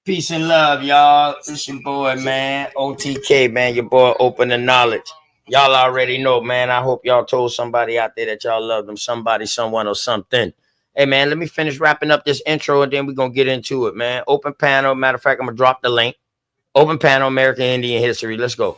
Peace and love, y'all. It's your boy, man. OTK, man. Your boy, Open the Knowledge. Y'all already know, man. I hope y'all told somebody out there that y'all love them, somebody, someone, or something. Hey, man, let me finish wrapping up this intro, and then we're going to get into it, man. Open panel. Matter of fact, I'm going to drop the link. Open panel, American Indian history. Let's go.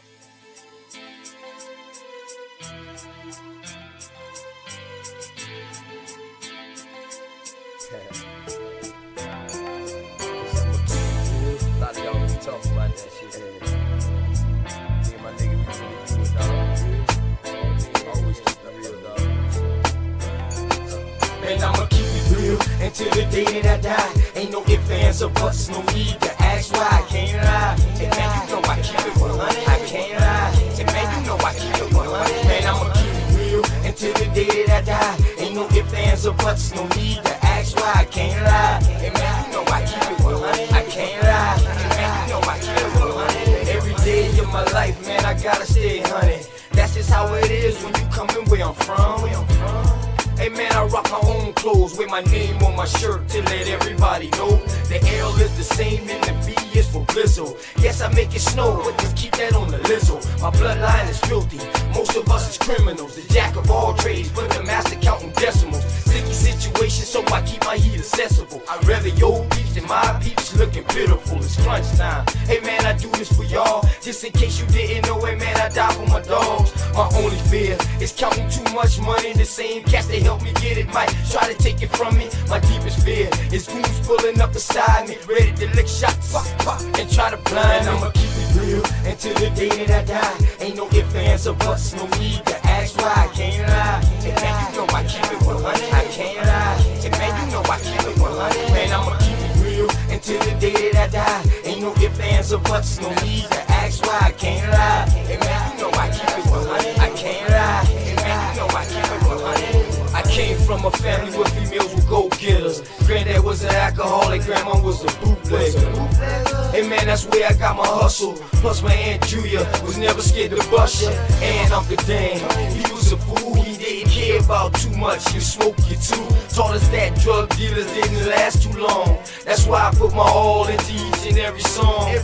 Until the day that I die, ain't no ifs, ands, or buts, no need to ask why. I can't lie, and man, you know I keep it 100. I can't lie, and man, you know I keep it 100. Man, I'ma keep it real until the day that I die. Ain't no ifs, ands, or buts, no need to ask why. I can't lie, and man, you know I keep it 100. I can't lie, and man, you know I keep it 100. Every day of my life, man, I gotta stay 100. That's just how it is when you coming where I'm from. Hey man, I rock my own clothes with my name on my shirt to let everybody know the L is the same and the B is for Blizzle. Yes, I make it snow, but just keep that on the Lizzo. My bloodline is filthy, most of us is criminals. The jack of all trades, but the master counting decimals. Sticky situation, so I keep my heat accessible. I'd rather your peeps than my peeps looking pitiful. It's crunch time. Hey man, I do this for y'all, just in case you didn't know. Hey man, I die for my dogs. My only fear is counting too much money. The same cats they help me get it might try to take it from me. My deepest fear is goons pulling up beside me, ready to lick shots and try to blind me. I'ma keep it real until the day that I die. Ain't no ifs, ands, or buts, no need to ask why. I can't lie, and man, you know I keep it 100. I can't lie, and man, you know I keep it 100. Man, I'ma keep it real until the day that I die. Ain't no ifs, ands, or buts, no need to ask why. I can't lie, and man, you know I keep it 100. I can't lie, and man, you know I keep it 100. I came from a family where females were go-getters. Granddad was an alcoholic, grandma was a bootlegger. Hey man, that's where I got my hustle. Plus my Aunt Julia was never scared to bust ya. And Uncle Dan, he was a fool. He didn't care about too much. You smoke, you too. Taught us that drug dealers didn't last too long. That's why I put my all into each and every song.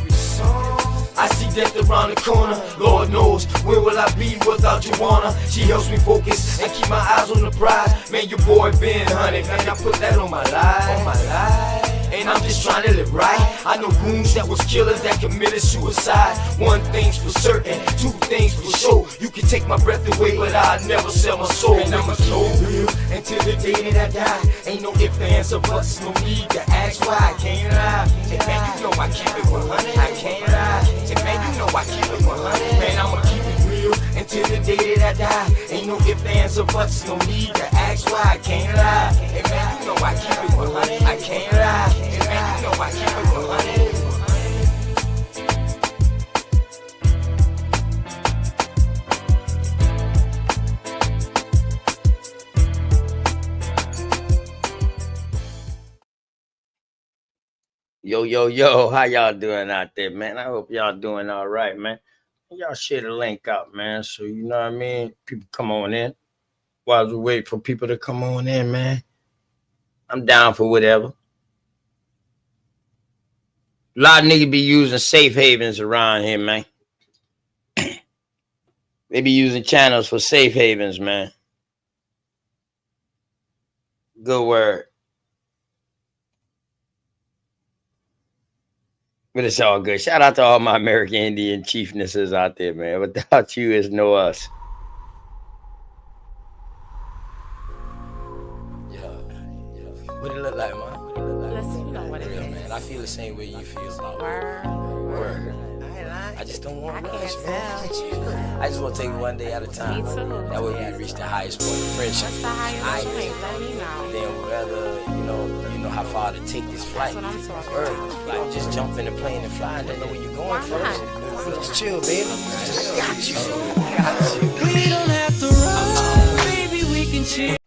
I see death around the corner. Lord knows, where will I be without Joanna? She helps me focus and keep my eyes on the prize. Man, your boy been 100. Man, I put that on my life. And I'm just trying to live right. I know goons that was killers that committed suicide. One thing's for certain, two things for sure. You can take my breath away, but I'll never sell my soul. And I'ma keep it real until the day that I die. Ain't no ifs, ands, or buts, no need to ask why. I can't lie, and man, you know I keep it 100. I can't lie, and man, you know I keep it 100. Man, I'ma keep it real until the day that I die. Ain't no ifs, ands, or buts, no need to ask why. I can't lie, and man, you know I keep it 100. I can't lie, and man, you know I keep it 100. Yo, how y'all doing out there, man? I hope y'all doing all right, man. Y'all share the link out, man, so you know what I mean? People come on in. While we wait for people to come on in, man, I'm down for whatever. A lot of niggas be using safe havens around here, man. They be using channels for safe havens, man. Good word. But it's all good. Shout out to all my American Indian chiefnesses out there, man. Without you, it's no us. Yeah. What it look like, man? Listen, you know what it Real, is. man. I feel the same way you feel about Word. I just don't want I much, can't man. tell. I just want to take it one day at a time. Me too. That way we can reach the highest point of friendship. What's the highest I point? Let me know. then whether you know how far to take this flight. That's what I'm talking Word. about. You don't just jump in the plane and fly and don't know where you're going Why first. Just chill, baby. I got you. We don't have to run, baby, we can chill.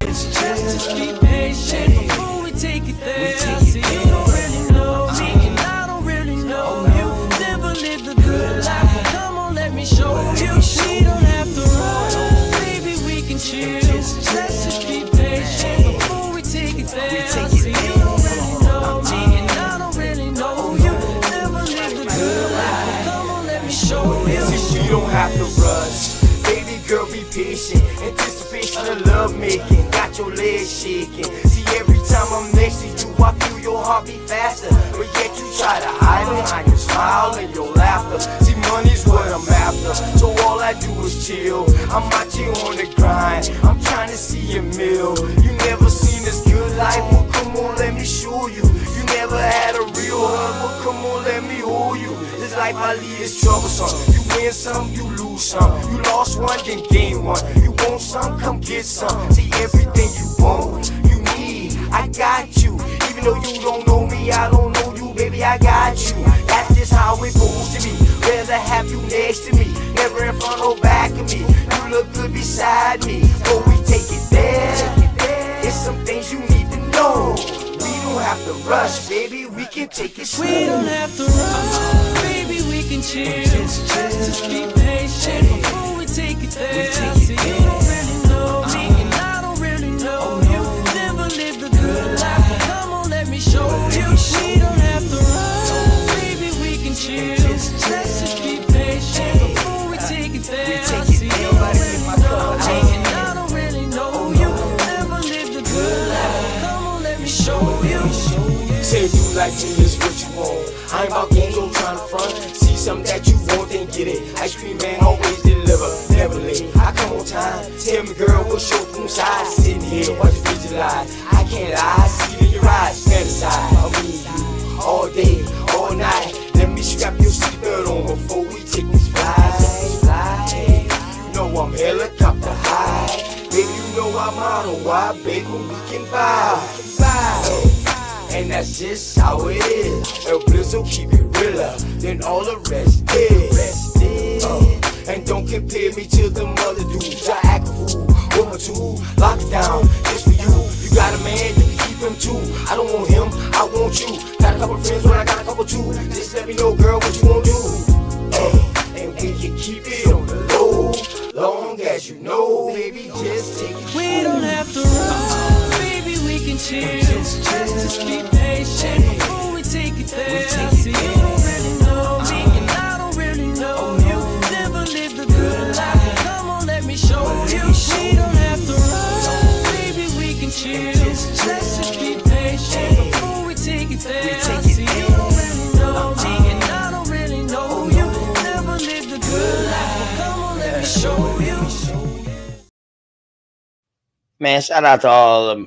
Just keep patient before we take it there. See, you don't really know me, and I don't really know you. Never lived a good life, but come on, let me show you. We don't have to run, baby, we can chill. Let's just keep patient before we take it there. See, you don't really know me, and I don't really know you. the love making, got your legs shaking. See, every time I'm next to you, I feel your heart beat faster. But yet you try to hide behind your smile and your laughter. See, money's what I'm after, so all I do is chill. I'm out here on the grind, I'm trying to see a meal. You never seen this good life, well come on, let me show you. You never had a real hug, well come on, let me hold you. This life I lead is troublesome. You win some, you lose some. You lost one, then gain one. You want some, come get some. See, everything you want, you need, I got you. Even though you don't know me, I don't know you, baby, I got you. That's just how it goes to me. Rather have you next to me, never in front or back of me. You look good beside me, but we take it there. It's some things you need to know. We don't have to rush, baby, we can take it slow. We don't have to rush, baby, we can chill. Just be patient before we take it there. See, you don't really know me, and I don't really know you. Never lived a good life, come on, let me show you. We don't have to rush, baby, we can chill. Let's just be patient before we take it there. See, you don't really know me, and I don't really know you. Never lived a good life, come on, let me show you. Say you like me, is what you want. I ain't about games, I'm trying to front. See something that you want, then get it. Ice cream man always deliver, never late. I come on time. Tell me, girl, what's your room size? Sitting here, watch you visualize. I can't lie, see it in your eyes. Fantasize, I mean you all day, all night. Let me strap your seatbelt on before we take these flights. You know I'm helicopter high. Baby, you know I'm on a wide, baby, we can vibe. And that's just how it is. El Blizzo keep it realer than all the rest is. And don't compare me to them other dudes. I act a fool, with my tool, lock it down, just for you. You got a man, you can keep him too. I don't want him, I want you. Got a couple friends, but I got a couple too. Just let me know, girl, what you gon' do. And we can keep it on the low, long as you know, baby, just take it. We don't have to run, baby, we can chill. Just be patient before we take it there. See, you don't really know me, and I don't really know you. Never lived a good life, come on, let me show you. We don't have to run, baby, we can chill. Let's just be patient before we take it there. See, you don't really know me, and I don't really know you. Never lived a good life, come on, let me show you. Man, shout out to all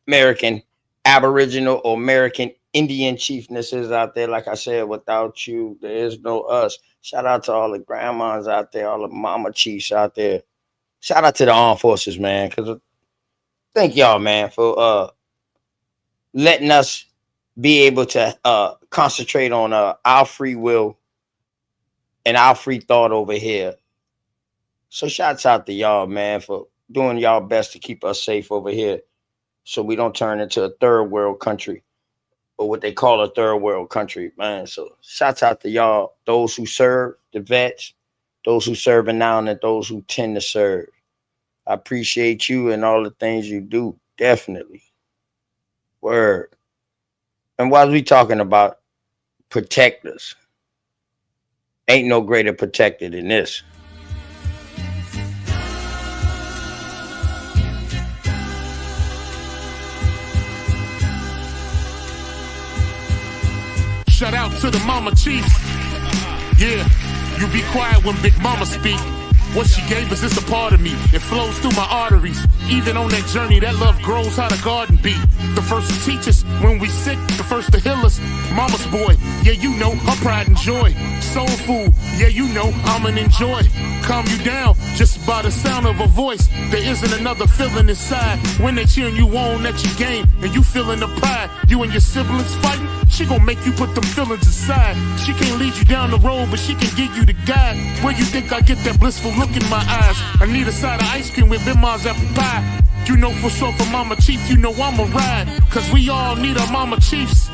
American Aboriginal or American Indian chiefnesses out there. Like I said, without you, there is no us. Shout out to all the grandmas out there, all the mama chiefs out there. Shout out to the armed forces, man, because thank y'all, man, for letting us be able to concentrate on our free will and our free thought over here. So shouts out to y'all, man, for doing y'all best to keep us safe over here so we don't turn into a third world country, or what they call a third world country, man. So shouts out to y'all, those who serve, the vets, those who serving now, and those who tend to serve. I appreciate you and all the things you do, definitely. Word. And while we talking about protectors, ain't no greater protector than this. Shout out to the mama chief. Yeah, you be quiet when Big Mama speak. What she gave us is a part of me. It flows through my arteries. Even on that journey, that love grows how the garden be. The first to teach us when we sick, the first to heal us. Mama's boy, yeah, you know, her pride and joy. Soul food, yeah, you know, I'm an enjoy. Calm you down just by the sound of a voice. There isn't another feeling inside when they cheering you on at your game and you feeling the pride. You and your siblings fighting, she gon' make you put them feelings aside. She can't lead you down the road, but she can give you the guide. Where you think I get that blissful look in my eyes? I need a side of ice cream with Bim's apple pie. You know for sure for Mama Chief, you know I'ma ride. Cause we all need our Mama Chiefs.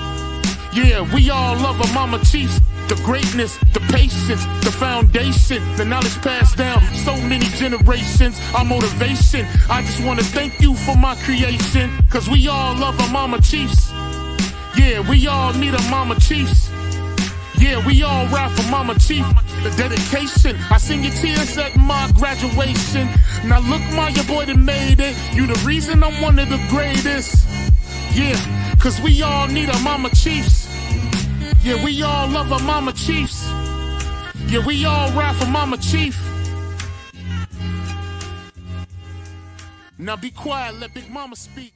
Yeah, we all love our Mama Chiefs. The greatness, the patience, the foundation, the knowledge passed down so many generations, our motivation. I just wanna thank you for my creation. Cause we all love our Mama Chiefs. Yeah, we all need our Mama Chiefs. Yeah, we all ride for Mama Chief. The dedication, I seen your tears at my graduation. Now look, Ma, your boy done made it. You the reason I'm one of the greatest. Yeah, cause we all need our Mama Chiefs. Yeah, we all love our Mama Chiefs. Yeah, we all ride for Mama Chief. Now be quiet, let Big Mama speak.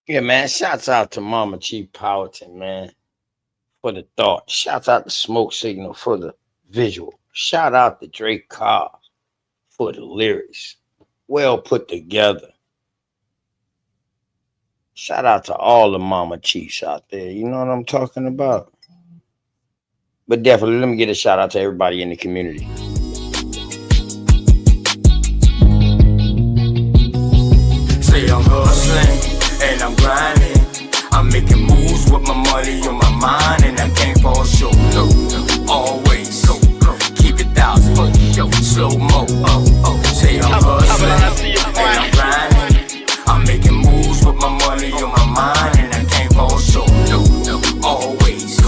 Yeah, man. Shouts out to Mama Chief Powhatan, man, for the thought. Shouts out to Smoke Signal for the visual. Shout out to Drake Carr for the lyrics. Well put together. Shout out to all the Mama Chiefs out there. You know what I'm talking about? But definitely, let me get a shout out to everybody in the community. Say I'm hustling and I'm grinding. I'm making moves with my money on my mind, and I can't fall short. No, always keep it thousand. Slow mo. Say I'm hustling and I'm grinding. I'm making moves with my money on my mind, and I can't fall short. No, always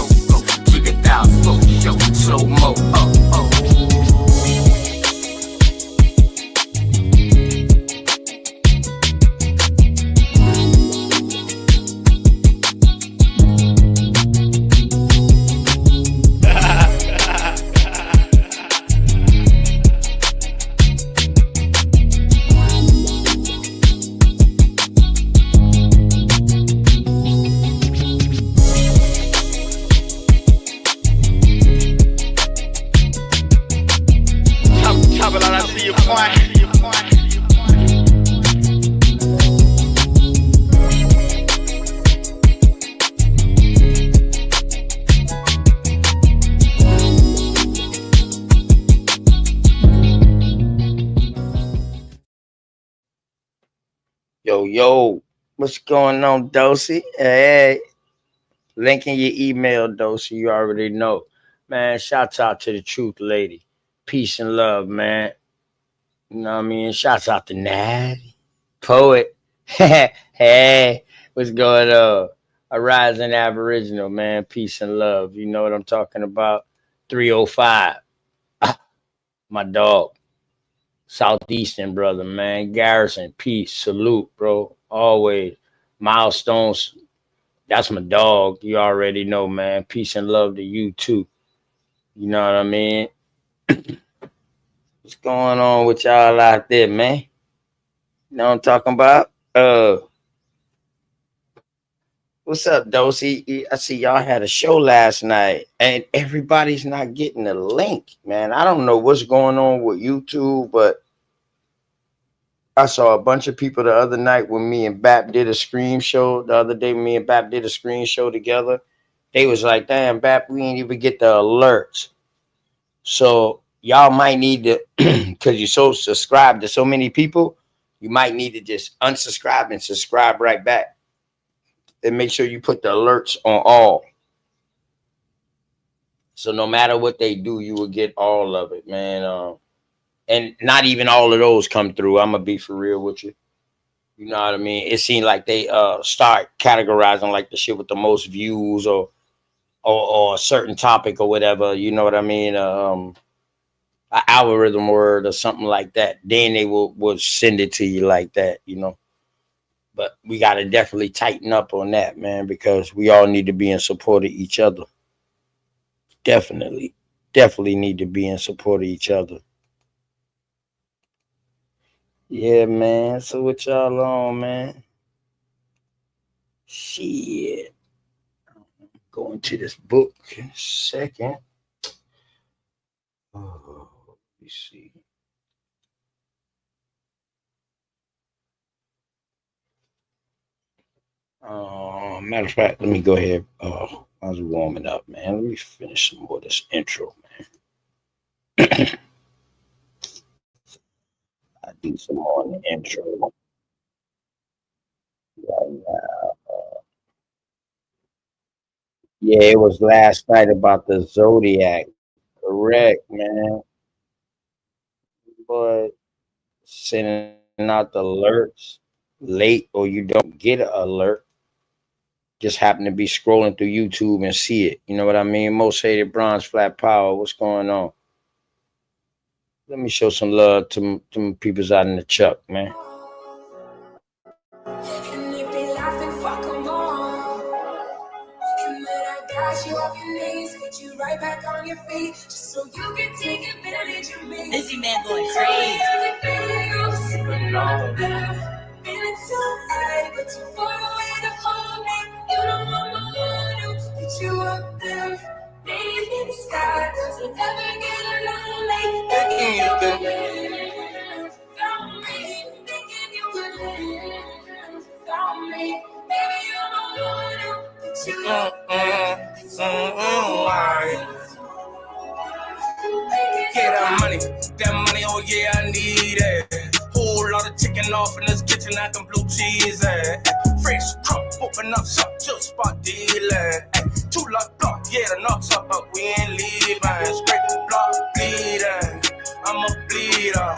keep it thousand. Slow mo. Yo, what's going on, Dosey? Hey, link in your email, Dosey. You already know. Man, shouts out to the Truth Lady. Peace and love, man. You know what I mean? Shouts out to Natty. Poet. Hey, what's going on? A rising Aboriginal, man. Peace and love. You know what I'm talking about? 305. My dog. Southeastern brother, man. Garrison, peace, salute, bro. Always. Milestones. That's my dog. You already know, man. Peace and love to you too. You know what I mean? What's going on with y'all out there, man? You know what I'm talking about? What's up, Dosey? I see y'all had a show last night, and everybody's not getting the link, man. I don't know what's going on with YouTube, but I saw a bunch of people the other night when me and Bap did a screen show. The other day, me and Bap did a screen show together. They was like, damn, Bap, we ain't even get the alerts. So y'all might need to, because you're so subscribed to so many people, you might need to just unsubscribe and subscribe right back. And make sure you put the alerts on all. So no matter what they do, you will get all of it, man. And not even all of those come through. I'm gonna be for real with you. You know what I mean? It seemed like they start categorizing like the shit with the most views or a certain topic or whatever. You know what I mean? An algorithm word or something like that. Then they will send it to you like that, you know. But we gotta definitely tighten up on that, man, because we all need to be in support of each other. Definitely need to be in support of each other. Yeah, man. So what y'all on, man? Shit. Going to this book in a second. Oh, let me see. Matter of fact, let me go ahead. Oh, I was warming up, man. Let me finish some more of this intro, man. I do some more in the intro right now. Yeah, it was last night about the Zodiac. Correct, man. But sending out the alerts late or you don't get an alert. just happen to be scrolling through YouTube and see it. You know what I mean? Most hated bronze flat power. What's going on? Let me show some love to people's out in the Chuck, man. And if they laughing, fuck them all. And then I got you off your knees, put you right back on your feet, just so you can take advantage of me. Lizzie man going crazy. Feeling so high, but too far away to hold me. You don't want my one to put you up there. Name in the sky, doesn't ever get lonely. Thinking you could live without me. Thinking you could live without me. Baby, you're my one to put you up there. Yeah, that money, oh yeah, I need it. Whole lot of chicken off in this kitchen, I can blue cheese it. Fresh crop, open up shop, just spot dealing. 2 lot block, yeah, the knocks up, but we ain't leaving. Straight block bleeding, I'm a bleeder.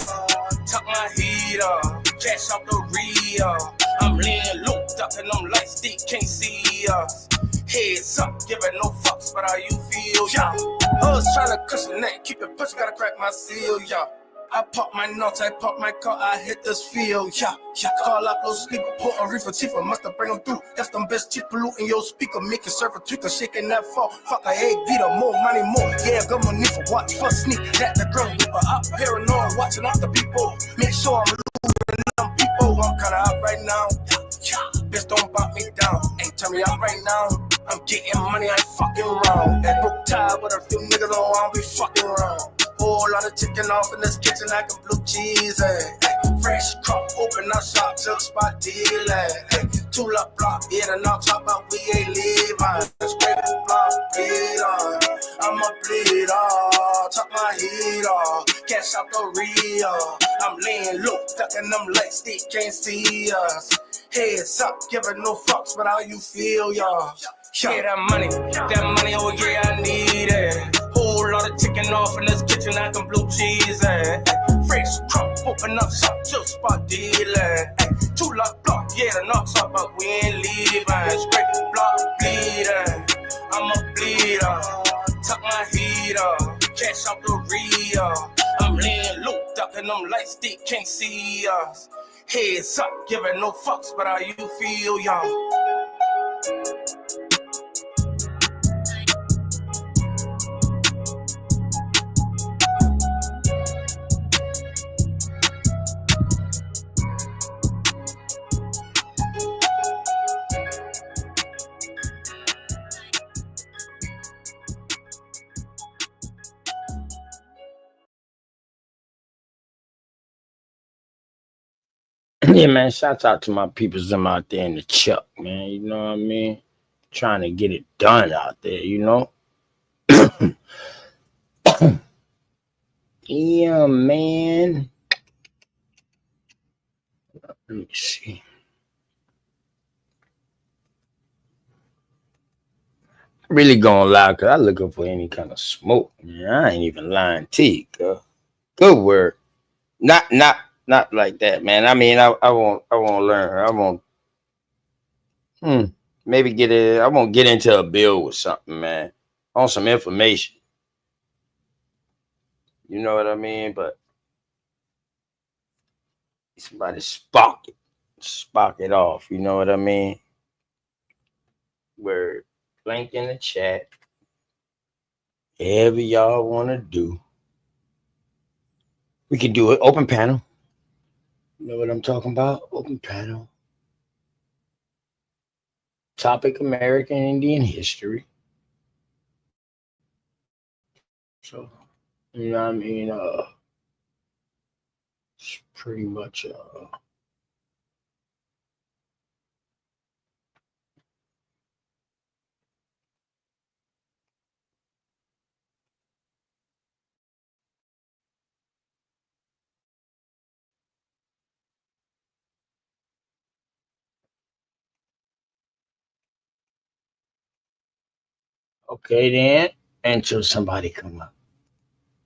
Tuck my heater, cash out the rear. I'm laying low, ducking them lights, they can't see us. Heads up, giving no fucks, but how you feel, yeah. I was trying to cushion that, keep it push, gotta crack my seal, yeah. I pop my nuts, I pop my car, I hit this field, yeah. Call out those sleeper, pour a reefer, cheaper, must have bring them through. That's them best cheap polluting your speaker, making server tweaker, shaking that fall. Fuck a egg beater, more money, more. Yeah, got money for watch, for sneak, that the girl whipper. I'm paranoid, watching out the people. Make sure I'm losing them people. I'm kinda out right now. Bitch, don't bop me down. Ain't turn me out right now. I'm getting money, I ain't fucking wrong. That broke tie with a few niggas, oh, I don't be fucking wrong. Whole lot of chicken off in this kitchen like a blue cheese. Fresh crop, open up shop, took spot dealing. 2 lot block, yeah, the knock top, but we ain't leaving. Straight block, bleeder. I'm a bleeder. Tuck my heater, cash out the rear. I'm laying low, ducking them lights, they can't see us. Heads up, giving no fucks, but how you feel, y'all? Yeah, that money, oh yeah, I need it. Whole lot of chicken off in this kitchen, I can blue cheese it. Fresh crop, open up shop, just spot dealing. 2 lot block, yeah, the knocks up, but we ain't leaving. Straight block bleeding, I'm a bleeder. Tuck my heater, cash out the rear. I'm laying low, ducking them lights, they can't see us. Heads up, giving no fucks, but how you feel, y'all? Yeah, man, shouts out to my peoples them out there in the Chuck, man. You know what I mean? Trying to get it done out there, you know? Yeah, man. Let me see. Really going loud because I'm looking for any kind of smoke, man. I ain't even lying to you, girl. Good word. Not like that, man. I mean, I won't learn. I won't maybe get it. I won't get into a bill with something, man. On some information. You know what I mean? But somebody spark it off. You know what I mean? Word. Link in the chat. Whatever y'all want to do. We can do it. Open panel. You know what I'm talking about? Open panel. Topic: American Indian history. So, you know what I mean? It's pretty much okay then, until somebody come up.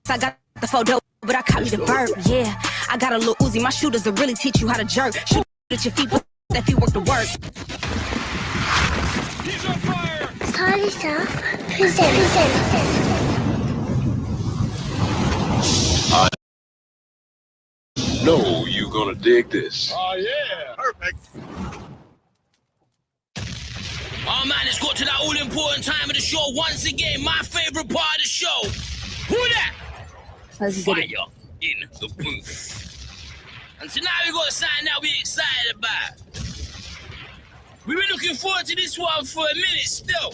I got the photo, but I caught me the bird. Yeah, I got a little Uzi. My shooters will really teach you how to jerk. Shoot at your feet, but that feet work to work. Sorry, sir. Present. No, you gonna dig this. Oh, yeah. Perfect. Oh man, it's got to that all important time of the show. Once again, my favorite part of the show. Who that? Let's get Fire it. in the booth. And tonight we got something that we're excited about. We've been looking forward to this one for a minute still.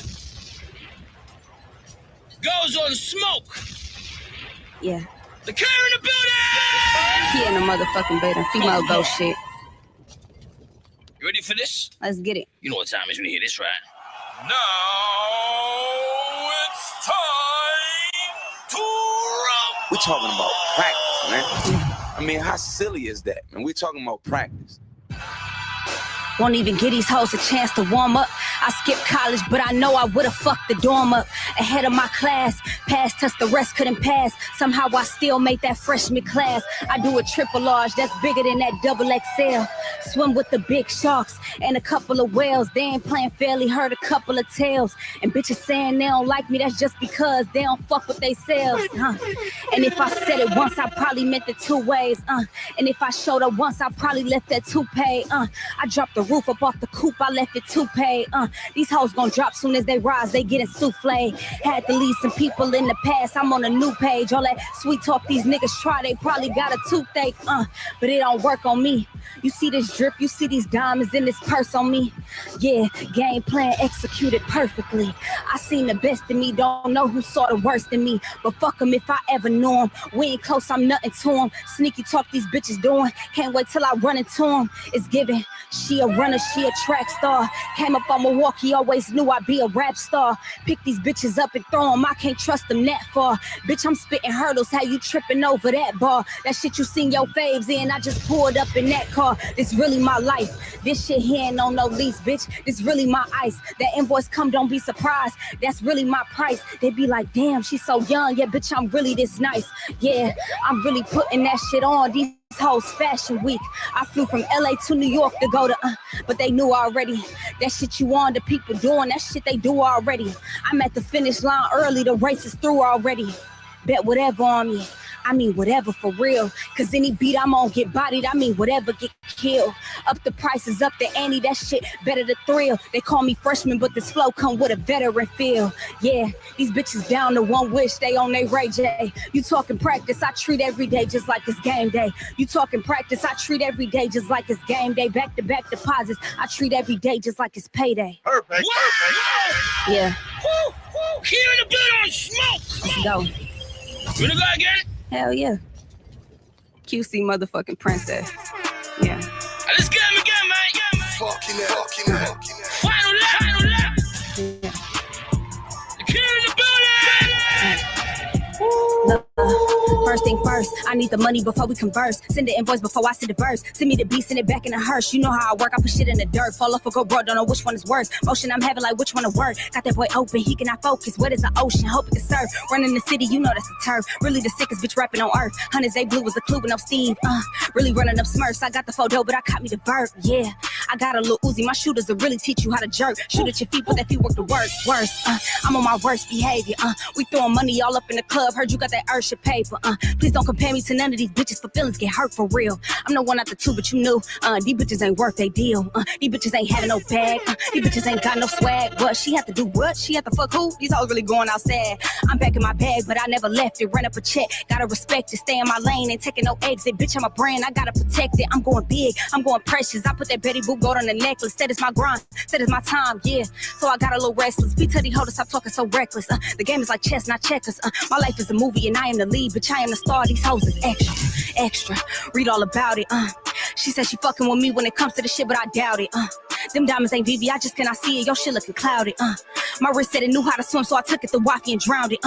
Goes on smoke. Yeah. The car in the building! He in the motherfucking building. Female ghost shit. You ready for this? Let's get it. You know what time it is when you hear this, right? Now it's time to rumble. We're talking about practice, man. I mean, how silly is that, man? We're talking about practice. Won't even give these hoes a chance to warm up. I skipped college, but I know I would've fucked the dorm up. Ahead of my class, passed us, the rest couldn't pass. Somehow I still made that freshman class. I do a triple large, that's bigger than that double XL. Swim with the big sharks and a couple of whales. They ain't playing fairly, heard a couple of tales. And bitches saying they don't like me, that's just because they don't fuck with they selves. And if I said it once, I probably meant it two ways. And if I showed up once, I probably left that toupee. I dropped the roof up off the coupe, I left it toupee. These hoes gon' drop soon as they rise, they getting souffle. Had to leave some people in the past, I'm on a new page. All that sweet talk these niggas try, they probably got a toothache. But it don't work on me. You see this drip, you see these diamonds in this purse on me. Yeah, game plan executed perfectly. I seen the best in me, don't know who saw the worst in me. But fuck them if I ever knew them. We ain't close, I'm nothing to them. Sneaky talk these bitches doing, can't wait till I run into them. It's given, she a runner, she a track star. Came up on Milwaukee, always knew I'd be a rap star. Pick these bitches up and throw them, I can't trust them that far. Bitch, I'm spitting hurdles, how you tripping over that bar? That shit you seen your faves in, I just pulled up in that car. This really my life. This shit here ain't on no lease, bitch. This really my ice. That invoice come, don't be surprised. That's really my price. They be like, damn, she's so young. Yeah, bitch, I'm really this nice. Yeah, I'm really putting that shit on. These hoes fashion week. I flew from LA to New York to go to, but they knew already. That shit you on, the people doing, that shit they do already. I'm at the finish line early, the race is through already. Bet whatever on me. I mean whatever for real. Cause any beat I'm on get bodied. I mean whatever get killed. Up the prices, up the ante. That shit better the thrill. They call me freshman, but this flow come with a veteran feel. Yeah, these bitches down to one wish. They on they Ray J. You talking practice, I treat every day just like it's game day. You talking practice, I treat every day just like it's game day. Back to back deposits, I treat every day just like it's payday. Perfect. Wow! Yeah. Woo! Woo! Here in the building on smoke! Let's go. You wanna go again? Hell yeah. QC motherfucking princess. Yeah. Let's get him again, man. Fucking up. Final lap. Yeah. The kid in the building. Look, first thing first, I need the money before we converse. Send the invoice before I send the verse. Send me the beat, send it back in a hearse. You know how I work, I put shit in the dirt. Fall off or go broke, don't know which one is worse. Motion I'm having like which one to work. Got that boy open, he cannot focus. Wet as the ocean, hope it can serve. Running the city, you know that's the turf. Really the sickest bitch rapping on earth. Hunters, they blue was a clue, but no Steve. Really running up Smurfs. I got the photo, but I caught me the bird. Yeah, I got a little Uzi. My shooters will really teach you how to jerk. Shoot at your feet, but that feet work the work. Worse, I'm on my worst behavior. We throwing money all up in the club. Heard you got that Ursha paper. Please don't compare me to none of these bitches, for feelings get hurt for real. I'm the one out the two, but you knew. These bitches ain't worth they deal. These bitches ain't having no bag. These bitches ain't got no swag. But she had to do what? She had to fuck who? These hoes really going outside. I'm back in my bag, but I never left it. Run up a check, gotta respect it. Stay in my lane, ain't taking no exit. Bitch, I'm a brand, I gotta protect it. I'm going big, I'm going precious. I put that Betty Boop gold on the necklace. Said it's my grind, said it's my time, yeah. So I got a little restless. Be tell these hoes to stop talking so reckless. The game is like chess, not checkers. My life is a movie and I am the lead, bitch, I am the star. These hoes is extra. Read all about it. She said she fucking with me when it comes to the shit, but I doubt it. Them diamonds ain't VV, I just cannot see it. Your shit looking clouded. My wrist said it knew how to swim, so I took it to Wafi and drowned it.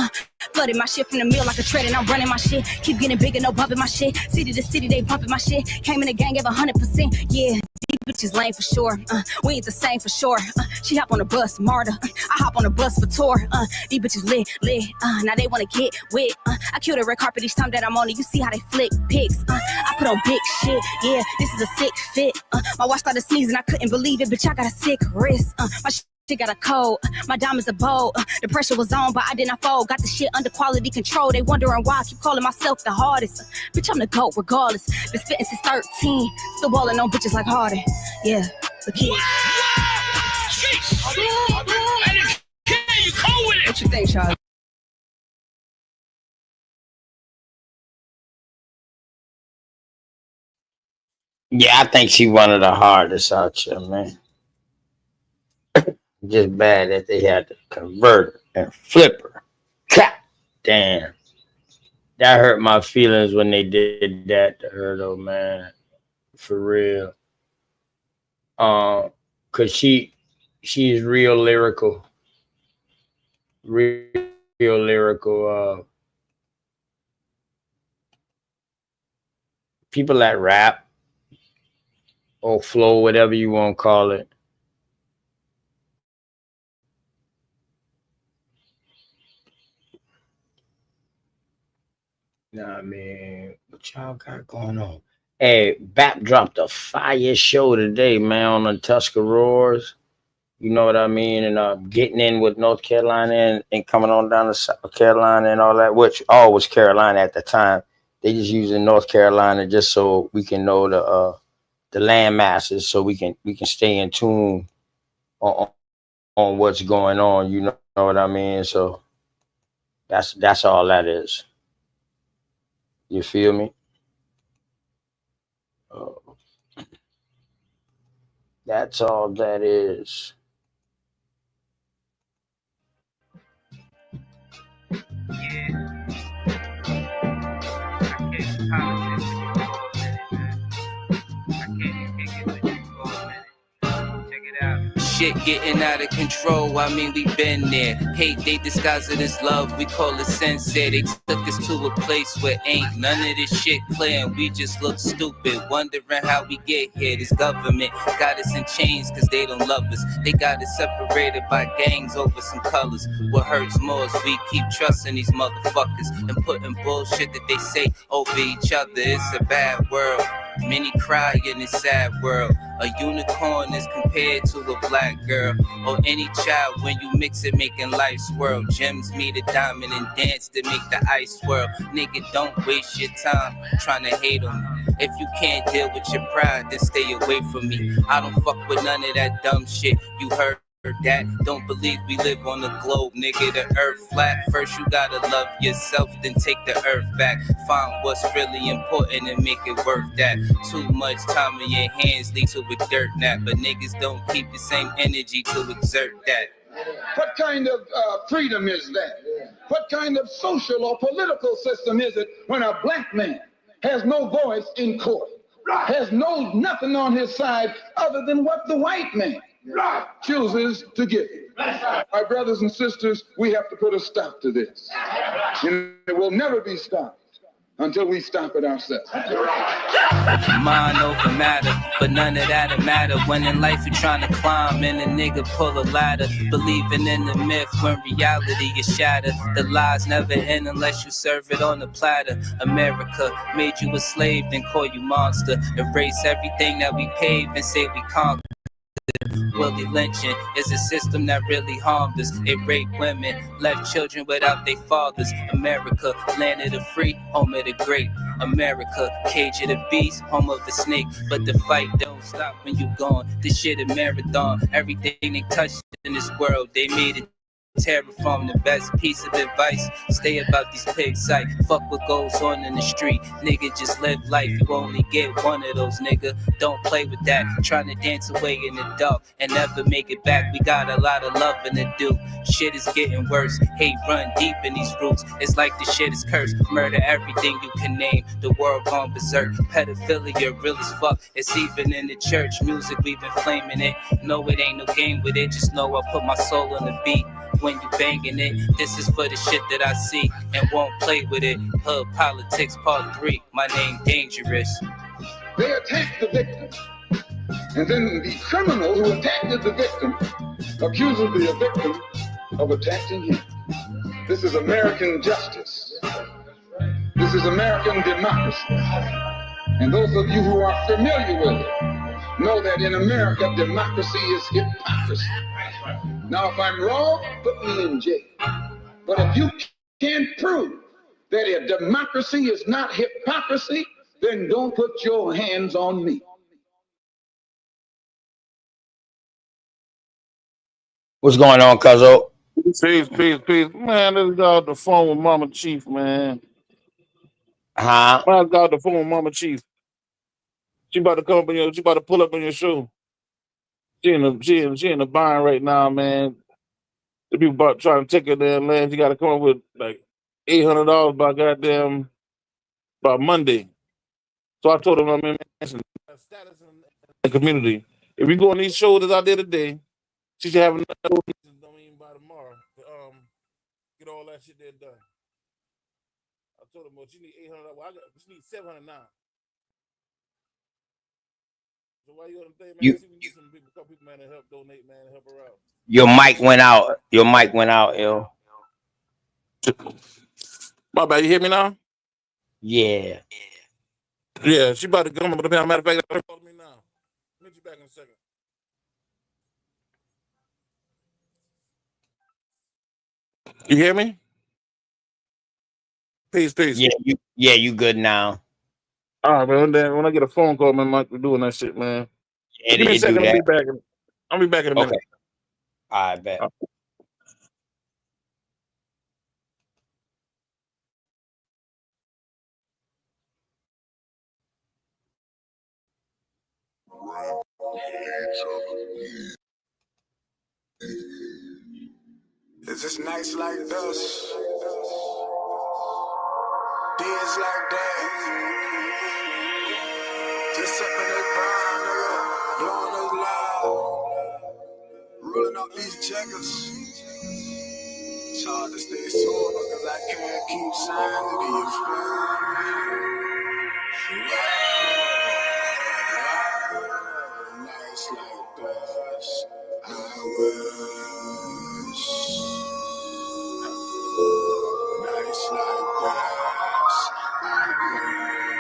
Flooded my shit from the mill like a tread, and I'm running my shit. Keep getting bigger, no bumping my shit. City to city, they bumping my shit. Came in the gang, gave 100%. Yeah, these bitches lame for sure. We ain't the same for sure. She hop on the bus, martyr. I hop on the bus for tour. These bitches lit. Now they wanna get wet. I kill the red carpet each time that I'm on it. You see how they flick pics. I put on big shit. Yeah, this is a sick fit. My watch started sneezing, I couldn't believe it. Bitch, I got a sick wrist. My shit She got a cold. My diamonds are bold. The pressure was on, but I did not fold. Got the shit under quality control. They wondering why I keep calling myself the hardest. Bitch, I'm the GOAT regardless. Been spitting since 13. Still balling on bitches like Harden. Yeah, the kid. What you think, Charlie? Yeah, I think she one of the hardest out here, man. Just bad that they had to convert her and flip her. God damn. That hurt my feelings when they did that to her, though, man. For real. Cause she's real lyrical. Real lyrical. People that rap or flow, whatever you want to call it. Nah, I mean, what y'all got going on? Hey, BAP dropped a fire show today, man, on the Tuscaroras. You know what I mean? And getting in with North Carolina and coming on down to South Carolina and all that, which all was Carolina at the time. They just using North Carolina just so we can know the land masses, so we can stay in tune on what's going on. You know what I mean? So that's all that is. You feel me? That's all that is. Shit getting out of control, I mean we been there. Hate, they disguise it as love, we call it sincere. They took us to a place where ain't none of this shit clear, and we just look stupid, wondering how we get here. This government got us in chains cause they don't love us. They got us separated by gangs over some colors. What hurts more is we keep trusting these motherfuckers and putting bullshit that they say over each other. It's a bad world. Many cry in this sad world. A unicorn is compared to a black girl, or any child when you mix it, making life swirl. Gems meet a diamond and dance to make the ice swirl. Nigga, don't waste your time trying to hate on me. If you can't deal with your pride, then stay away from me. I don't fuck with none of that dumb shit you heard. That don't believe we live on the globe, nigga. The earth flat. First you gotta love yourself, then take the earth back. Find what's really important and make it worth that. Too much time in your hands lead to a dirt nap, but niggas don't keep the same energy to exert that. What kind of freedom is that? What kind of social or political system is it when a black man has no voice in court, has nothing on his side other than what the white man chooses to give him? My brothers and sisters, we have to put a stop to this. And it will never be stopped until we stop it ourselves. Mind over matter, but none of that'll matter when in life you're trying to climb and a nigga pull a ladder, believing in the myth when reality is shattered. The lies never end unless you serve it on a platter. America made you a slave, then call you monster. Erase everything that we paved and say we conquered. Willie lynching is a system that really harmed us. It raped women, left children without their fathers. America, land of the free, home of the great. America, cage of the beast, home of the snake. But the fight don't stop when you gone. This shit a marathon. Everything they touched in this world, they made it terror from. The best piece of advice, stay about these pigs sight. Fuck what goes on in the street, nigga, just live life. You only get one of those, nigga, don't play with that. Trying to dance away in the dark and never make it back. We got a lot of loving to do. Shit is getting worse, hate run deep in these roots. It's like the shit is cursed. Murder everything you can name, the world gone berserk. Pedophilia real as fuck, it's even in the church. Music, we've been flaming it. No, it ain't no game with it, just know I put my soul on the beat. When you banging it, this is for the shit that I see and won't play with it. Hood Politics Part 3, my name Dangerous. They attacked the victim, and then the criminal who attacked the victim accuses the victim of attacking him. This is American justice. This is American democracy. And those of you who are familiar with it know that in America, democracy is hypocrisy. Now, if I'm wrong, put me in jail. But if you can't prove that a democracy is not hypocrisy, then don't put your hands on me. What's going on, Cuzzo? Peace. Man, this guy on the phone with Mama Chief, man. Huh? Man, got the phone with Mama Chief. She about to come up in your, she about to pull up in your shoe. She in the bind right now, man. The people about trying to take her there, man. She got to come up with like $800 by Monday. So I told him, man, status in the community. If we go on these shows that I did today, she should have another by tomorrow to get all that shit there done. I told her, well, she need $800. Well, she need $700 now. So why you on the thing, man? You, See, we get some people, couple people, man, to help donate, man, to help her out. your mic went out. Your mic went out, yo. My bad. You hear me now? Yeah. Yeah, she about to come up with a matter of fact, call me now. Meet you back in a second. You hear me? Peace. Yeah, you good now. All right, man. Then when I get a phone call, man, Mike, we're doing that shit, man. Yeah, give me a second. do that. I'll be back in a minute. Okay. I bet. Is this nights like this? Days like that? Just sipping this brown, nigga, blowing this loud, rolling up these checkers. It's hard to stay sober cause I can't keep sanity, you feel me? Nights like this, I wish. Nights like this, I wish.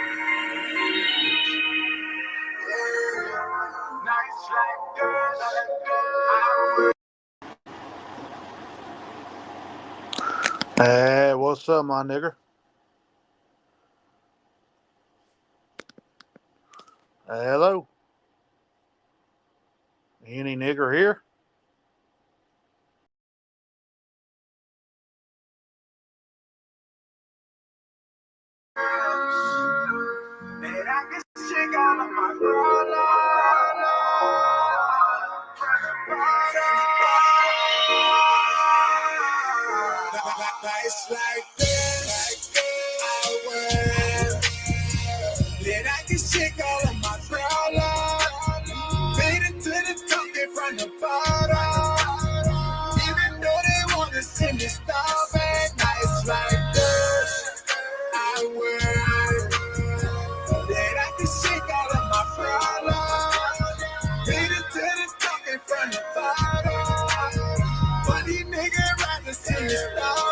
Nights like this, I wish. Hey, what's up, my nigger? Hello? Any nigger here? Nights like this, I will. That I can shake all of my problems. Made it to the top in front of the bottom. Even though they want to see me starving. Nights like this, I will. That I can shake all of my problems. Made it to the top in front of the bottom. But these niggas rather see me starving.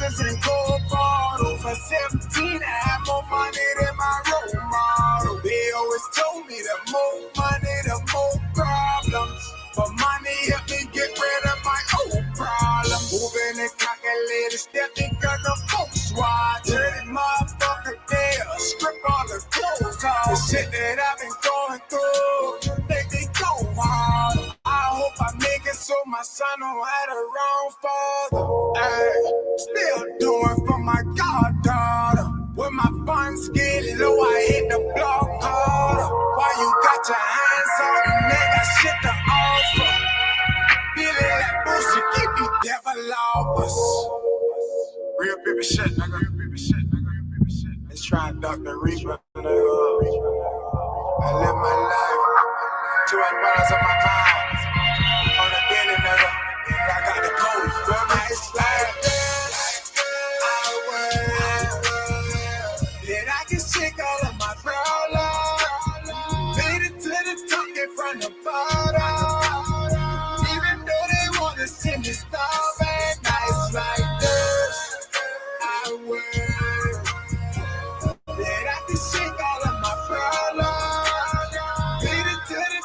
And gold bottles for 17, I have more money than my role model. They always told me the more money, the more problems. But money helped me get rid of my old problem. Moving and calculated, stepping gun the folks watch. Dirty motherfucker there, strip all the clothes off. The shit that I've been going through, they go hard. I hope I make it so my son don't have the wrong father. Ay, still doing for my goddaughter. When my funds get low, I hit the block harder. Why you got your hands on the nigga shit to offer? Feeling like bullshit, keep me devil lovers. Real baby shit, nigga. Let's try and duck the reaper, nigga. I live my life. $200 on my mind. On the daily, nigga. I got the code for nights like this. I will. That I can shake all of my problems. Made it to the top in front of the bottom. Even though they want to see me starving. Nights like this. I will. That I can shake all of my problems. Made it to the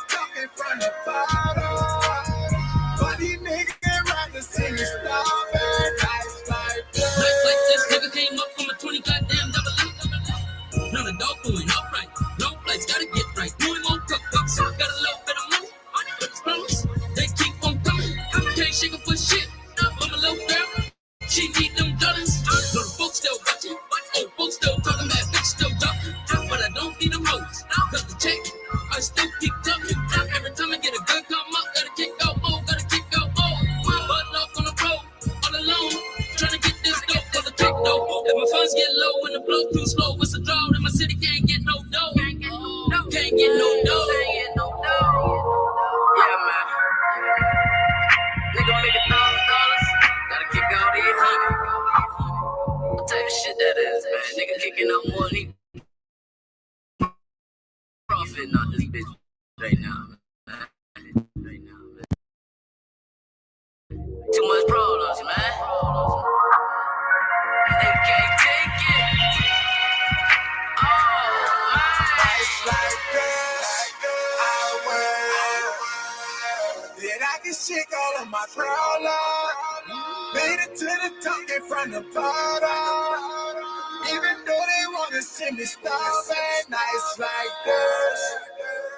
get no dough. Can't get no dough. Yeah, man. Nigga make $1,000. Gotta kick out 800. What type of shit that is, man? Nigga kicking out more than he profiting out this bitch right now, man. Too much problems, man. They can't take it. Oh, man. Nights like this, I wear. Then I can shake all of my prowler. Made it to the top, get from the bottom. Even though they wanna see me starving. Nights like this,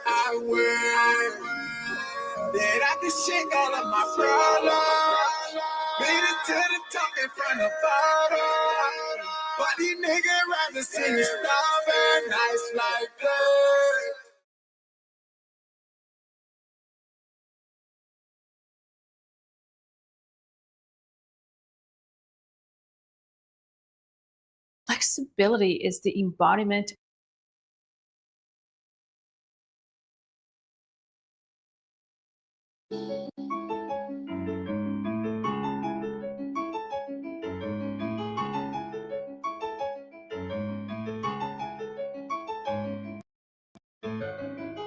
I wear. Then I can shake all of my prowler. Made it to the top in front of bottom. But these niggas rather see me starving. Nights like this. Flexibility is the embodiment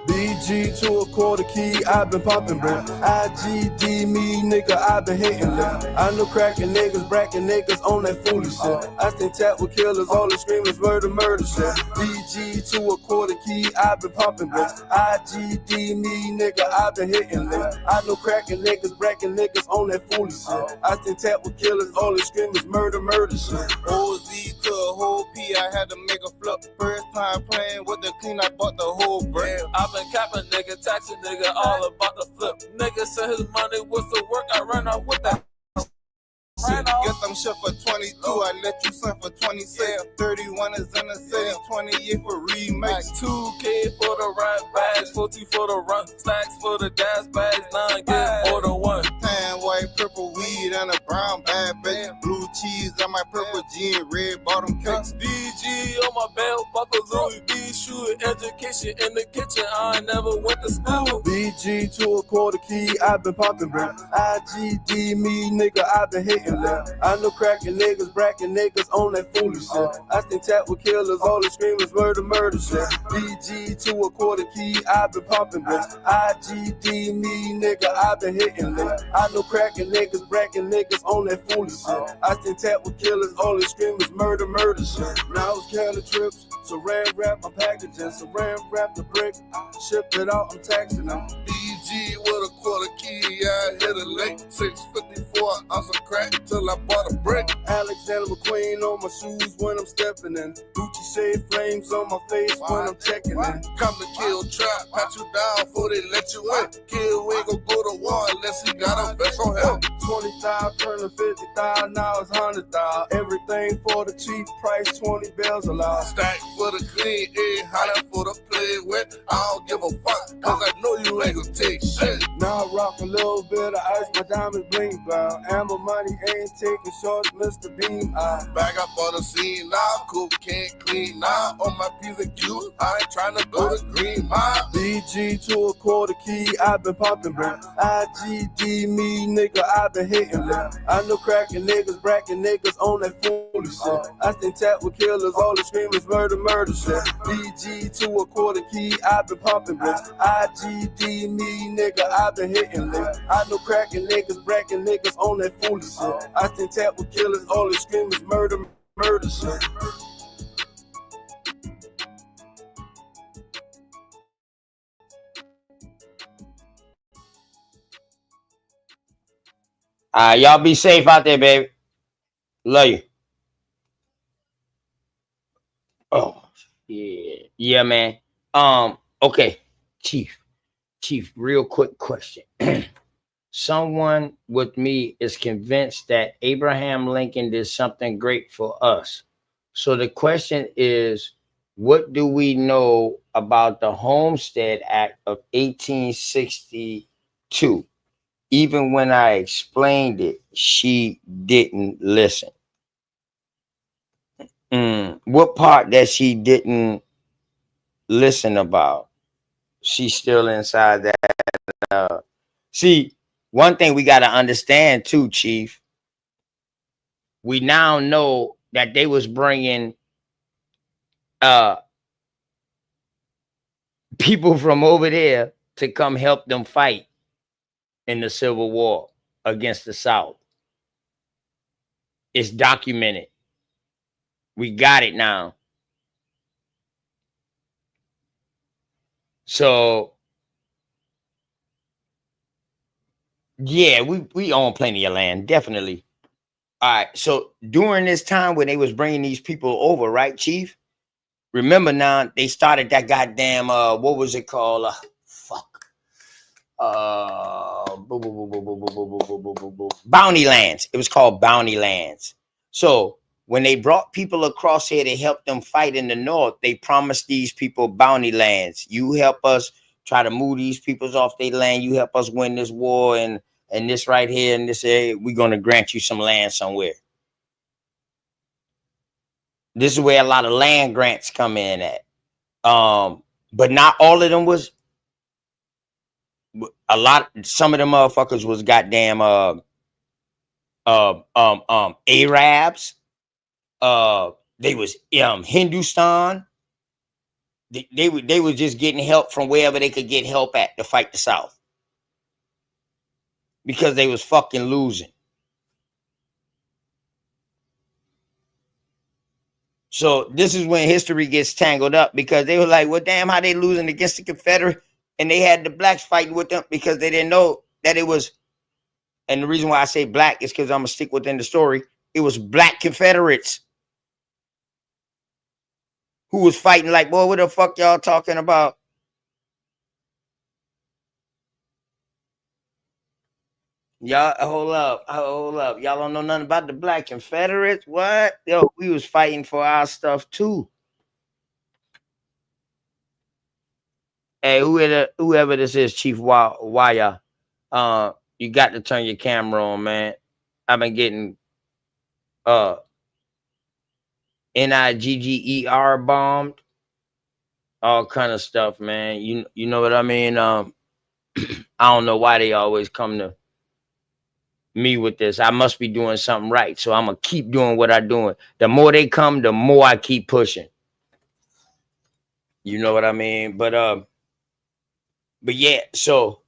BG to a quarter key, I've been popping bread. IGD me, nigga, I've been hitting left. I know cracking niggas, bracking niggas on that foolish shit. I stay tapped with killers, all the screamers, murder shit. BG to a quarter key, I've been popping bread. IGD me, nigga, I've been hitting left. I know cracking niggas, bracking niggas on that foolish shit. I stay tapped with killers, all the screamers, murder shit. OZ to a whole P, I had to make a flip. First time playing with the clean, I bought the whole brand. I've been capping nigga, taxing nigga, all about the flip. Nigga said his money was to work, I ran out with that. Get them shit for 22, I let you send for 26. 31 is in the city, 28 for remakes. 2K for the rap bags, 40 for the run, stacks for the gas bags, 9 get more than one. Tan, white, purple weed, and a brown bad bitch. Blue cheese on my purple jean, red bottom cakes. DG on my belt, buckle Louis V shoe, education in the kitchen, I never went to school. BG to a quarter key, I've been popping bread. IGD me, nigga, I've been hitting left. I know cracking niggas, bracking niggas on that foolish shit. I stay tapped with killers, all the screamers, murder shit. BG to a quarter key, I've been popping bread. IGD me, nigga, I've been hitting left. I know cracking niggas, bracking niggas on that foolish shit. I stay tapped with killers, all the screamers, murder shit. Now it's Cali trips, saran wrap, I'm packaging, saran wrap the brick, ship it out, I'm taxing them. BG with a quarter key, I hit a lake. 654 on some crack till I bought a brick. Alexander McQueen on my shoes when I'm stepping in. Gucci shade flames on my face when I'm checking in. Come to kill trap, pat you down before they let you in. Kill ain't gon' go to war unless he got a vest on him. 20,000 turning 50,000, now it's 100,000. Everything for the cheap price, 20 bells allowed. Stack for the clean, holler for the play with. I don't give a fuck, cause I know you ain't gon' take shit. Now I rock a little bit of ice, my diamonds bling brown. Amber money ain't taking shorts, Mr. Beam. Back up on the scene now, cocaine clean now. On my piece of juice, I ain't tryna go to Green Mile. BG to a quarter key, I've been popping bread. IGD me, nigga, I've been hitting left. I know cracking niggas, bracking niggas on that foolish shit. I stay tapped with killers, all the screamers, murder shit. BG to a quarter key, I've been popping bread. IGD me, nigga, I've been hitting left. I know cracking niggas, bracking niggas on that foolish shit. I stay tapped with killers, all the screamers, murder shit. Y'all be safe out there, baby. Love you. Oh, yeah, man. Okay, Chief, real quick question. Someone with me is convinced that Abraham Lincoln did something great for us. So the question is, what do we know about the Homestead Act of 1862? Even when I explained it, she didn't listen. What part that she didn't listen about. She's still inside that. See, one thing we got to understand too, Chief. We now know that they was bringing people from over there to come help them fight in the Civil War against the South. It's documented. We got it now. So yeah, we own plenty of land, definitely. All right. So during this time when they was bringing these people over, right, Chief? Remember now they started that goddamn what was it called? Bounty lands. It was called bounty lands. So when they brought people across here to help them fight in the north, they promised these people bounty lands. You help us try to move these peoples off their land. You help us win this war and this right here and this area. We're gonna grant you some land somewhere. This is where a lot of land grants come in at. But not all of them was. Some of them motherfuckers was goddamn Arabs. They was Hindustan. They was just getting help from wherever they could get help at to fight the South. Because they was fucking losing. So this is when history gets tangled up, because they were like, well, damn, how they losing against the Confederate? And they had the blacks fighting with them because they didn't know that it was. And the reason why I say black is because I'm going to stick within the story. It was black Confederates who was fighting like, boy, what the fuck y'all talking about? Y'all, hold up. Y'all don't know nothing about the black Confederates? What? Yo, we was fighting for our stuff too. Hey, whoever this is, Chief Waya, you got to turn your camera on, man. I've been getting NIGGER bombed, all kind of stuff, man. You know what I mean? I don't know why they always come to me with this. I must be doing something right, so I'm gonna keep doing what I'm doing. The more they come, the more I keep pushing. You know what I mean? But yeah, so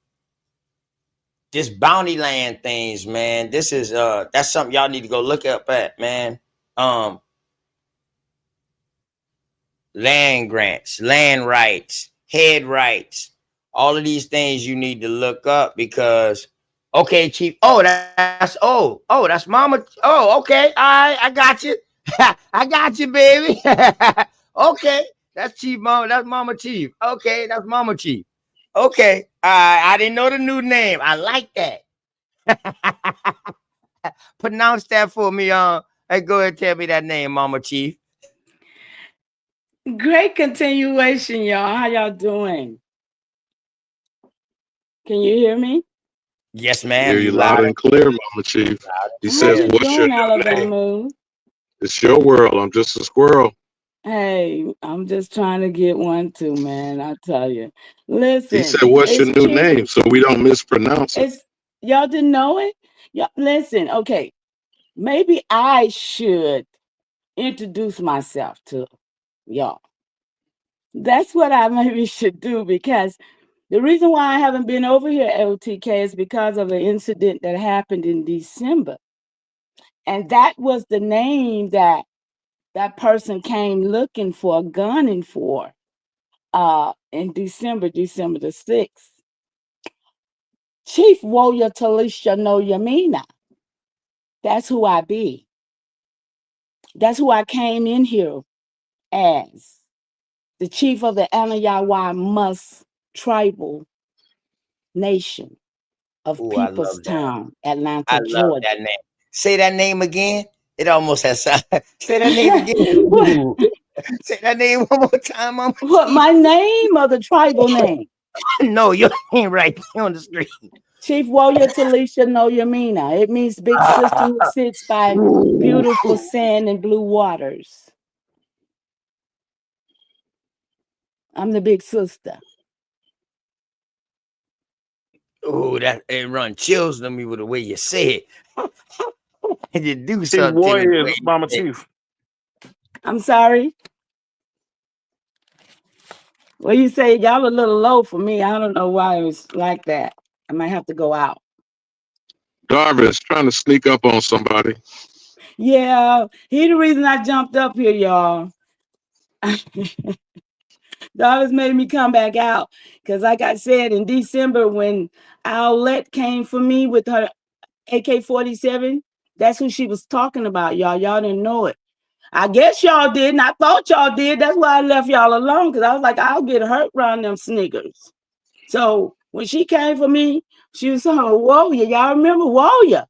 this bounty land things, man, this is that's something y'all need to go look up at, man. Land grants, land rights, head rights, all of these things you need to look up because okay, Chief. Oh, that's Mama. Oh, okay. All right, I got you. I got you, baby. Okay, that's Chief Mama. That's Mama Chief. Okay, that's Mama Chief. Okay, I didn't know the new name. I like that. Pronounce that for me. Hey, go ahead and tell me that name, Mama Chief. Great continuation, y'all. How y'all doing? Can you hear me? Yes, ma'am. Hear you loud and clear, Mama Chief. He says, what's your name? It's your world. I'm just a squirrel. Hey, I'm just trying to get one too, man. I tell you. Listen. He said, what's your new name? So we don't mispronounce it. Y'all didn't know it? Y'all, listen, okay. Maybe I should introduce myself to y'all. That's what I maybe should do, because the reason why I haven't been over here at LTK is because of an incident that happened in December. And that was the name that person came looking for, gunning for, in December the 6th. Chief Warrior Talisha No Yamina. That's who I be. That's who I came in here as. The chief of the Anayawa Muss tribal nation of Peoplestown, Atlanta, I Georgia. love that name. Say that name again. It almost has sound. Say that name again. Say that name one more time, Mama. What, my name or the tribal name? No, your name right there on the screen. Chief Warrior Talisha No Yamina. It means big sister who sits by beautiful sand and blue waters. I'm the big sister. Oh, that it run chills to me with the way you say it. And you do Chief something to me. Warrior the is way you Mama say it. Chief. I'm sorry. Well, you say y'all a little low for me. I don't know why it was like that. I might have to go out. Darvin's trying to sneak up on somebody. Yeah, he the reason I jumped up here, y'all. Darvis made me come back out because, like I said, in December when Owlette came for me with her AK-47, that's who she was talking about, y'all. Y'all didn't know it. I guess y'all didn't. I thought y'all did. That's why I left y'all alone, because I was like, I'll get hurt around them snickers. So when she came for me, she was talking Warrior. Y'all remember Warrior?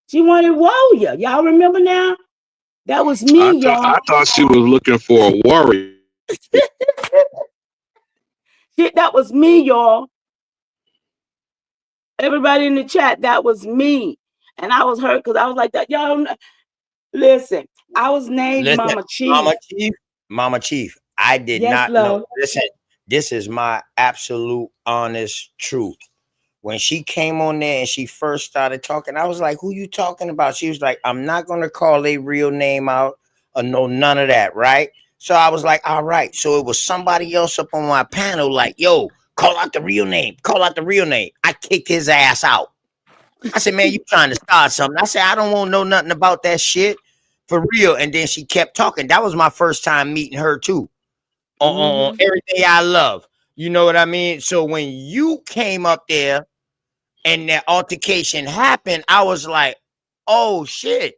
She wanted Warrior. Y'all remember now? That was me, y'all. I thought she was looking for a warrior. Shit, that was me, y'all. Everybody in the chat, that was me. And I was hurt because I was like that. Y'all, listen, I was named Listen, Mama Chief. Mama Chief. I did Yes, not know. love. Listen, this is my absolute honest truth. When she came on there and she first started talking, I was like, who you talking about? She was like, I'm not going to call a real name out or no, none of that, right? So I was like, all right. So it was somebody else up on my panel like, yo, call out the real name. Call out the real name. I kicked his ass out. I said, man, you trying to start something. I said, I don't want to know nothing about that shit for real. And then she kept talking. That was my first time meeting her too on Everything I Love. You know what I mean? So when you came up there and that altercation happened, I was like, oh shit.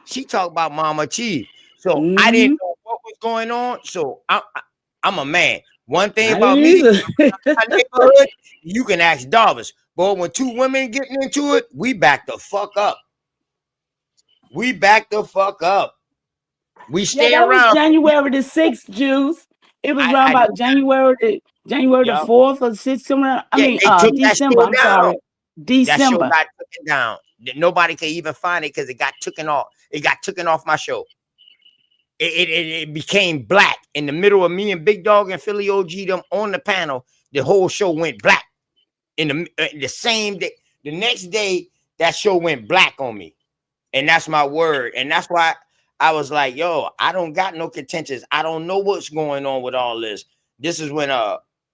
She talked about Mama Chief. So I didn't know what was going on. So I'm a man. One thing about me, my neighborhood, you can ask Darvis. But when two women getting into it, we back the fuck up. We back the fuck up. We stay that around. was January the 6th, Juice. It was around about January the 4th or 6th, somewhere. I mean, they took December. that I'm show sorry. down. That show December. got taken down. Nobody could even find it because it got taken off. It got taken off my show. It became black in the middle of me and Big Dog and Philly OG them on the panel. The whole show went black in the same day. The next day, that show went black on me, and that's my word. And that's why I was like, yo, I don't got no contentions. I don't know what's going on with all this. This is when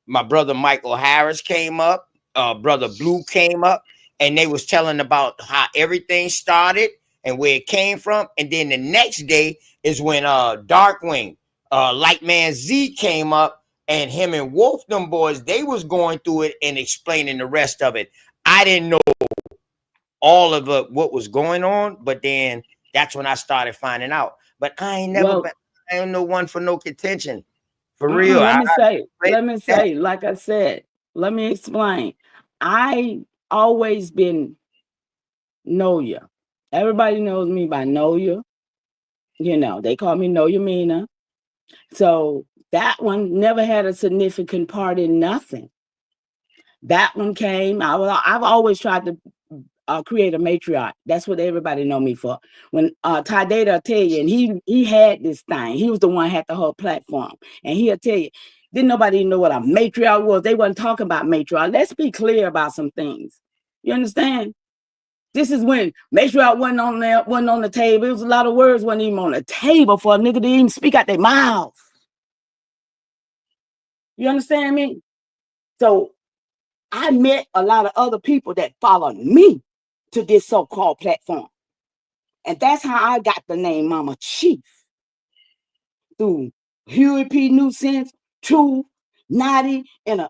my brother Michael Harris came up, brother Blue came up, and they was telling about how everything started and where it came from. And then the next day is when Darkwing, Lightman Z came up, and him and Wolf, them boys, they was going through it and explaining the rest of it. I didn't know all of what was going on, but then that's when I started finding out. But I ain't never been, I ain't no one for no contention. For real. Let me say, like I said, let me explain. I always been Noya. Everybody knows me by Noya. You know, they call me Noya Mina. So that one never had a significant part in nothing. That one came. I've always tried to create a matriarch. That's what everybody know me for. When Ty Data will tell you, and he had this thing. He was the one who had the whole platform. And he'll tell you, didn't nobody know what a matriarch was. They wasn't talking about matriarch. Let's be clear about some things. You understand? This is when matriarch wasn't on the table. It was a lot of words wasn't even on the table for a nigga to even speak out their mouth. You understand me? So I met a lot of other people that followed me to this so-called platform. And that's how I got the name Mama Chief. Through Huey P. Newsense, Truth, Naughty, and a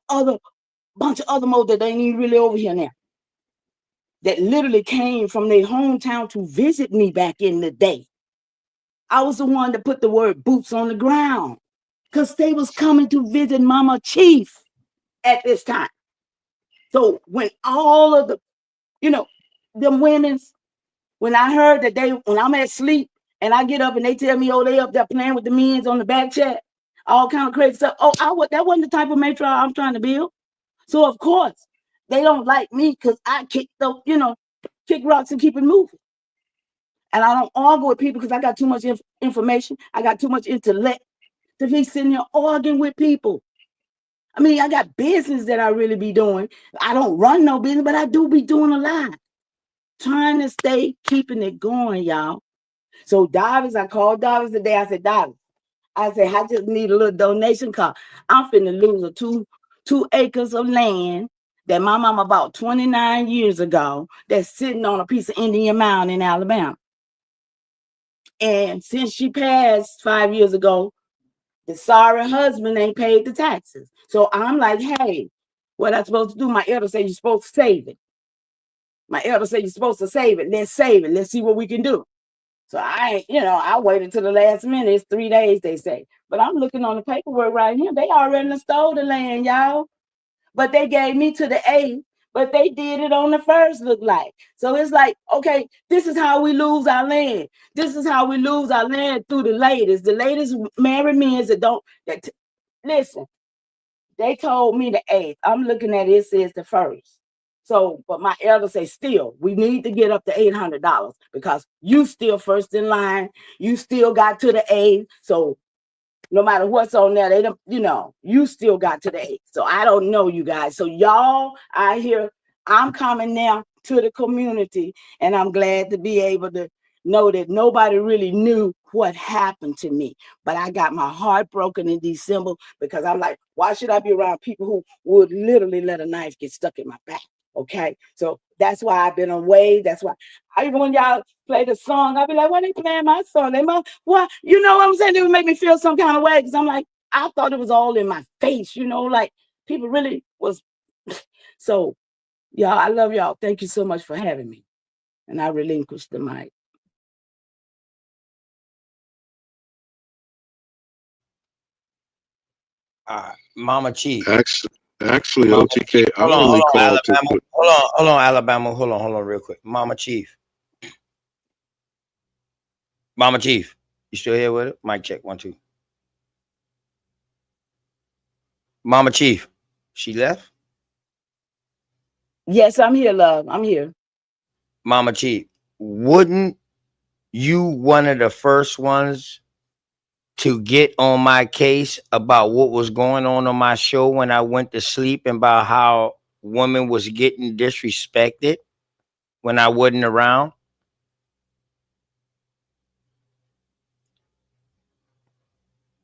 bunch of other modes that ain't even really over here now. That literally came from their hometown to visit me back in the day. I was the one that put the word boots on the ground because they was coming to visit Mama Chief at this time. So when all of the, them women's, when I heard that when I'm at sleep and I get up and they tell me, oh, they up there playing with the men's on the back chat, all kind of crazy stuff. Oh, that wasn't the type of matriarch I'm trying to build. So of course they don't like me because I kick rocks and keep it moving. And I don't argue with people because I got too much information. I got too much intellect to be sitting there arguing with people. I mean, I got business that I really be doing. I don't run no business, but I do be doing a lot. Trying to stay, keeping it going, y'all. So Davis, I called Davis today. I said, Davis, I just need a little donation card. I'm finna lose a two acres of land that my mama bought 29 years ago that's sitting on a piece of Indian Mound in Alabama. And since she passed 5 years ago, the sorry husband ain't paid the taxes. So I'm like, hey, what I supposed to do? My elder said you're supposed to save it. My elder said you're supposed to save it. Let's save it. Let's see what we can do. So I waited till the last minute. It's 3 days, they say. But I'm looking on the paperwork right here. They already stole the land, y'all. But they gave me to the 8th. But they did it on the 1st, look like. So it's like, okay, this is how we lose our land. This is how we lose our land through the ladies. The ladies marry men listen, they told me the 8th. I'm looking at it says the 1st. So, but my elder say still, we need to get up to $800 because you still first in line. You still got to the 8th. So no matter what's on there, they don't, you still got to the 8th. So I don't know you guys. So y'all, I'm coming now to the community, and I'm glad to be able to know that nobody really knew what happened to me. But I got my heart broken in December because I'm like, why should I be around people who would literally let a knife get stuck in my back? Okay, so that's why I've been away. That's why even when y'all play the song, I'll be like, why they playing my song? They must, what? You know what I'm saying? It would make me feel some kind of way because I'm like, I thought it was all in my face, like people really was. So, y'all, I love y'all. Thank you so much for having me. And I relinquish the mic. Mama Chief. Actually, OTK, I only called to put. Hold on, Alabama. Hold on, real quick. Mama Chief. Mama Chief, you still here with it? Mic check, 1, 2. Mama Chief, she left? Yes, I'm here, love. I'm here. Mama Chief, wouldn't you one of the first ones to get on my case about what was going on my show when I went to sleep and about how women was getting disrespected when I wasn't around?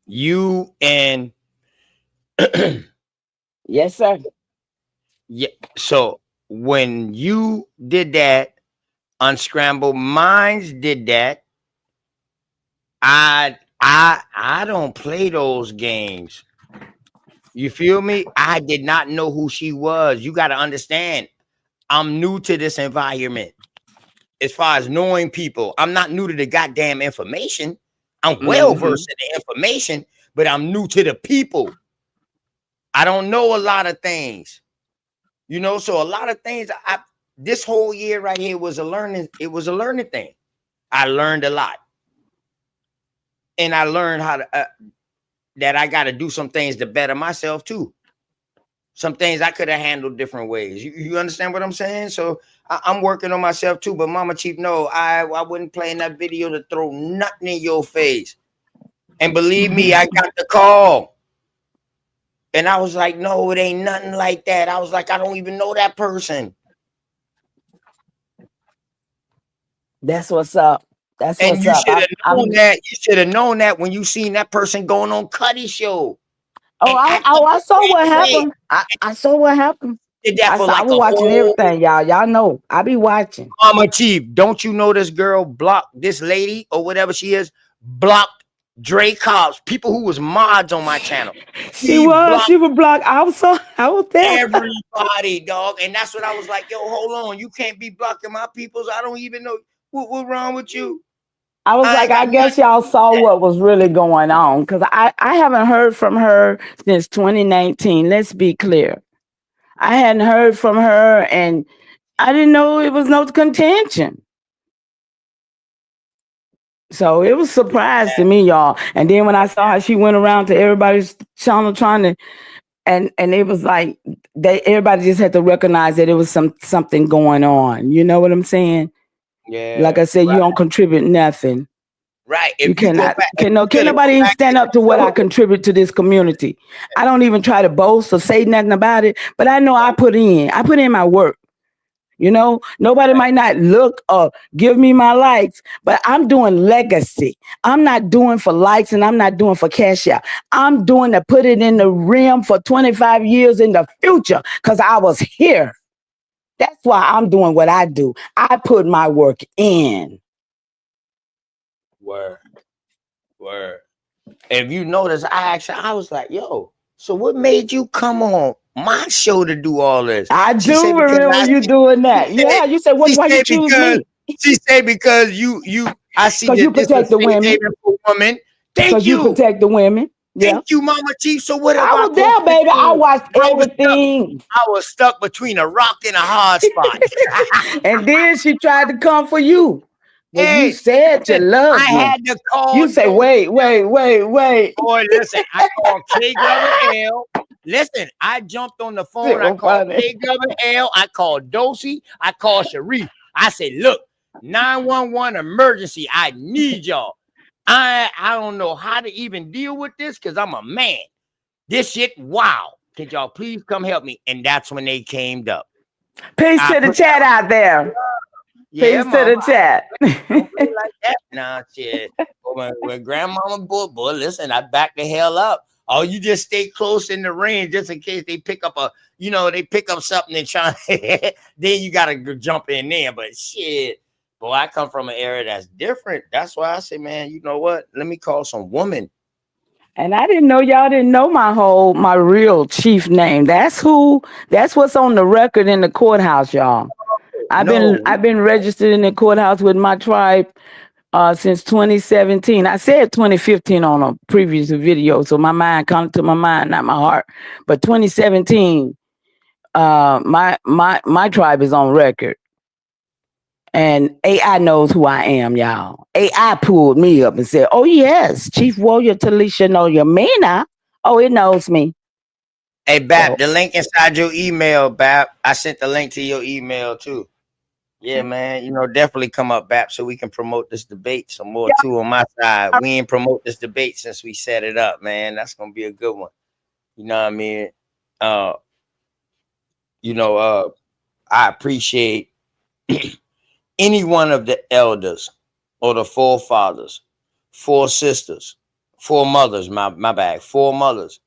You and yes, sir. Yeah. So when you did that, Unscrambled Minds did that. I don't play those games. You feel me? I did not know who she was. You got to understand, I'm new to this environment. As far as knowing people, I'm not new to the goddamn information. I'm well versed in the information, but I'm new to the people. I don't know a lot of things. So a lot of things, this whole year right here was a learning thing. I learned a lot. And I learned how to, that I got to do some things to better myself too. Some things I could have handled different ways. You understand what I'm saying? So I'm working on myself too. But Mama Chief, no, I wouldn't play in that video to throw nothing in your face. And believe me, I got the call. And I was like, no, it ain't nothing like that. I was like, I don't even know that person. That's what's up. That's and what's you up. should have known that. You should have known that when you seen that person going on Cuddy's show. Oh, I saw what happened. I saw what happened. Did that for I was watching everything, y'all. Y'all know I be watching. Mama Chief, don't you know this girl blocked this lady or whatever she is? Blocked Dre Cobbs, people who was mods on my channel. She was blocked. I was there. Everybody, dog. And that's what I was like, yo, hold on. You can't be blocking my peoples. I don't even know what wrong with you. I was like, I guess y'all saw what was really going on. Because I haven't heard from her since 2019. Let's be clear. I hadn't heard from her and I didn't know it was no contention. So it was a surprise to me, y'all. And then when I saw how she went around to everybody's channel trying to, and it was like everybody just had to recognize that it was something going on. You know what I'm saying? Yeah. Like I said, you don't contribute nothing. Right. You If you go cannot, back, if can you could have nobody go even back stand to up to the what I story, contribute to this community. I don't even try to boast or say nothing about it, but I know I put in my work. You know, nobody might not look or give me my likes, but I'm doing legacy. I'm not doing for likes and I'm not doing for cash out. I'm doing to put it in the rim for 25 years in the future because I was here. That's why I'm doing what I do. I put my work in. word. If you notice, I was like, yo, so what made you come on my show to do all this? I She do said, because remember you doing that. Yeah, you said, she why you said choose me? because you I see Because you that this is a protect the safe women. haven for women. Thank Because you you. protect the women. Yeah. Thank you, Mama Chief. So what have I I was there, supposed to baby. I do? watched everything. I was stuck between a rock and a hard spot. And then she tried to come for you. Well, you Hey, said you listen, I loved me. had to call You say, those. wait. Boy, listen, I called KWL. Listen, I jumped on the phone. I So called funny. KWL. I called Dosey. I called Sharif. I said, look, 911 emergency. I need y'all. I don't know how to even deal with this because I'm a man. This shit, wow. Could y'all please come help me? And that's when they came up. Peace to the chat out there. Yeah, Peace to the chat. Don't play like that. Nah, shit. But when grandmama boy, listen, I back the hell up. Oh, you just stay close in the range just in case they pick up they pick up something and try. Then you gotta go jump in there. But shit, boy, I come from an area that's different. That's why I say, man, you know what? Let me call some woman. And I didn't know y'all didn't know my real chief name. That's what's on the record in the courthouse, y'all. I've been registered in the courthouse with my tribe since 2017. I said 2015 on a previous video, so my mind comes to my mind, not my heart. But 2017, my tribe is on record. And AI knows who I am, y'all. AI pulled me up and said, oh, yes, Chief Warrior Talisha Noyamina. Oh, it knows me. Hey, Bap, the link inside your email, Bap. I sent the link to your email, too. Yeah, man. Definitely come up, Bap, so we can promote this debate some more, too, on my side. We ain't promote this debate since we set it up, man. That's going to be a good one. You know what I mean? I appreciate any one of the elders or the forefathers, 4 sisters, 4 mothers, my bad, 4 mothers.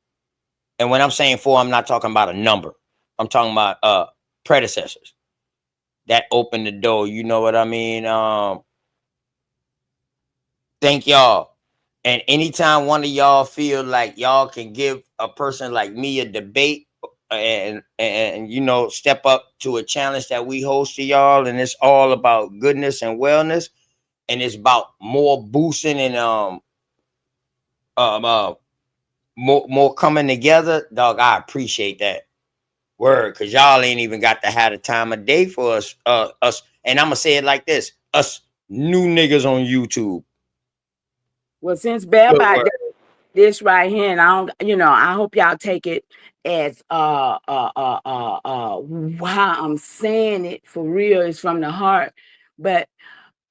And when I'm saying 4, I'm not talking about a number. I'm talking about predecessors that opened the door. You know what I mean? Thank y'all. And anytime one of y'all feel like y'all can give a person like me a debate and step up to a challenge that we host to y'all, and it's all about goodness and wellness, and it's about more boosting and more coming together, dog. I appreciate that word, because y'all ain't even got to have the time of day for us, and I'm gonna say it like this: us new niggas on YouTube. Well, since Bab I got this right here, and I hope y'all take it as how I'm saying it for real. It's from the heart, but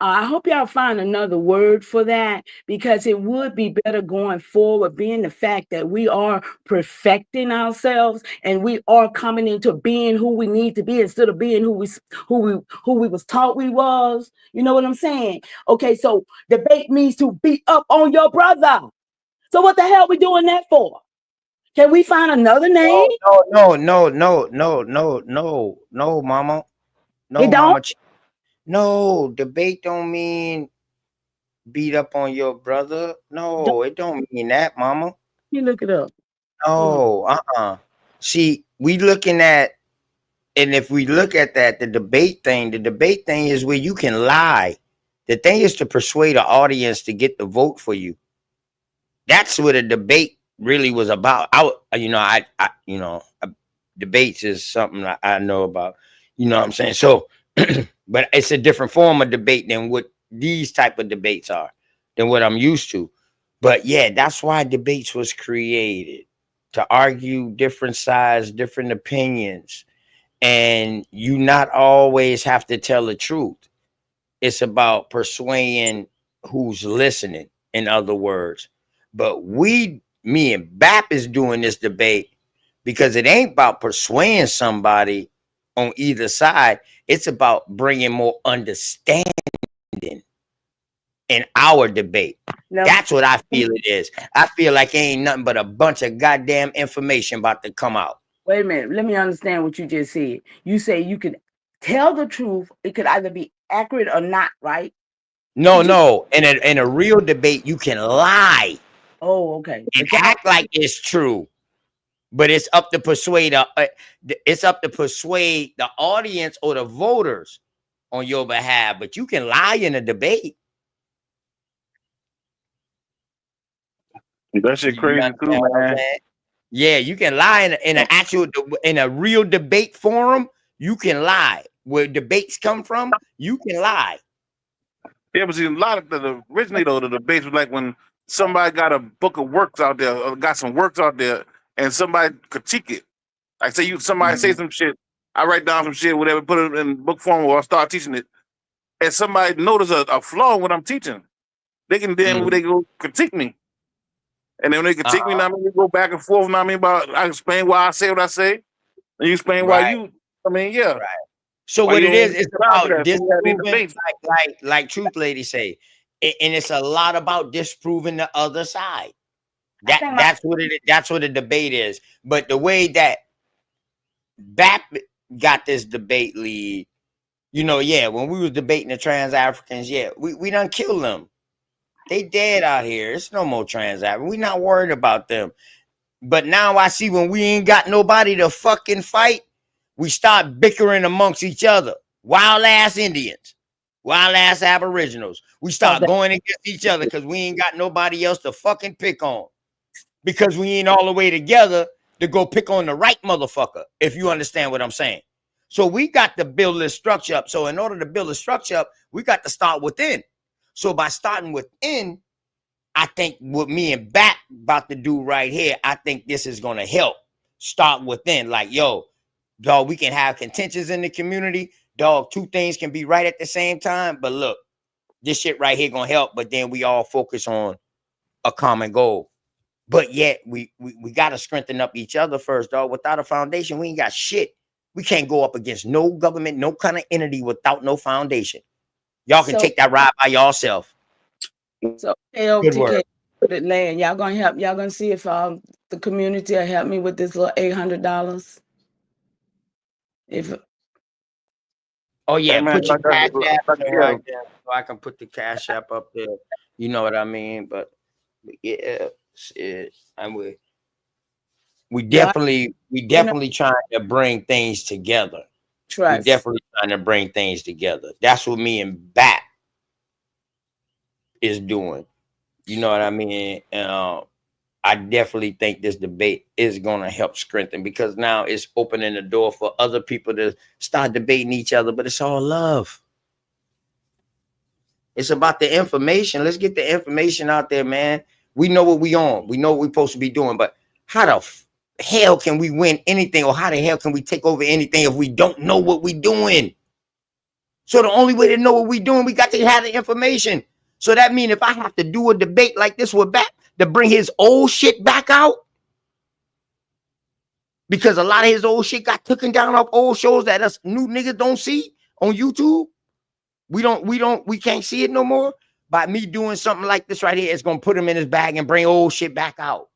I hope y'all find another word for that, because it would be better going forward, being the fact that we are perfecting ourselves and we are coming into being who we need to be instead of being who we was taught we was. You know what I'm saying? Okay, so debate means to beat up on your brother. So what the hell we doing that for? Can we find another name? No, mama. No, It don't? mama. No, debate don't mean beat up on your brother. No, it don't mean that, mama. You look it up. No, See, we looking at, and if we look at that, the debate thing is where you can lie. The thing is to persuade an audience to get the vote for you. That's what a debate really was about. Debates is something I know about. You know what I'm saying? So, but it's a different form of debate than what these type of debates are, than what I'm used to. But yeah, that's why debates was created, to argue different sides, different opinions, and you not always have to tell the truth. It's about persuading who's listening, in other words. But me and Bap is doing this debate because it ain't about persuading somebody on either side. It's about bringing more understanding in our debate. Now, That's what I feel it is. I feel like it ain't nothing but a bunch of goddamn information about to come out. wait a minute. Let me understand what you just said. You say you can tell the truth. It could either be accurate or not, right? No. In a real debate, you can lie. Oh, okay. And act like it's true. But it's up to persuade the audience or the voters on your behalf. But you can lie in a debate. That shit crazy too, man. Yeah, you can lie in a real debate forum. You can lie. Where debates come from, you can lie. Yeah, but see, a lot of originally though, the debates was like when somebody got a book of works out there, or got some works out there, and somebody critique it. Like say somebody say some shit, I write down some shit, whatever, put it in book form, or I start teaching it, and somebody notice a flaw in what I'm teaching, they can then they go critique me. And then when they critique me, I mean, we go back and forth, I explain why I say what I say, and you explain why you, yeah. Right. So what it is, it's about disproving, like Truth Lady say, and it's a lot about disproving the other side. That's what it is. That's what the debate is. But the way that BAP got this debate lead, when we was debating the trans Africans, we done killed them. They dead out here. It's no more trans Africans. We not worried about them. But now I see when we ain't got nobody to fucking fight, we start bickering amongst each other. Wild ass Indians, wild ass Aboriginals. We start going against each other because we ain't got nobody else to fucking pick on. Because we ain't all the way together to go pick on the right motherfucker, if you understand what I'm saying. So we got to build this structure up. So in order to build a structure up, we got to start within. So by starting within, I think what me and Bat about to do right here, I think this is going to help start within. Like, yo, dog, we can have contentions in the community. Dog, two things can be right at the same time. But look, this shit right here going to help. But then we all focus on a common goal. But yet we got to strengthen up each other first, dog. Without a foundation, we ain't got shit. We can't go up against no government, no kind of entity without no foundation. Y'all can take that ride by yourself. So LTK put it land. Y'all gonna help. Y'all gonna see if the community will help me with this little $800. If put your cash app right there so I can put the cash app up there. You know what I mean? But yeah, shit. We definitely trying to bring things together. Trust. We definitely trying to bring things together. That's what me and Bat is doing. You know what I mean? I definitely think this debate is going to help strengthen, because now it's opening the door for other people to start debating each other, but it's all love. It's about the information. Let's get the information out there, man. We know what we on. We know what we're supposed to be doing, but how the hell can we win anything, or how the hell can we take over anything if we don't know what we're doing? So the only way to know what we're doing, we got to have the information. So that means if I have to do a debate like this with Bat to bring his old shit back out, because a lot of his old shit got taken down off old shows that us new niggas don't see on YouTube. We can't see it no more. By me doing something like this right here, it's gonna put him in his bag and bring old shit back out.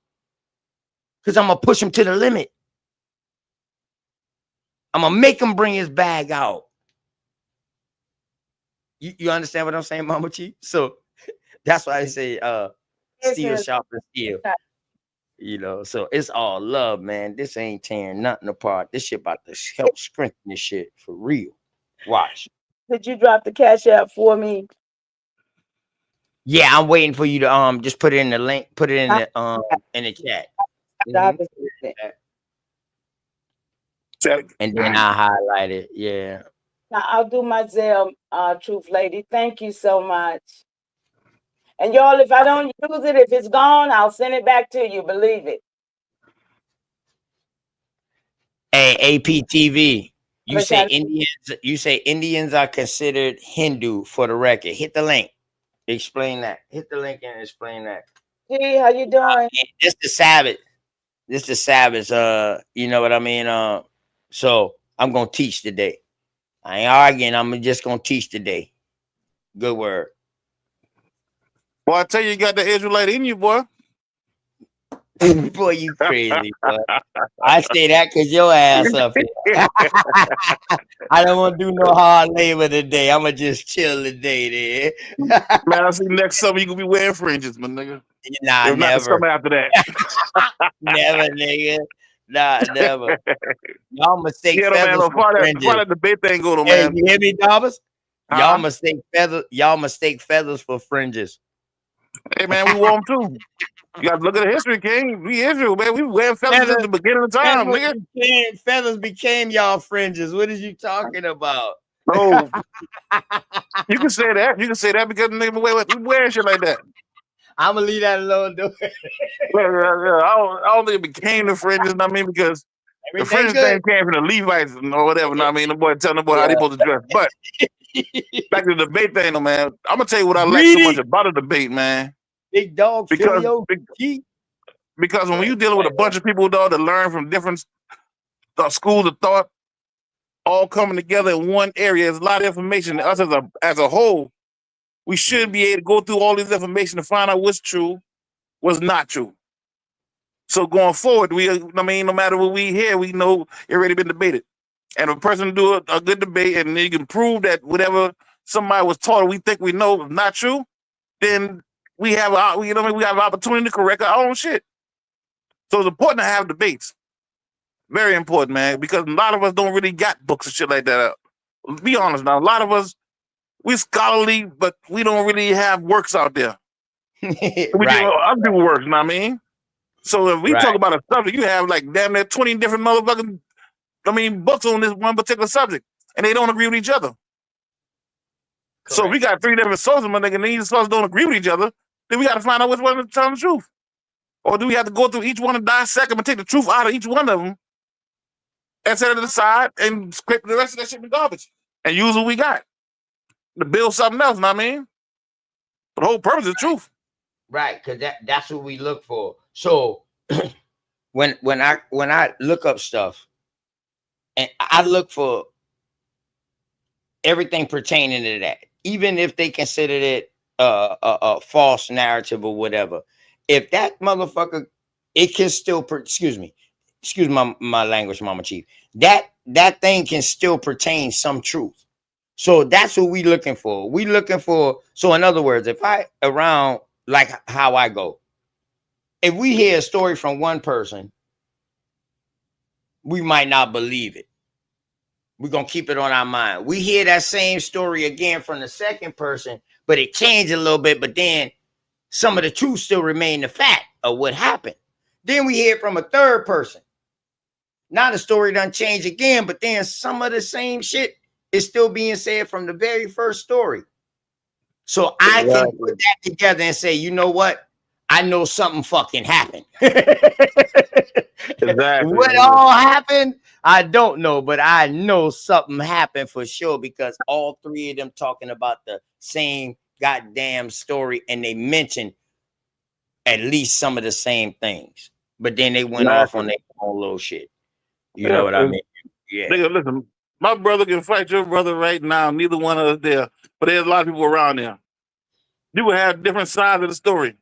Because I'm gonna push him to the limit. I'm gonna make him bring his bag out. You understand what I'm saying, Mama Chief? So that's why I say steel sharpens steel. You know, so it's all love, man. This ain't tearing nothing apart. This shit about to help strengthen this shit for real. Watch. Did you drop the cash app for me? Yeah, I'm waiting for you to just put it in the link, put it in the chat. And then I highlight it. Yeah. Now I'll do my Zelle, Truth Lady. Thank you so much. And y'all, if I don't use it, if it's gone, I'll send it back to you. Believe it. Hey, APTV. You say Indians are considered Hindu, for the record. Hit the link. Explain that. Hit the link and explain that. Hey, how you doing? This the Sabbath. This the Sabbath. You know what I mean? So I'm gonna teach today. I ain't arguing. I'm just gonna teach today. Good word. Boy, I tell you, you got the Israelite in you, boy. Boy, you crazy, boy. I say that because your ass up here. I don't want to do no hard labor today. I'm going to just chill today, there. Man, I see next summer you going to be wearing fringes, my nigga. Nah, if never. Not the summer after that. Never, nigga. Nah, never. Y'all mistake Yeah, feathers man, for fringes. that debate thing go to, Hey, man. you hear me, Dobbs? Huh? Y'all mistake feathers for fringes. Hey, man, we wore them too. You got to look at the history, King. We Israel, man. We wearing feathers at the beginning of time, nigga. Feathers became y'all fringes. What is you talking about? Oh, you can say that. You can say that because nigga we wear shit like that. I'm gonna leave that alone, though. I don't think it became the fringes. I mean, because the fringes thing came from the Levites or whatever. I mean, the boy telling the boy how they supposed to dress. But back to the debate thing, though, man. I'm gonna tell you what I like so much about a debate, man. Big dog, because when you dealing with a bunch of people, dog, that learn from different schools of thought, all coming together in one area, there's a lot of information. Us as a whole, we should be able to go through all this information to find out what's true, what's not true. So going forward, no matter what we hear, we know it already been debated. And if a person do a good debate and you can prove that whatever somebody was taught or we think we know is not true, then we have we have an opportunity to correct our own shit. So it's important to have debates. Very important, man, because a lot of us don't really got books and shit like that out. Be honest now, a lot of us, we're scholarly, but we don't really have works out there. I do works, you know what I mean? So if we talk about a subject, you have like damn near 20 different motherfucking, books on this one particular subject, and they don't agree with each other. Correct. So if we got 3 different sources, my nigga, and these sources don't agree with each other, then we got to find out which one is telling the truth. Or do we have to go through each one and dissect them and take the truth out of each one of them and set it to the side and scrape the rest of that shit in the garbage and use what we got to build something else, you know what I mean? But the whole purpose is truth. Right, because that's what we look for. So when I look up stuff, and I look for everything pertaining to that, even if they considered it a false narrative or whatever. If that motherfucker, it can still, excuse my language, Mama Chief. That thing can still pertain some truth. So that's what we looking for. We looking for. So in other words, if I around like how I go, if we hear a story from one person, we might not believe it. We're going to keep it on our mind. We hear that same story again from the second person, but it changed a little bit. But then some of the truth still remain the fact of what happened. Then we hear it from a third person. Now the story done changed again, but then some of the same shit is still being said from the very first story. So I can put that together and say, you know what? I know something fucking happened. Exactly. What all happened? I don't know, but I know something happened for sure because all 3 of them talking about the same goddamn story and they mentioned at least some of the same things. But then they went off on their own little shit. You know what I mean? Yeah. Nigga, listen, my brother can fight your brother right now. Neither one of us there. But there's a lot of people around there. You will have different sides of the story.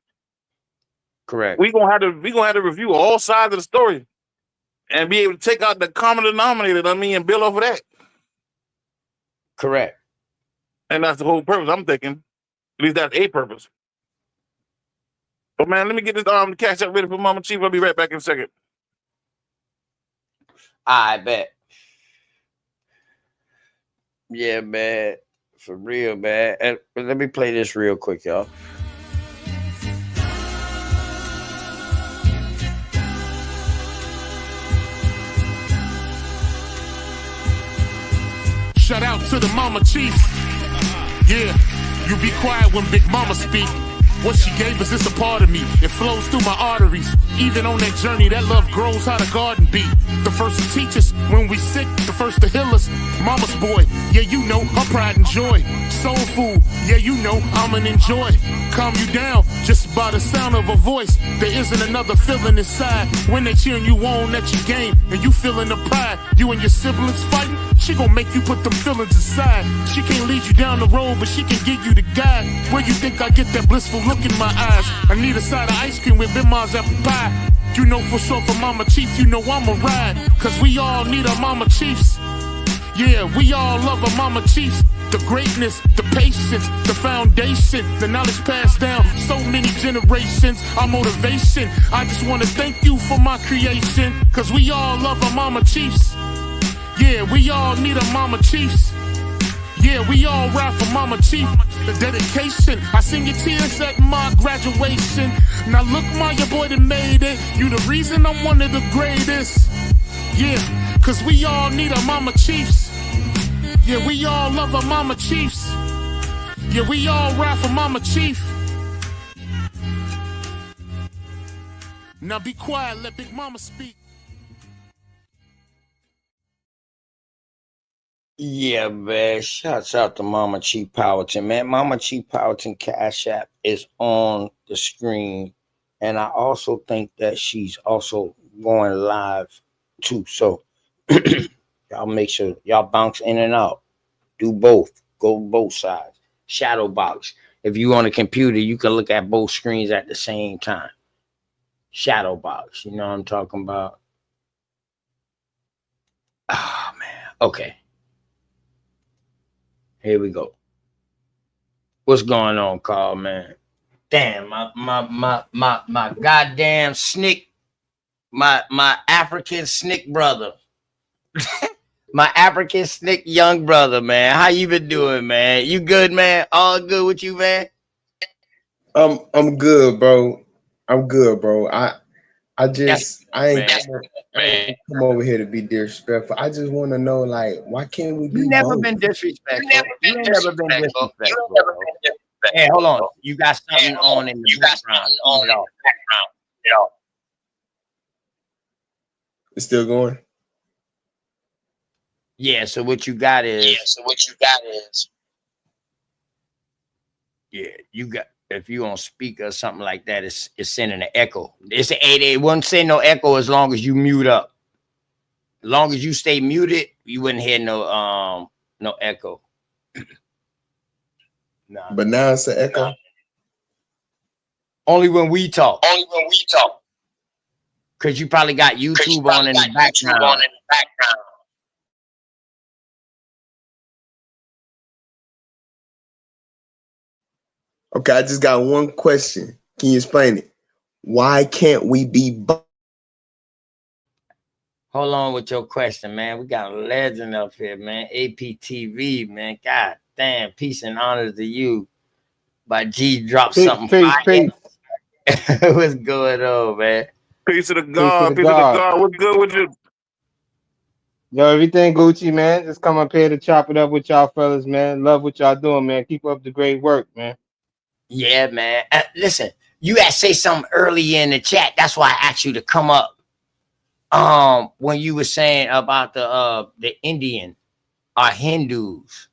Correct. We're gonna have to review all sides of the story and be able to take out the common denominator, and build off of that. Correct. And that's the whole purpose, I'm thinking. At least that's a purpose. But man, let me get this cash up ready for Mama Chief. I'll be right back in a second. I bet. Yeah, man. For real, man. And let me play this real quick, y'all. Shout out to the Mama Chief. Yeah, you be quiet when Big Mama speak. What she gave us is a part of me. It flows through my arteries. Even on that journey, that love grows how the garden be. The first to teach us when we sick, the first to heal us. Mama's boy, yeah, you know, her pride and joy. Soul food, yeah, you know, I'm an enjoy. Calm you down just by the sound of a voice. There isn't another feeling inside when they cheering you on at your game and you feeling the pride. You and your siblings fighting, she gon' make you put them feelings aside. She can't lead you down the road, but she can give you the guide. Where you think I get that blissful look in my eyes? I need a side of ice cream with Big Ma's apple pie. You know for sure for Mama Chief, you know I'ma ride. Cause we all need our Mama Chiefs. Yeah, we all love our Mama Chiefs. The greatness, the patience, the foundation, the knowledge passed down so many generations, our motivation. I just wanna thank you for my creation. Cause we all love our Mama Chiefs. Yeah, we all need our Mama Chiefs. Yeah, we all ride for Mama Chief. The dedication, I seen your tears at my graduation. Now look, my your boy that made it. You the reason I'm one of the greatest. Yeah, cause we all need our Mama Chiefs. Yeah, we all love our Mama Chiefs. Yeah, we all ride for Mama Chief. Now be quiet, let Big Mama speak. Yeah, man. Shouts out to Mama Chief Powelton, man. Mama Chief Powelton Cash App is on the screen. And I also think that she's also going live too. So y'all make sure y'all bounce in and out. Do both. Go both sides. Shadow box. If you on a computer, you can look at both screens at the same time. Shadow box. You know what I'm talking about? Oh, man. Okay. Here we go. What's going on, Carl, man? Damn, my goddamn snick, my African snick brother. My African snick young brother, man. How you been doing, man? You good, man? All good with you, man? I'm good, bro. I'm good, bro. I ain't come over here to be disrespectful. I just want to know, like, why can't we be? You never been disrespectful. You ain't never been disrespectful. Hey, hold on. You got something on in the background. It's still going. Yeah. So what you got is. Yeah, you got. If you on speaker or something like that, it's sending an echo. It wouldn't send no echo as long as you mute up. As long as you stay muted, you wouldn't hear no echo. Nah. But now it's an echo. Only when we talk. Cause you probably got YouTube on in the background. Okay, I just got one question. Can you explain it? Why can't we be? Hold on with your question, man. We got a legend up here, man. APTV, man. God damn, peace and honor to you. By G dropped something. Peace. What's going on, man? Peace to the God. Peace to the God. What's good with you? Yo, everything Gucci, man. Just come up here to chop it up with y'all fellas, man. Love what y'all doing, man. Keep up the great work, man. Yeah, man. Listen, you had to say something early in the chat. That's why I asked you to come up. When you were saying about the Indian are Hindus.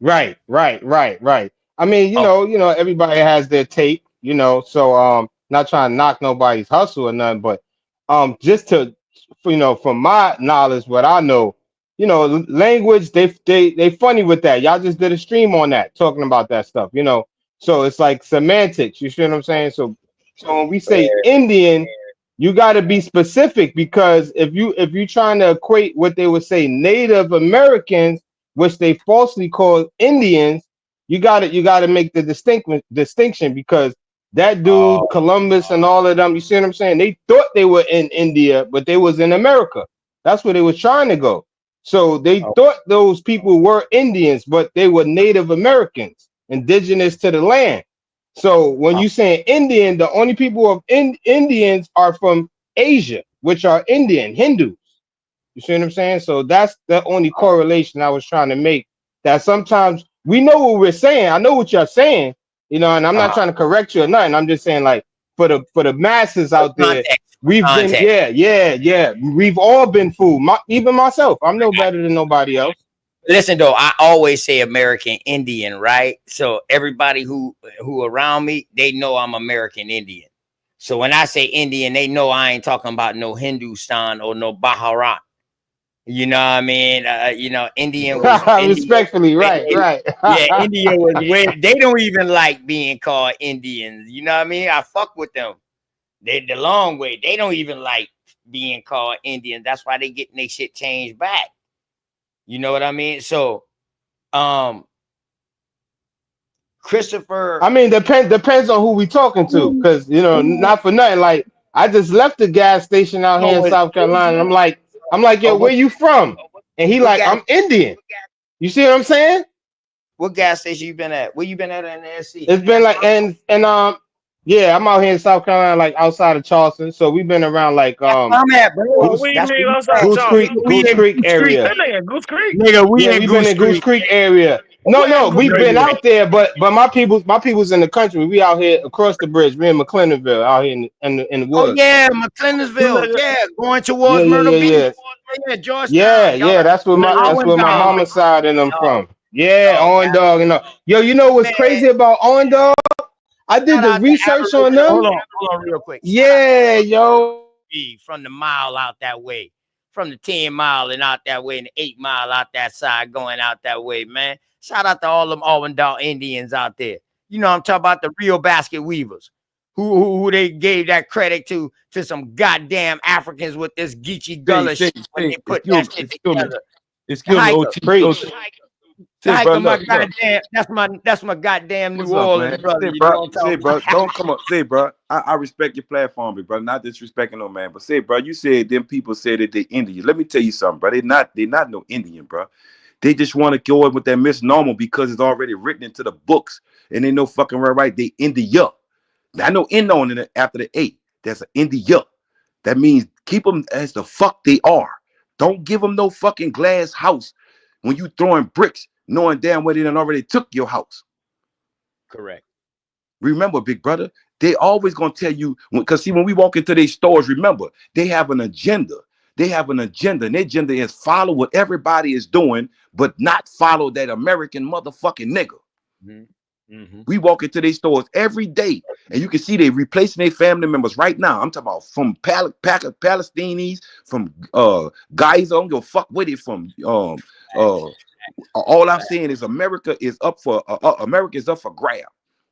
Right. I mean, you know, everybody has their take, you know, so not trying to knock nobody's hustle or nothing, but just to, you know, from my knowledge, what I know, you know, language, they funny with that. Y'all just did a stream on that, talking about that stuff, you know. So it's like semantics, you see what I'm saying? So when we say Indian, you got to be specific, because if you trying to equate what they would say Native Americans, which they falsely call Indians, you got to make the distinction, because that dude Columbus and all of them, you see what I'm saying? They thought they were in India, but they was in America. That's where they was trying to go. So they thought those people were Indians, but they were Native Americans, indigenous to the land. So when you say Indian, the only people of Indians are from Asia, which are Indian, Hindus. You see what I'm saying? So that's the only correlation I was trying to make. That sometimes we know what we're saying. I know what you're saying, you know, and I'm not trying to correct you or nothing. I'm just saying, like, for the masses out there, Context. we've been we've all been fooled. Even myself, I'm no better than nobody else. Listen though, I always say American Indian, right? So everybody who around me, they know I'm American Indian. So when I say Indian, they know I ain't talking about no Hindustan or no Bharat. You know what I mean? Indian was Respectfully, right. Yeah, India was way. They don't even like being called Indians. You know what I mean? I fuck with them. They the long way. They don't even like being called Indian. That's why they getting their shit changed back. You know what I mean? So, Christopher. I mean, depends on who we talking to, because not for nothing. Like, I just left the gas station out here in South Carolina, and I'm like, yo, where you from? And he like, I'm Indian. You see what I'm saying? What gas station you been at? Where you been at in the SC? It's been like, yeah, I'm out here in South Carolina, like outside of Charleston. So we've been around like I'm at, bro. Goose Creek area. Goose Creek. Nigga, we've been in Goose Creek area. No, we've been out there, but my people's in the country. We out here across the bridge. We in McClendonville, out here in the woods. Oh yeah, McClendonville. Yeah, going towards Myrtle Beach. Yeah, Georgetown. Yeah, that's where my mama's side and I'm from. Yeah, On Dog and all. Yo, you know what's crazy about On Dog? I did the research on them. Hold on, real quick. Yeah, yo. From the mile out that way, from the 10 mile and out that way, and the 8 mile out that side, going out that way, man. Shout out to all them Owendale Indians out there. You know, I'm talking about the real basket weavers, who they gave that credit to some goddamn Africans with this Geechee Gullah shit when they put that shit together. Excuse me, OT. That's my goddamn New Orleans brother. Bro, don't come up. Say, bro, I respect your platform, bro. Not disrespecting no man, but say, bro, you said them people said that they Indian. Let me tell you something, bro. They're not no Indian, bro. They just want to go in with that misnomer because it's already written into the books, and they know fucking right. They India. I know end on it after the 8. There's an India. That means keep them as the fuck they are. Don't give them no fucking glass house when you throwing bricks, knowing damn well they done already took your house. Correct. Remember, big brother, they always gonna tell you, because see, when we walk into these stores, remember, they have an agenda. They have an agenda, and their agenda is follow what everybody is doing, but not follow that American motherfucking nigga. We walk into these stores every day, and you can see they replacing their family members right now. I'm talking about from Palestinians, from guys. I don't give a fuck where they from. All I'm saying is America is up for grab.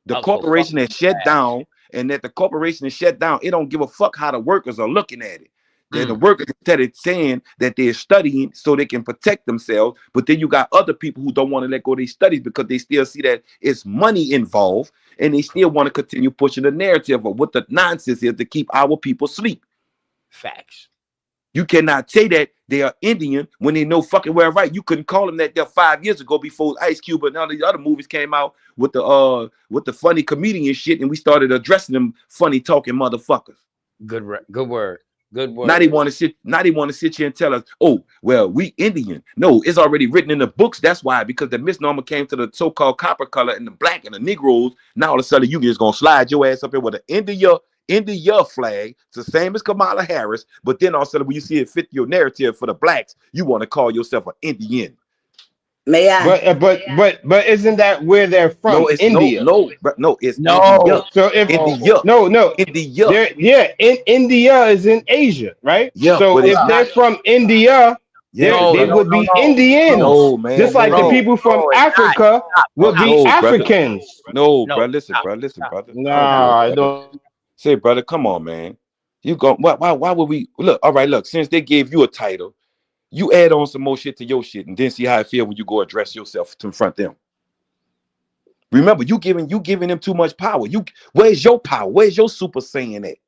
The corporation is shut down, and that the corporation is shut down. It don't give a fuck how the workers are looking at it. The workers instead of saying that they're studying so they can protect themselves, but then you got other people who don't want to let go of their studies because they still see that it's money involved, and they still want to continue pushing the narrative of what the nonsense is to keep our people asleep. Facts. You cannot say that they are Indian when they know fucking well right. You couldn't call them that there 5 years ago before Ice Cube and all these other movies came out with the funny comedian shit, and we started addressing them funny talking motherfuckers. Good word. Good word. Now they want to sit here and tell us, oh, well, we Indian. No, it's already written in the books. That's why, because the misnomer came to the so-called copper color and the black and the Negroes. Now all of a sudden you just gonna slide your ass up here with an India flag. It's the same as Kamala Harris, but then all of a sudden when you see it fit your narrative for the blacks, you want to call yourself an Indian. May I? But isn't that where they're from? No, it's India. No, it's no. India. So if India. No, India. India is in Asia, right? Yeah. So if they're from India, they would be Indians. No, man. Just like the people from Africa would be Africans. No, bro. Listen, brother. No, I don't. Say, brother, come on, man. You go. Why would we look? All right, look. Since they gave you a title, you add on some more shit to your shit, and then see how it feel when you go address yourself to confront them. Remember, you giving them too much power. Where's your power? Where's your Super Saiyan at?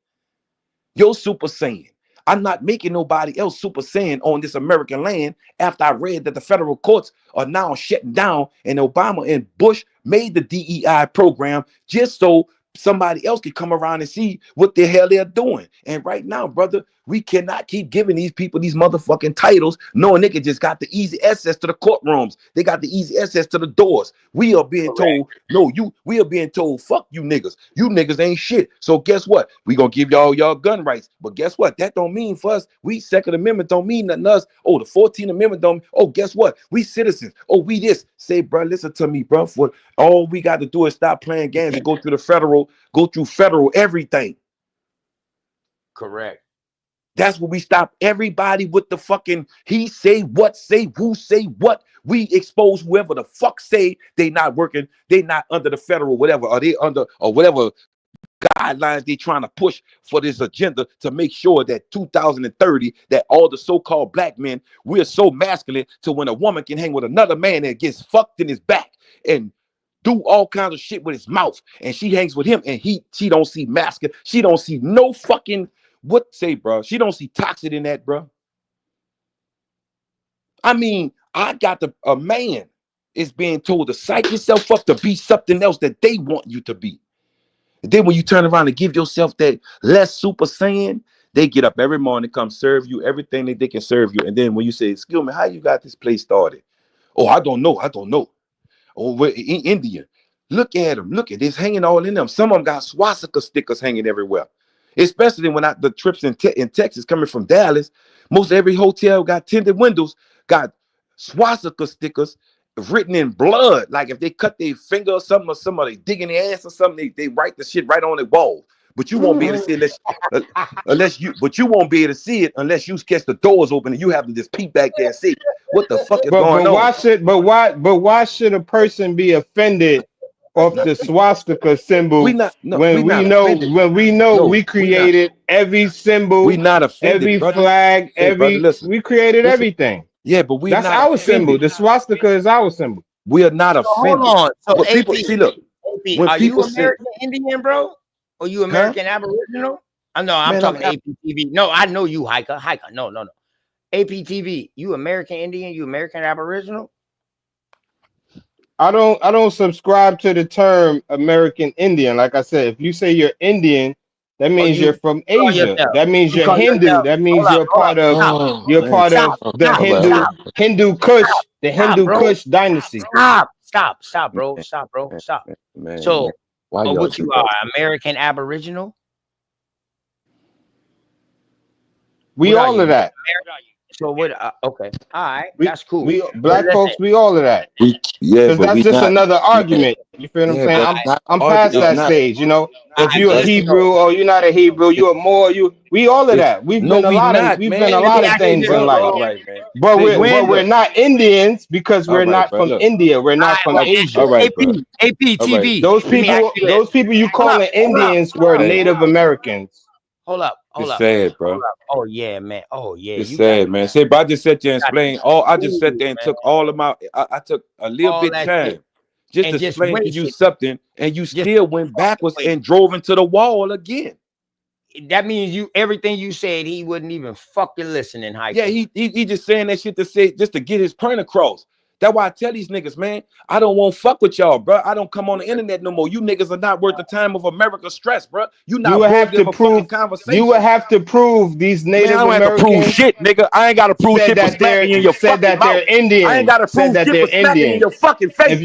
Your Super Saiyan. I'm not making nobody else Super Saiyan on this American land after I read that the federal courts are now shutting down, and Obama and Bush made the DEI program just so somebody else could come around and see what the hell they're doing. And right now, brother, We cannot keep giving these people these motherfucking titles, knowing they can just got the easy access to the courtrooms. They got the easy access to the doors. We are being told, no, we are being told, fuck you niggas. You niggas ain't shit. So guess what? We gonna give y'all gun rights. But guess what? That don't mean for us. We Second Amendment don't mean nothing to us. Oh, the 14th Amendment don't. Oh, guess what? We citizens. Oh, we this. Say, bro, listen to me, bro. For all we got to do is stop playing games and go through federal everything. Correct. That's what we stop everybody with the fucking he say what, say who, say what. We expose whoever the fuck say they not working, they not under the federal whatever, or they under or whatever guidelines they trying to push for this agenda to make sure that 2030 that all the so-called black men, we're so masculine to when a woman can hang with another man that gets fucked in his back and do all kinds of shit with his mouth, and she hangs with him and she don't see masculine, she don't see no fucking what say, bro? She don't see toxic in that, bro. I mean, I got a man is being told to psych yourself up to be something else that they want you to be. And then when you turn around and give yourself that less super saiyan, they get up every morning, come serve you everything that they can serve you. And then when you say, excuse me, how you got this place started? Oh, I don't know. Oh, we're in India. Look at them. Look at this hanging all in them. Some of them got swastika stickers hanging everywhere. Especially when the trips in Texas coming from Dallas, most every hotel got tinted windows, got swastika stickers written in blood. Like if they cut their finger or something, or somebody digging their ass or something, they write the shit right on the wall. But you won't be able to see it unless you won't be able to see it unless you catch the doors open and you have to just peek back there and see what the fuck is going on. Why should a person be offended of the swastika symbol when we know we created every symbol, we not offended, every brother. flag, we created everything. Yeah, but that's not our offended. symbol. The swastika is our symbol. We are not offended. Hold on. So but people, see, look, when are you people American Indian, bro? Or you American Aboriginal? I know I'm talking APTV. No, I know you, Hiker. No. APTV, you American Indian, you American Aboriginal? I don't subscribe to the term American Indian. Like I said, if you say you're Indian, that means you're from Asia. That means you're Hindu. That means you're part of the Hindu Kush, the Hindu Kush dynasty. Stop, bro. Stop. Man, so why what you are, American Aboriginal? We all of that. So what? Okay, all right, that's cool. We black folks, we all of that. Because that's just another argument. You feel what I'm saying? I'm past that stage. You know, if you're a Hebrew or you're not a Hebrew, you're more. We all of that. We've been a lot of things in life. But we're not Indians because we're not from India. We're not from Asia. APTV. Those people you calling Indians were Native Americans. Hold up. It's sad, bro. Oh yeah, man. Oh yeah. It's sad, man. Say, but I just sat there and explained I just sat there and took all of my. I took a little bit time just to explain to you something, and you still went backwards and drove into the wall again. That means everything you said, he wouldn't even fucking listen in high. Yeah, he just saying that shit to say just to get his point across. That's why I tell these niggas, man, I don't want to fuck with y'all, bro. I don't come on the internet no more. You niggas are not worth the time of America's stress, bro. You not worthy of a fucking conversation. You would have to prove these Native Americans. I don't have to prove shit, nigga. I ain't got to prove shit for smacking in your fucking mouth. They're Indian. I ain't got to prove shit for smacking in your fucking face. If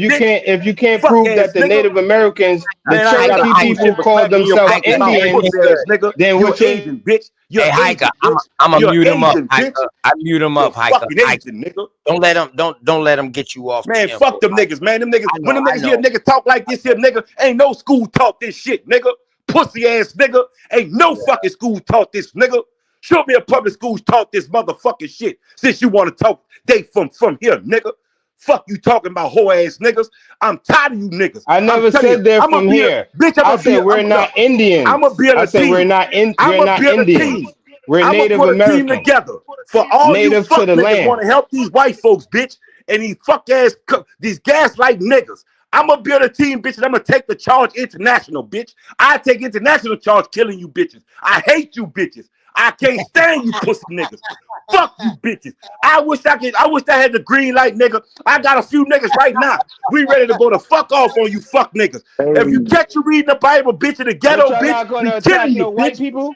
you can't prove that the Native Americans, the Cherokee people called themselves Indians, then you're Asian, bitch. Hey, Hiker, I'm gonna mute him up. I mute him up, Hiker. Don't let him get you off. Man, fuck them niggas, man. Them niggas, when them niggas hear niggas talk like this here, nigga, ain't no school taught this shit, nigga. Pussy ass nigga. Ain't no fucking school taught this, nigga. Show me a public school taught this motherfucking shit. Since you want to talk, they from here, nigga. Fuck you talking about whole ass niggas. I'm tired of you niggas. I never said they're from here. Bitch, I said we're not Indians. I'm a build a team. We're not Indians. We're Native American. Team together for all Native you fuck to the niggas land. want to help these white folks, bitch, and these fuck ass these gaslight niggas. I'm gonna build a team, bitch, and I'm gonna take the charge international, bitch. I take international charge killing you bitches. I hate you bitches. I can't stand you pussy niggas. Fuck you bitches. I wish I had the green light, nigga. I got a few niggas right now. We ready to go the fuck off on you fuck niggas. If you catch you reading the Bible, bitch, in the ghetto, bitch, we killing you, bitch. People?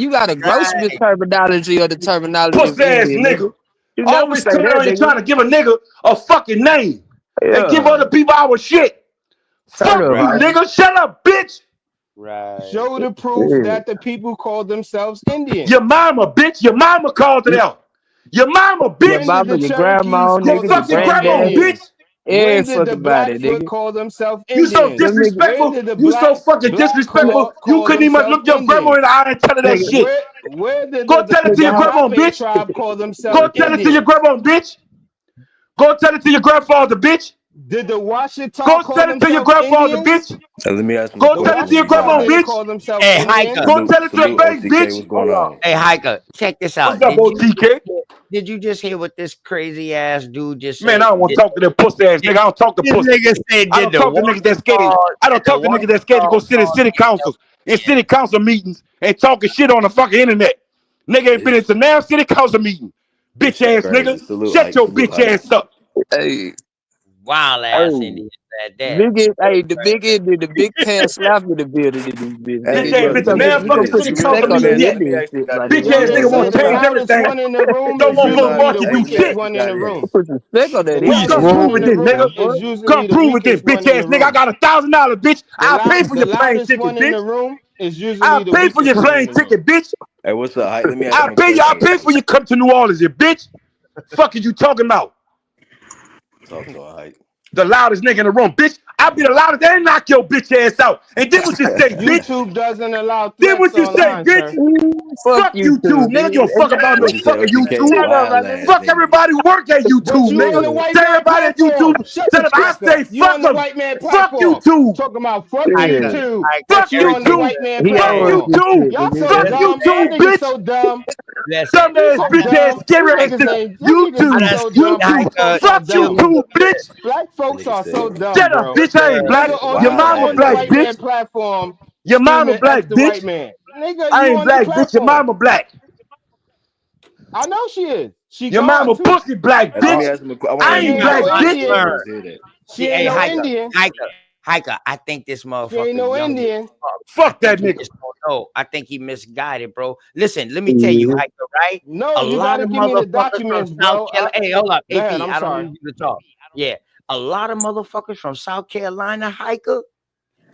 you gotta go to the terminology or the terminology of Pussy ass Indian, nigga. You never Always say turn that, around and nigga. trying to give a nigga a fucking name. Yeah. And give other people our shit. Fuck Turn you, up, nigga. Shut up, bitch. Right. Show the proof Yeah. that the people call themselves Indian. Your mama, bitch. Your mama called it out. Your mama, When bitch. did mama, the your Cherokees grandma, call Your nigga, your fucking themselves grandma, granddad. Indian? bitch. When did the Everybody, Blackfoot nigga. call themselves You so Indian? Them niggas, Where disrespectful. did the You so fucking Black disrespectful. You call couldn't even themselves look your grandma Indian? in the eye and tell her that nigga, shit. Where did Go tell it to your the nigga, grandma, Mape bitch. tribe call themselves Go tell it to your Indians? grandma, bitch. Go tell it to your grandfather, bitch. Did the Washita Go call tell it to your themselves grandfather, Indians? bitch. Now, let me ask him a Go The tell it question to your when you get Washita grandma, back. didn't bitch. call themselves Hey, Indians. Hiker. Go tell it to the Salute bank, OTK. bitch. What's going hold on. on? Hey, Hiker. Check this out. What's up, OTK? Did you just hear what this crazy ass dude just Man, said? I don't want to talk to that pussy ass nigga. I don't talk to This pussy. nigga said, I did don't the talk to niggas that scared. I don't talk to niggas that scared to go sit in city councils and city council meetings and talking shit on the fucking internet. Nigga ain't been into now city council meeting. Bitch ass nigga. Shut your bitch ass up. Hey, Wild ass Indians at that. the big pants slap in the building in this bitch. Bitch Nigga, ass bitch. Now we gonna motherfuckers put some nigga come respect for on me that yet. Indian shit right Bitch there. ass nigga want to The change loudest everything. one in the room Don't is want usually motherfuckers the to do weakest shit. one in the room. Put some respect on that The East Come loudest prove one it in the then, room nigga. is usually Come the prove it then, weakest one bitch in ass the nigga. I room. got $1,000, bitch. I'll pay for The your plane loudest ticket, one in bitch. the room is usually I'll the pay for weakest your one in plane the room. ticket, bitch. Hey, what's up? Hype? Let me ask I'll him a pay question. for you come to New Orleans, you bitch. Fuck is you talking about? Talk to him, Hype. The loudest nigga in the room, bitch. I'll be the loudest and knock your bitch ass out. And then what you say, bitch? YouTube doesn't allow Then threats what you say, online, bitch? sir. Fuck YouTube, nigga. You don't fuck about no What you say? fucking OTK? YouTube. Wild ass Fuck nigga. everybody who work at But YouTube, you on the nigga. white Tell man everybody at platform. YouTube. Shut Tell the them I fuck say up. You on fuck the them. white man Fuck platform. YouTube. Talking about fuck Hiker, YouTube. Hiker, Fuck But you on the everything. YouTube. white man He Fuck owns platform. this YouTube. shit, Y'all nigga. so Fuck dumb. Y'all YouTube, niggas bitch. so dumb. Listen, Dumb You ass so bitch ass dumb. scary You ass niggas nigga. ain't. Y'all niggas I is YouTube. done so seen dumb. Black YouTube. folks are Hiker Fuck dumb. kill. YouTube, bitch. Black That folks nigga are so said, dumb, Shut up, bro. bitch. I ain't black. Nigga Your nigga mama on the wild black, ass white nigga. man bitch. platform Your mama screaming black, F the white bitch. man. Nigga, I you ain't on the black, bitch. Your platform. mama black. I know she is. She Your God mama too. pussy black, Hey, let me bitch. ask him. I want to I ask She him ain't a ain't black, no question. bitch. Indian. Let us hear that. She See, ain't hey, no Indian. Hiker, I think this She ain't motherfucker no young as Indian. fuck. I Fuck that think he nigga. just don't know. I think he misguided, bro. Listen, let me tell you, Hiker, right? No, A you lot gotta of give me the motherfuckers from documents, South bro. Carolina. Hey, hold up, Go ahead. AP. I'm I don't sorry. need you to talk. Yeah, a lot of motherfuckers from South Carolina, Hiker.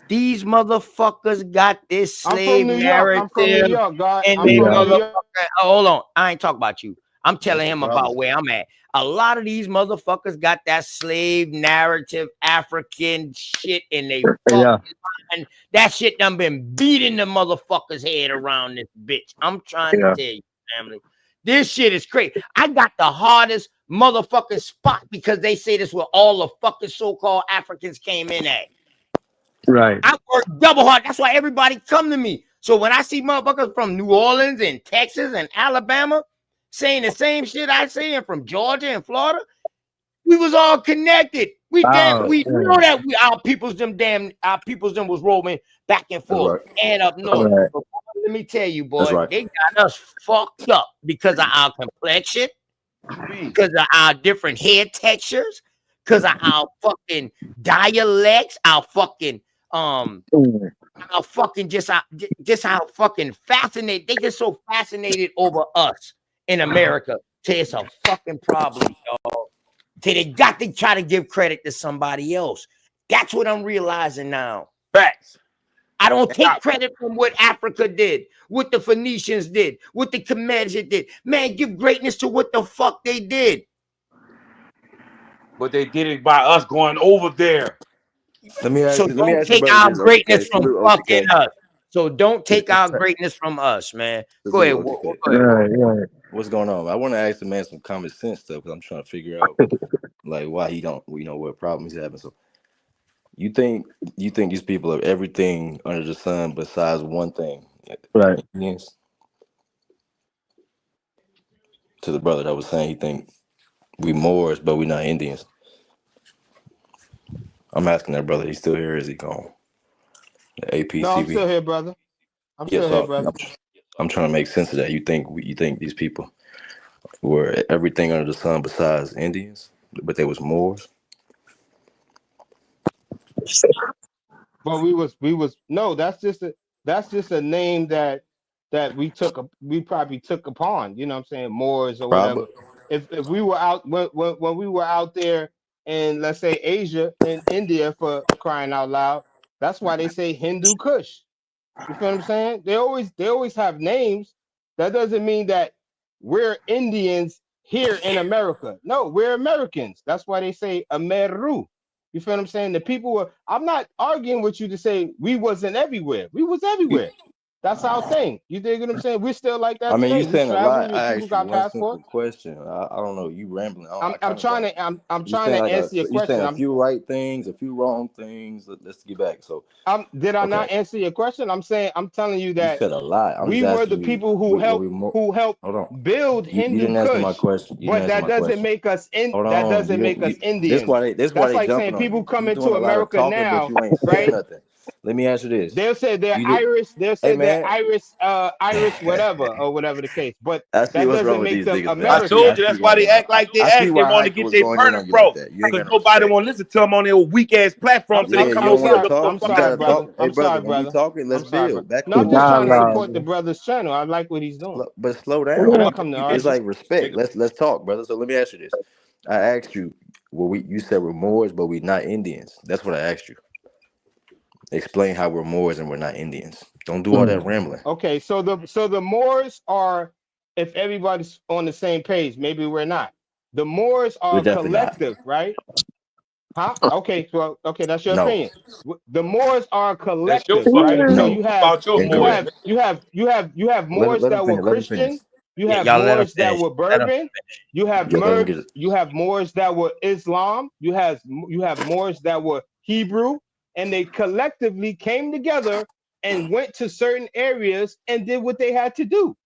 These motherfuckers got this I'm from slave New York. I'm from New narrative, York, God. and I'm they from New York. motherfucker. Oh, hold on, I ain't talking about you. I'm What's telling the him problem? about where I'm at. A lot of these motherfuckers got that slave narrative, African shit in they Yeah. fucking mind. That shit done been beating the motherfuckers' head around this bitch. I'm trying to Yeah. tell you, family. This shit is crazy. I got the hardest motherfucking spot because they say this where all the fucking so-called Africans came in at. Right. I work double hard. That's why everybody come to me. So when I see motherfuckers from New Orleans and Texas and Alabama saying the same shit I say, and from Georgia and Florida, we was all connected. We Oh, know that our peoples them was rolling back and That's forth right. and up north. right. But boy, let me tell you, That's boy, right. they got us fucked up because of our complexion, because of our different hair textures, because of our fucking dialects, our fucking how fucking just how fucking fascinated they get so fascinated over us in America. Say it's a fucking problem, y'all. Say they got to try to give credit to somebody else. That's what I'm realizing now. Facts. I don't take credit from what Africa did, what the Phoenicians did, what the Comanches did. Man, give greatness to what the fuck they did. But they did it by us going over there. Let me ask. So Let me don't ask the take brother our this. greatness OTK. from Salute fucking OTK. us. So don't take our Salute greatness from us, man. Go ahead. OTK. Go ahead. Right. What's going on? I want to ask the man some common sense stuff because I'm trying to figure out like why he don't. What problem he's having. So you think these people have everything under the sun besides one thing? Right. Yes. To the brother that was saying he think we Moors but we not Indians. I'm asking that brother. He's still here? Or is he gone? The APCB. No, I'm still here, brother. I'm Yes, still here, brother. I'm trying to make sense of that. You think these people were everything under the sun besides Indians, but they was Moors? But we was no. That's just a name that we probably took upon. You know what I'm saying? Moors or Probably. whatever. If we were out when we were out there in, let's say, Asia and India, for crying out loud, that's why they say Hindu Kush. You feel what I'm saying? They always have names. That doesn't mean that we're Indians here in America. No, we're Americans. That's why they say Ameru. You feel what I'm saying? The people were. I'm not arguing with you to say we wasn't everywhere. We was everywhere. That's our thing. You dig what I'm saying? We're still like I that mean, you today. We saying a travel. lot. Your I people asked you got one simple passports. question. I don't know. You rambling. I I'm kind of trying don't. to I'm You trying saying to like answer your you saying question. a few right things, a few wrong things. Let's get back. So Did I okay, not answer your question? I'm telling you you that said a lot. I'm we just were the asking you. people who helped Hold on. build You Hindu didn't answer my Kush, question. You didn't but answer that my doesn't question. make us Hold on. You didn't. Indians. This why they That's jumping like saying on people you. come You doing into a lot of America talking, but now, you ain't saying right? nothing. Let me answer this. They'll say they're You did- Irish. They'll Hey, say they're man. Irish, whatever, or whatever the case. But I see that what's wrong doesn't with make these them niggas, man. I American. told you that's why they act like they I see act. They why want to Hiker get was their going in burner on you broke. like that. You ain't Because got no nobody respect. want to listen to them on their weak ass platform. So they Yeah, come you over don't here want to to talk. I'm fuck You sorry, gotta brother. talk. Hey, I'm brother, sorry, when we brother. talking, let's I'm sorry, brother. build. Back No, up I'm what just you trying to saying. support the brother's channel. I like what he's doing. But slow I down. didn't come to It's argue. like respect. Let's talk, brother. So let me ask you this. I asked you, well, you said we're Moors, but we're not Indians. That's what I asked you. Explain how we're Moors and we're not Indians. Don't do all that rambling. Okay, so the Moors are, if everybody's on the same page, maybe we're not. The Moors We're are a definitely not. collective, right? Huh? Okay, well, okay, that's your No. opinion. The Moors are a That's your collective, fucking right? So No. you opinion have about your you Moors. Incorrect. have you have you have you have Moors Let him that were finish. Let him finish. Christian. You Yeah, have y'all let him Moors that finish. were Let him Berber. You have Yeah, let him get it. You have Moors that were Islam. You have Moors that were Hebrew, and they collectively came together and went to certain areas and did what they had to do.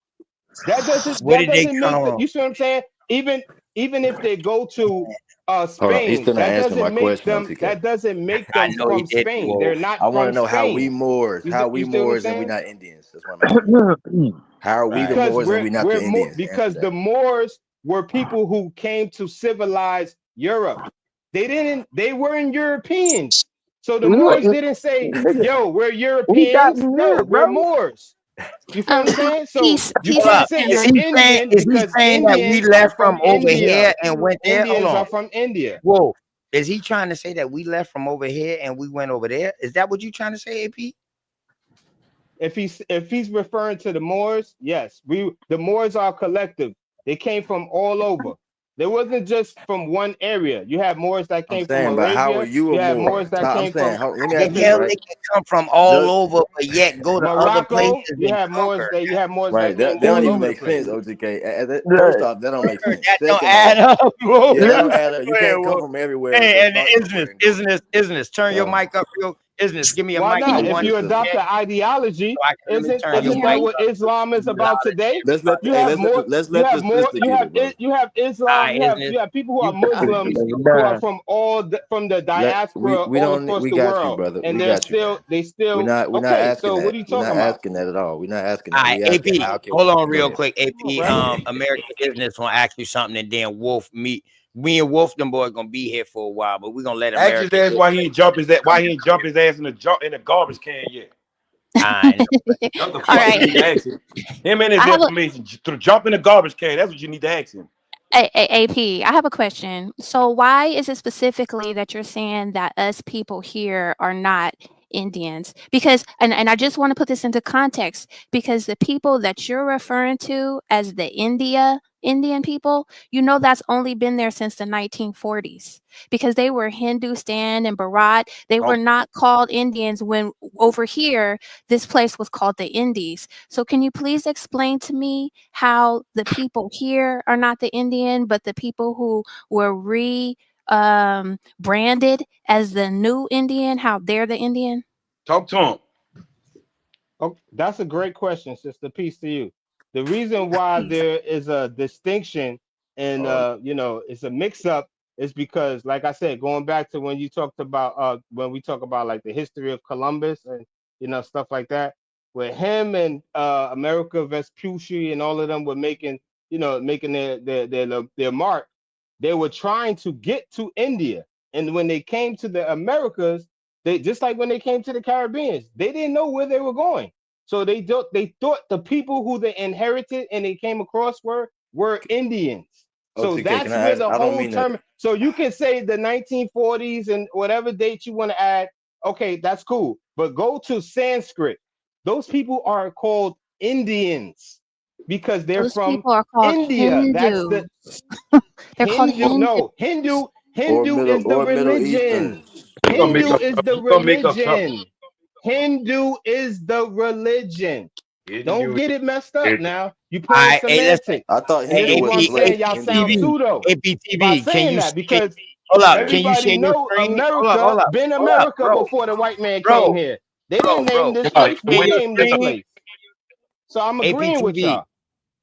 That Where did they doesn't make come the, from? you see what I'm saying? Even if they go to Hold on. He's Spain, still not answering my question, OTK. that doesn't make I them know he from did. Spain. Whoa. They're not I want to from know how we Spain. Moors, You see what I'm and we saying? not Indians. That's what I'm asking. How are we the Right. Because Moors and we not the Indians? Answer because that. the Moors were people who came to civilize Europe. They weren't Europeans. So the Look, Moors didn't say, nigga, yo, we're we got Europeans. No, here, we're bro. Moors. You feel what I'm saying? So you Hold can't up. say Is you're he saying Indian because that we Indians are left from from over India. here and went there? Hold Indians on. are from India. Whoa. Is he trying to say that we left from over here and we went over there? Is that what you trying to say, AP? If he's referring to the Moors, yes. The Moors are collective. They came from all over. They wasn't just from one area. You have Moors that I'm came from saying, but how are Arabia. you You a have Moor? Moors that I'm came from saying, let me How ask the you this, hell right? they can come from all Does over, but yet go to other places Morocco. You and have Moors conquer? right? that came That don't all even over the make sense, place. OTK. First Look, off, that don't make sense. That don't Second add off, up, bro. yeah, that don't add up. You Go ahead, can't come whoa. from everywhere and Hey, go and start somewhere and go. Isness, turn your mic up, real. Isness, give me a Why mic for not? If 1 you Yes, sir. adopt second. the ideology, So let me turn your isn't mic that what up. Islam is about today? Let's let You have more. let's You let have the more. sister get it, brother. You have Islam. Isness, You have people who are you got it. Muslims who are from from the diaspora We all don't across we the got you, world, brother. and We got you. they We're still not okay. asking So what that. are you We're not talking about? asking that at all. We're not asking All that. right, We AP, asking how can hold on go real ahead. quick. AP, Right. American Business want to ask you something, and then Wolf, me and Wolf, them boys gonna be here for a while, but we're gonna let Ask his American ass why Business. he ain't jump his ass in the garbage can yet. I know. That's the All fuck you right. need to ask him. Him and his I have a information to jump in the garbage can. That's what you need to ask him. AP. I have a question. So why is it specifically that you're saying that us people here are not Indians? Because and I just want to put this into context because the people that you're referring to as the Indian people, that's only been there since the 1940s because they were Hindustan and Bharat. They were not called Indians when over here this place was called the Indies. So can you please explain to me how the people here are not the Indian, but the people who were branded as the new Indian, how they're the Indian? Talk to him. Oh, that's a great question, sister. Peace to you. The reason why there is a distinction and it's a mix-up is because, like I said, going back to when you talked about when we talk about like the history of Columbus and stuff like that, where him and America Vespucci and all of them were making their mark, they were trying to get to India, and when they came to the Americas, they just like when they came to the Caribbean, they didn't know where they were going. So they thought the people who they inherited and they came across were Indians. So OTK, that's can I where ask? the I don't whole mean to. term. So you can say the 1940s and whatever date you want to add. Okay, that's cool. But go to Sanskrit. Those people are called Indians because they're Those from people are called India. That's the They're called Hindu. Hindu. No, Hindu is the Middle religion. Easterns. He gonna make Hindu up. is the He gonna make up something. religion. Hindu is the religion. Don't get it messed up now. You playing Hey, listen. semantics. I thought And this Hindu is was what I'm saying. black. Y'all sound Hindustan. pseudo by APTV, can saying you that because hold up? Can you everybody share your know screen? America been Hold up, America bro. before the white man came here. They didn't name this Nah, place. Share We your named this screen. place. So I'm agreeing with y'all.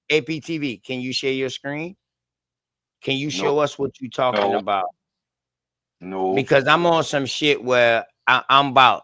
APTV, can you share your screen? Can you show No. us what you're talking No. about? No. Because I'm on some shit where I'm about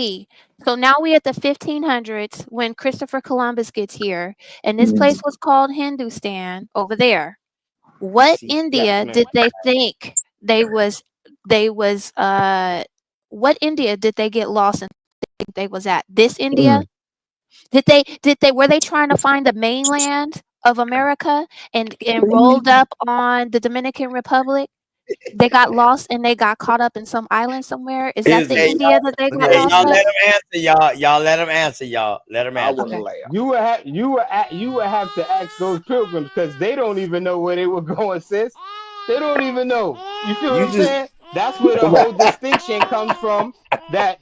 T. So now we at the 1500s when Christopher Columbus gets here, and this place was called Hindustan over there. What India man. did they think what India did they get lost and think they was at? This India Were they trying to find the mainland of America and rolled up on the Dominican Republic? They got lost and they got caught up in some island somewhere. Is that the Hey, India that they got Hey, lost y'all at? let him answer, y'all. Y'all let him answer, y'all. Let him I answer. want to laugh. You would have to ask those pilgrims because they don't even know where they were going, sis. They don't even know. You feel what I'm saying? That's where the whole distinction comes from. That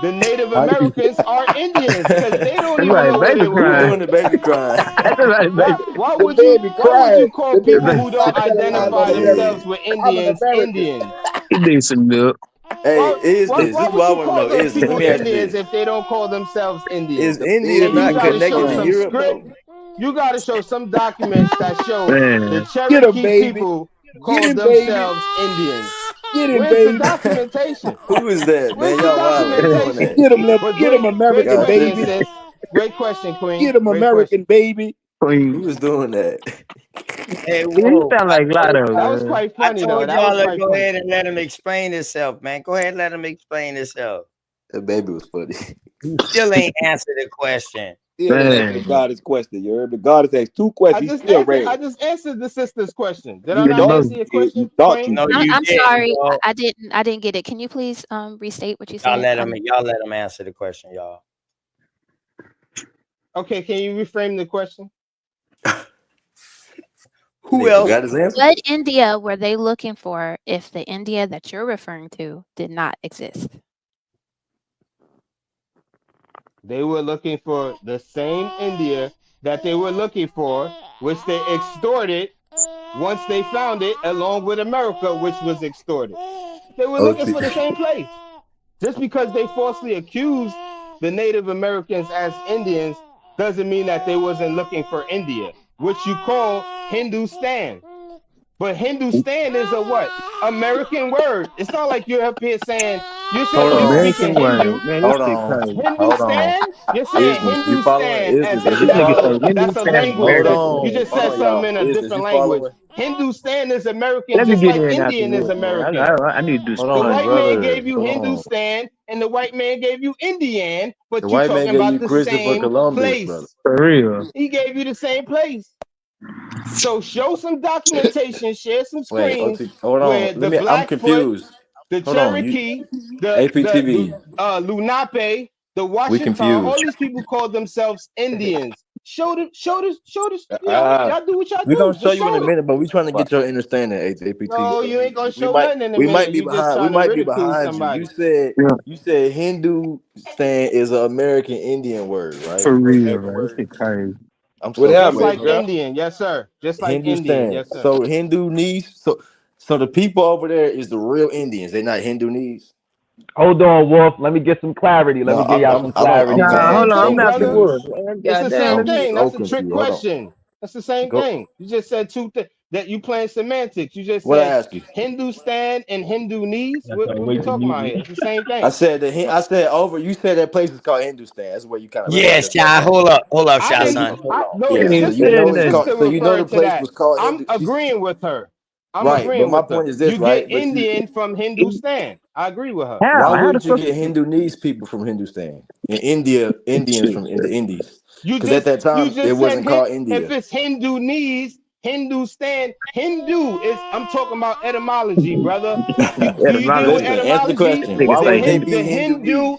the Native Americans are Indians because they don't That's even right, know where baby they were Who's crying. going. doing the baby crying? That's right, baby. Why The would you? baby Why would you crying. call The people baby who don't stop telling I identify love America. themselves with I'm an Indians American. Indians? He needs some milk. Hey, is Why this? This is would what I you want to call know. those Is this? Let people me ask you Indians this: if they don't call themselves Indians? Is India And you not got to show connected to some Europe script. though? You got to show some documents that show the Man. Get him, Cherokee baby. people Get called him, baby. themselves Indians. Get him, Where's the baby. documentation? Who is that, Where's man? the Y'all wildin'. Who doing documentation? Get him, that? But get him, great American Y'all question, baby. tripping. sis. Great question, Queen. Get him, Great question. American baby. Queen. Who is doing that? Hey, He whoa. sound like Lotto, That was man. quite I funny, though. told That was y'all to quite go funny. ahead and let him explain himself, man. Go ahead and let him explain himself. That baby was funny. He still ain't answered the question. Still answering Man. God his question. You heard me? God has asked 2 I questions. He's just still answered. red. I just answered the sister's question. Did You I get the not most. answer your question, You thought Queen? you No, did. you I'm didn't, sorry. bro. I didn't get it. Can you please restate what you Y'all said? let him answer the question, y'all. Okay, can you reframe the question? Who Nigga else? forgot his answer. What India were they looking for if the India that you're referring to did not exist? They were looking for the same India that they were looking for, which they extorted once they found it, along with America, which was extorted. They were looking for the same place. Just because they falsely accused the Native Americans as Indians doesn't mean that they wasn't looking for India, which you call Hindustan. But Hindustan is a what? American word. It's not like you're up here saying, you're Hold saying you're on. speaking American Hindu. word. Man, this Hold shit on. crazy. Hold on. Hindustan? You're saying Isness, you following? Hindustan as Isness, is if you This nigga say following? that's a Hindustan language. Hold You on. just Hold said on, y'all. something in a Isness, different you language. following? Hindustan is American, Let me just get like in after Indian is this, man. American. I need to do Hold The some. on, white man brother. gave you Hold on. Hindustan, and the white man gave you Indian, The but you white man talking gave about you the Christopher same Columbus, brother. place. For real. He gave you the same place. So show some documentation, share some Wait, screens hold on. where Let the me. I'm Blackfoot, confused. the Hold on. You Cherokee, the APTV. Lenape, the We Washington, confused. all these people call themselves Indians. Show the. You know, y'all do what y'all We gonna do. show Just you in show a it. minute, but we trying to get your understanding, APT. No, So you ain't gonna we show might nothing in a we might minute. be You just behind. We trying to might be ridicule behind you. somebody. You said Hindustan is an American Indian word, right? For Or real, American man. This word. shit crazy. I'm What so Just happened, wait, like hold on. bro? Indian, yes, sir. Just like Indian, Hindustan. yes, sir. So Hindu-nese. So the people over there is the real Indians. They're not Hindu-nese. Hold on, Wolf. Let me get some clarity. Let No, me give y'all some I'm It's clarity, the Nah, man. same hold on. I'm thing, so not the brother. wolf, confused. man. It's the Goddamn, same let me. thing. So That's a trick confused. Hold on. question. That's the same Go. thing. You just said two things that you playing semantics. You just What I said ask you? Hindustan and Hindunese. That's What a we wait to talking mute about here? me. It's the same I thing. said I said over. You said that place is called Hindustan. That's where you kind of Yes, landed up Shy. at. Hold up, I Shy, So didn't. son. Hold I on. no. yeah. The ain't So even you sister. know The saying it's nothing. called. sister So you know the referred to place that. was called I'm Hindu. agreeing with her. I'm Right, but agreeing my with her. point is this, You get right? But Indian from Hindustan. I agree with her. why How? How the wouldn't you fuck? get Hindunese people from Hindustan and Indians Shit. from the Indies? You Because at that you time it just said wasn't called if India. it's Hindunese, Hindustan, Hindu is. I'm talking about etymology, brother. Do you deal with Etymology. Listen, answer the etymology? question. Nigga Why The say would they Hindu. be Hindunese?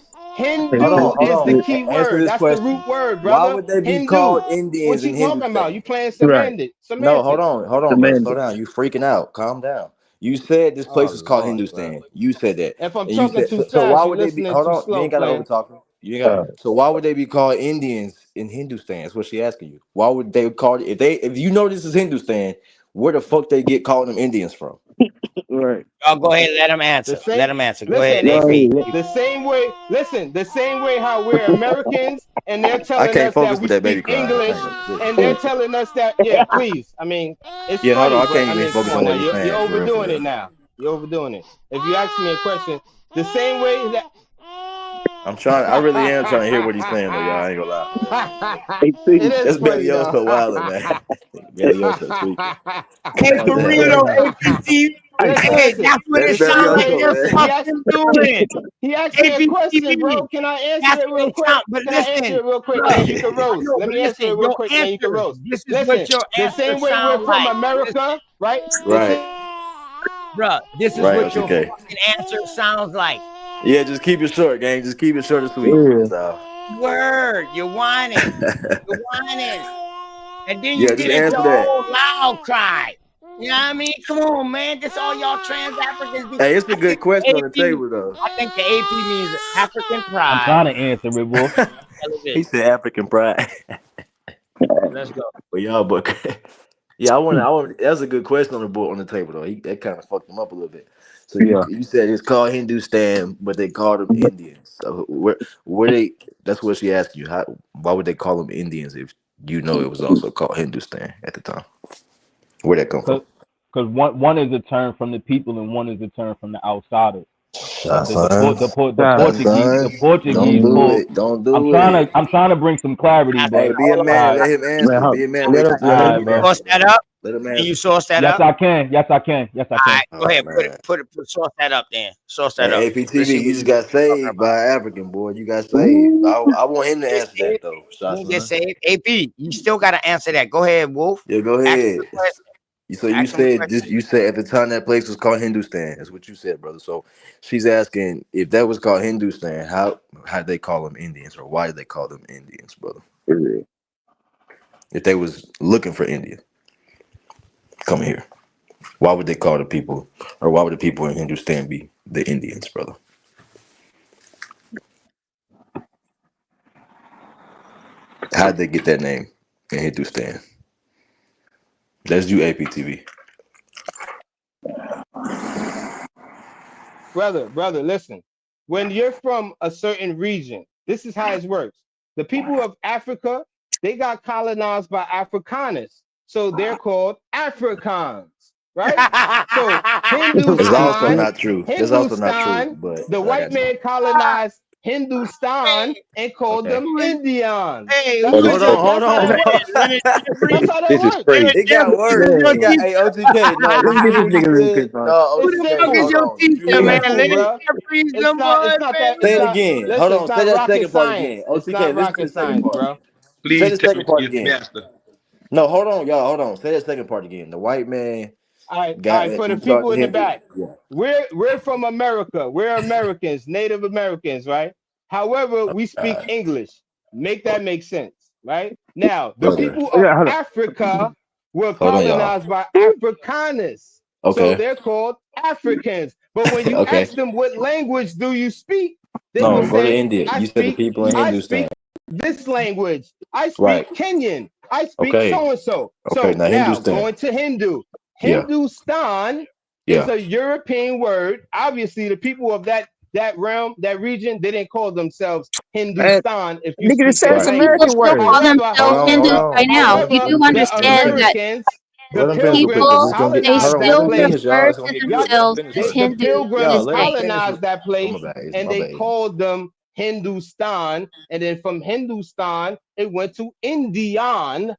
Hold on, Hindu hold is the on. key Answer word. this That's the question. root word, Why brother. would they be Hindu. called Indians What in you talking about? Hindustan? You playing Right. No, semantics. hold on, brother. Slow Semantic. down. You freaking out. Calm down. You said this Oh place was called Lord, bro. Hindustan. You said that. If I'm And you talking said too so why fast, you would they be listening hold too on, you slow, ain't gotta player. over talk me. You ain't got so why would they be called Indians in Hindustan? That's what she asking you. Why would they call it if you know this is Hindustan, where the fuck they get calling them Indians from? Right. Y'all go ahead and let him The answer. same, Let him answer. Go ahead, listen, Right. listen. AP. The same way, listen. The same way how we're Americans, and they're I telling can't us that focus we with that speak baby crying. I English, ain't gonna sit. and they're telling us that, yeah, please. I mean, it's Yeah, hold funny, on. I but can't I even mean, come focus on on now, what he's you're saying for real, for overdoing real. it now. You're overdoing it. If you ask me a question, the same way that I really am trying to hear what he's saying though, y'all. I ain't gonna lie. It is That's funny Belioso though. wilding, man. Belioso tweaking. Hey, for real though, APT. Hey, Listen, that's what That's it sounds like Belioso, they're man. fucking doing. he asked me a question, bro. APTV. Can I answer That's it what real it quick? sounds. But Can I answer listen, it real quick, bro, and then you can I roast? know, Let but me answer it listen, real your quick, and then you can answer. roast. This is Listen, what your the answer same way we're sound from like. America, right? Right. Bruh, this is Right, what your OTK. fucking answer sounds like. Yeah, just keep it short, gang. Just keep it short and sweet. Yeah. That's all. Word, you're whining. You're whining. And then Yeah, you just get into answer a that. whole loud cry. You know what I mean? Come on, man. This all y'all trans Africans do. Hey, it's a good question on the AP, table though. I think the AP means African I'm pride. trying to answer it, Wolf. He Television. said African pride. Let's go. But y'all, but yeah, I want. That's a good question on the board on the table though. That kind of fucked him up a little bit. So Yeah. you said it's called Hindustan, but they called them Indians. So where they? That's what she asked you. Why would they call them Indians if you know it was also called Hindustan at the time? Where'd that come from? Because one is a term from the people and one is a term from the outsiders. Shots The fired. Portuguese Don't do pulled. it. Don't do it. I'm trying to bring some clarity, Hey, but be a man. Let him answer. Be a man. Wait till All right, he bro. Source that up. Let him Can answer. you source that Yes, up? I can. Yes, I can. Yes, I All can. right, go ahead. Man. Put source that up then. Source that up. Hey, Let's APTV, see you what just you got talking saved about. by an African boy. You got saved. I want him to Get answer that saved. though. You Shots didn't get fired. saved. AP, you still got to answer that. Go ahead, Wolf. Yeah, go Ask him ahead. the question. So you Ask him the said question. you said at the time that place was called Hindustan. That's what you said, brother. So she's asking if that was called Hindustan, how did they call them Indians, or why did they call them Indians, brother? If they was looking for India, come here. Why would they call the people, or why would the people in Hindustan be the Indians, brother? How did they get that name in Hindustan? That's you, APTV. Brother, listen. When you're from a certain region, this is how it works. The people of Africa, they got colonized by Afrikaners, so they're called Afrikaans, right? So It's also Hindustan, not true. That's also not true. But the I white got you. man colonized Hindustan and called Okay. them Indians. Hey, That's who is how your that works. That's how that works. It got worse. It got, hey, OTK, no, Let did me you get hear this what he nigga real said? quick, bro. No, Who It's the fuck OTK, is simple. hold your on. Did you teacher, hear It's what man? he simple, Let said? him bro. freeze It's them not. boys, It's not that. man. It's Say it not. again. Hold Listen, on. it's Say not that second rocket part science. again. It's OTK, not listen to rocket the second science, part. bro. Say Please the tell second me part you're the again. master. No, hold on, y'all. Hold on. Say that second part again. The white man All got right. For the he talked people to in the him. back, Yeah. we're from America. We're Americans, Native Americans, right? However, we speak English. Make that make sense, right? Now, the Brother. people of Africa were Hold on, y'all. colonized by Afrikaners, so Okay. they're called Africans. But when you Okay. ask them what language do you speak, they will No, go to say, India. "I You said the speak, people in I Hindustan. speak this language. I Right. speak Kenyan. I speak Okay. so and so." Okay. So Now now Hindustan. going to Hindu. Yeah. Hindustan is Yeah. a European word. Obviously, the people of that realm, that region, they didn't call themselves Hindustan. If you Nigga, speak just said that it's Right. language, People American still word. call however, Hold themselves on. Hold Hindus on. right now. Let him You however, do finish. the understand that Americans, the Let him finish real quick, pilgrims cause people, it's gonna get. they colonized Hold on. Let that still him place. finish, y'all. refer It's gonna to get good. Let him themselves finish as real The quick. Hindus to Y'all, pilgrims this let him day. finish. colonized that Oh my place, bad. and My they bad. called them Hindustan. And then from Hindustan, it went to Indian,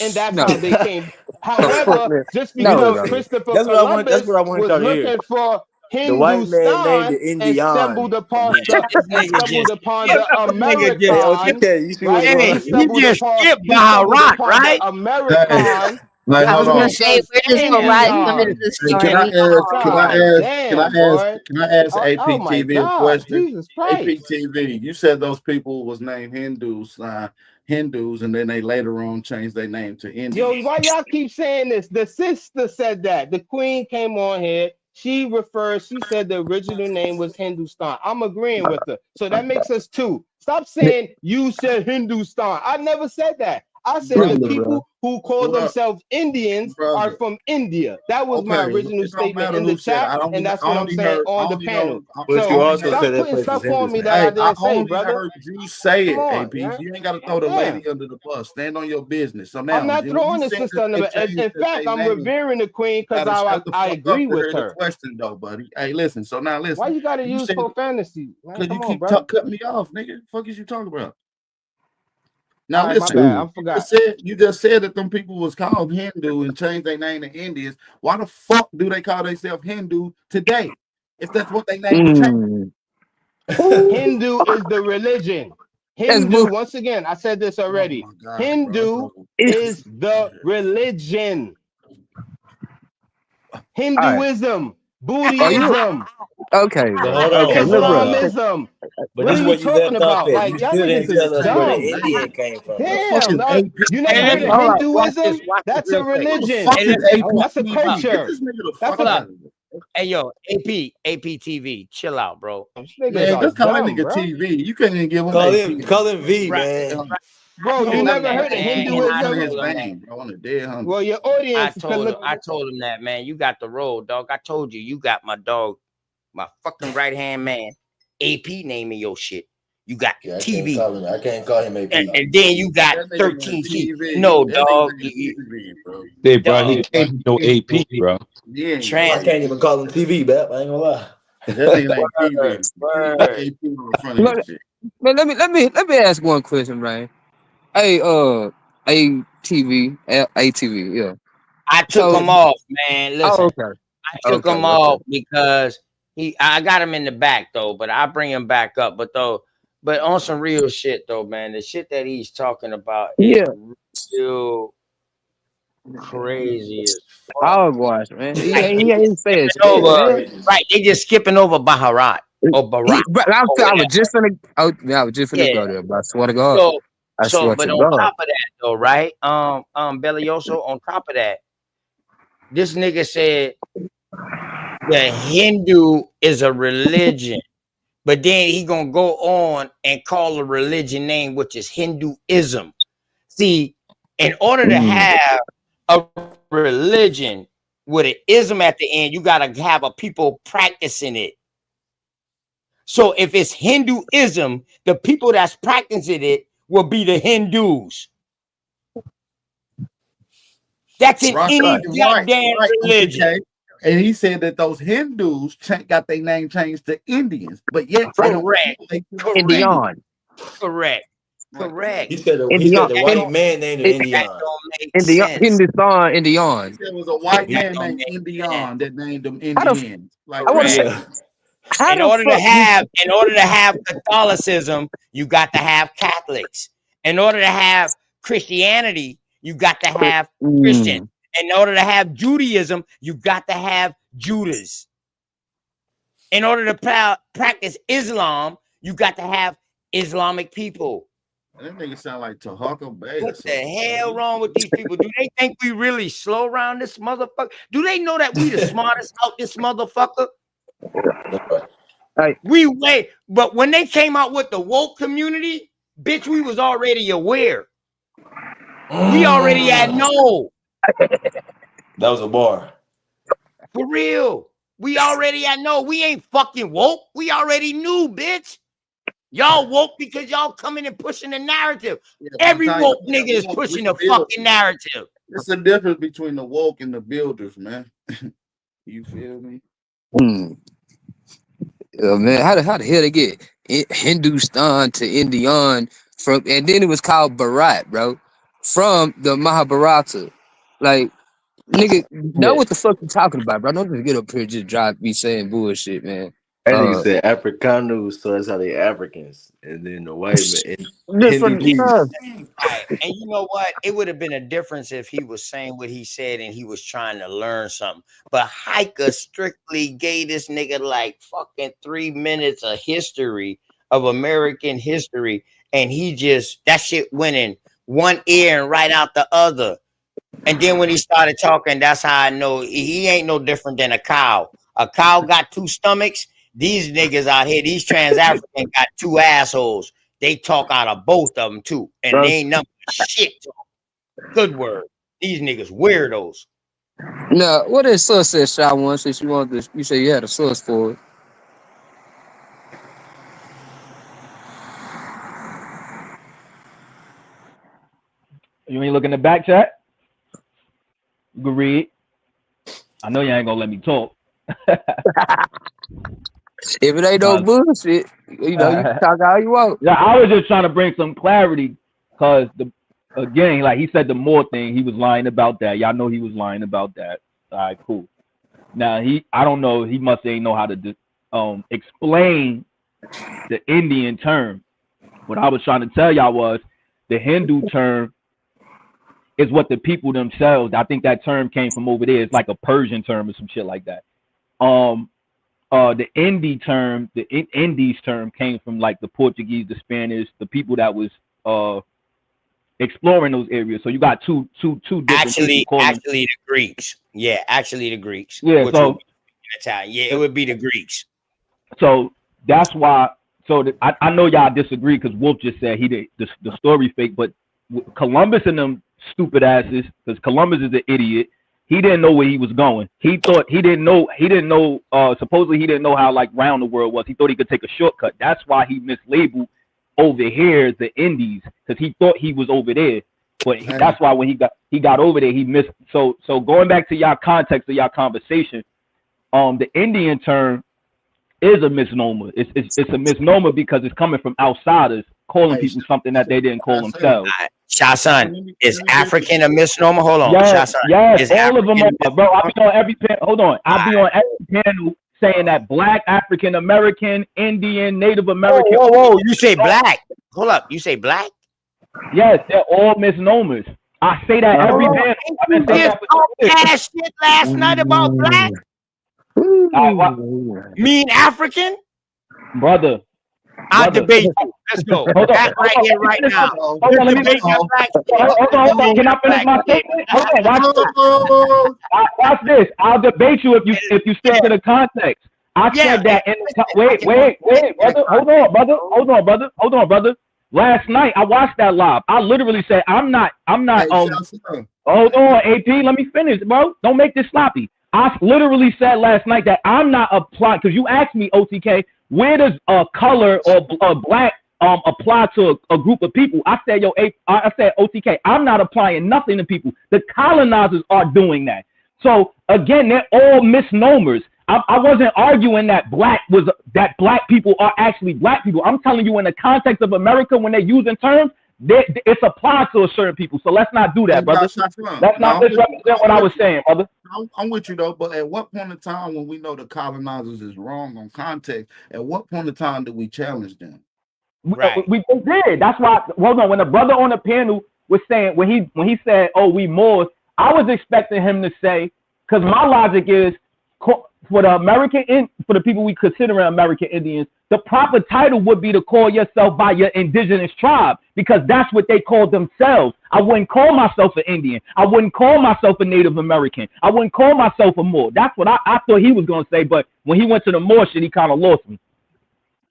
and that's No. how they came. However, just You because know, brother. Christopher that's what I want. That's Columbus what I wanted was y'all to hear. looking for The white man named Hindustan it and Indian from Hindu. This nigga just skip. the This nigga Hey, just skip. American, OTK, you see what's right? going Hey, on? he just skipped Baharat, right? The Hey, American like, that I was hold gonna on. made say, us where does Barat come into Indian. this Hey, can I story? ask? Can I God ask? Can I damn, ask? boy. Can I ask Oh my APTV a God, question? Jesus Christ. APTV, you said those people was named Hindus, and then they later on changed their name to Yo, Indians. why y'all keep saying this? The sister said that. The queen came on here. She said the original name was Hindustan. I'm agreeing with her. So that makes us two. Stop saying you said Hindustan. I never said that. I said the brother, people who call brother, themselves Indians are brother. from India. That was my Okay, original it don't statement matter in the who said it. chat, and that's I what I'm only saying heard, I on the only panel. know, But you So also stop said that putting place stuff was on me Hindus, that man. I I didn't say, only brother. heard you say Come it, on, AP. man. You ain't got to throw the Yeah. lady under the bus. Stand on your business. So I'm now, not when throwing you the said sister that under they the. changed In that fact, they I'm name, revering the queen you because gotta I shut the I fuck up agree to with hear the her. question, though, buddy. Hey, listen. So now, Why listen. you gotta You use said profanity, man? because you Come on, keep brother. cutting me off, nigga. Fuck is you talking about? All Now right, my listen, bad. I you forgot. just said that them people was called Hindu and changed their name to Indians. Why the fuck do they call themselves Hindu today? If that's what they name was changed. Hindu is the religion. Hindu, once again, I said this already. Oh my God, Hindu bro. is the religion. Hinduism, Buddhism, Okay? But hold Okay, on, look, bro. Islamism. but What this are is you where you talking left off about? at. Like You y'all still niggas didn't is tell us where the dumb. Indian came from, The though. fuck is Damn, AP? you Hey, never let heard me of hold on. Watch this. Hinduism? Watch this That's a real quick. What the religion. fuck Hey, is listen. AP Hold on. That's a TV? culture. Get this nigga the That's fuck Hold a on. out of here. Hey, yo, APTV, chill out, bro. these niggas Man, are just call that dumb, nigga bro. TV. You can't even give him AP. Call him V, Right, man. right. I Bro, you told him never that, heard of man. He I on Hinduism? his told him that. vein, bro, on the dead hundred. Well, your audience can look. I told him that, man. You got the role, dog. I told you, you got my dog, my fucking right hand man, AP naming your shit. You got Yeah, TV, I can't call him AP. and then you got That nigga 13 ain't key. TV. No, That dog. nigga ain't TV, bro. Hey, bro, he Dog. ain't no AP, bro. He ain't no I Trans. can't even call him TV, Bap. I ain't gonna lie. That nigga ain't TV. Word. AP on the front of Look, his shit. man, let me ask one question, man. Hey, ATV, yeah. I took So, him off, man. oh, Listen, okay, I took him off because I got him in the back though, but I bring him back up. But on some real shit though, man, the shit that he's talking about is yeah, real crazy as fuck. hogwash, man. He Like they ain't just saying skipping shit, over, man. right? They just skipping over Baharat or Barack But I or was whatever. just finna, I was just finna Yeah. go there, but I swear to God, I So, swear but to on God. top of that though, right? Belioso, on top of that, this nigga said the Hindu is a religion, but then he gonna go on and call a religion name, which is Hinduism. See, in order to have a religion with an ism at the end, you gotta have a people practicing it. So if it's Hinduism, the people that's practicing it will be the Hindus. That's in any goddamn religion. Okay. And he said that those Hindus got their name changed to Indians, but yet Correct. Correct. He said the white man named him Indian. That don't make sense. Indian. He said it was a white That man don't named make Indian that named them How the Indians. Like, I want to say, Correct. how In the order fuck to have Catholicism, you got to have Catholics. In order to have Christianity, you got to have Christians. In order to have Judaism, you got to have Judas. In order to practice Islam, you got to have Islamic people. that nigga sound like Tahaka Bay. What the hell wrong with these people? Do they think we really slow around this motherfucker? Do they know that we the smartest out this motherfucker? We wait, but when they came out with the woke community, bitch, we was already aware. We already had no. That was a bar. For real. We already had no. We ain't fucking woke. We already knew, bitch. Y'all woke because y'all coming and pushing the narrative. Every woke nigga is pushing the fucking narrative. It's the difference between the woke and the builders, man. You feel me? Man, how the hell they get Hindustan to Indian from, and then it was called Bharat, bro, from the Mahabharata. Like, nigga, know what the fuck you talking about, bro? Don't just get up here and just drive me saying bullshit, man. That nigga said Africanus, so that's how they Africans, and then the white man different. Right. And you know what? It would have been a difference if he was saying what he said and he was trying to learn something. But Hika strictly gave this nigga like fucking 3 minutes of history of American history, and he just that shit went in one ear and right out the other. And then when he started talking, that's how I know he ain't no different than a cow. A cow got 2 stomachs. These niggas out here, these trans-African got 2 assholes. They talk out of both of them too. And they ain't nothing but shit talk. Good word. These niggas weirdos. Now, what did Sus said, Shot One, since you wanted to, you said you had a source for it. You ain't looking in the back chat? You can read. I know you ain't gonna let me talk. If it ain't no bullshit, you know, you can talk all you want. Yeah, I was just trying to bring some clarity because again, like he said, the Moore thing, he was lying about that. Y'all know he was lying about that. All right, cool. Now I don't know. He must ain't know how to explain the Indian term. What I was trying to tell y'all was the Hindu term is what the people themselves. I think that term came from over there. It's like a Persian term or some shit like that. The Indies term came from like the Portuguese, the Spanish, the people that was exploring those areas. So you got two different Actually, people the Greeks. Yeah, actually the Greeks. Yeah, Which so would be Italian. Yeah, it would be the Greeks. So that's why. So I know y'all disagree because Wolf just said he did the story fake, but Columbus and them stupid asses, because Columbus is an idiot. He didn't know where he was going. He thought he didn't know. Supposedly he didn't know how like round the world was. He thought he could take a shortcut. That's why he mislabeled over here the Indies, because he thought he was over there. But that's why when he got over there, he missed. So going back to y'all context of y'all conversation, the Indian term is a misnomer. It's a misnomer because it's coming from outsiders calling people something that they didn't call themselves. Shasan, is African a misnomer? Hold on. Yes, Shasan, yes, is all of them African are, bro. I'll be on every hold on. I'll be on every panel saying that Black, African American, Indian, Native American. Whoa, you say Black. Hold up, you say Black? Yes, they're all misnomers. I say that every panel. I've been saying that for ass shit last night about Black. Mean African? Brother. I'll debate you. Let's go. Hold on, That right here, right now. Hold on, let me Debate your Black shit. Hold on. Can I finish my statement? Hold on, watch this. I'll debate you if you stick to the context. I said that in the wait, brother. Hold on, brother. Last night I watched that live. I literally said I'm not hold on, AP, let me finish, bro. Don't make this sloppy. I literally said last night that I'm not applying, because you asked me, OTK, where does color or black apply to a group of people? I said, I said, OTK, I'm not applying nothing to people. The colonizers are doing that. So again, they're all misnomers. I wasn't arguing that black people are actually black people. I'm telling you, in the context of America, when they're using terms, it's applied to a certain people. So let's not do that, brother. Let's not misrepresent what I was saying, brother. I'm with you though, but at what point in time, when we know the colonizers is wrong on context, at what point in time do we challenge them? We did. That's why. Hold on. When the brother on the panel was saying, when he said, "Oh, we Moors," I was expecting him to say, because my logic is, for the people we consider American Indians, the proper title would be to call yourself by your indigenous tribe, because that's what they call themselves. I wouldn't call myself an Indian. I wouldn't call myself a Native American. I wouldn't call myself a Moor. That's what I thought he was going to say, but when he went to the Moor shit, he kind of lost me.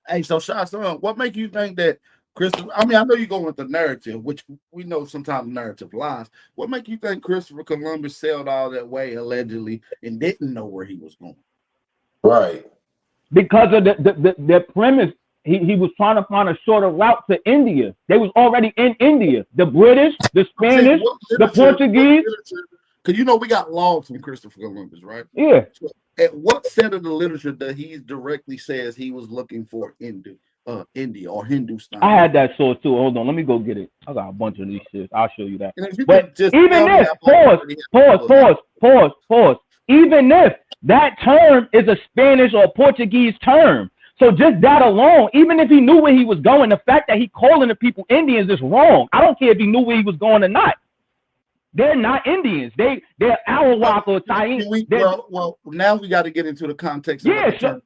Hey, so Shasson, what makes you think that Christopher? I mean, I know you're going with the narrative, which we know sometimes the narrative lies. What makes you think Christopher Columbus sailed all that way allegedly and didn't know where he was going? Right. Because of the premise, he was trying to find a shorter route to India. They was already in India. The British, the Spanish, the Portuguese. Because you know we got logs from Christopher Columbus, right? Yeah. So at what set of the literature that he directly says he was looking for India or Hindustan? I had that source too. Hold on, let me go get it. I got a bunch of these shit. I'll show you that. You but even if pause. Even if that term is a Spanish or Portuguese term, so just that alone, even if he knew where he was going, the fact that he calling the people Indians is wrong. I don't care if he knew where he was going or not. They're not Indians. They're Arawak or Taino. Well, now we got to get into the context. Yeah, of the term.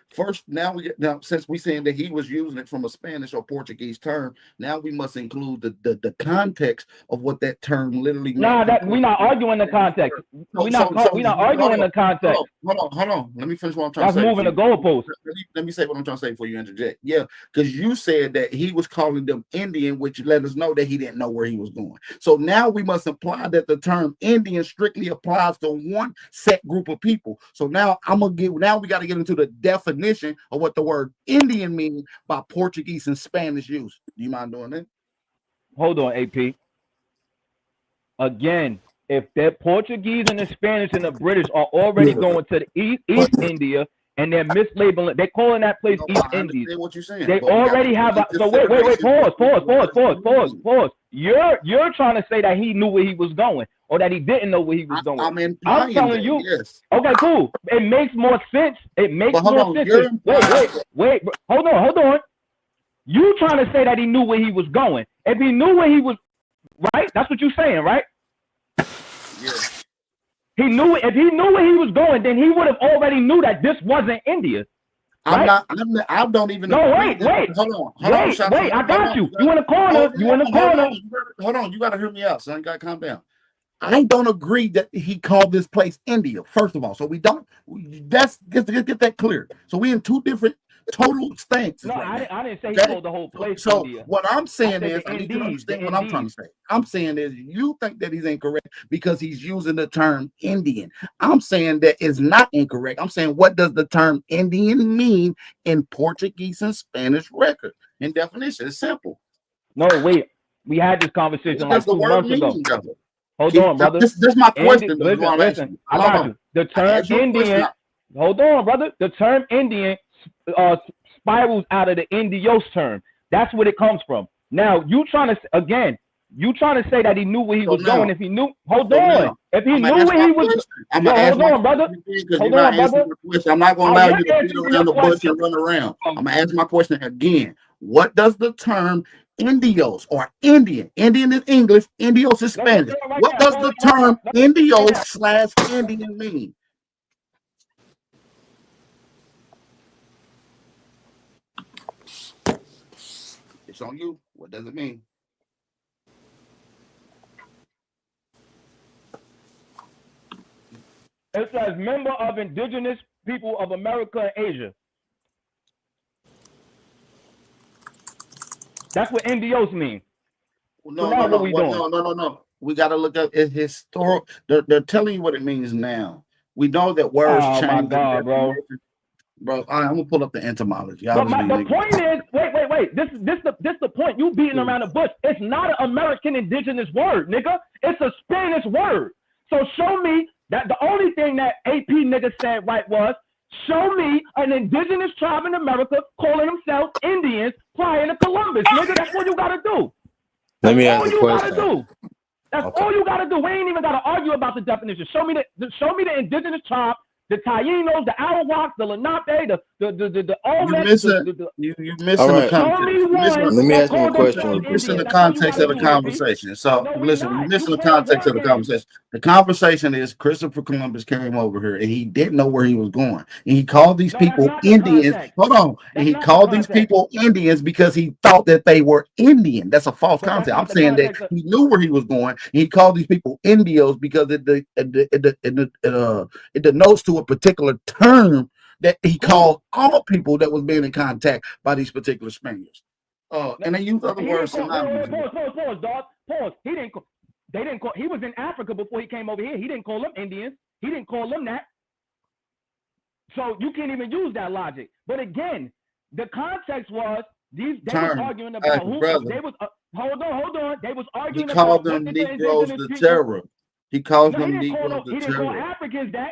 First, now since we saying that he was using it from a Spanish or Portuguese term, now we must include the context of what that term literally meant. Nah, that we not arguing the context. We not arguing the context. Hold on. Let me finish what I'm trying to say. That's moving the goalpost. Let me say what I'm trying to say before you interject. Yeah, because you said that he was calling them Indian, which let us know that he didn't know where he was going. So now we must imply that the term Indian strictly applies to one set group of people. So now we got to get into the definition of what the word Indian means by Portuguese and Spanish use. Do you mind doing that? Hold on, AP. Again, if the Portuguese and the Spanish and the British are already going to the East India and they're mislabeling, they're calling that place East Indies. What you're saying? They already have a, so wait, pause. You're trying to say that he knew where he was going or that he didn't know where he was going. I'm telling you. Yes. Okay, cool. It makes more sense. It makes more sense. Wait. Hold on. You trying to say that he knew where he was going. If he knew where he was, right? That's what you're saying, right? Yeah. If he knew where he was going, then he would have already knew that this wasn't India. Right? I don't even. No, wait. Hold on. I got you. You in the corner. Hold on. You got to hear me out, son. You got to calm down. I don't agree that he called this place India, first of all. So we don't. Let's get that clear. So we in two different total stances. No, right I didn't say he called the whole place so India. What I'm saying is, I need you to understand what I'm trying to say. I'm saying is, you think that he's incorrect because he's using the term Indian. I'm saying that it's not incorrect. I'm saying, what does the term Indian mean in Portuguese and Spanish record? In definition, it's simple. No, wait. We had this conversation like 2 months ago. Hold on, brother. This is my question. Listen, I got you. The term Indian. Hold on, brother. The term Indian spirals out of the Indios term. That's where it comes from. Now you trying to say that he knew where he was going. If he knew, hold on. If he knew where he was, hold on, brother. Hold on, brother. I'm not going to allow you to beat around the bush and run around. I'm going to ask my question again. What does the term Indios or Indian is English, Indios is Spanish. What does the term Indios/Indian mean? It's on you. What does it mean? It says member of indigenous people of America and Asia. That's what Indios mean. No. We got to look up it historical. They're telling you what it means now. We know that words change. Oh my God, bro. Bro, I'm gonna pull up the etymology. But the point is, wait. This the point. You beating around the bush. It's not an American indigenous word, nigga. It's a Spanish word. So show me that the only thing that AP nigga said right was, show me an indigenous tribe in America calling themselves Indians prior to Columbus, nigga. That's what you gotta do. Let me ask you a question. That's all you gotta do. We ain't even gotta argue about the definition. Show me the indigenous tribe, the Tainos, the Arawaks, the Lenape, the Olmecs. You missing the context. Let me ask you a question. You're missing the context of the conversation. So listen, you're missing the context of the conversation. The conversation is Christopher Columbus came over here and he didn't know where he was going. And he called these people Indians. Hold on. And he called these people Indians because he thought that they were Indian. That's a false concept. I'm saying that he knew where he was going. And he called these people Indios because it denotes to a particular term that he called all people that was being in contact by these particular Spaniards. And they use other words. Pause. They didn't call. He was in Africa before he came over here. He didn't call them Indians. He didn't call them that. So you can't even use that logic. But again, the context was they was arguing about who they was. Hold on. They was arguing. He called them Negroes the terror. He calls them Negroes the terror.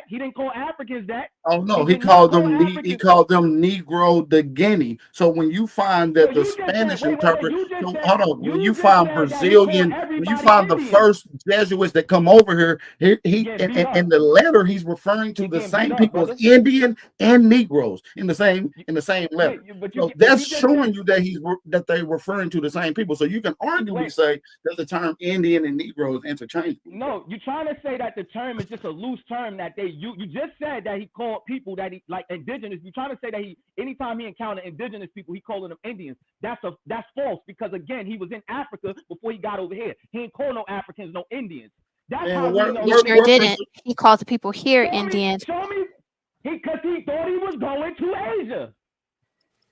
He didn't call Africans that. Oh no, he called them Negro the Guinea. So when you find that the Spanish interpret, hold on, when you find Brazilian, when you find the first Jesuits that come over here, he in the letter he's referring to the same people as Indian and Negroes in the same letter. So that's showing you that they're referring to the same people. So you can arguably say that the term Indian and Negro is interchangeable. No, you're trying to say that the term is just a loose term that they you just said that he called called people that he like indigenous. You're trying to say that anytime he encountered indigenous people, he called them Indians. That's false because again, he was in Africa before he got over here. He ain't called no Africans no Indians. That's how we know. He sure didn't. He called the people here Indians. Show me, because he thought he was going to Asia.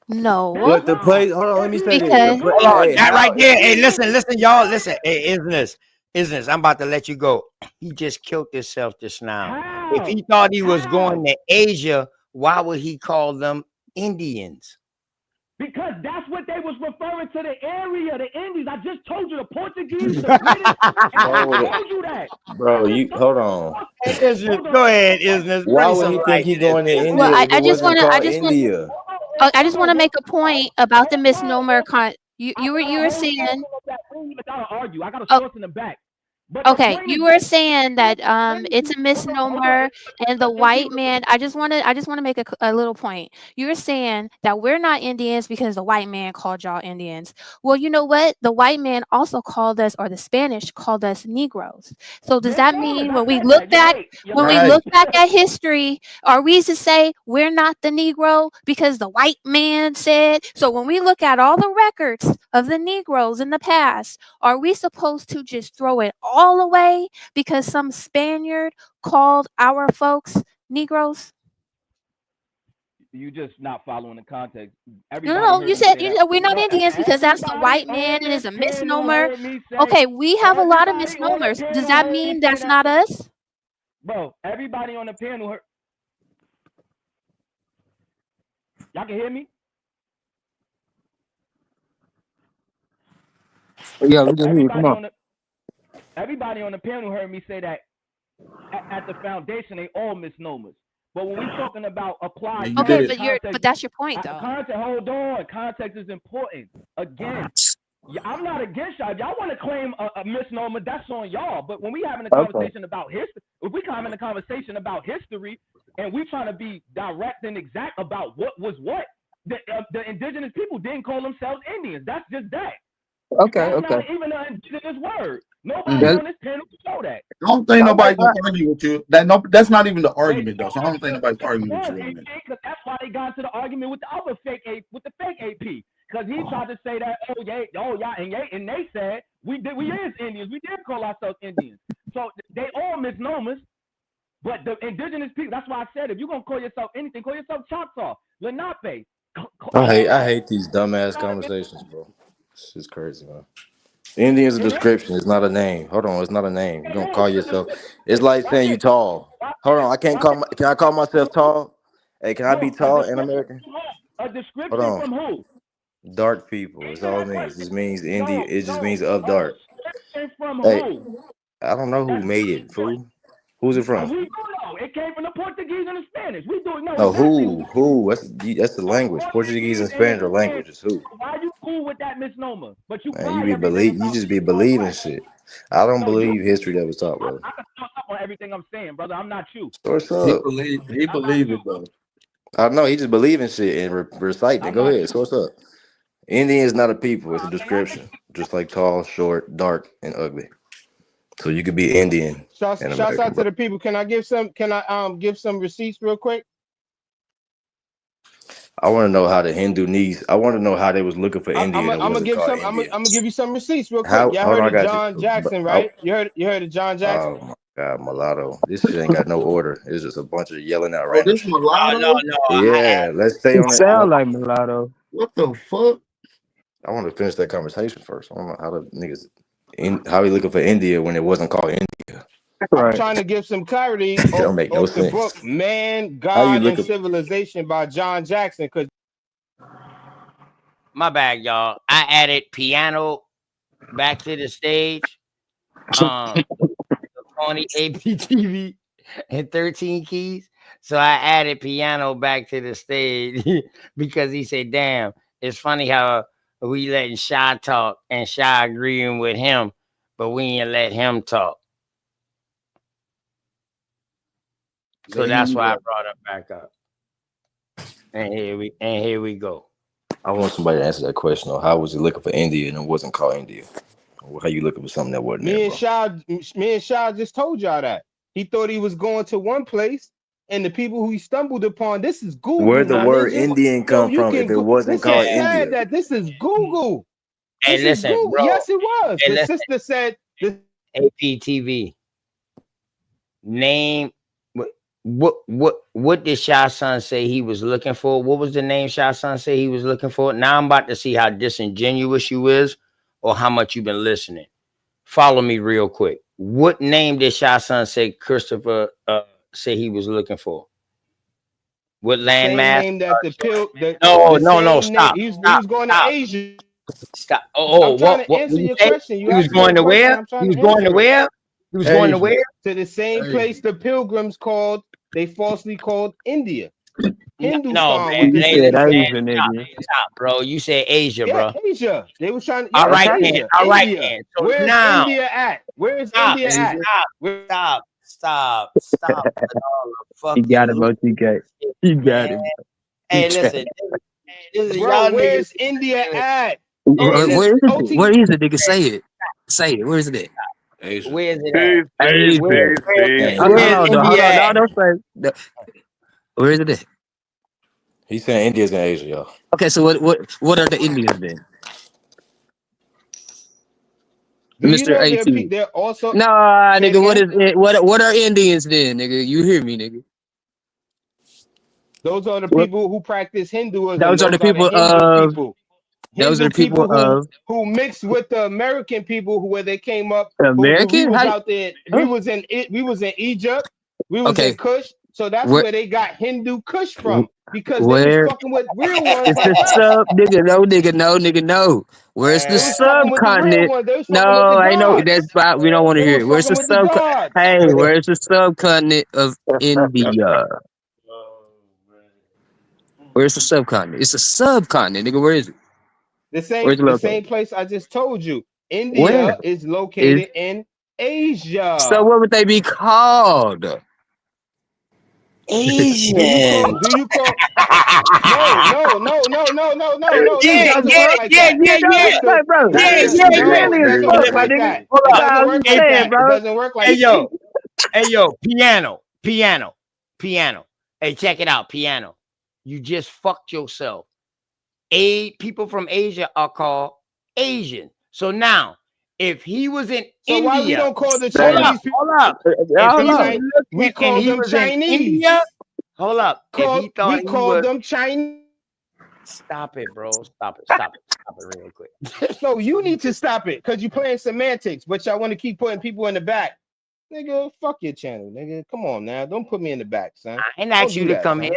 No. But the place, hold on, let me say this. Because Hold on, that right there. Hey, listen, y'all. Listen. Hey, Isness, I'm about to let you go. He just killed himself just now. If he thought he was going to Asia, why would he call them Indians? Because that's what they was referring to the area, the Indies. I just told you the Portuguese, the British. I told you that. Bro, you hold on. Go ahead, Isness. Why would he think he going to India? Well, if it I just wasn't want called to. India? I just want to make a point about the misnomer. You were saying. I gotta argue. I got a source in the back. Okay, you were saying that it's a misnomer and the white man. I just want to make a little point. You were saying that we're not Indians because the white man called y'all Indians. Well, you know what? The white man also called us, or the Spanish called us Negroes. So does that mean when we look back, at history, are we to say we're not the Negro because the white man said? So when we look at all the records of the Negroes in the past, are we supposed to just throw it all away because some Spaniard called our folks Negroes? You just not following the context. No, you said we're not Indians because that's the white man and it's a misnomer. Okay, we have a lot of misnomers. Does that mean that's not us? Bro, everybody on the panel heard. Y'all can hear me? Yeah, we can hear you. Come on. Everybody on the panel heard me say that at the foundation, they all misnomers. But when we're talking about applied, okay, but that's your point, though. Hold on, context is important. Again, I'm not against y'all. Y'all want to claim a misnomer, that's on y'all. But when we having a conversation about history, if we having a conversation about history, and we trying to be direct and exact about what was what, the indigenous people didn't call themselves Indians. That's just that. Okay. Not even an indigenous word. Nobody on this panel can show that. I don't think nobody's gonna argue with you. That's not even the argument though. So I don't think nobody's arguing with you on that. Because that's why they got into the argument with the other fake AP. Because he tried to say that, and they said we is Indians. We did call ourselves Indians. So they all misnomers. But the indigenous people, that's why I said if you're gonna call yourself anything, call yourself Choctaw, Lenape. I hate these dumbass conversations, bro. This is crazy, man. Indian is a description. It's not a name. Hold on, it's not a name. You don't call yourself. It's like saying you tall. Hold on, can I call myself tall? Hey, can I be tall and American? A description from who? Dark people. It's all it means. It means India. It just means of dark. From hey, who? I don't know who made it, fool. Who's it from? We do know. It came from the Portuguese and the Spanish. We do know. No, who? That's the language. Portuguese and Spanish are languages. Who? Why you cool with that misnomer? But you just be believing shit. I don't believe history that was taught, brother. I can source up on everything I'm saying, brother. I'm not you. Source up. He believe it though. I know he just believe in shit and recite it. Go ahead, source up. Indian is not a people, it's a description. Just like tall, short, dark, and ugly. So you could be Indian. Shouts out to the people. Can I give some receipts real quick? I want to know how the Hindu needs. I want to know how they was looking for India. I'm gonna give you some receipts real quick. Y'all heard of John Jackson, right? You heard of John Jackson? Oh my God, mulatto! This shit ain't got no order. It's just a bunch of yelling out right. This mulatto? No. Yeah, let's stay on it. Sound like mulatto. What the fuck? I want to finish that conversation first. I don't know how the niggas how he looking for India when it wasn't called India. I'm trying to give some clarity on the book Man, God, and Civilization by John Jackson. Cause my bad, y'all. I added piano back to the stage. On the APTV and 13 keys. So I added piano back to the stage because he said, damn, it's funny how we letting Shy talk and Shy agreeing with him, but we ain't let him talk. So that's why I brought him back up. And here we go. I want somebody to answer that question. Or how was he looking for India and it wasn't called India? How you looking for something that wasn't me and Shah just told y'all that. He thought he was going to one place and the people who he stumbled upon. This is Google, Where the my word ninja. Indian Yo, come you from can if it go. wasn't This called is India? sad that this is Google. Hey, This is listen, Google. bro. Yes, it was. Hey, The listen. sister said the APTV. Name what did Shy Son say he was looking for? What was the name Shy Son say he was looking for? Now I'm about to see how disingenuous you is or how much you've been listening. Follow me real quick. What name did Shy Son say Christopher say he was looking for? What same landmass? name that the No, the no, no. same name. Stop. He Stop. was going to Stop. Asia. Stop. Oh, I'm trying to what answer did you your say? question. You He was asked me a going to question. where? I'm He trying was to going to answer it. where? He was going to where? To the same place the pilgrims called, they falsely called India. No, Hindustan, man. what they It say ain't, they man, said. Asian stop, nigga. stop, bro. You said Asia, Yeah, bro. Asia. They was trying to, All yeah, right Asia. then. All right India. then. So Where's now, India at? Where's stop, India at? stop with all the You got fucking him, loop OTK. shit, You got man. him. Hey, You got listen, this is Bro, y'all niggas. where's India at? Hey, listen, Where is it? OT. Where is it, nigga? Say it. Say it. Where is it at? Asia. where's it at? Asia. Hold Where's on, hold India on. at? No, don't say. No. Where is it at? He's saying India's in Asia, y'all. Okay, so what are the Indians then? Do you Mr. know AT. they're also Nah, say it nigga, what again? is it? What are Indians then, nigga? You hear me, nigga? Those are the What? people who practice Hinduism. Those are the Those are the people Hindu of. people. Those are Hindu the people people of who mixed with the American people where they came up. Who we American. was How? out there. Huh? We was in Egypt. We was in Okay, Kush. So that's where where they got Hindu Kush from because they was where fucking with real ones is the like us. sub, nigga? No, nigga, no, nigga, no. Where's the They was fucking with the real subcontinent? ones. They was fucking with the No, I know gods. that's about. We don't want to They hear was it. Where's fucking the with the sub? gods. Hey, where's the subcontinent of India? Where's the subcontinent? It's a subcontinent, nigga. Where is it? Where's it The located? same place I just told you. Where India is is? located in So Asia. what would they be called? Asian. Do you call no Yeah, it doesn't yeah, work like yeah, that. yeah, No, yeah. Crystal, hey, bro. Yeah, that yeah, Nigga, yeah. no, it aliens doesn't Hey, fuck, work my listen, like nigga. that. hold It up. doesn't Nah, I'm work just Hey, like saying, that. It bro. doesn't work hey, like yo, hey, yo, piano. Hey, check it out, piano. You just fucked yourself. People from Asia are called Asian. So now, if he was in So why we India, don't call the hold up, Chinese people hold up. If Hold he was on. we looking and call he them was in Chinese. India, hold up. If he thought We he call was, them Chinese. stop it, bro. Stop it real quick. No, you need to stop it because you're playing semantics, but y'all want to keep putting people in the back. Nigga, fuck your channel, nigga. Come on now. Don't put me in the back, son. I ain't Don't asked do you to that, come son. here.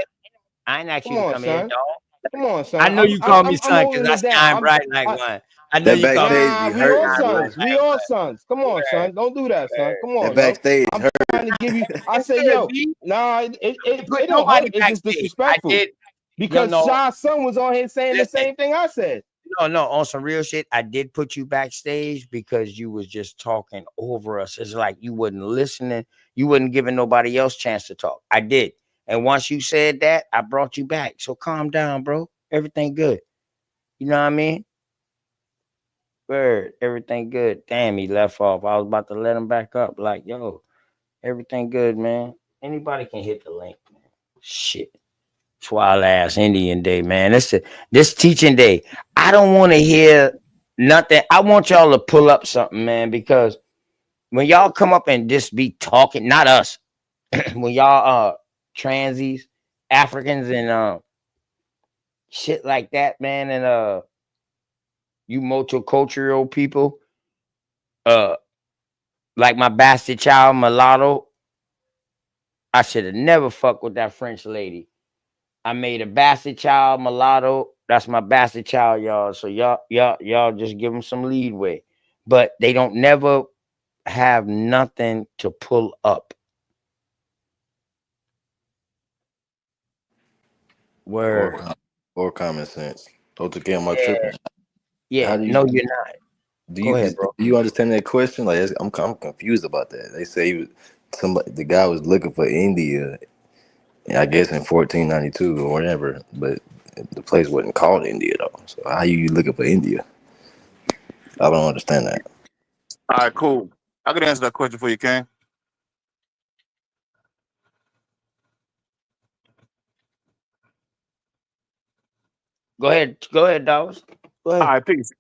I ain't asked Come you to on, come here, son. dog. Come on, son. I know you call me I'm son because holding I it down. shine bright like one. I know That you call me backstage Nah, be we all hurting, shine bright bro. sons. We like all one. sons. Come on, son. Don't do that, son. Come That on, yo. backstage I'm hurt. trying to give you. I It's say, good, yo, B. nah, I didn't it put don't nobody hurt. It's just backstage. I disrespectful did. because No. Shy's son was on here saying the Listen. same thing I said. No, on some real shit, I did put you backstage because you was just talking over us. It's like you wasn't listening. You wasn't giving nobody else chance to talk. I did. And once you said that, I brought you back. So calm down, bro. Everything good. You know what I mean? Bird, everything good. Damn, he left off. I was about to let him back up. Like, yo, everything good, man. Anybody can hit the link, man. Shit. That's why I asked Indian Day, man. This teaching day. I don't want to hear nothing. I want y'all to pull up something, man, because when y'all come up and just be talking, not us, when y'all transies, Africans and shit like that, man, and you multicultural people, like my bastard child mulatto, I should have never fucked with that French lady. I made a bastard child mulatto. That's my bastard child, y'all. So y'all just give them some leadway. But they don't never have nothing to pull up. Word. Or common sense. Don't to get my tripping. Yeah. How do you, No, you're not. Go ahead, bro. Do you understand that question? Like, I'm confused about that. They say the guy was looking for India, I guess in 1492 or whatever, but the place wasn't called India though. So how you looking for India? I don't understand that. All right, cool. I can answer that question for you, King. Go ahead, Dawes. Go All ahead. right, peace.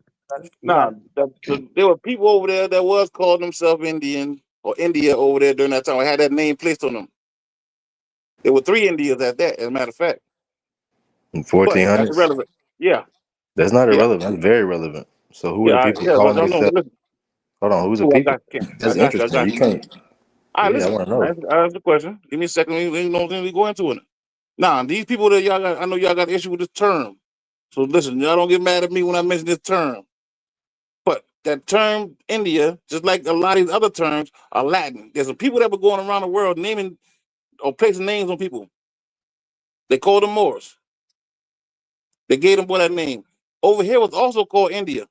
You got Nah, there were people over there that was calling themselves Indian or India over there during that time. I had that name placed on them. There were 3 Indias at that, as a matter of fact. In But that's 1400s. irrelevant. Yeah, That's not yeah, irrelevant. That's very relevant. So who are the yeah, people yeah. calling But no, themselves? listen. Hold on, who's the Cool, people? I That's got you. I interesting. got You you. can't. All right, Yeah, I listen. want to know. I asked the question. Give me a second. We go into it. Now, these people that y'all got, I know y'all got issue with this term. So listen, y'all don't get mad at me when I mention this term. But that term India, just like a lot of these other terms, are Latin. There's some people that were going around the world naming or placing names on people. They called them Moors. They gave them that name. Over here was also called India.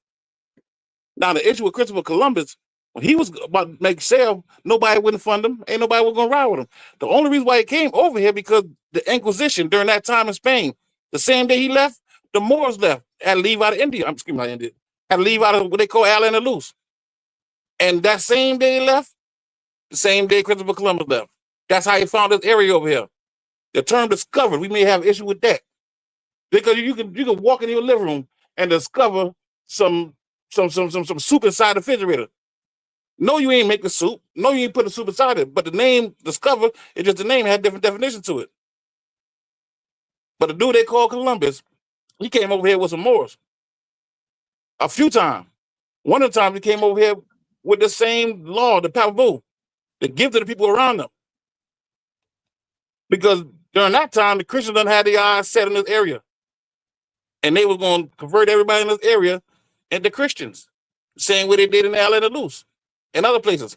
Now the issue with Christopher Columbus, when he was about to make sail, nobody wouldn't fund him. Ain't nobody was gonna ride with him. The only reason why he came over here because the Inquisition during that time in Spain, the same day he left, the Moors left. Had to leave out of India. I'm excuse me, not India. Had to leave out of what they call Al Andalus. And that same day he left, the same day Christopher Columbus left. That's how he found this area over here. The term discovered, we may have issue with that. Because you can walk in your living room and discover some soup inside the refrigerator. No, you ain't making soup. No, you ain't putting soup inside it. But the name discovered, it's just the name had different definition to it. But the dude they called Columbus, he came over here with some Moors. A few times. One of the times he came over here with the same law, the Papabu, to give to the people around them. Because during that time, the Christians done had their eyes set in this area. And they was going to convert everybody in this area into Christians. Same way they did in Al Andalus and other places.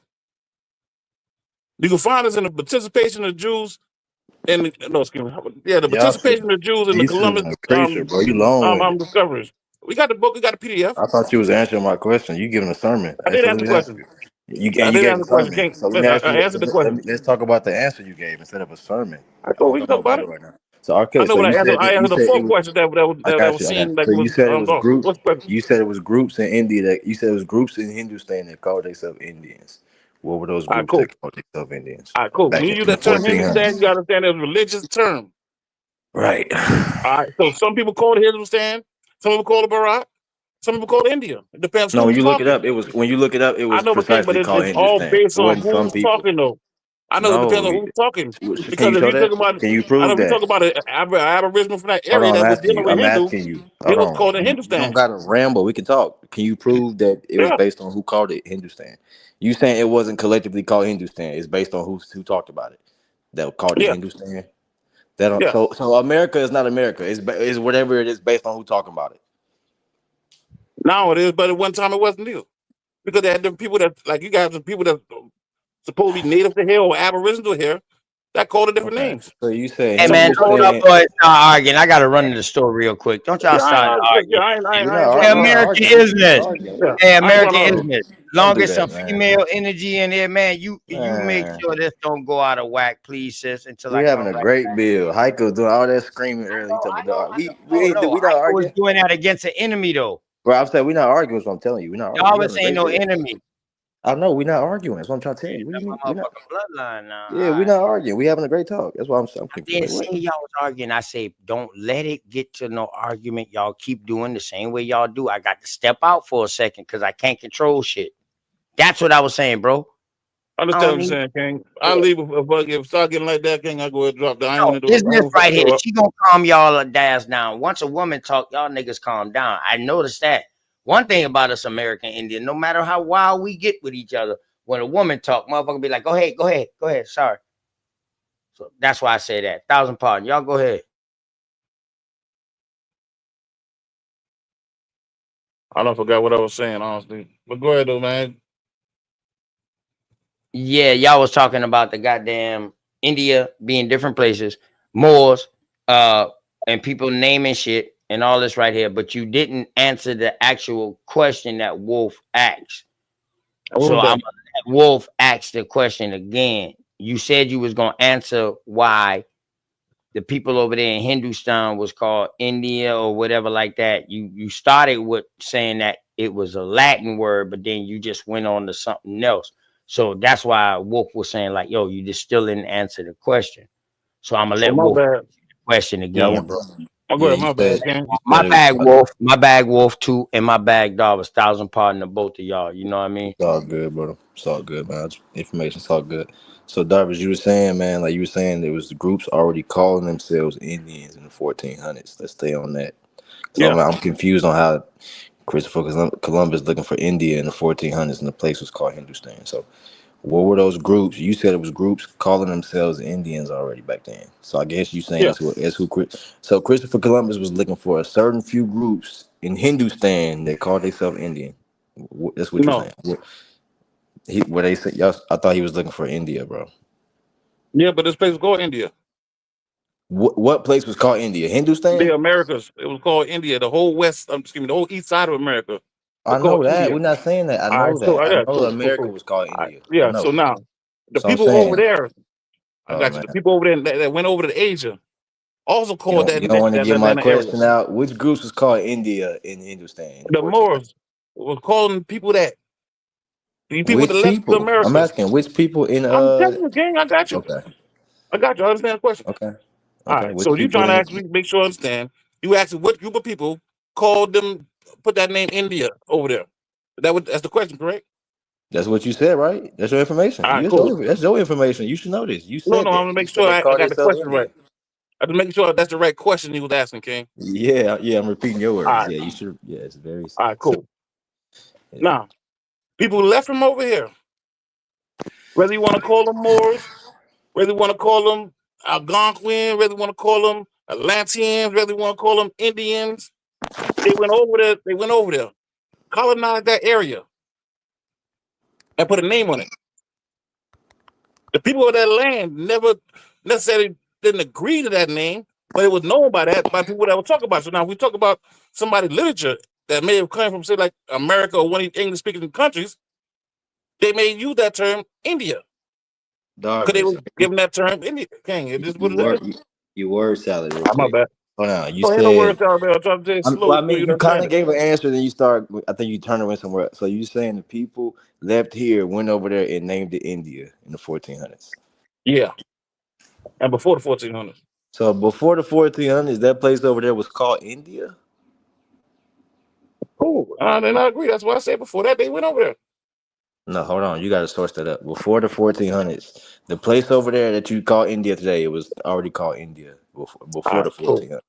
You can find us in the participation of Jews in the, no, excuse me. Yeah, the Y'all see, participation of the Jews in the you Columbus a preacher, bro. You long-winded. discoveries. We got the book, we got the PDF. I thought you was answering my question. You giving a sermon. I did So let answer the me ask question. you. You I and you did gave answer a the question. sermon. So let me ask I you. answered the question. Let's talk about the answer you gave instead of a sermon. I I thought want we to can know talk more about about it. it right now. So I okay, know, so but you said I you answered the said it 4 was. questions I that got was you. I got seen you. like So it you was said it was lost. groups. What's the question? You said it was groups in India that you said it was groups in Hindustan that called themselves Indians. What were those All right, groups cool. that called themselves Indians All right, cool. When back you use in the that term Hindustan, 1400s? you gotta understand it's a religious term. Right. All right. So some people call it Hindustan, some people call it Bharat, some people call it India. It depends No, when who's you look it talking. up, it I was know, but precisely called it's all Hindustan. It based on wasn't some who's people. talking, though. I know it depends No, on who's talking. can Because you if show you talk that? about, Can you I know prove if you that? talk about an Aboriginal from that Hold area on, that I'm was asking dealing you. with I'm Hindu, asking you. they Hold was on. called a You don't Hindustan. got to ramble. We can talk. Can you prove that it was Yeah, based on who called it Hindustan? You saying it wasn't collectively called Hindustan? It's based on who talked about it that called it yeah, Hindustan. That don't, yeah. so America is not America. It's whatever it is based on who talking about it. Now it is, but at one time it wasn't either. Because they had the people that, like you guys, the people that supposed to be native to here or aboriginal here, that called it different Okay. names. So you said Hey Some man, people call hold it. up, Hindustan. boys. Start arguing. I gotta run to the store real quick. Don't y'all Yeah, start arguing. We're I ain't not trying Hey, to. American arguing. We're not isness. arguing. Yeah, Hey, I ain't trying American to. isness. Don't Long do as some that, man. female energy in there, man, you make Man. sure this don't go out of whack, please, sis, until I We're having come a right great back. bill. Heiko doing all that screaming early. He talking about we not I was arguing. doing that against an enemy though. Bro, I'm saying we're not arguing. That's what I'm telling you. We're not arguing. Y'all We're was having a saying great no bill. enemy. I know we're not arguing. That's what I'm trying to tell you. What do That's you mean? my We're not. motherfucking bloodline now. Yeah, All we're right. not arguing. We're having a great talk. That's why I'm I confused. didn't Like, say what? y'all was arguing. I say don't let it get to no argument. Y'all keep doing the same way y'all do. I got to step out for a second because I can't control shit. That's what I was saying, bro. I I understand don't what you're need. saying, King. I Yeah. leave if it start getting like that, King. I go ahead and drop down. I ain't No, gonna do. listen I this ain't right gonna here. show up. She gonna calm y'all ass down. Once a woman talk, y'all niggas calm down. I noticed that. One thing about us American Indian, no matter how wild we get with each other, when a woman talk, motherfucker be like, go ahead. Sorry. So that's why I say that. 1,000 pardon. Y'all go ahead. I don't forgot what I was saying, honestly. But go ahead, though, man. Yeah, y'all was talking about the goddamn India being different places, Moors, and people naming shit and all this right here, but you didn't answer the actual question that Wolf asked. What So was I'm that? gonna let Wolf ask the question again. You said you was gonna answer why the people over there in Hindustan was called India or whatever like that. You started with saying that it was a Latin word, but then you just went on to something else. So that's why Wolf was saying like, yo, you just still didn't answer the question. So I'm gonna Oh, let my Wolf bad. answer the question Yeah, again, bro. Oh, go Yeah, ahead. My bad, King. you My said it bag was. wolf, my bag wolf too, and my bag dog was 1,000 pardon to both of y'all. You know what I mean? It's all good, brother. It's all good, man. Information's all good. So, Darvish, you were saying, man, like you were saying, there was the groups already calling themselves Indians in the 1400s. Let's stay on that. So Yeah. I'm confused on how Christopher Columbus looking for India in the 1400s, and the place was called Hindustan. So, what were those groups? You said it was groups calling themselves Indians already back then. So I guess you saying Yeah. that's who. So Christopher Columbus was looking for a certain few groups in Hindustan that called themselves Indian. That's what you're No. saying. What they said? Y'all, I thought he was looking for India, bro. Yeah, but this place was called India. What place was called India? Hindustan? The Americas. It was called India. The whole west, excuse me, the whole east side of America I was called know that. India. We're not saying that. I All right, know so that. I yeah, know cool, cool, America cool. was called All right, India. I yeah. know. So now the So I'm people over saying, there, I oh got you. man, The people over there that went over to Asia also you called don't you don't want to that get my Atlanta area. question out. Which groups was called India in Hindustan in the The 1400s? Moors were calling people that. The people that Which left the people? I'm Americas. asking which people in I'm telling you, King, I got you. Okay, I got you. I understand the question. okay, All okay. right. So Which you people trying to in? ask me, make sure I understand. You asking what group of people called them, put that name India over there. That's the question, correct? That's what you said, right? That's your information. All right, cool. That's your information. You should know this. You No, said no, I'm that. gonna You make said sure they I called got the themselves question Indian. right. I'm just making sure that's the right question you was asking, King. Yeah, yeah. I'm repeating your All words. right. Yeah, you should. Yeah, it's very All right, simple. cool. Now, people left from over here, whether you want to call them Moors, whether you want to call them Algonquin, whether you want to call them Atlanteans, whether you want to call them Indians, they went over there. They went over there, colonized that area, and put a name on it. The people of that land never necessarily didn't agree to that name, but it was known by people that would talk about it. So now we talk about somebody's literature that may have come from, say, like America or one of the English speaking countries, they may use that term India. Because they Darvish, were given that term India. King, it is what it is. you word salad real My quick. bad. Hold on. You So ain't no said words out there. I'm trying to say it slow I so mean, you you kind understand of it. gave an answer, then you start. I think you turned around somewhere. So you saying the people left here, went over there, and named it India in the 1400s. Yeah. And before the 1400s. So before the 1400s, that place over there was called India. Cool. And I agree. That's what I said before that. They went over there. No, hold on. You got to source that up. Before the 1400s, the place over there that you call India today, it was already called India before All the right, cool. 1400s.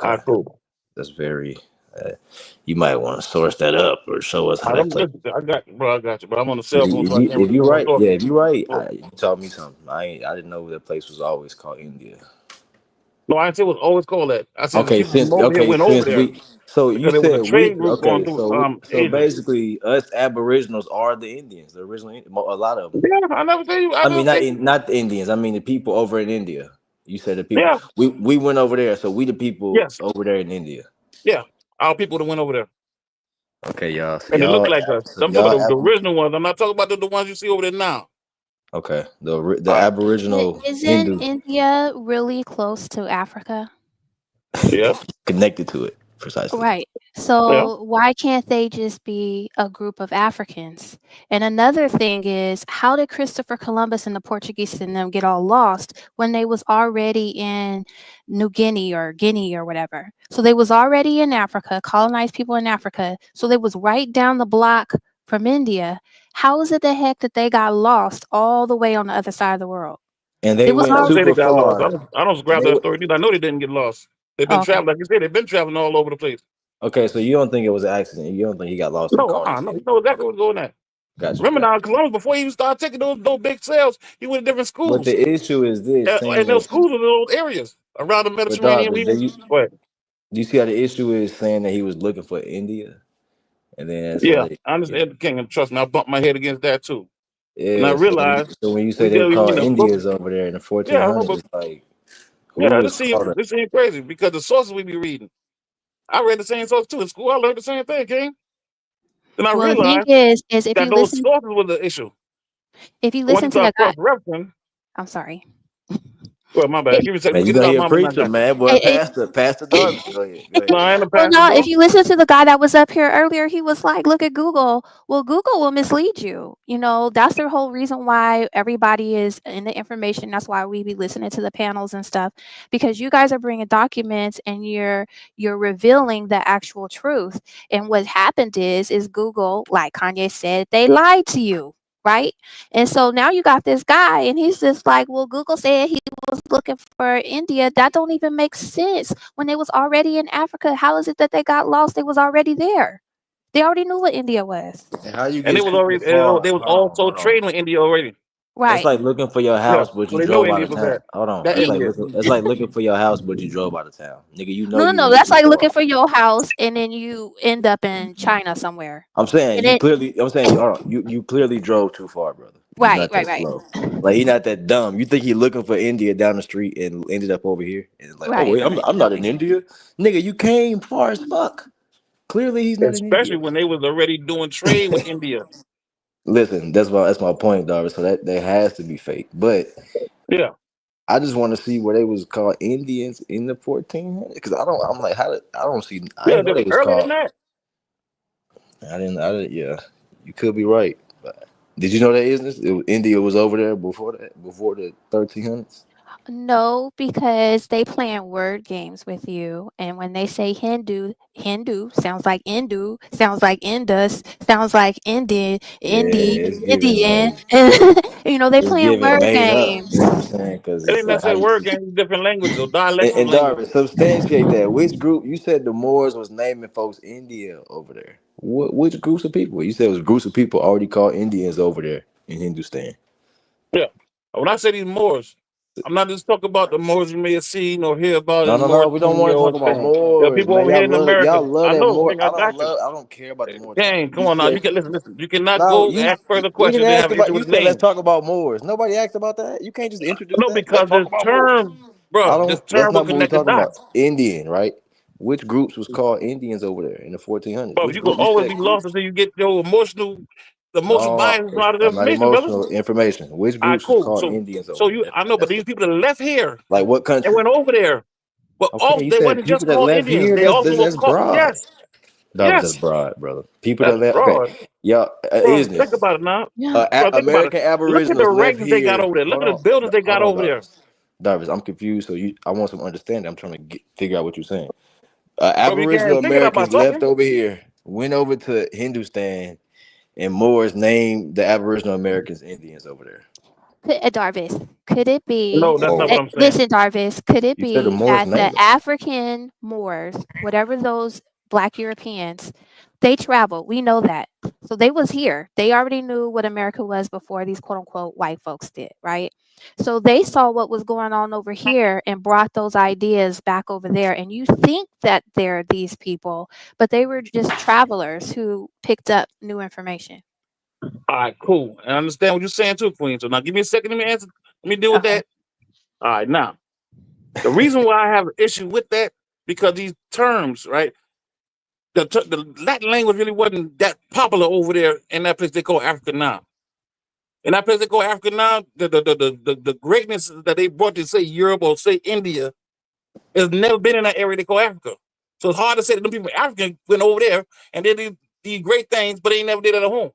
All Okay, right, cool. that's very. You might want to source that up or show us how that place. I got you, bro. I got you, but I'm on the cell phone, so I can't If really you do what I'm right, yeah, talking. if you right, So, you taught me something. I didn't know that place was always called India. no, I didn't say it was always called that. I said the Okay, people from over here went over since there we, so you because there was a said we, trade route going okay, through so Asia. basically us Aboriginals are the Indians, the original, a lot of them. Yeah, I never tell you. I I never mean, say you. not the Indians. I mean the people over in India. You said the people. Yeah. We went over there, so we the people Yes. over there in India. Yeah. Our people that went over there. Okay, y'all. And they look like us. So I'm talking about the original ones. I'm not talking about the ones you see over there now. Okay, the All right. Aboriginal Isn't Hindu India really close to Africa? Yeah. connected to it precisely. Right. Yeah. So why can't they just be a group of Africans? And another thing is, how did Christopher Columbus and the Portuguese and them get all lost when they was already in New Guinea or Guinea or whatever? So they was already in Africa, colonized people in Africa. So they was right down the block from India. How is it the heck that they got lost all the way on the other side of the world? And they It was went I don't say they super got lost. far. I don't grab And the they authority. I know they didn't get lost. They've been okay. traveling, like you said, they've been traveling all over the place. Okay, so you don't think it was an accident? You don't think he got lost and No, caught no, his? you know exactly what's going on. Gotcha. Remember now, Columbus, before he even started taking those big sales, he went to different But schools. the issue is this: saying And those that. schools were in those areas around the But dog, Mediterranean. but do What? you see how the issue is saying that he was looking for India, and then that's Yeah, why. I understand the king. And trust me, I bumped my head against that too. And I Yeah. realized So when you say we they were deal in called the book. Indians over there in the Yeah, I know, 1400s, but it's like who yeah, was called? this seems crazy because the sources we be reading. I read the same source too in school. I learned the same thing, King. And I Well, the thing realized is if that you those listen sources were the issue. if you Once you listen to the start guy, cross referencing, I'm sorry. Well, my bad. It, Give me a second. Man, you Get it know out he a my mind. I preacher, got you. man. Boy, it, Pastor Darvis. Go ahead. Go No, ahead. I ain't a Well, pastor, no, bro. if you listen to the guy that was up here earlier, he was like, look at Google. Well, Google will mislead you. You know, that's the whole reason why everybody is in the information. That's why we be listening to the panels and stuff, because you guys are bringing documents and you're revealing the actual truth. And what happened is Google, like Kanye said, they lied to you. Right. And so now you got this guy and he's just like, well, Google said he was looking for India. That don't even make sense when they was already in Africa. How is it that they got lost? They was already there. They already knew what India was. And how you And they get was people already, they far? was Hold on, also hold on. trading with India already. That's Right. like looking for your Yeah. house, but So you they know drove out India of was town. that. Hold on. That India. It's like looking for your house, but you drove out of town. Nigga, you know No, you no, went that's too like far. looking for your house and then you end up in China somewhere. I'm saying And you it clearly. I'm saying hold on. You clearly drove too far, brother. You're right, not right, that right. slow. Like he's not that dumb. You think he looking for India down the street and ended up over here and like, oh Right, wait, right. I'm not in India, nigga. You came far as fuck. Clearly he's not in Especially India. when they was already doing trade with India. Listen, that's my point, Darby. So that has to be fake. But Yeah. I just want to see where they was called Indians in the 1400s because I don't. I'm like, I don't see. I Yeah, didn't know they was earlier than called. that. I didn't. Yeah, you could be right. But did you know that India was over there before that? Before the 1300s? No, because they playing word games with you. And when they say Hindu sounds like Indu, sounds like Indus, sounds like Yeah, it's giving Indian. like And, you know, they it's playing giving word made up. games. You know what I'm saying? Because It it's ain't like how necessarily you. word games, different languages or dialects of And language. Darby, substantiate that. Which group? You said the Moors was naming folks India over there. Which groups of people? You said it was groups of people already called Indians over there in Hindustan. Yeah. When I say these Moors, I'm not just talking about the Moors you may have seen or hear about No, in no, no. We don't want Mauritania to or talk about Spain. There are Moors, people man. over here in America. Y'all love I that know, Moor. King, I got you. I don't care about the Moor talk. Gang, come You on now. said You can listen. You cannot no. go ask further We didn't questions and ask have an about. issue You with said let's names. talk about Moors. Nobody asked about that. You can't just introduce No, that. Let's because talk this about Moors. term, bro, this That's term will not what we're connect the talking about. dots. Indian, right? Which groups was called Indians over there in the 1400s? Bro, Which you can group? You always said be lost until you get your the emotional no. bias out of the I'm not information, brother. emotional. Information. Which All right, groups was cool. called So, Indians over there? I know, but these people that left here Like what and country? went over there, but Okay, you they said wasn't just people that called left Indians. here. They also were That's called, broad. yes, Darvish, that's yes, broad, brother. People that that's left. Okay, broad. y'all, Bro, think isness. about it now. Bro, think about it. American Look at the Aboriginals left ranks they got here. over there. Look Hold at the on, buildings they got hold on, over there. Darvish. I'm confused. So I want some understanding. I'm trying to figure out what you're saying. Bro, you Aboriginal can't figure it out by Americans left talking. over here, went over to Hindustan, and Moors named the Aboriginal Americans Indians over there. Darvis, could it be, No, that's not what I'm saying. listen, Darvis, could it You said the be Moors that the named them. African Moors, whatever those Black Europeans, they traveled. We know that. So they was here. They already knew what America was before these quote unquote white folks did, right? So they saw what was going on over here and brought those ideas back over there. And you think that they're these people, but they were just travelers who picked up new information. All right, cool. I understand what you're saying too, Queen. So now give me a second. Let me answer. Let me deal with Okay. that. All right, now the reason why I have an issue with that because these terms, right? The Latin language really wasn't that popular over there in that place they call Africa now. In that place they call Africa now, the greatness that they brought to say Europe or say India has never been in that area they call Africa. So it's hard to say that them people in Africa went over there and they did these great things, but they never did it at home.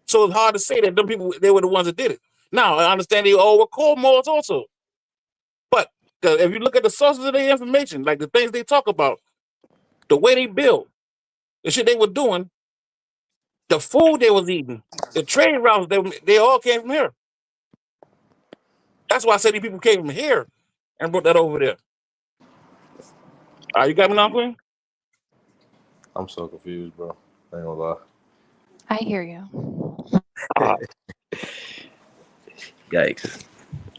So it's hard to say that them people they were the ones that did it. Now I understand they all were called Moors also, but if you look at the sources of their information, like the things they talk about, the way they built, the shit they were doing, the food they was eating, the trade routes, they all came from here. That's why I said these people came from here and brought that over there. You got me now, Queen? I'm so confused, bro. I ain't gonna lie. I hear you. Yikes.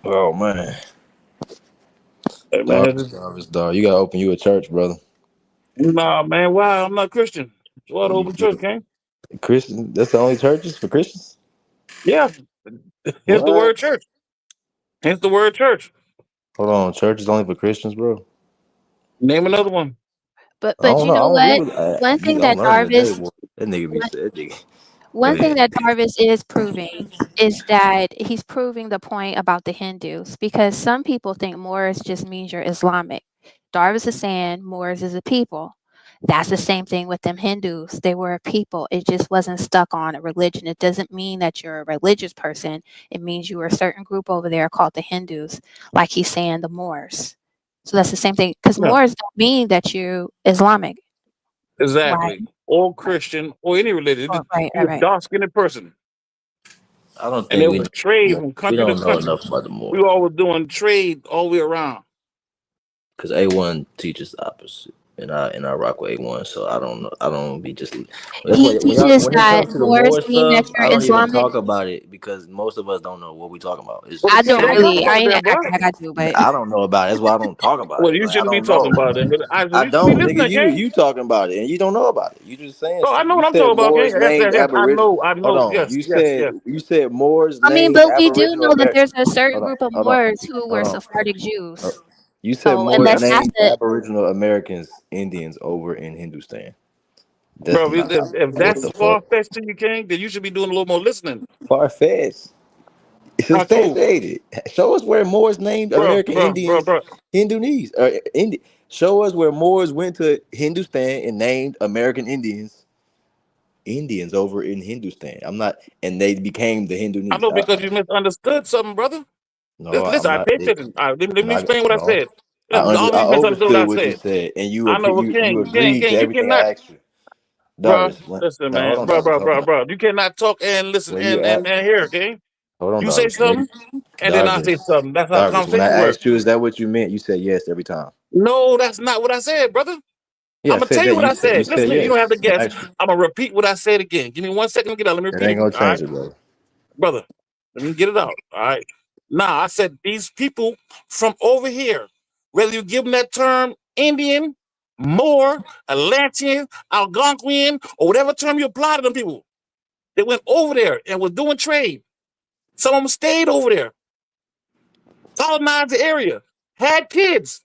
Oh man. Hey, man, Darvish, dog. You gotta open you a church, brother. nah, man, why? I'm not Christian. So I open church, King. Christian, that's the only churches for Christians? Yeah. Here's the What? word church. Hence the word church. Hold on, church is only for Christians, bro. Name another one. I But don't you know. I know don't what? agree with One thing I'm that learning today, Darvis, boy. That nigga be said nigga. One thing that Darvis is proving is that he's proving the point about the Hindus, because some people think Moors just means you're Islamic. Darvis is saying Moors is a people. That's the same thing with them Hindus. They were a people. It just wasn't stuck on a religion. It doesn't mean that you're a religious person. It means you were a certain group over there called the Hindus, like he's saying the Moors. So that's the same thing, because Yeah, Moors don't mean that you Islamic, right? exactly. Or Christian or any religion. Oh, right, You're right, a right. dark skinned person. I don't And think there we was trade from we country to don't know country. enough about the We Moors all were doing trade all the way around. because A1 teaches the opposite, and I rock with A1, so I don't know. I don't be just. That's He why teaches when it that comes to the Moors Moor mean that stuff, I you're don't even Islamic. talk about it because most of us don't know what we talking about. It's Well, I just don't don't talk really. I about ain't that, bro. acting like I do, but I don't know about it. That's why I don't talk about Well, it. you Like I shouldn't be don't talking know. about it. I You should be don't, nigga. listening, gang. You talking about it and you don't know about it. You just saying Bro, I shit. know You what I'm said talking about, gang. Moors Yes, yes, named yes. I Aboriginal. know. Hold on. Yes, yes, yes. You said Moors I mean, named but we do Aboriginal know that American. there's a certain Hold on. group of Hold on. Moors who were Hold on. Sephardic Uh, Jews. You said So Moors unless that's named the, Aboriginal Americans Indians over in Hindustan. That's Bro, not if what that's the fuck. far fetched to you, gang, then you should be doing a little more listening. Far fetched. It's All right, cool. substantiated. Show us where Moors named Bro, American bro, bro, Indians bro. Hindoonese. Show us where Moors went to Hindustan and named American Indians over in Hindustan. I'm not, and they became the I Hindoonese. know because you misunderstood something, brother. No, Listen, I'm I not. pay attention. Let me explain what I No, said. Listen, I obviously you misunderstood what overstood I what you said. said, and I know, but you agreed to Gang, you everything I cannot, asked you. bro. Darvis, Listen, now hold man, on, Darvis, hold on. bro. You cannot talk and listen When you and hear, gang. hold on, You say Darvis. something, and then I say Darvis, something. That's how Darvis, when I conversation works. asked you, is that what you meant? You said yes every time. No, that's not what I said, brother. Yeah, I'm I gonna said tell you that. what I You said. said Listen, you don't have to yes. guess. Actually, I'm gonna repeat what I said again. Give me 1 second to get out. Let me that repeat ain't it. gonna All right, change it, bro. brother. Let me get it out. All right. Now I said these people from over here, whether you give them that term Indian, Moor, Atlantean, Algonquian, or whatever term you apply to them people, they went over there and was doing trade. Some of them stayed over there, colonized the area, had kids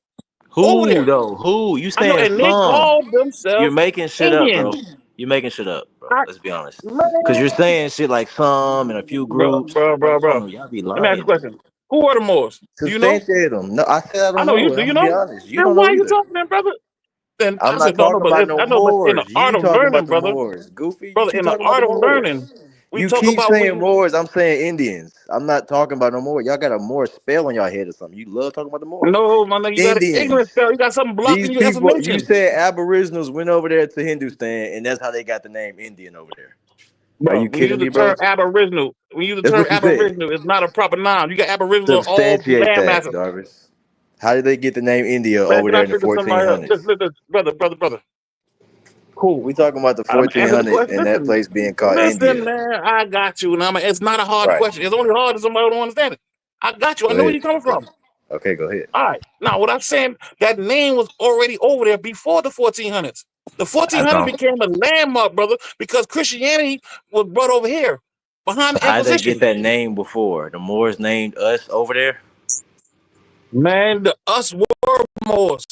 over Who there. though? Who? You I know, saying and they some? called You're themselves making shit up, bro. Indians. You're making shit up, bro. I, Let's be honest. Cause man, you're saying shit like some and a few groups, bro. bro. Y'all be Let me ask you a lying. question. Who are the Moors? Do you know? Substantiate them. No, I said I I don't know you. know. Do I'm you gonna be know? honest. You Then don't why know are you either. talking, then, brother? Then I'm I not said no, talking about no I know, but in the Moors. art You of talking about learning, the brother, Moors. Goofy, you keep in the talking about the art of Moors. learning, we You talk keep about saying Moors. I'm saying Indians. I'm not talking about no more. Y'all got a Moor spell on y'all head or something. You love talking about the Moors. No, my nigga, you got an Indians. ignorance spell. You got something These blocking your people, you explanation, said Aboriginals went over there to Hindustan, and that's how they got the name Indian over there. Are bro. you When you use kidding the me, bro? term aboriginal, That's what you said. it's not a proper noun. You got aboriginal all Substantiate that, landmasses. Darvis. How did they get the name India Man, over can there I in the figure somebody else? 1400s? Brother. Cool. We talking about the I'm gonna answer the 1400s question. and that place being called Listen, India. man. I got you, and it's not a hard Right. question. It's only hard if somebody don't understand it. I got you. I Go know where ahead. you're coming from. Okay, go ahead. All right. Now, what I'm saying, that name was already over there before the 1400s. The I 1400s don't. became a landmark, brother, because Christianity was brought over here behind So the how did they get Inquisition. that name before? The Moors named us over there? Man, us were Moors.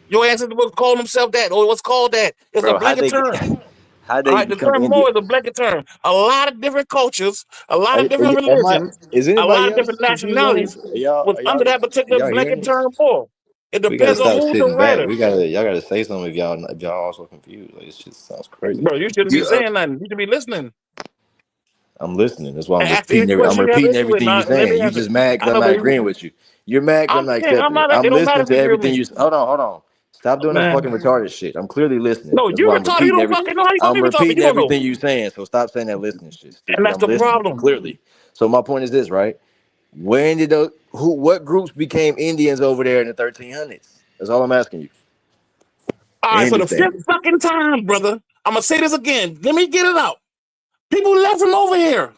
Your ancestors would call themselves that, or what's called that. It's a Bro, blanket term. how All they right, the become term India? Moor is a blanket term. A lot of different cultures, a lot of different Am I, religions, is a lot anybody of different else confused on this? nationalities was under that Are particular y'all hearing blanket this? term Moor. It We gotta depends on stop who's the sitting back. writer. Y'all gotta say something if y'all also confused. Like this shit sounds crazy. Bro, you shouldn't be saying nothing. You should be listening. I'm listening. That's why I'm And ask any repeating. I'm question you have repeating issue with, everything you're and let saying. me You answer. just mad I because I'm know, not but agreeing with you. You're mad because I'm not I'm accepting it. not. I'm It don't matter listening if to you agree with everything me, you. Hold on. Stop doing the fucking man. retarded shit. I'm clearly listening. No, That's you why I'm retarded. You repeating don't every. fucking know how you gonna I'm be retarded. repeating You don't know, everything you're saying. So stop saying that listening shit, and stupid. that's I'm the listening problem. clearly. So my point is this, right? When did what groups became Indians over there in the 1300s? That's all I'm asking you. All In right, for the Hindustan. fifth fucking time, brother. I'm gonna say this again. Let me get it out. People left from over here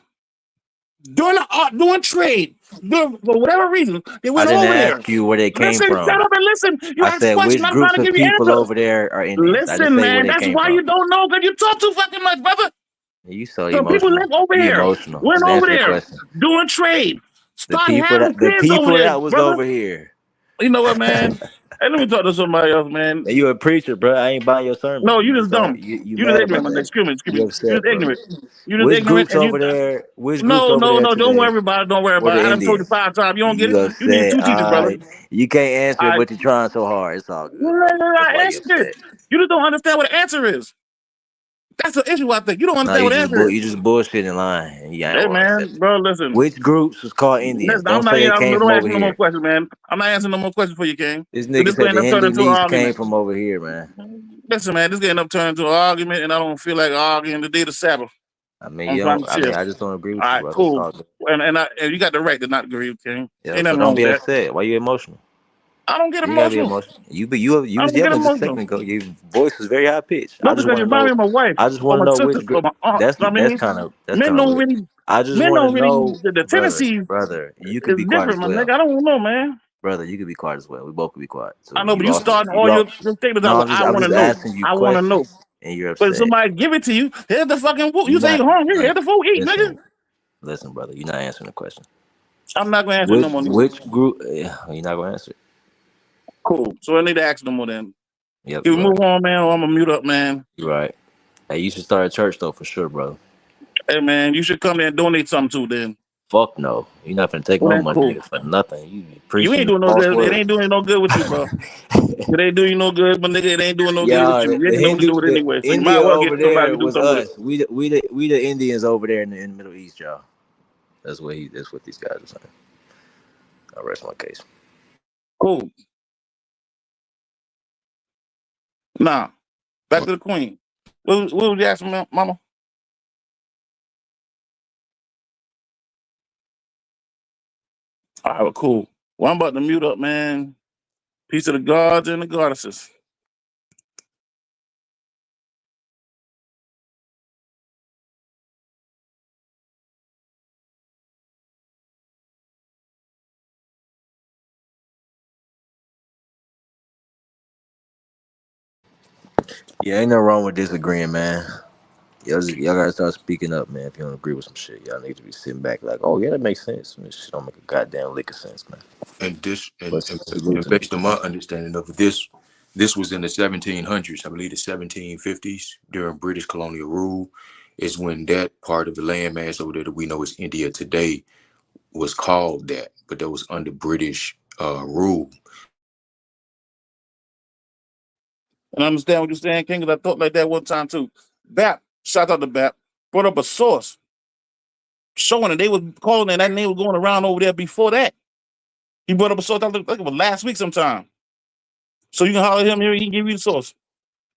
doing trade, for whatever reason. They I went didn't over there. ask you where they came Listen, shut from. up and listen. You I ask said questions. which I'm trying groups to of give you people answers. over there are Indians. I didn't Listen, say where man. they That's came why from. you don't know, because you talk too fucking much, brother. You so So people emotional. live over You here, emotional. went Just over answer the there, question. doing trade, start having The kids over people there, that was brother. over here. You know what, man? Hey, let me talk to somebody else, man. And you a preacher, bro. I ain't buying your sermon. No, you You just dumb. you You mad just about ignorant, man. that. Excuse me. You You upset, just bro. ignorant. You just Which ignorant, groups and you. over there? Which groups No, over no, there no. Don't today? worry about it. Don't worry What about the it. I done told you Indians? 5 times. You don't get You it. You need upset? 2 teachers, brother. You can't answer, I but you're trying so hard. It's all good, bro. That's I why you answered it. upset. You just don't understand what the answer is. That's the issue. I think you don't No, understand what the answer is. you just bullshitting lying, and you ain't Hey, want to accept man, it. bro, listen. Which groups was called Indians? Listen, I'm Don't not say even. they came Don't from ask over me no more here. questions, man. I'm not answering no more questions for you, King. This 'Cause nigga this said end the up turning Hindu into an niece came argument. from over here, man. Listen, man, this getting up turning into an argument, and I don't feel like arguing the day of the Sabbath. I mean, I'm you trying don't. to I mean, chill. I just don't agree with All you, right, bro. It's cool. all good. And you got the right to not agree, King. Yeah, Ain't so nothing don't wrong be with that. upset. Why you emotional? I don't get You gotta be emotional. emotional. You I was don't get yelling just a emotional. second ago. Your voice was very high pitched. No, because you remind me of my wife I just or want my to know sister which or group. my aunt. That's I mean, kind of men don't weird. really, I just men want to don't really. know, The tendency brother. You could is be quiet different, as my well, nigga. I don't know, man. brother. You could be quiet as well. We both could be quiet. So I know, but you you also starting you all all. your statements No, out with I I'm want to just know. asking you I want to know. questions, and you're But if upset. somebody give it to you, here's the fucking food. You're You say not. you're hungry, here's the food. Eat, nigga. Listen, brother. You're not answering the question. I'm not gonna answer no more. Nigga. Which group? Yeah, you're not gonna answer it. Cool. So I need to ask no more then. Yep, Can we you're right. move on, man, or I'm gonna mute up, man? You're right. Hey, you should start a church though, for sure, brother. Hey, man, you should come there and donate something too. Then. Fuck no. You're not gonna take Well, my then, money, cool. nigga, for nothing. You You preaching ain't the doing no false good. It word. ain't doing no good with you, bro. It ain't doing you no good, but nigga, it ain't doing no good with Yeah, you. You the ain't know what to Hindu, do with it the anyway. So you might India as well get over somebody there to do was something with it. us. We the Indians over there in the Middle East, y'all. That's what these guys are saying. I'll rest my case. Cool. Nah. Back to the queen. What was you asking, mama? All right, well, cool. Well, I'm about to mute up, man. Peace to the gods and the goddesses. Yeah, ain't nothing wrong with disagreeing, man. Y'all gotta start speaking up, man. If you don't agree with some shit, y'all need to be sitting back like, oh yeah, that makes sense. This shit don't make a goddamn lick of sense, man. And this, But and based on my understanding of this was in the 1700s, I believe the 1750s, during British colonial rule, is when that part of the landmass over there that we know as India today was called that, but that was under British rule. And I understand what you're saying, King, because I thought like that one time too. BAP, shout out to BAP, brought up a source showing that they was calling and that name was going around over there before that. He brought up a source, I think it was last week sometime. So you can holler at him here, he can give you the source.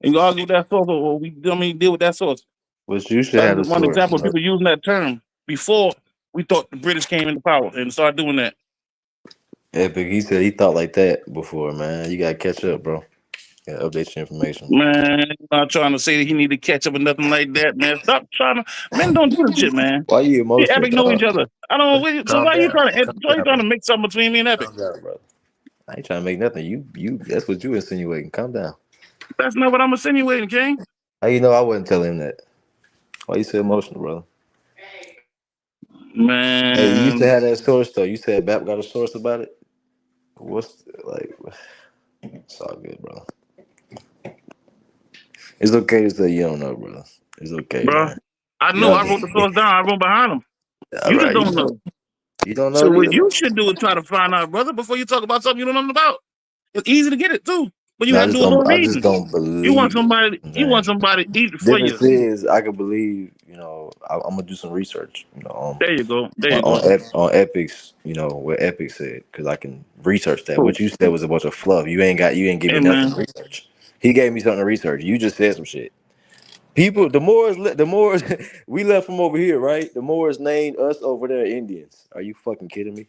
And you argue with that source, or deal with that source. Which you should That's have the just one source. example of people using that term before we thought the British came into power and started doing that. Epic, he said he thought like that before, man. You gotta catch up, bro. You gotta update your information. Man, I'm not trying to say that he need to catch up or nothing like that, man. Stop trying to. Men don't do this shit, man. Why you Me and emotional, Epic know dog? each other. I don't. So Calm why you down. trying to? Why you trying to make something between me and Epic? Calm down, brother. I ain't trying to make nothing. You. That's what you insinuating. Calm down. That's not what I'm insinuating, King. How you know I wouldn't tell him that? Why you so emotional, brother? Man. Hey, you used to have that source though. You said BAP got a source about it. What's like? It's all good, bro. It's okay to say you don't know, brother. It's okay, Bro, man. I know. I wrote the source down. I wrote behind him. All You just right, don't know. You don't know So what either. you should do is try to find out, brother, before you talk about something you don't know about. It's easy to get it too, but you No, got to do a little I just reading. don't believe. You want somebody. Man. You want somebody to eat for you. Difference is, I can believe. You know, I'm gonna do some research. You know, There you go. There you on go. on Epic's. You know what Epic said, because I can research that. Cool. What you said was a bunch of fluff. You ain't give Hey, me nothing man. to research. He gave me something to research. You just said some shit. People, the Moors we left from over here, right? The Moors named us over there Indians. Are you fucking kidding me?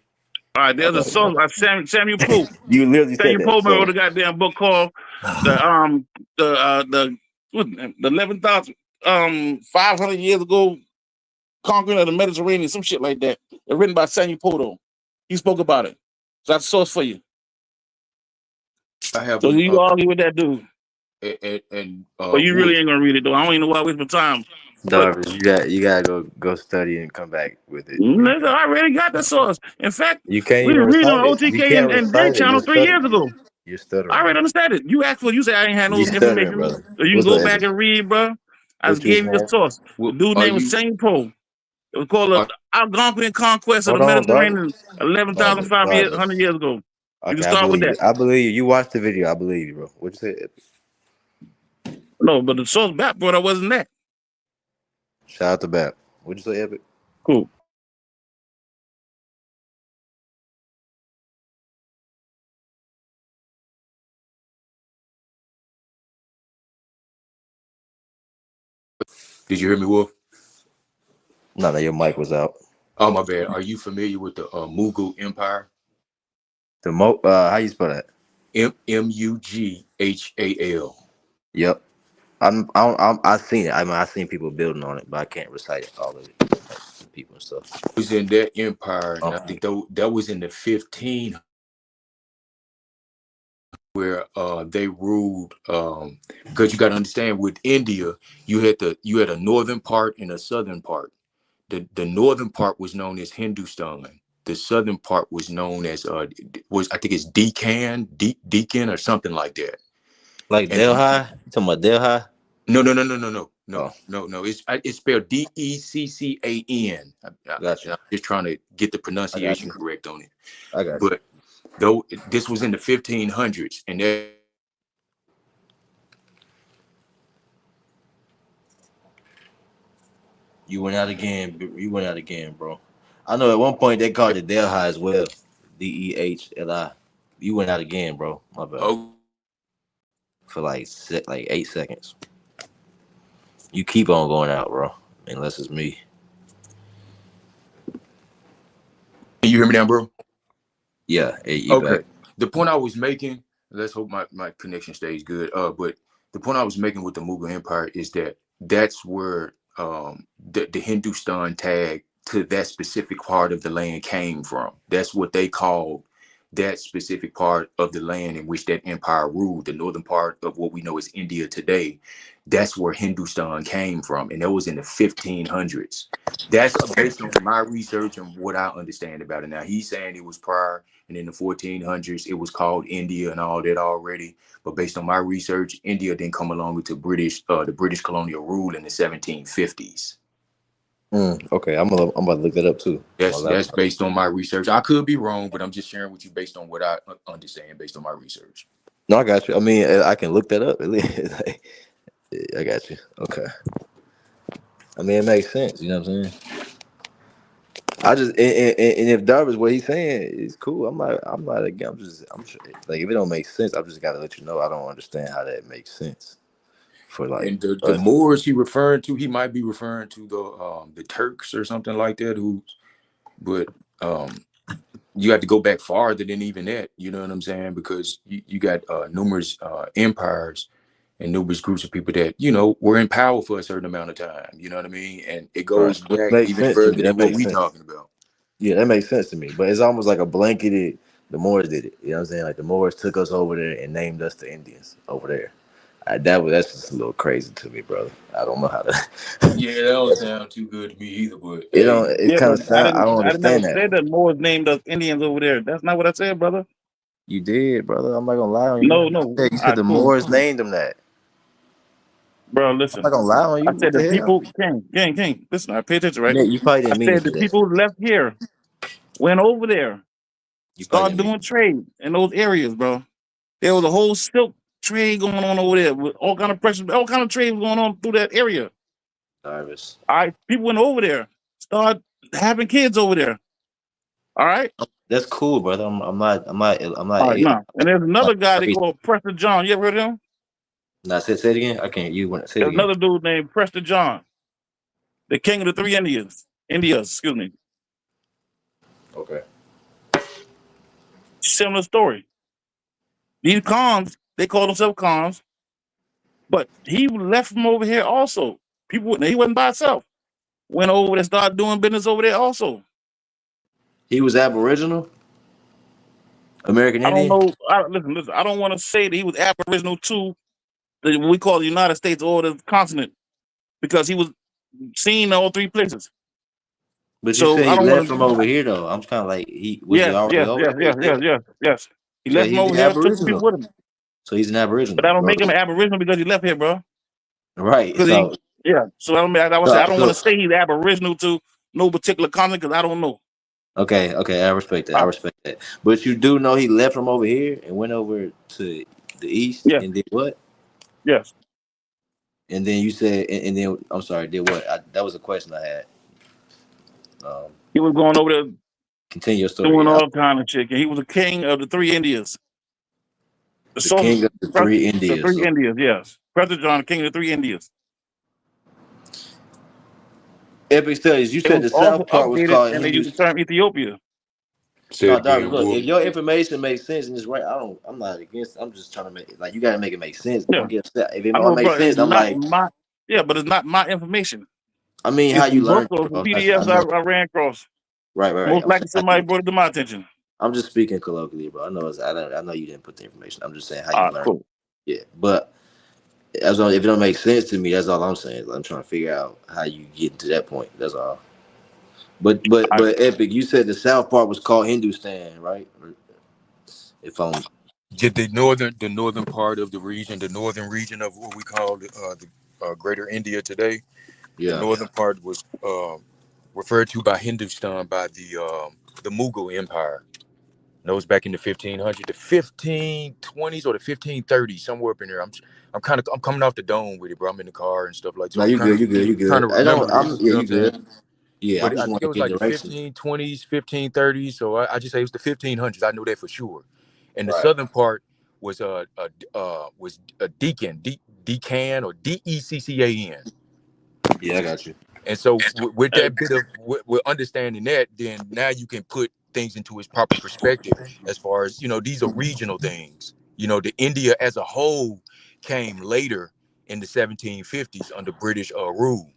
All right, there's a song by Samuel Pope. You literally said Samuel that. Pope So wrote a goddamn book called the 11,000 500 years ago conquering of the Mediterranean, some shit like that. It's written by Samuel Pope. He spoke about it. So that's a source for you. I have So you argue with that dude. But you really ain't gonna read it though. I don't even know why I waste my time. Darvish, you gotta go study and come back with it. Listen, I already got the source. In fact, You can't we even were reading recite on it. You OTK can't and J recite it. channel You're 3 years studying. ago. You're stuttering. I already understand it. You asked for it. You say I ain't had no You're stuttering, information. brother. So you What's can the go back evidence? and read, bro. I What just you gave you the saying? source. The dude name was Shane Poe. It was called the Algonquian Conquest of the Hold on, brother. Mediterranean Brother, 100 years ago. You Okay, can I start with believe that. you. I believe you. You watched the video. I believe you, bro. What you say? No, but the source back, bro, that wasn't that. Shout out to Bap. What'd you say, Epic? Cool. Did you hear me, Wolf? No, your mic was out. Oh, my bad. Are you familiar with the Mughal Empire? How you spell that? Mughal. Yep. I seen it. I mean, I seen people building on it, but I can't recite all of it. Like, people and stuff. It was in that empire, and I think that was in the 15 where they ruled. Because you got to understand, with India, you had a northern part and a southern part. The northern part was known as Hindustan. The southern part was known as I think it's Deccan or something like that. Like Delhi? You talking about Delhi? No. It's spelled Deccan. Gotcha. I'm just trying to get the pronunciation correct on it. I got you. But though this was in the 1500s, and You went out again. You went out again, bro. I know at one point they called it Delhi as well. Dehli. You went out again, bro. My bad. Oh. For like 8 seconds. You keep on going out, bro. Unless it's me. Can you hear me now, bro? Yeah. Okay. Back. The point I was making, let's hope my connection stays good. But the point I was making with the Mughal Empire is that's where the Hindustan tag to that specific part of the land came from. That's what they called that specific part of the land in which that empire ruled, the northern part of what we know as India today. That's where Hindustan came from, and that was in the 1500s. That's based on my research and what I understand about it. Now, he's saying it was prior, and in the 1400s, it was called India and all that already. But based on my research, India didn't come along with the British colonial rule in the 1750s. Okay, I'm about to look that up too. That's based on my research. I could be wrong, but I'm just sharing with you based on what I understand, based on my research. No, I got you. I mean, I can look that up. I got you. Okay. I mean, it makes sense. You know what I'm saying? I just and if Darvish what he's saying is cool, I'm sure, like if it don't make sense, I've just got to let you know I don't understand how that makes sense. For like, and the Moors he might be referring to the Turks or something like that. But you have to go back farther than even that. You know what I'm saying? Because you got numerous empires and numerous groups of people that were in power for a certain amount of time. You know what I mean? And it goes back even further than what we talking about. Yeah, that makes sense to me. But it's almost like a blanketed. The Moors did it. You know what I'm saying? Like the Moors took us over there and named us the Indians over there. That's just a little crazy to me, brother. I don't know how to. Yeah, that don't sound too good to me either. But it kind of sound. I don't understand that. I never said that Moors named us Indians over there. That's not what I said, brother. You did, brother. I'm not gonna lie on you. No. You said the Moors named them that. Bro, listen. I'm not gonna lie on you. I said the people, King. Listen, I pay attention, right? You probably didn't mean I said the people left here, went over there, started doing trade in those areas, bro. There was a whole silk trade going on over there with all kind of pressure, all kind of trade going on through that area. Jarvis. All right, people went over there, started having kids over there. All right, that's cool, brother. I'm not. All right, no. And there's another guy they call Preston John. You ever heard of him? Nah, say it again. I can't. You want to say it again? Another dude named Preston John, the king of the three Indias. Excuse me. Okay. Similar story. These Khans, they call themselves Khans, but he left from over here also. He wasn't by himself. Went over there, started doing business over there also. He was Aboriginal? American Indian? I don't know. Listen. I don't want to say that he was Aboriginal to what we call the United States or the continent, because he was seen in all three places. But you said he left from over here, though. I'm kind of like, was he already over there? Yes. He Yeah, left from he's over the here, took some people Aboriginal. with him. So he's an But Aboriginal. I don't Or- make him an Aboriginal because he left here, bro. right. Because he, So, yeah. So I don't. I would say so, I don't want so to say he's Aboriginal to no particular continent because I don't know. okay, I respect that. I respect that. But you do know he left from over here and went over to the east Yes, and did what? yes. And then you said, and then I'm sorry, did what? That was a question I had. He was going over there Continue your story. doing Yeah. all kind of shit. And he was the king of the three Indias. The The king of the three the Indias. three Indias, yes. President John, the king of the three Indias. Epic Studies. You It said was the also south part was updated, called and they Hindu. used the term Ethiopia. Say No, it Darby, again, look, Wolf. if your information makes sense and it's right, I'm not against it. I'm just trying to make like you gotta make it make sense. Yeah, Don't get upset. If it I don't know, make bro. It's sense, I'm not like, my. Yeah, but it's not my information. I mean, how It's you some books learned or it, some bro. I PDFs know. I ran across. Right. Most I'm likely saying how somebody you, brought it to my attention. I'm just speaking colloquially, bro. I know I know you didn't put the information. I'm just saying how you learned. Cool. Yeah, but as long if it don't make sense to me, that's all I'm saying. I'm trying to figure out how you get to that point. That's all. But Epic, you said the south part was called Hindustan, right? If I'm Did the northern part of the region, the northern region of what we call the Greater India today, the yeah. northern part was referred to by Hindustan by the Mughal Empire. That was back in the 1500s, the 1520s or the 1530s, somewhere up in there. I'm coming off the dome with it, bro. I'm in the car and stuff like that. No, So I'm you good, trying to I remember don't it. You know you what I'm saying? good. Yeah, I But I just think want it to was get like the direction. 1520s, 1530s. So I just say it was the 1500s. I know that for sure. And the Right. southern part was a Decan, Decan or Deccan. Yeah, I got you. And so with that bit of with understanding that, then now you can put things into its proper perspective as far as, these are regional things. The India as a whole came later in the 1750s under British rule.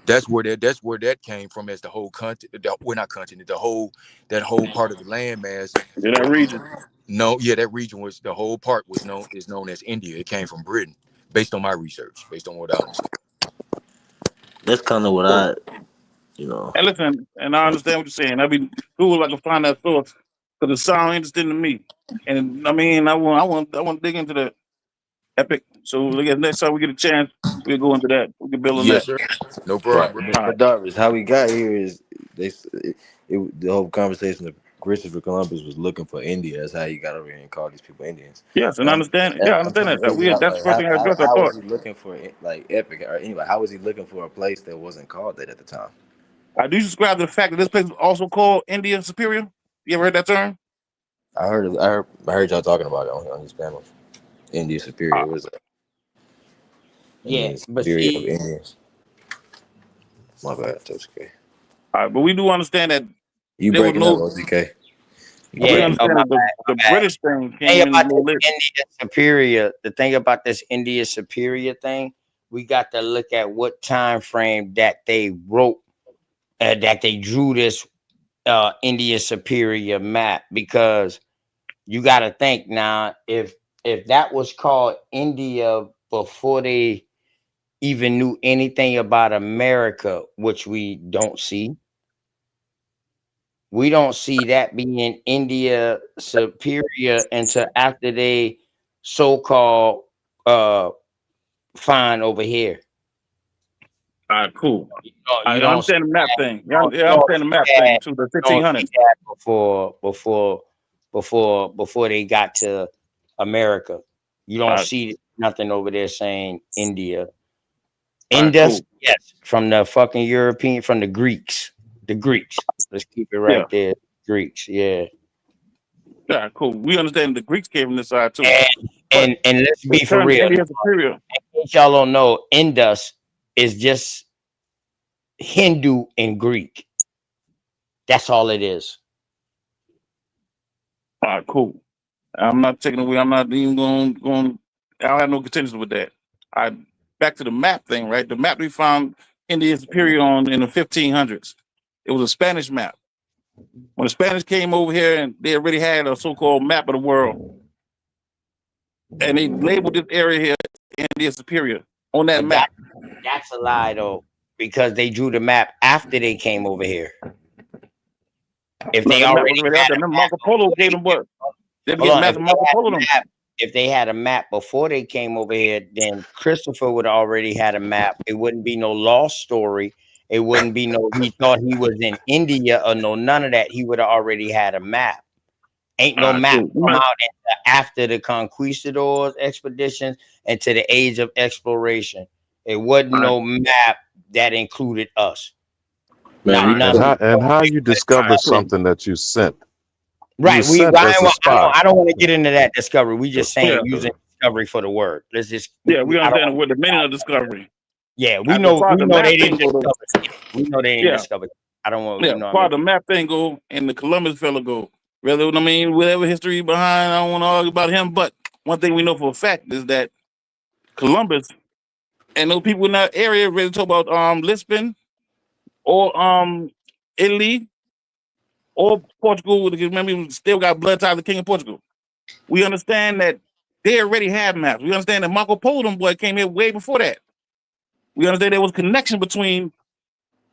That's where that came from as the whole continent. That whole part of the landmass. Yeah, that region. No, yeah, that region was the whole part is known as India. It came from Britain, based on my research, based on what I understand. That's kind of what And listen, and I understand what you're saying. I'd be cool if I can find that source because it sounds interesting to me. And I mean, I want to dig into that Epic. So I guess next time we get a chance, we'll go into that. We can build on Yes, that. sir. No Right. problem. All right. But Darvish, how we got here is the whole conversation of Christopher Columbus was looking for India. That's how he got over here and called these people Indians. Yes, and I understand it. Yeah, I I'm understand trying that. to figure out That's the like first thing I addressed. I how thought. was he looking for like Epic or anyway? How was he looking for a place that wasn't called that at the time? I do subscribe to the fact that this place is also called India Superior. You ever heard that term? I heard y'all talking about it on these panels. India Superior was that? Yeah, Indian but Superior of see, Indians. My bad, okay. All right, but we do understand that You there was breaking up, no. OCK? We yeah, oh understand my that the bad. British thing The thing came in a about little this later. India Superior, the thing about this India Superior thing, we got to look at what time frame that they wrote, that they drew this India Superior map, because you got to think now, if that was called India before they even knew anything about America, which we don't see. We don't see that being India Superior until after they so-called find over here. All right, cool. You I don't understand the map see thing. Yeah, I understand the map thing too. The you don't 1500s. see that before they got to America. You don't see nothing over there saying India. Indus, yes, from the fucking European, from the Greeks. The Greeks. Let's keep it right there. Greeks, yeah. Yeah, cool. We understand the Greeks came from this side too. And let's be for real. India Superior. In case y'all don't know, Indus is just Hindu and Greek. That's all it is. All right, cool. I'm not taking away. I'm not even going. I don't have no contention with that. Back to the map thing, right? The map we found India Superior on in the 1500s. It was a Spanish map. When the Spanish came over here, and they already had a so-called map of the world, and they labeled this area here India Superior on that map. That's a lie, though, because they drew the map after they came over here. If they already had Marco Polo gave them what? They'll Hold get on. maps of Marco Polo them. If they had a map before they came over here, then Christopher would have already had a map. It wouldn't be no lost story. It wouldn't be no he thought he was in India or no none of that. He would have already had a map. Ain't no map Cool. come out after the conquistadors expeditions and to the age of exploration. It wasn't no map that included us. Man, Not and how you discover something that you sent? right. You sent as a spy. I don't want to get into that discovery. We just saying Yeah. using discovery for the word. Let's just Yeah, we I don't understand what the meaning of discovery. Yeah, we As know far as the they map didn't thing go, discover it. We know they didn't yeah, discover it. I don't want yeah. you know what I Part mean? of the map thing go and the Columbus fella go. Whether I mean whatever history behind, I don't want to argue about him. But one thing we know for a fact is that Columbus and those people in that area really talk about Lisbon or Italy or Portugal. Because remember, we still got blood ties to the King of Portugal. We understand that they already had maps. We understand that Marco Polo them boy came here way before that. We understand there was connection between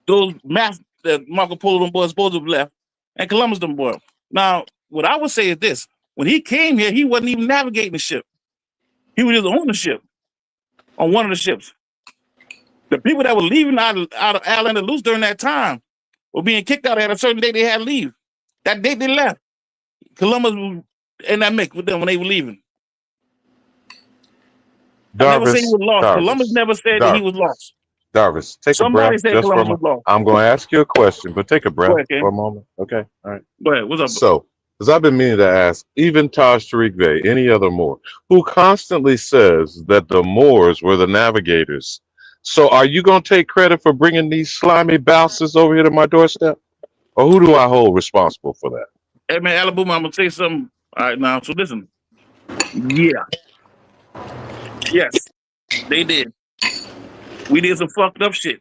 those maps that Marco Polo them boys supposed to have left and Columbus them boy. Now, what I would say is this: when he came here, he wasn't even navigating the ship. He was just on the ship, on one of the ships. The people that were leaving out of Island of Luz during that time were being kicked out at a certain day they had to leave. That day they left. Columbus was in that mix with them when they were leaving. I never said he was lost. Columbus never said that he was lost. Darvis, take Somebody a breath said just for a Columbus was moment. lost. I'm going to ask you a question, but take a breath Go ahead, King. for a moment. Okay, all right. Go ahead. What's up? So, because I've been meaning to ask, even Taj Tariq Bey, any other Moor, who constantly says that the Moors were the navigators. So, are you going to take credit for bringing these slimy bastards over here to my doorstep? Or who do I hold responsible for that? Hey man, Alabama, I'm gonna say something. All right now. So listen. Yeah. Yes. They did. We did some fucked up shit.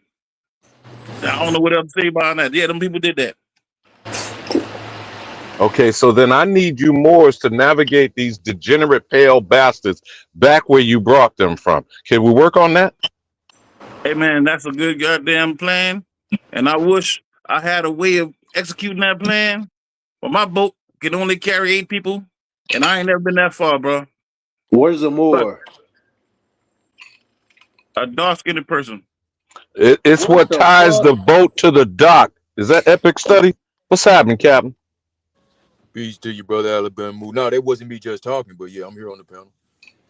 I don't know what else to say about that. Yeah, them people did that. Okay, so then I need you Moors to navigate these degenerate pale bastards back where you brought them from. Can we work on that? Hey man, that's a good goddamn plan. And I wish I had a way of executing that plan. But my boat can only carry 8 people. And I ain't never been that far, bro. Where's the Moor? A dark-skinned person. It's what ties the boat to the dock. Is that epic study? What's happening, Captain? Peace to you, brother Alabama. No, that wasn't me just talking, but yeah, I'm here on the panel.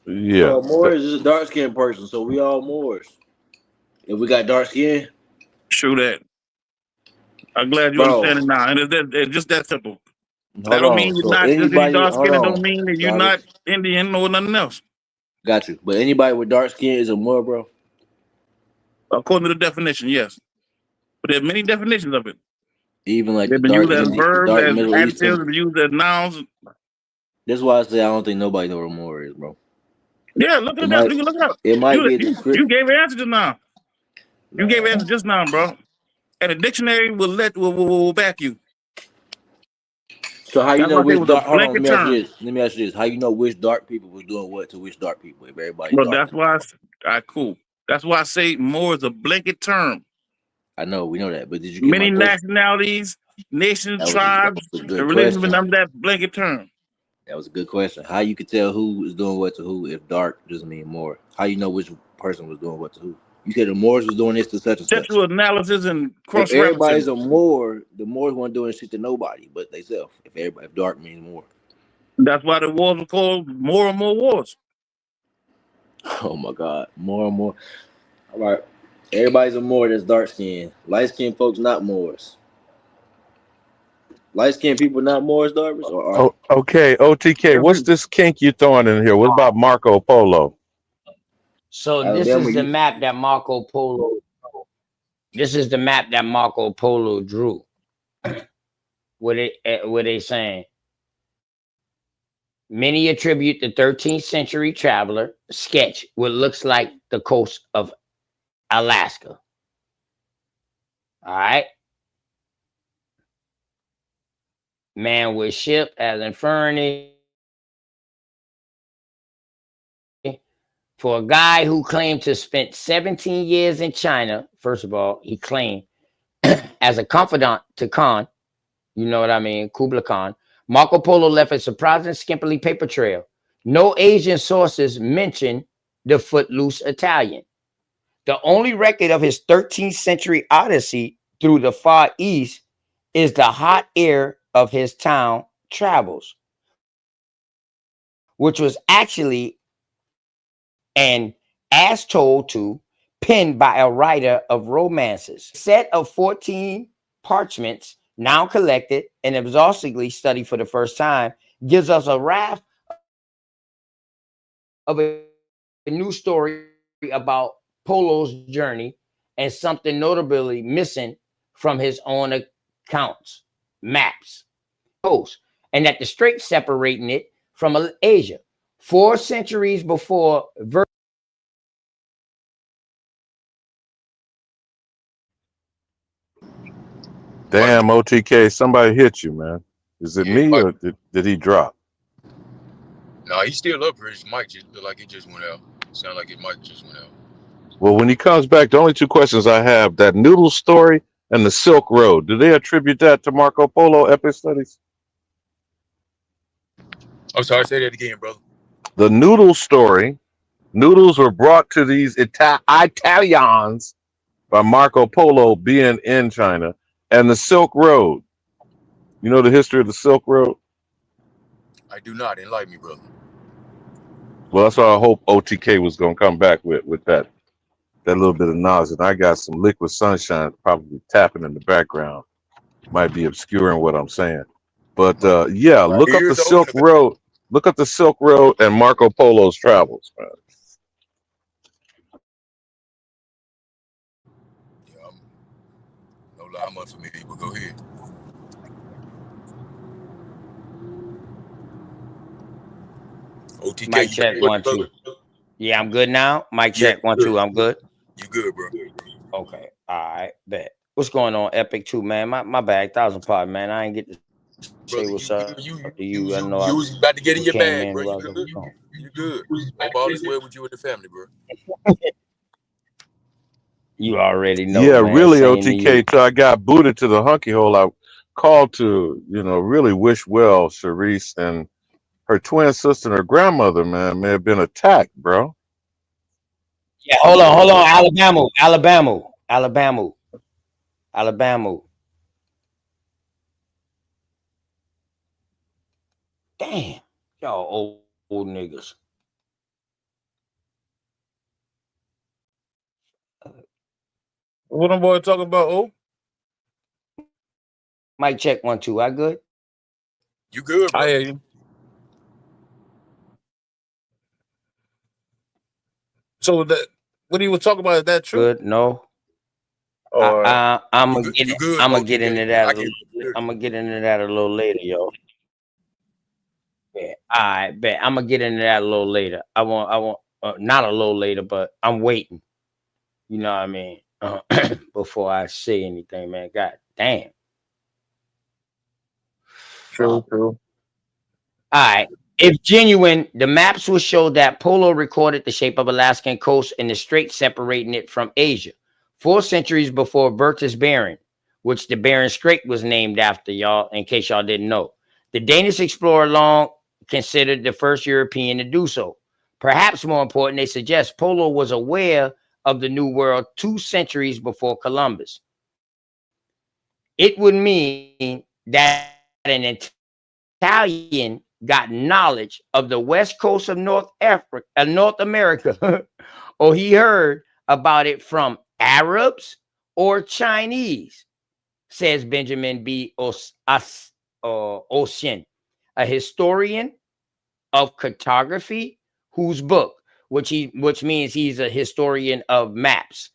Yeah. Moor is just a dark skinned person, so we all Moors. If we got dark skin, True that. I'm glad you understand it now. And it's just that simple. That don't mean you're not just any dark skin. It don't mean that you're not Indian or nothing else. Got you. But anybody with dark skin is a Moor, bro. According to the definition, yes. But there are many definitions of it. Even like They've been used as verbs, as adjectives, they've been used as nouns. That's why I say I don't think nobody knows what a Moor is, bro. Yeah, look at that. You can look it up. It might be a you gave an answer just now. You gave an answer just now, bro. And the dictionary will back you. So how you That's know why I say it which was a dark? Hold on, let blanket me ask term. you this. Let me ask you this. How you know which dark people was doing what to which dark people? If everybody's Well, dark. that's why. All right, cool. That's why I say more is a blanket term. I know, we know that. But did you get Many my question? nationalities, nations, That tribes, was a good and religions question. under that blanket term. That was a good question. How you could tell who is doing what to who if dark doesn't mean more? How you know which person was doing what to who? You said the Moors was doing this to such and such. Sexual analysis and If cross everybody's referencing. a Moor, the Moors weren't doing shit to nobody but they self. If dark means more. That's why the wars were called more and more wars. Oh my God, more and more. All right, everybody's a Moor that's dark skinned. Light skinned folks not Moors. Light skinned people not Moors, Darvis, or are Okay, OTK, what's this kink you throwing in here? What about Marco Polo? So this is the map that Marco Polo. This is the map that Marco Polo drew. What they saying? Many attribute the 13th century traveler sketch what looks like the coast of Alaska. All right. Man with ship as inferring for a guy who claimed to spent 17 years in China. First of all, he claimed as a confidant to Khan, you know what I mean, Kublai Khan, Marco Polo left a surprising skimpily paper trail. No Asian sources mention the footloose Italian. The only record of his 13th century odyssey through the Far East is the hot air of his town travels, which was actually an as told to penned by a writer of romances. A set of 14 parchments now collected and exhaustively studied for the first time gives us a raft of a new story about Polo's journey and something notably missing from his own accounts, maps, and that the strait separating it from Asia. 4 centuries before Damn, OTK, somebody hit you, man. Is it Yeah, me Mike. or did he drop? No, he's still up here. His mic just look like it just went out. Sound like his mic just went out. Well, when he comes back, the only 2 questions I have, that noodle story and the Silk Road, do they attribute that to Marco Polo Epic Studies? I'm sorry, say that again, brother. The noodle story, noodles were brought to these Italians by Marco Polo being in China, and the Silk Road. You know the history of the Silk Road? I do not. Enlighten me, brother. Well, that's what I hope OTK was going to come back with that little bit of knowledge. And I got some Liquid Sunshine probably tapping in the background. Might be obscuring what I'm saying. But yeah, My look up the ears Silk open. Road. Look up the Silk Road and Marco Polo's travels, man. Yeah, no lie, I'm unfamiliar, but go ahead. OTK, Mic you check, good, 1 brother? 2. Yeah, I'm good now. Mic Yeah, check, 1 good. 2. I'm good. You good, bro? Okay. All right. Bet. What's going on, Epic 2, man? My bag, 1,000 part, man. I ain't get to say Brother, what's you up you to you. I know you I was about to get in you your came bag, in bro. You while I good? was gone. You good? Hope all is well with you and the family, bro. You already know, Yeah, man. really, Same to you. OTK. Till I got booted to the hunky hole, I called to, really wish well Sharice and her twin sister and her grandmother, man, may have been attacked, bro. Yeah, hold on. Alabama. Damn, y'all old niggas. What them boy talking about? Oh, Mic check, 1 2. I good? You good, bro? I hear you. So that what he was talking about, is that true? Good? No. Or I'm You gonna good? get You good, I'm gonna get OTK? into that. I can. I'm gonna get into that a little later, yo. Yeah. All right, bet. I'm gonna get into that a little later. I won't. Not a little later, but I'm waiting. You know what I mean? Before I say anything, man. God damn. true. All right. If genuine, the maps will show that Polo recorded the shape of Alaskan coast and the strait separating it from Asia 4 centuries before Bertus Bering, which the Bering Strait was named after, y'all, in case y'all didn't know. The Danish explorer Long considered the first European to do so. Perhaps more important, they suggest Polo was aware of the New World 2 centuries before Columbus. It would mean that an Italian got knowledge of the west coast of North America, or he heard about it from Arabs or Chinese, says Benjamin B. Ocean, a historian of cartography, whose book, which means he's a historian of maps,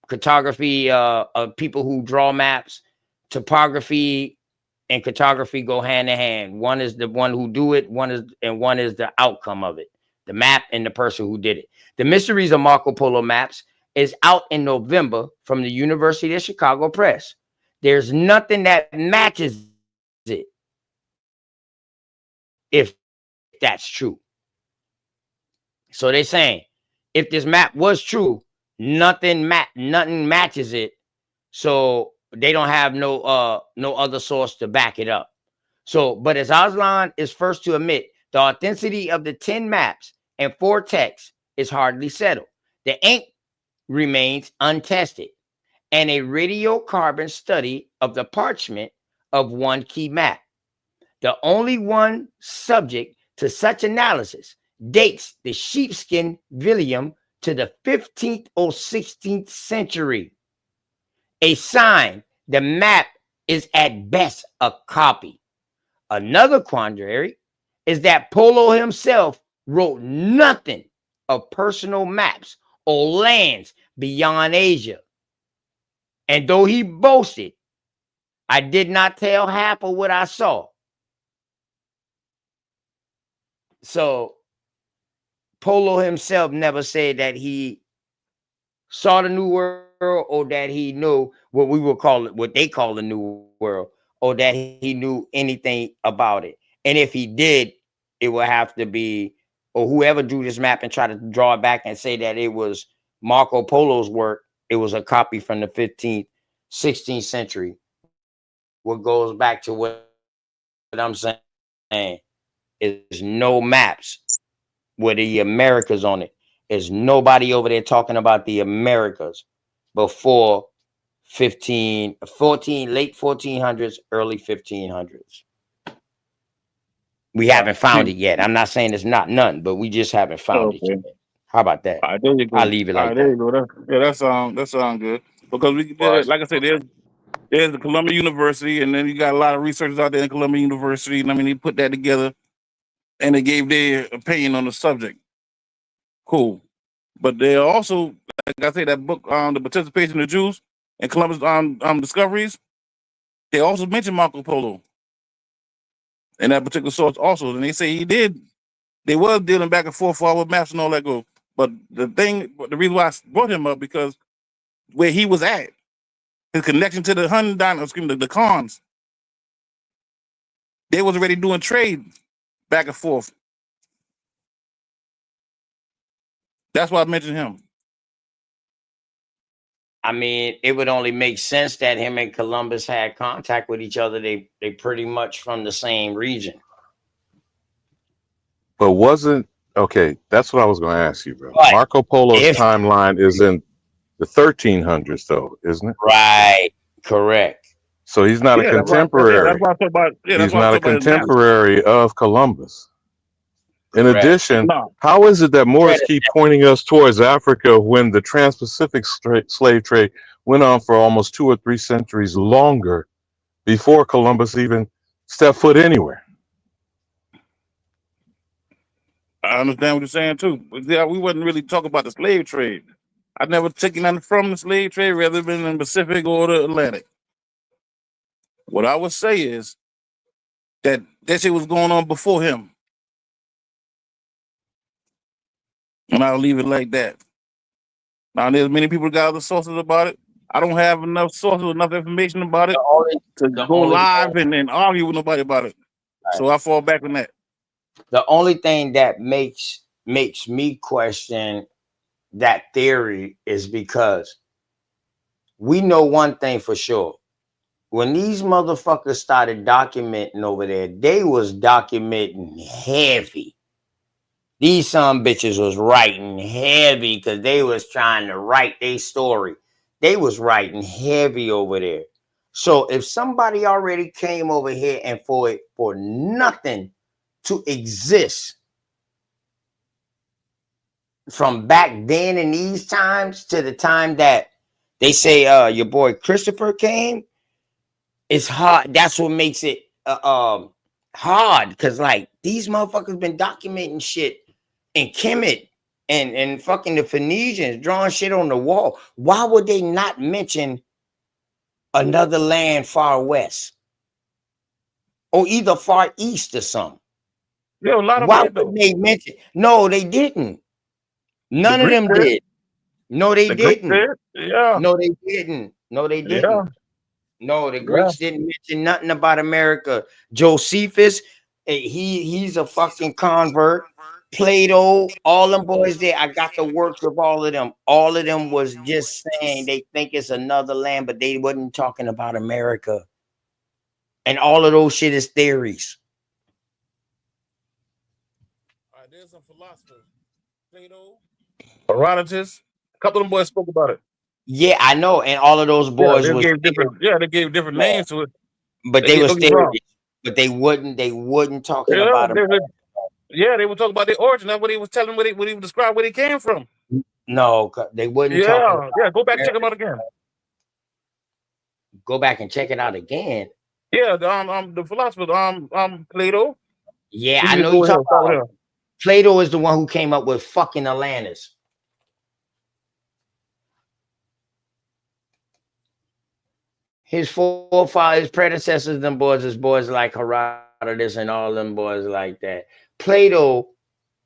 cartography of people who draw maps, topography and cartography go hand in hand. One is the one who do it, one is the outcome of it, the map and the person who did it. The Mysteries of Marco Polo Maps is out in November from the University of Chicago Press. There's nothing that matches it, if that's true. So they're saying if this map was true, nothing matches it. So they don't have no other source to back it up. So, but as Aslan is first to admit, the authenticity of the 10 maps and 4 texts is hardly settled. The ink remains untested, and a radiocarbon study of the parchment of one key map, the only one subject to such analysis, dates the sheepskin vilium to the 15th or 16th century. A sign the map is at best a copy. Another quandary is that Polo himself wrote nothing of personal maps or lands beyond Asia. And though he boasted, I did not tell half of what I saw. So Polo himself never said that he saw the New World or that he knew what we would call it, what they call the New World, or that he knew anything about it. And if he did, it would have to be, or whoever drew this map and tried to draw it back and say that it was Marco Polo's work, it was a copy from the 15th, 16th century. What goes back to what I'm saying is no maps with the Americas on it. There's nobody over there talking about the Americas before late 1400s, early 1500s. We haven't found it yet. I'm not saying it's not none, but we just haven't found it yet. How about that? All right, there you go. I'll leave it like There that. you go. That sounds good. Because like I said, there's the Columbia University, and then you got a lot of researchers out there in Columbia University. And I mean, they put that together, and they gave their opinion on the subject. Cool, but they also, like I said, that book, the participation of Jews in Columbus discoveries. They also mentioned Marco Polo in that particular source also, and they say he did. They was dealing back and forth with maps and all that go. But the reason why I brought him up because where he was at, his connection to the Hun dynasty, the Khans, they was already doing trade back and forth. That's why I mentioned him. I mean, it would only make sense that him and Columbus had contact with each other. They pretty much from the same region. But okay, that's what I was going to ask you, bro. But Marco Polo's timeline is in the 1300s, though, isn't it? Right. Correct. So he's not a contemporary. That's why I talk about. He's not a contemporary of Columbus. In Correct. addition, how is it that Moors keep pointing us towards Africa when the Trans-Pacific slave trade went on for almost 2 or 3 centuries longer before Columbus even stepped foot anywhere? I understand what you're saying too. But yeah, we wasn't really talking about the slave trade. I've never taken nothing from the slave trade, rather than in the Pacific or the Atlantic. What I would say is that shit was going on before him. And I'll leave it like that. Now, there's many people got other sources about it. I don't have enough sources, enough information about it to go live and argue with nobody about it. So I fall back on that. The only thing that makes me question that theory is because we know one thing for sure. When these motherfuckers started documenting over there, they was documenting heavy. These some bitches was writing heavy because they was trying to write their story. They was writing heavy over there. So if somebody already came over here and for nothing to exist from back then in these times to the time that they say your boy Christopher came, it's hard. That's what makes it hard, because like these motherfuckers been documenting shit in Kemet and fucking the Phoenicians drawing shit on the wall. Why would they not mention another land far west or either far east or something? Yeah, a lot of Why would they mention? No, they didn't. None of them did. No, they didn't. Yeah. No, they didn't. No, they didn't. Yeah. No, the Greeks didn't mention nothing about America. Josephus, he's a fucking convert. Plato, all them boys there. I got the works of all of them. All of them was just saying they think it's another land, but they wasn't talking about America. And all of those shit is theories. All right, there's some philosophers. Plato, Herodotus. A couple of them boys spoke about it. Yeah, I know. And all of those Yeah, boys they was gave different. Yeah, they gave different names to it. but they was Don't get me wrong. theories. But they wouldn't talking Yeah, about them. they were talking about their origin. That's what he was telling. What he described where they came from. No, they wouldn't talk about Yeah. Go back, check them out again. Go back and check it out again. Yeah, the philosopher, Plato. Yeah, We I need to know go you ahead talking and start with about. him. Plato is the one who came up with fucking Atlantis. His forefathers, his predecessors, them boys is boys like Herodotus and all them boys like that. Plato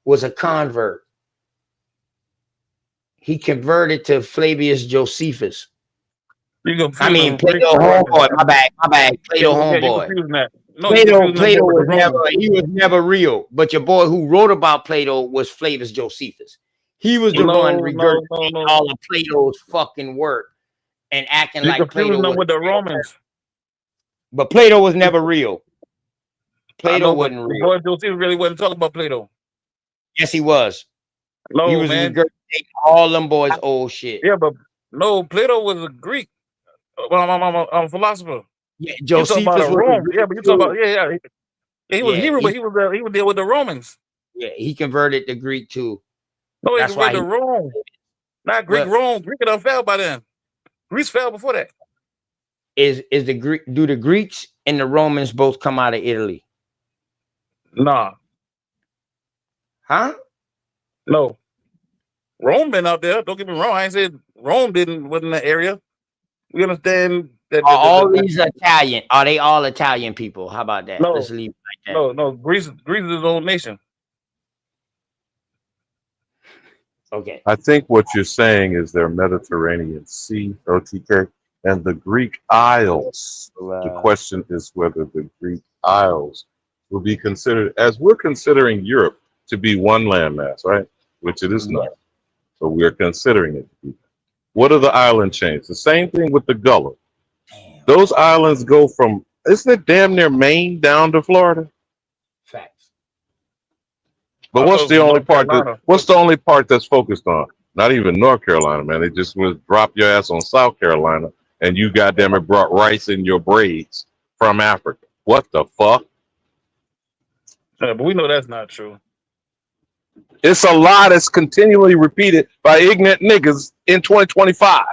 was a convert. He converted to Flavius Josephus. I mean, Plato homeboy. My bad. Plato homeboy. He was never real. But your boy who wrote about Plato was Flavius Josephus. He was the one regurgitating all of Plato's fucking work and acting like Plato was with the Romans. But Plato was never real. Plato wasn't real. Boy, Josephus really wasn't talking about Plato. Yes, he was. No, he was man. regurgitating all them boys' old shit. Yeah, but no, Plato was a Greek philosopher. Yeah, Josephus was Rome. yeah, but you talking about he was Hebrew, but he was there with the Romans. Yeah, he converted to Greek too. No, he That's why converted to Rome. Not Greek. Rome. Greek done fell by then. Greece fell before that. Is the Greek? Do the Greeks and the Romans both come out of Italy? Nah. Huh? No. Rome been out there. Don't get me wrong. I ain't said Rome wasn't in the area. We understand that. Are all these Italian? Are they all Italian people? How about that? No. Let's leave it like that. No. Greece is its own nation. Okay. I think what you're saying is their Mediterranean Sea, OTK, and the Greek Isles. The question is whether the Greek Isles will be considered, as we're considering Europe to be one landmass, right? Which it is not. So we're considering it to be. What are the island chains? The same thing with the Gullah. Those islands go from, isn't it damn near Maine down to Florida? Facts. But what's the only part that's focused on? Not even North Carolina, man. They just would drop your ass on South Carolina and you goddamn it brought rice in your braids from Africa. What the fuck? Yeah, but we know that's not true. It's a lie that's continually repeated by ignorant niggas in 2025.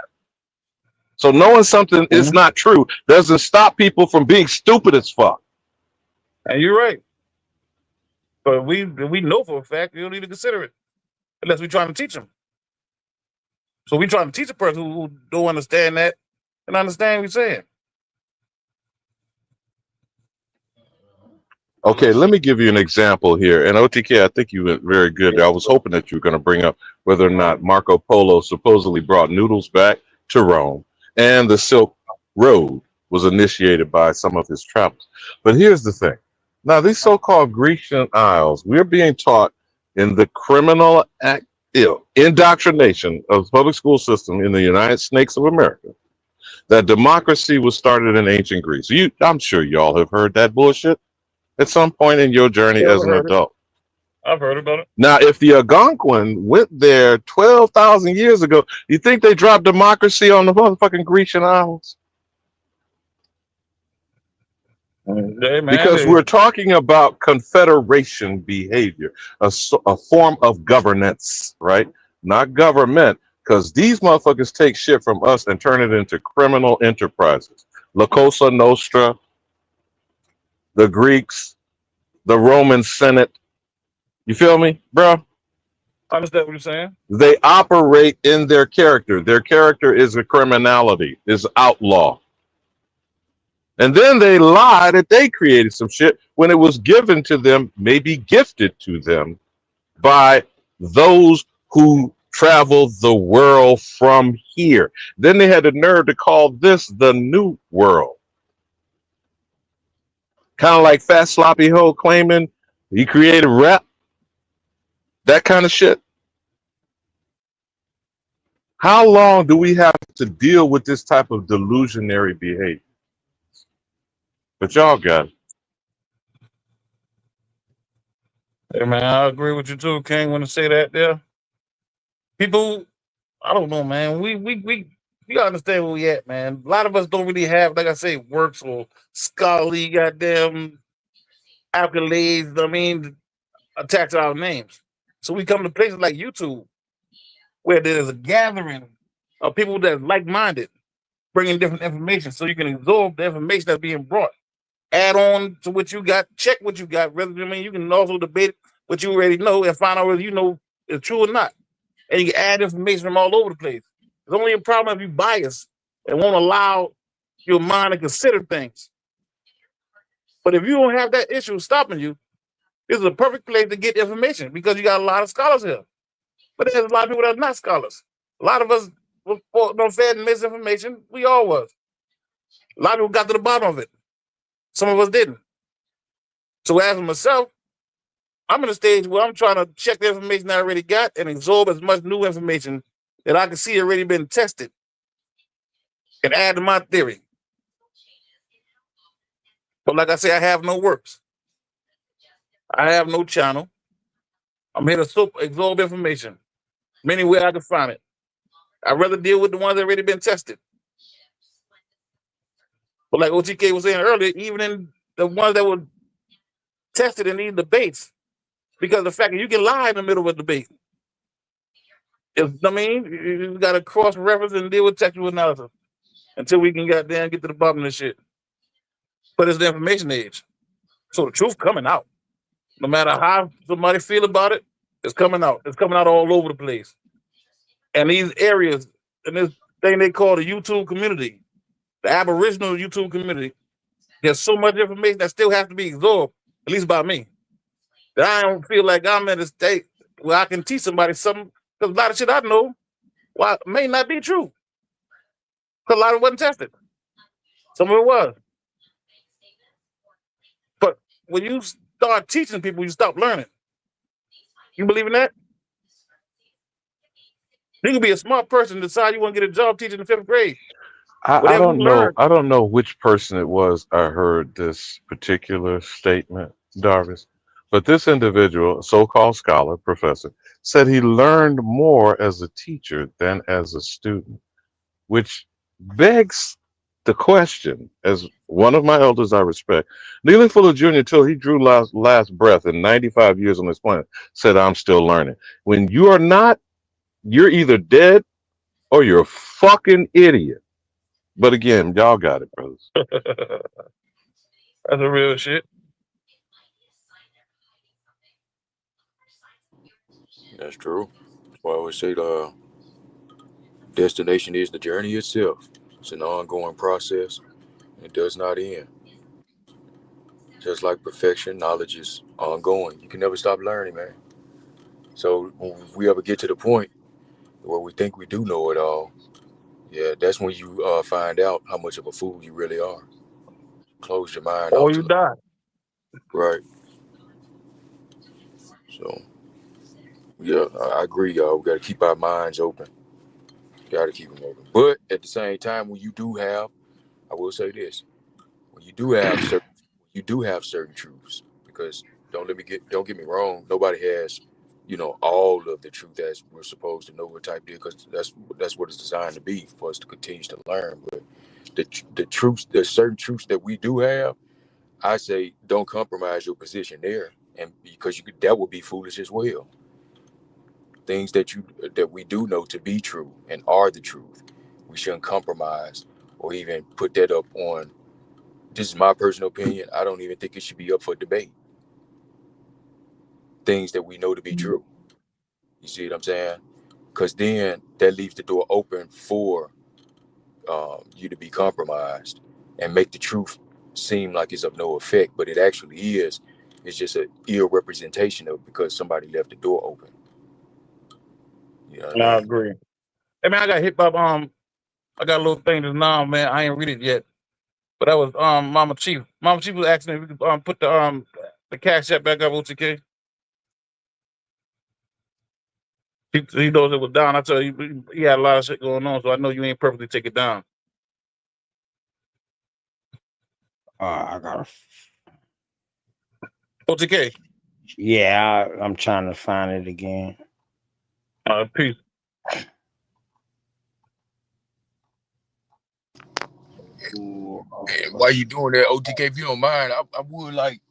So knowing something is not true doesn't stop people from being stupid as fuck. And you're right. But we know for a fact you don't need to consider it unless we're trying to teach them. So we're trying to teach a person who don't understand that and understand what you're saying. Okay, let me give you an example here. And OTK, I think you went very good. I was hoping that you were going to bring up whether or not Marco Polo supposedly brought noodles back to Rome and the Silk Road was initiated by some of his travels. But here's the thing. Now, these so-called Grecian Isles, we're being taught in the criminal indoctrination of the public school system in the United States of America that democracy was started in ancient Greece. I'm sure y'all have heard that bullshit at some point in your journey as an adult. I've heard about it. Now, if the Algonquin went there 12,000 years ago, you think they dropped democracy on the motherfucking Grecian Isles? Because we're talking about confederation behavior, a form of governance, right? Not government, because these motherfuckers take shit from us and turn it into criminal enterprises. La Cosa Nostra, the Greeks, the Roman Senate. You feel me, bro? I understand what you're saying. They operate in their character. Their character is a criminality, is outlaw. And then they lie that they created some shit when it was given to them, maybe gifted to them by those who traveled the world from here. Then they had the nerve to call this the New World. Kind of like Fat Sloppy Ho claiming he created rap. That kind of shit. How long do we have to deal with this type of delusionary behavior? But y'all got it. Hey man, I agree with you too, King. When to say that there, people, I don't know, man. We gotta understand where we at, man. A lot of us don't really have, like I say, works or scholarly goddamn accolades. I mean, attached to our names. So we come to places like YouTube where there's a gathering of people that are like-minded, bringing different information, so you can absorb the information that's being brought. Add on to what you got, check what you got. Rather, I mean, you can also debate what you already know and find out whether you know it's true or not. And you can add information from all over the place. There's only a problem if you bias and won't allow your mind to consider things. But if you don't have that issue stopping you, this is a perfect place to get information because you got a lot of scholars here. But there's a lot of people that are not scholars. A lot of us were fed misinformation. We all was. A lot of people got to the bottom of it. Some of us didn't. So as for myself, I'm in a stage where I'm trying to check the information I already got and absorb as much new information that I can see already been tested and add to my theory. But like I say, I have no works. I have no channel. I'm here to absorb information. Many way I can find it. I'd rather deal with the ones that already been tested. But like OTK was saying earlier, even in the ones that were tested in these debates, because of the fact that you can lie in the middle of a debate. I mean, you got to cross reference and deal with textual analysis until we can get to the bottom of this shit. But it's the information age. So the truth coming out. No matter how somebody feel about it, it's coming out. It's coming out all over the place. And these areas, and this thing they call the YouTube community, the Aboriginal YouTube community, there's so much information that still has to be absorbed, at least by me, that I don't feel like I'm in a state where I can teach somebody something, because a lot of shit I know may not be true. Because a lot of it wasn't tested. Some of it was. But when you start teaching people, you stop learning. You believe in that? You can be a smart person and decide you want to get a job teaching in 5th grade. I Whatever you don't know. learn. I don't know which person it was I heard this particular statement, Darvis, but this individual, a so-called scholar, professor, said he learned more as a teacher than as a student, which begs the question, as one of my elders I respect, Neely Fuller Jr., till he drew last breath in 95 years on this planet, said, I'm still learning. When you are not, you're either dead or you're a fucking idiot. But again, y'all got it, brothers. That's a real shit. That's true. That's why I always say the destination is the journey itself. It's an ongoing process. It does not end. Just like perfection, knowledge is ongoing. You can never stop learning, man. So when we ever get to the point where we think we do know it all, yeah, that's when you find out how much of a fool you really are. Close your mind Or off you to die. right. So yeah, I agree, y'all. We got to keep our minds open. Got to keep them open. But at the same time, when you do have, I will say this: when you do have certain truths, because don't get me wrong, nobody has, all of the truth as we're supposed to know what type deal, because that's what it's designed to be, for us to continue to learn. But the truths, the certain truths that we do have, I say don't compromise your position there, and because that would be foolish as well. Things that we do know to be true and are the truth, we shouldn't compromise or even put that up on. This is my personal opinion. I don't even think it should be up for debate. Things that we know to be true. You see what I'm saying? Because then that leaves the door open for you to be compromised and make the truth seem like it's of no effect, but it actually is. It's just an ill representation of, because somebody left the door open. You know what I I mean? agree. Hey man, I got hit by I got a little thing just now, man. I ain't read it yet. But that was Mama Chief. Mama Chief was asking if we could put the cash app back up, OTK. He knows it was down. I tell you, he had a lot of shit going on, so I know you ain't perfectly take it down. I got. OTK. Yeah, I'm trying to find it again. Peace. And while you doing that, OTK, if you don't mind, I would like.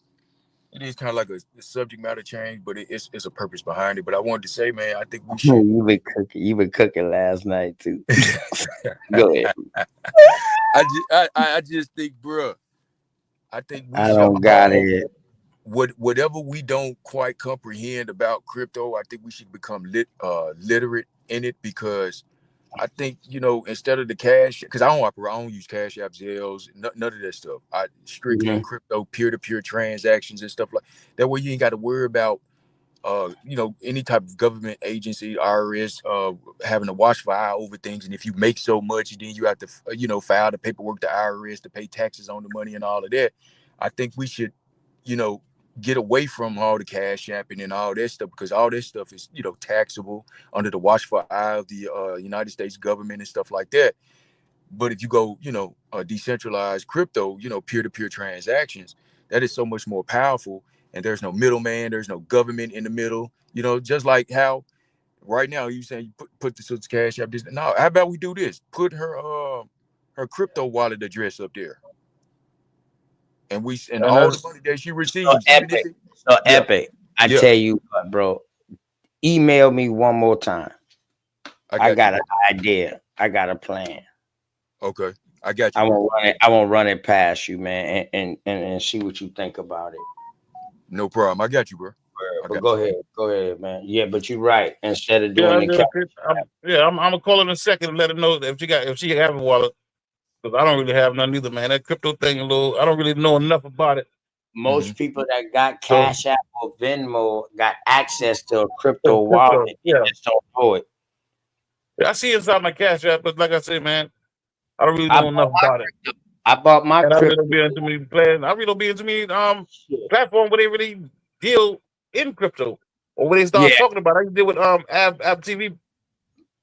It is kind of like a subject matter change, but it's a purpose behind it. But I wanted to say, man, I think we should. You been cooking last night too. Go ahead. I just think, bro. I think we I should don't got all, it. Whatever we don't quite comprehend about crypto, I think we should become literate in it, because I think, instead of the cash, because I don't use Cash App, Zelles, none of that stuff. I strictly Mhm. crypto, peer-to-peer transactions and stuff like that. Way you ain't got to worry about any type of government agency, IRS, having to watch for eye over things. And if you make so much, then you have to, file the paperwork to IRS to pay taxes on the money and all of that. I think we should, get away from all the cash apping and all that stuff, because all this stuff is, taxable under the watchful eye of the United States government and stuff like that. But if you go, decentralized crypto, peer-to-peer transactions, that is so much more powerful. And there's no middleman, there's no government in the middle. Just like how right now you saying you put this Cash App. Now, how about we do this? Put her crypto wallet address up there, and all the money that she receives. Epic. I tell you what, bro. Email me one more time. I got an idea. I got a plan. Okay, I got you. I won't run it past you, man, and see what you think about it. No problem. I got you, bro. But go ahead, man. Yeah, but you're right. Instead of doing I'm gonna call her in a second and let her know that if she have a wallet, because I don't really have none either, man. That crypto thing I don't really know enough about it. Most people that got Cash App or Venmo got access to a crypto wallet. Yeah, just don't know it. I see inside my Cash App, but like I said, man, I don't really know enough about it. I bought my and crypto. I really don't be into me playing. I really don't be into me platform where they really deal in crypto, or when they start talking about it. I can deal with Ab TV.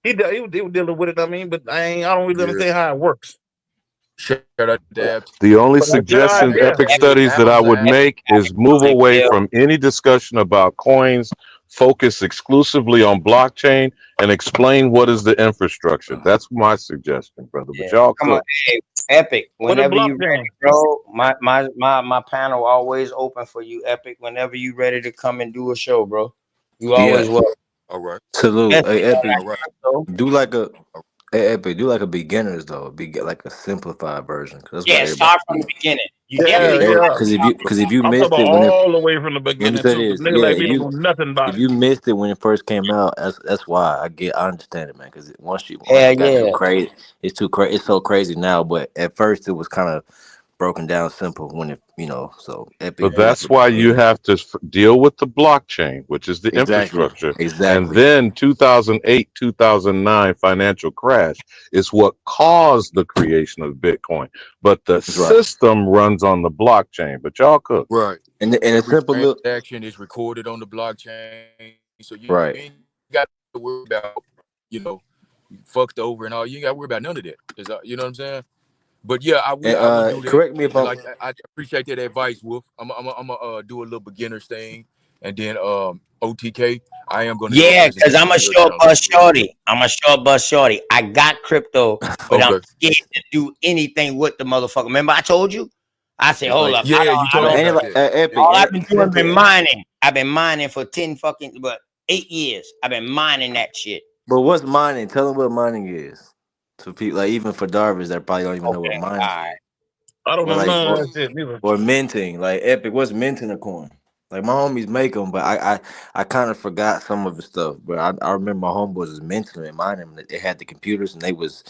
He was dealing with it. I mean, but I don't really understand how it works. The only suggestion, Epic Studies, that I would make is move away from any discussion about coins, focus exclusively on blockchain, and explain what is the infrastructure. That's my suggestion, brother. But y'all Come on, hey, Epic. Whenever you ready, bro, my panel always open for you, Epic. Whenever you ready to come and do a show, bro, you always welcome. All right. Salute. Hey, Epic. Do like a Epic. Do like a beginners though. Like a simplified version. Start from the beginning. Because if you I'm missed talking it about when all the way from the beginning. So nigga like me don't know nothing about if it. you missed it when it first came out, that's why I understand it, man. Because once it got too crazy, it's too crazy. It's so crazy now, but at first it was kind of broken down simple when it, so Epic. But that's why you have to deal with the blockchain, which is the infrastructure. And then 2008, 2009 financial crash is what caused the creation of Bitcoin. But the system runs on the blockchain. But y'all cook. Right. And it's simple transaction is recorded on the blockchain. So you ain't got to worry about, fucked over and all. You ain't got to worry about none of that. You know what I'm saying? But yeah, I will do that. Correct me if I'm. I appreciate that advice, Wolf. I'm gonna do a little beginners thing, and then OTK. I am gonna. Yeah, because I'm a short bus shorty. I got crypto, but I'm scared to do anything with the motherfucker. Remember, I told you. I said, hold up. Yeah, you told me about that. All I've been doing been mining. I've been mining for 8 years. I've been mining that shit. But what's mining? Tell them what mining is. To people, like even for Darvish, that probably don't even know what mining is. I don't know none of that shit neither. Or minting, like Epic. What's minting a coin? Like my homies make them, but I kind of forgot some of the stuff. But I remember my homeboys was minting and mining them. They had the computers and they was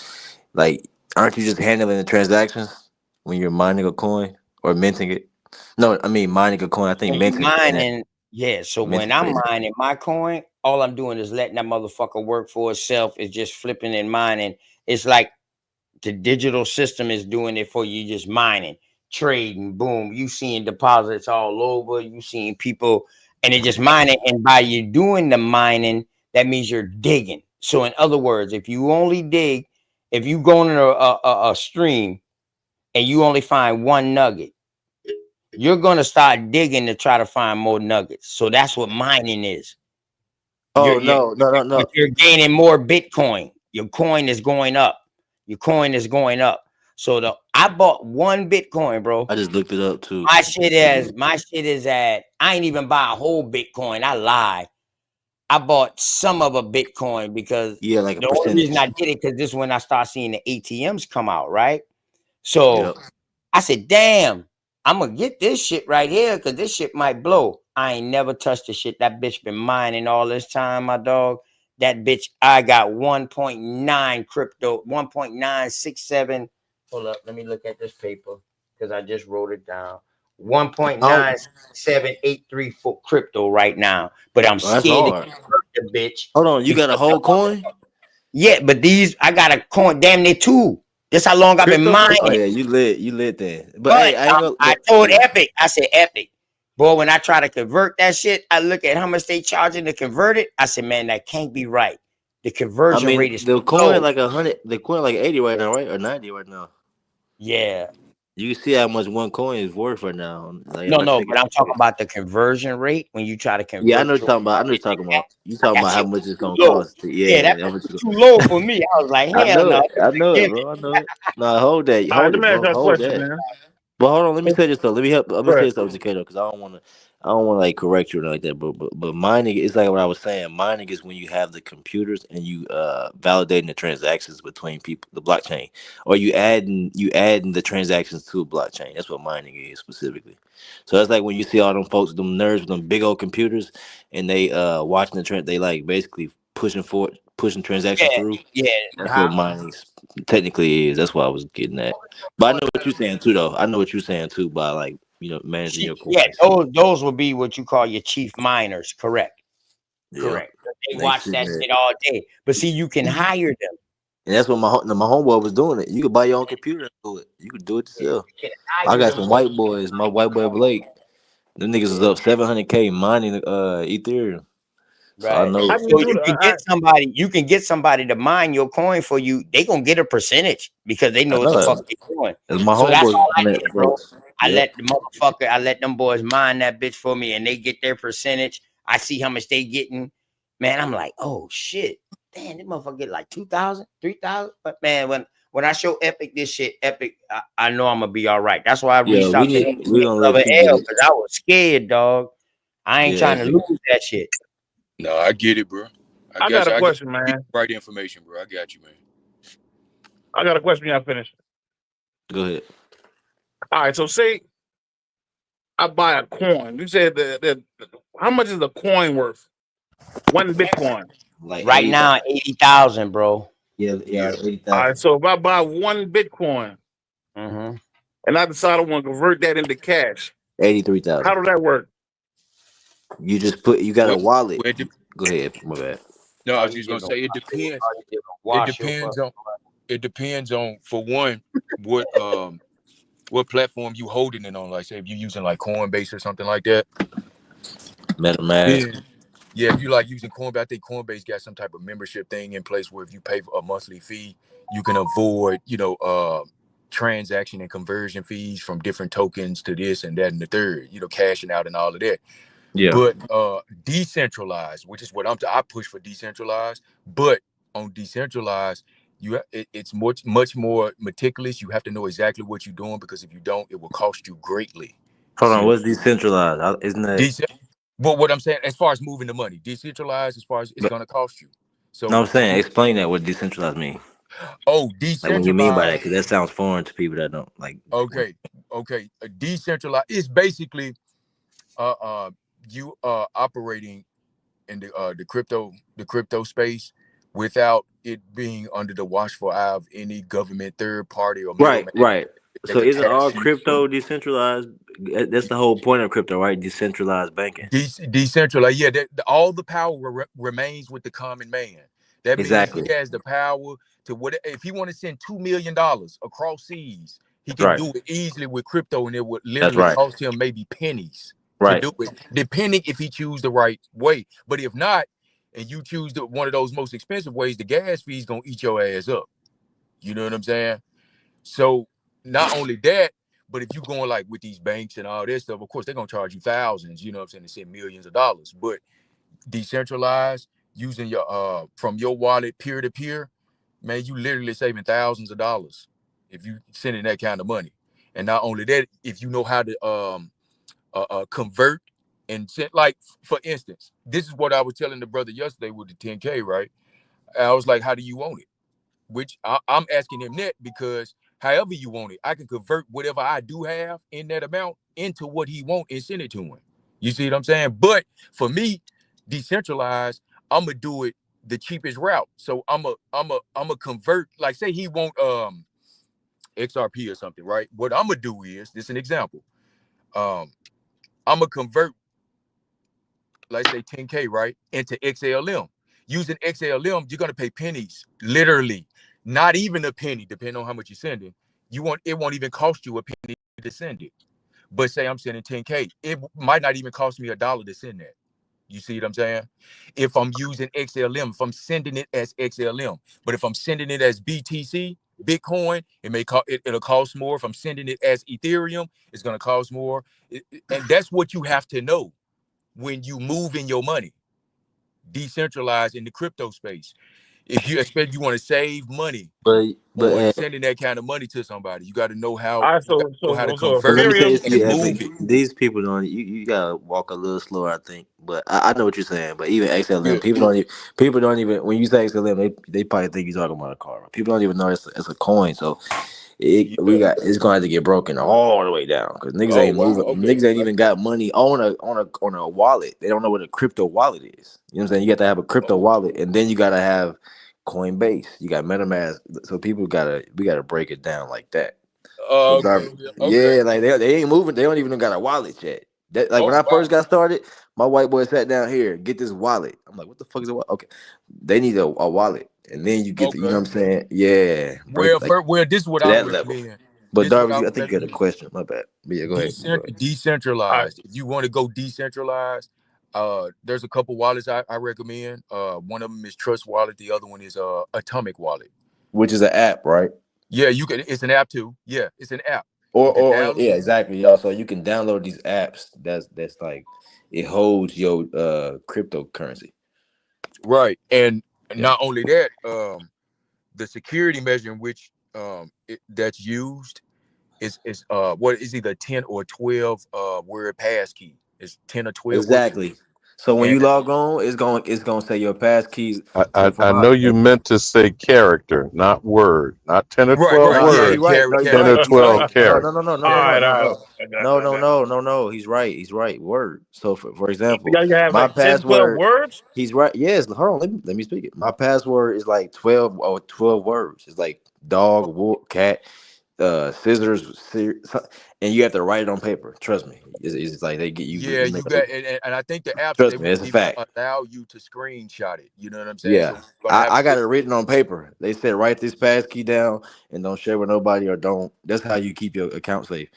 like, aren't you just handling the transactions when you're mining a coin or minting it? No, I mean mining a coin. I think minting. Mining, yeah. So when I'm mining my coin, all I'm doing is letting that motherfucker work for itself. It's just flipping and mining. It's like the digital system is doing it for you, just mining, trading, boom. You seeing deposits all over, you seeing people, and it just mining. And by you doing the mining, that means you're digging. So in other words, if you only dig, if you go in a stream and you only find one nugget, you're gonna start digging to try to find more nuggets. So that's what mining is. Oh no. But you're gaining more Bitcoin. Your coin is going up. Your coin is going up. So I bought 1 Bitcoin, bro. I just looked it up too. My shit is at, I ain't even buy a whole Bitcoin. I lied. I bought some of a Bitcoin because Yeah, like a the only reason I percentage. did it because this is when I start seeing the ATMs come out, right? So Yep. I said, damn, I'm gonna get this shit right here because this shit might blow. I ain't never touched the shit. That bitch been mining all this time, my dog. That bitch, I got 1.9 crypto, 1.967. Hold up, let me look at this paper because I just wrote it down. 1.97834 crypto right now, but I'm Oh, that's scared to hard. convert the bitch. Hold on, you got a whole coin? Yeah, but these I got a coin damn near 2. That's how long I've been mining. Oh yeah, you lit then. But But hey, I ain't gonna. I told Epic, I said, Epic, boy, when I try to convert that shit, I look at how much they charging to convert it. I said, man, that can't be right. The I conversion mean, rate is the too coin low. like 100. The coin like 80 right now, right, or 90 right now. Yeah. You can see how much one coin is worth right now. Like, No, if I no, take but it. I'm talking about the conversion rate when you try to Yeah, I know convert what you're your talking about. I know what you're talking about. You talking that about how shit much it's too gonna low. cost. Yeah, that How bitch much was it's too low for me. I was like, I hell know no. it. I know it, Give bro. I know it. No, hold that. All right, Hold let it, me ask bro. you a Hold question, that. man. But hold on, let me say this though. Let me help. I'm Go gonna say ahead. something, Kato, because I don't want to like correct you or nothing like that. But mining is like what I was saying. Mining is when you have the computers and you validating the transactions between people, the blockchain, or you adding the transactions to a blockchain. That's what mining is specifically. So that's like when you see all them folks, them nerds with them big old computers, and they watching the trend. They like basically pushing transactions Yeah, through. yeah. That's Huh? what mining technically is. That's what I was getting at. But I know what you're saying too, though. I know what you're saying too by like managing your Yeah, coins. those would be what you call your chief miners, correct. Yeah, Correct. They they watch sitting that there. shit all day. But see, you can And hire them. that's what my homeboy was doing it. You could buy your own computer and do it. You could do it yourself. You can I hire got them some for white boys. My white boy Blake. Them niggas is up 700K mining Ethereum. So I right. know. How do you So do you can get somebody to mine your coin for you. They gonna get a percentage because they I know what the know fuck that. they doing. That's my So that's homeboys all on I that did, bro. folks. Yep. I let them boys mine that bitch for me and they get their percentage. I see how much they getting. Man, I'm like, oh shit. Damn, this motherfucker get like 2,000, 3,000. But man, when I show Epic this shit, Epic, I know I'm gonna be all right. That's why I Yeah, reached out to him to we make gonna Love let and you get L it. because I was scared, dog. I ain't Yeah. trying to lose that shit. No, I get it, bro. I got a I got question, you man. the right information, bro. I got you, man. I got a question. Y'all finished. Go ahead. All right. So say I buy a coin. You said that how much is a coin worth? 1 Bitcoin. Like Right 80,000. now, 80,000, bro. Yeah, like All 80,000. right. So if I buy 1 Bitcoin Mm-hmm. and I decide I want to convert that into cash, 83,000. how does that work? You just you got a Well, wallet. well, Go ahead. My bad. no, I All was you just did gonna was say it depends. It wash your depends fuck. on. It depends on, for one, what platform you holding it on. Like, say if you're using like Coinbase or something like that. MetaMask. Then, yeah, if you like using Coinbase, I think Coinbase got some type of membership thing in place where if you pay a monthly fee, you can avoid, transaction and conversion fees from different tokens to this and that and the third, cashing out and all of that. Yeah. But decentralized, which is what I push for decentralized. But on decentralized, it's much more meticulous. You have to know exactly what you're doing because if you don't, it will cost you greatly. Hold on. What's decentralized? Isn't that? But what I'm saying, as far as moving the money, decentralized, as far as it's But, going to cost you. no, So, I'm saying explain that. What decentralized mean? Like, what do you mean by that? decentralized. Because that sounds foreign to people that don't like. Okay. Decentralized is basically you operating in the crypto space without it being under the watchful eye of any government, third party, or Right. middleman Right. that So could is it all tax you. crypto decentralized? That's the whole point of crypto, right? Decentralized banking. Decentralized, yeah. All the power remains with the common man. That means he Exactly. has the power to if he want to send $2 million across seas, he can Right. do it easily with crypto, and it would That's literally right. cost him maybe pennies to Right. do it, depending if he choose the right way. But if not, and you choose one of those most expensive ways, the gas fee is gonna eat your ass up. You know what I'm saying? So not only that, But if you going like with these banks and all this stuff, of course they're gonna charge you thousands, you know what I'm saying, to send millions of dollars. But decentralized, using your from your wallet peer to peer, man, you literally saving thousands of dollars if you sending that kind of money. And not only that, if you know how to convert and send, like for instance, this is what I was telling the brother yesterday with the 10K, right? I was like, how do you want it? Which I'm asking him that because however you want it, I can convert whatever I do have in that amount into what he want and send it to him. You see what I'm saying? But for me, decentralized, I'm gonna do it the cheapest route. So I'm a convert, like say he want XRP or something, right? What I'm gonna do is, this is an example. I'm gonna convert, let's say 10K, right, into XLM. Using XLM, you're gonna pay pennies, literally, not even a penny, depending on how much you're sending. It won't even cost you a penny to send it. But say I'm sending 10K, it might not even cost me $1 to send that. You see what I'm saying? If I'm using XLM, if I'm sending it as XLM, but if I'm sending it as BTC, Bitcoin, it'll cost more. If I'm sending it as Ethereum, it's gonna cost more. And that's what you have to know when you move in your money, decentralized in the crypto space. If you expect you want to save money, or sending that kind of money to somebody, you got to know how, to convert Let me say it this to you, and Epic. move it. These people don't. You gotta walk a little slower, I think. But I know what you're saying. But even XLM, Yeah. people don't even when you say XLM, they probably think you're talking about a car. People don't even know it's a coin. So it's gonna have to get broken all the way down because niggas ain't moving. Niggas ain't even got money on a wallet. They don't know what a crypto wallet is. You know what I'm saying? You got to have a crypto wallet, and then you gotta have Coinbase. You got MetaMask. So we gotta break it down like that. So yeah, like they ain't moving. They don't even got a wallet yet. That like when I first got started, my white boy sat down here, get this wallet. I'm like, what the fuck is a wallet? Okay, they need a wallet, and then you get the, you know what I'm saying? Yeah, break Well, this is what to I that would level. recommend. But This is what I Darby, I would think you got a recommend. question. My bad. But yeah, go ahead. Decentralized. If you want to go decentralized, there's a couple wallets I recommend. One of them is Trust Wallet. The other one is Atomic Wallet. Which is an app, right? Yeah, you can. It's an app too. Yeah, it's an app. Or yeah, exactly, y'all. So you can download these apps. That's like it holds your cryptocurrency. Right, and not only that, the security measure in which that's used is what is either 10 or 12 word passkey. It's 10 or 12 words. Exactly. So when you log on, it's gonna say your pass keys. I know you meant to say character, not word, not 10 or 12 Yeah, words, he's right. No, 10 or 12 characters. No. He's right. He's right. Word. So for example, You gotta have my like 10, 12 password. words. He's right. Yes. Hold on. Let me speak it. My password is like 12 words. It's like dog, wolf, cat, scissors, and you have to write it on paper. Trust me. It's like they get you. Yeah, you got, and I think the apps Trust they me, it's a won't even fact. allow you to screenshot it. You know what I'm saying? Yeah, So you're gonna have I to got it written on paper. They said write this pass key down and don't share with nobody or don't. That's how you keep your account safe.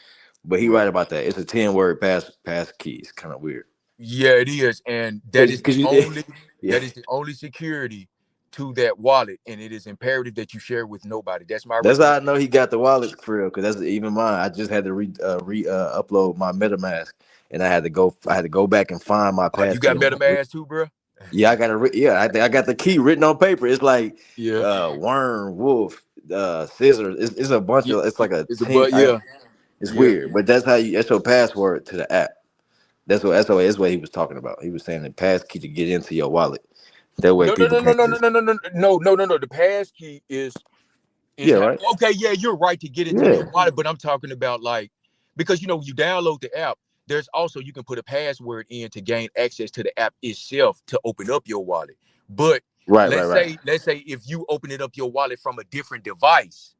But he right about that. It's a 10-word pass key. It's kind of weird. Yeah, it is, and that is the only Yeah. that is the only security to that wallet, and it is imperative that you share it with nobody. That's my That's how I recommendation. know he got the wallet for real. Cause that's even mine. I just had to upload my MetaMask, and I had to go back and find my pass You key. got MetaMask too, bro? Yeah, I got I got the key written on paper. It's like Yeah, worm, wolf, scissors. It's a bunch of. It's like a it's a team. but yeah, It's yeah. weird, but that's your password to the app. That's what he was talking about. He was saying the pass key to get into your wallet. That way No. people can't just The pass key is right. okay. Yeah, you're right to get into Yeah. your wallet, but I'm talking about like because you download the app. There's also you can put a password in to gain access to the app itself to open up your wallet. But Right. let's say if you open it up your wallet from a different device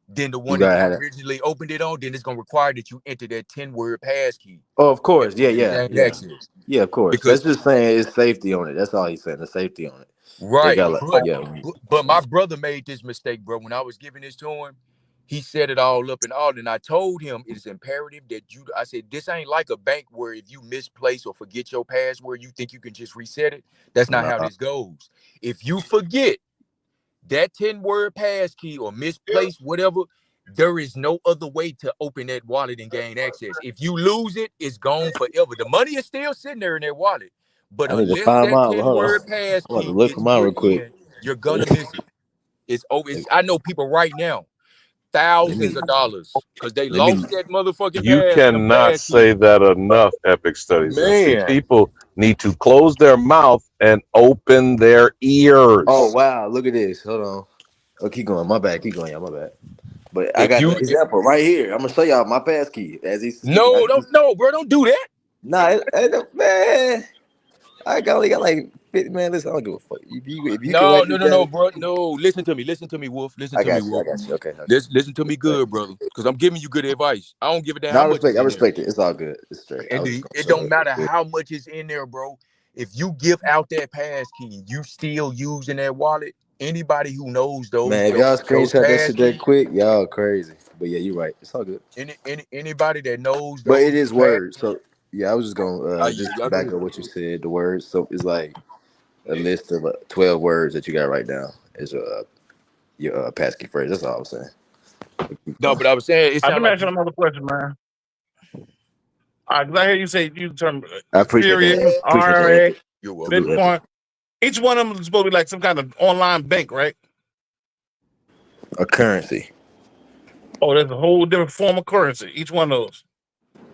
than the You one that gotta you have it. originally opened it on, then it's gonna require that you enter that 10-word pass key Oh, of course. in order to Yeah. gain access. Yeah, of course. That's Because just saying it's safety on it. That's all he's saying. The safety on it. They right, got but my brother made this mistake, bro. When I was giving this to him, he set it all up and all, and I told him it is imperative that I said, this ain't like a bank where if you misplace or forget your password, you think you can just reset it. That's not how this goes. If you forget that 10-word pass key or misplace whatever, There is no other way to open that wallet and gain access. If you lose it, it's gone forever. The money is still sitting there in that wallet. But I need to unless find that mine. Hold on. 10-word pass I'm about to key look for gets mine real put quick. in, you're gonna miss it. It's over. I know people right now, thousands of dollars, because they Let me. lost that motherfucking You them cannot pass say keys. that enough, Epic Studies. And see, Man. people need to close their mouth and open their ears. Oh wow, look at this. Hold on. Oh, keep going. My bad. Keep going, y'all. My bad. But I If got the you example right here. I'm gonna show y'all my pass key as he's speaking. no, bro, don't do that. Nah, man. I only got like 50. Man, listen, I don't give a fuck. If you can write this No, down, bro. No, listen to me, Wolf. Listen I to me, got you. I Wolf. got you. Okay. Listen to me good, brother. Because I'm giving you good advice. I don't give a damn No, how much is I in there. respect it. It's all good. It's straight. I And was just gonna it show don't it. matter how much is in there, bro. If you give out that pass key, you still using that wallet. Anybody who knows Man, if y'all those screenshot that pass shit that keys, quick, y'all crazy. But yeah, you're right. It's all good. anybody that knows But it those is pass, words. So yeah, I was just gonna just y'all back good. up what you said. The words. So it's like a list of 12 words that you got to write down is your pass key phrase. That's all I'm saying. No, but I was saying it Let sound me like ask you another question, man. All right, 'cause I hear you say you term I appreciate Ethereum, that. Appreciate that, IRA, Epic. You're welcome. Salute, Epic. Bitcoin. Each one of them is supposed to be like some kind of online bank, right? A currency. Oh, there's a whole different form of currency. Each one of those,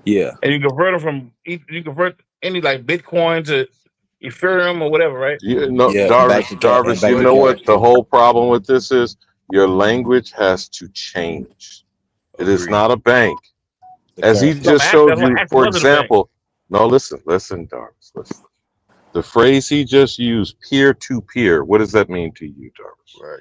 Yeah. and you convert them from you convert any like Bitcoin to Ethereum or whatever, right? You know, Yeah, and back to cash. And Jarvis, you back to know cash. what the whole problem with this is? Your language has to change. It is Agreed. not a bank. The As he currency. No, just showed that's what you, actually for was it a bank? example, no, listen, Jarvis, listen. The phrase he just used, peer-to-peer, what does that mean to you, Jarvis? Right.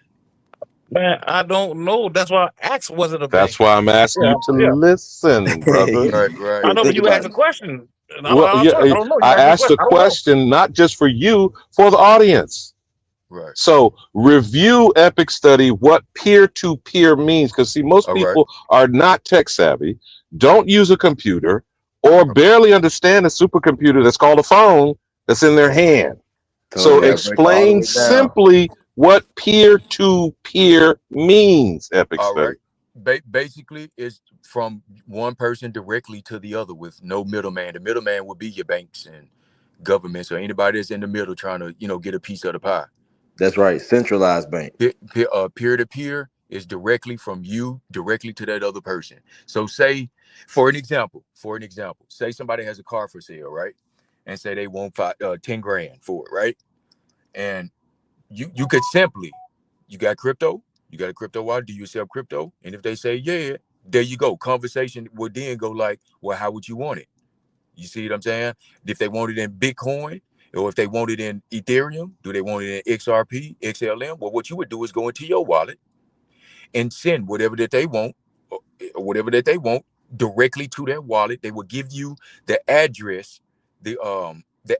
Man, I don't know. That's why I asked, was it a That's bank? why I'm asking you to Yeah. listen, brother. Right. I know, but Think you about asked a it. question. And Well, I yeah, don't know. You I asked me a asked a question. I don't know. question not just for you, for the audience. Right. So review Epic Study what peer-to-peer means, because see, most All right. people are not tech savvy, don't use a computer, or barely understand a supercomputer that's called a phone that's in their hand. So Totally. I break it all the explain way down. simply what peer-to-peer means, Epic All Study. right. Basically, it's from one person directly to the other with no middleman. The middleman would be your banks and governments or anybody that's in the middle trying to, get a piece of the pie. That's right. Centralized bank. Peer to peer is directly from you directly to that other person. So say, for an example, say somebody has a car for sale, right? And say they want 10 grand for it, right? And you could simply, you got crypto, you got a crypto wallet, do you sell crypto? And if they say, yeah, there you go. Conversation would then go like, well, how would you want it? You see what I'm saying? If they want it in Bitcoin, or if they want it in Ethereum, do they want it in XRP, XLM? Well, what you would do is go into your wallet and send whatever that they want, or whatever that they want, directly to their wallet. They will give you the address, the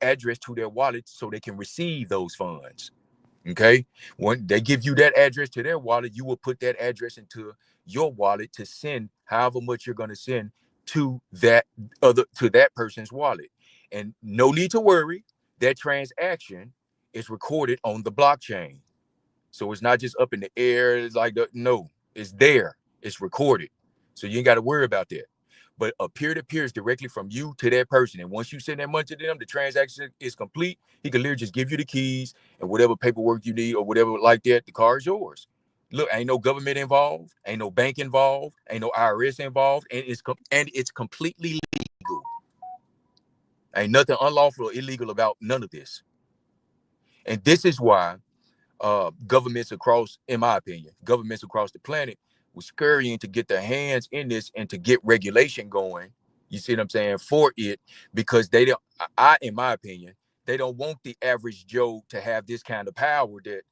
address to their wallet so they can receive those funds. Okay. When they give you that address to their wallet, you will put that address into your wallet to send however much you're going to send to that person's wallet. And no need to worry, that transaction is recorded on the blockchain. So it's not just up in the air. It's like, no, it's there. It's recorded. So you ain't got to worry about that. But a peer-to-peer is directly from you to that person. And once you send that money to them, the transaction is complete. He can literally just give you the keys and whatever paperwork you need or whatever like that, the car is yours. Look, ain't no government involved, ain't no bank involved, ain't no IRS involved, and it's completely legal. Ain't nothing unlawful or illegal about none of this. And this is why governments across, in my opinion, governments across the planet was scurrying to get their hands in this and to get regulation going. You see what I'm saying? For it, because they don't, in my opinion, they don't want the average Joe to have this kind of power that,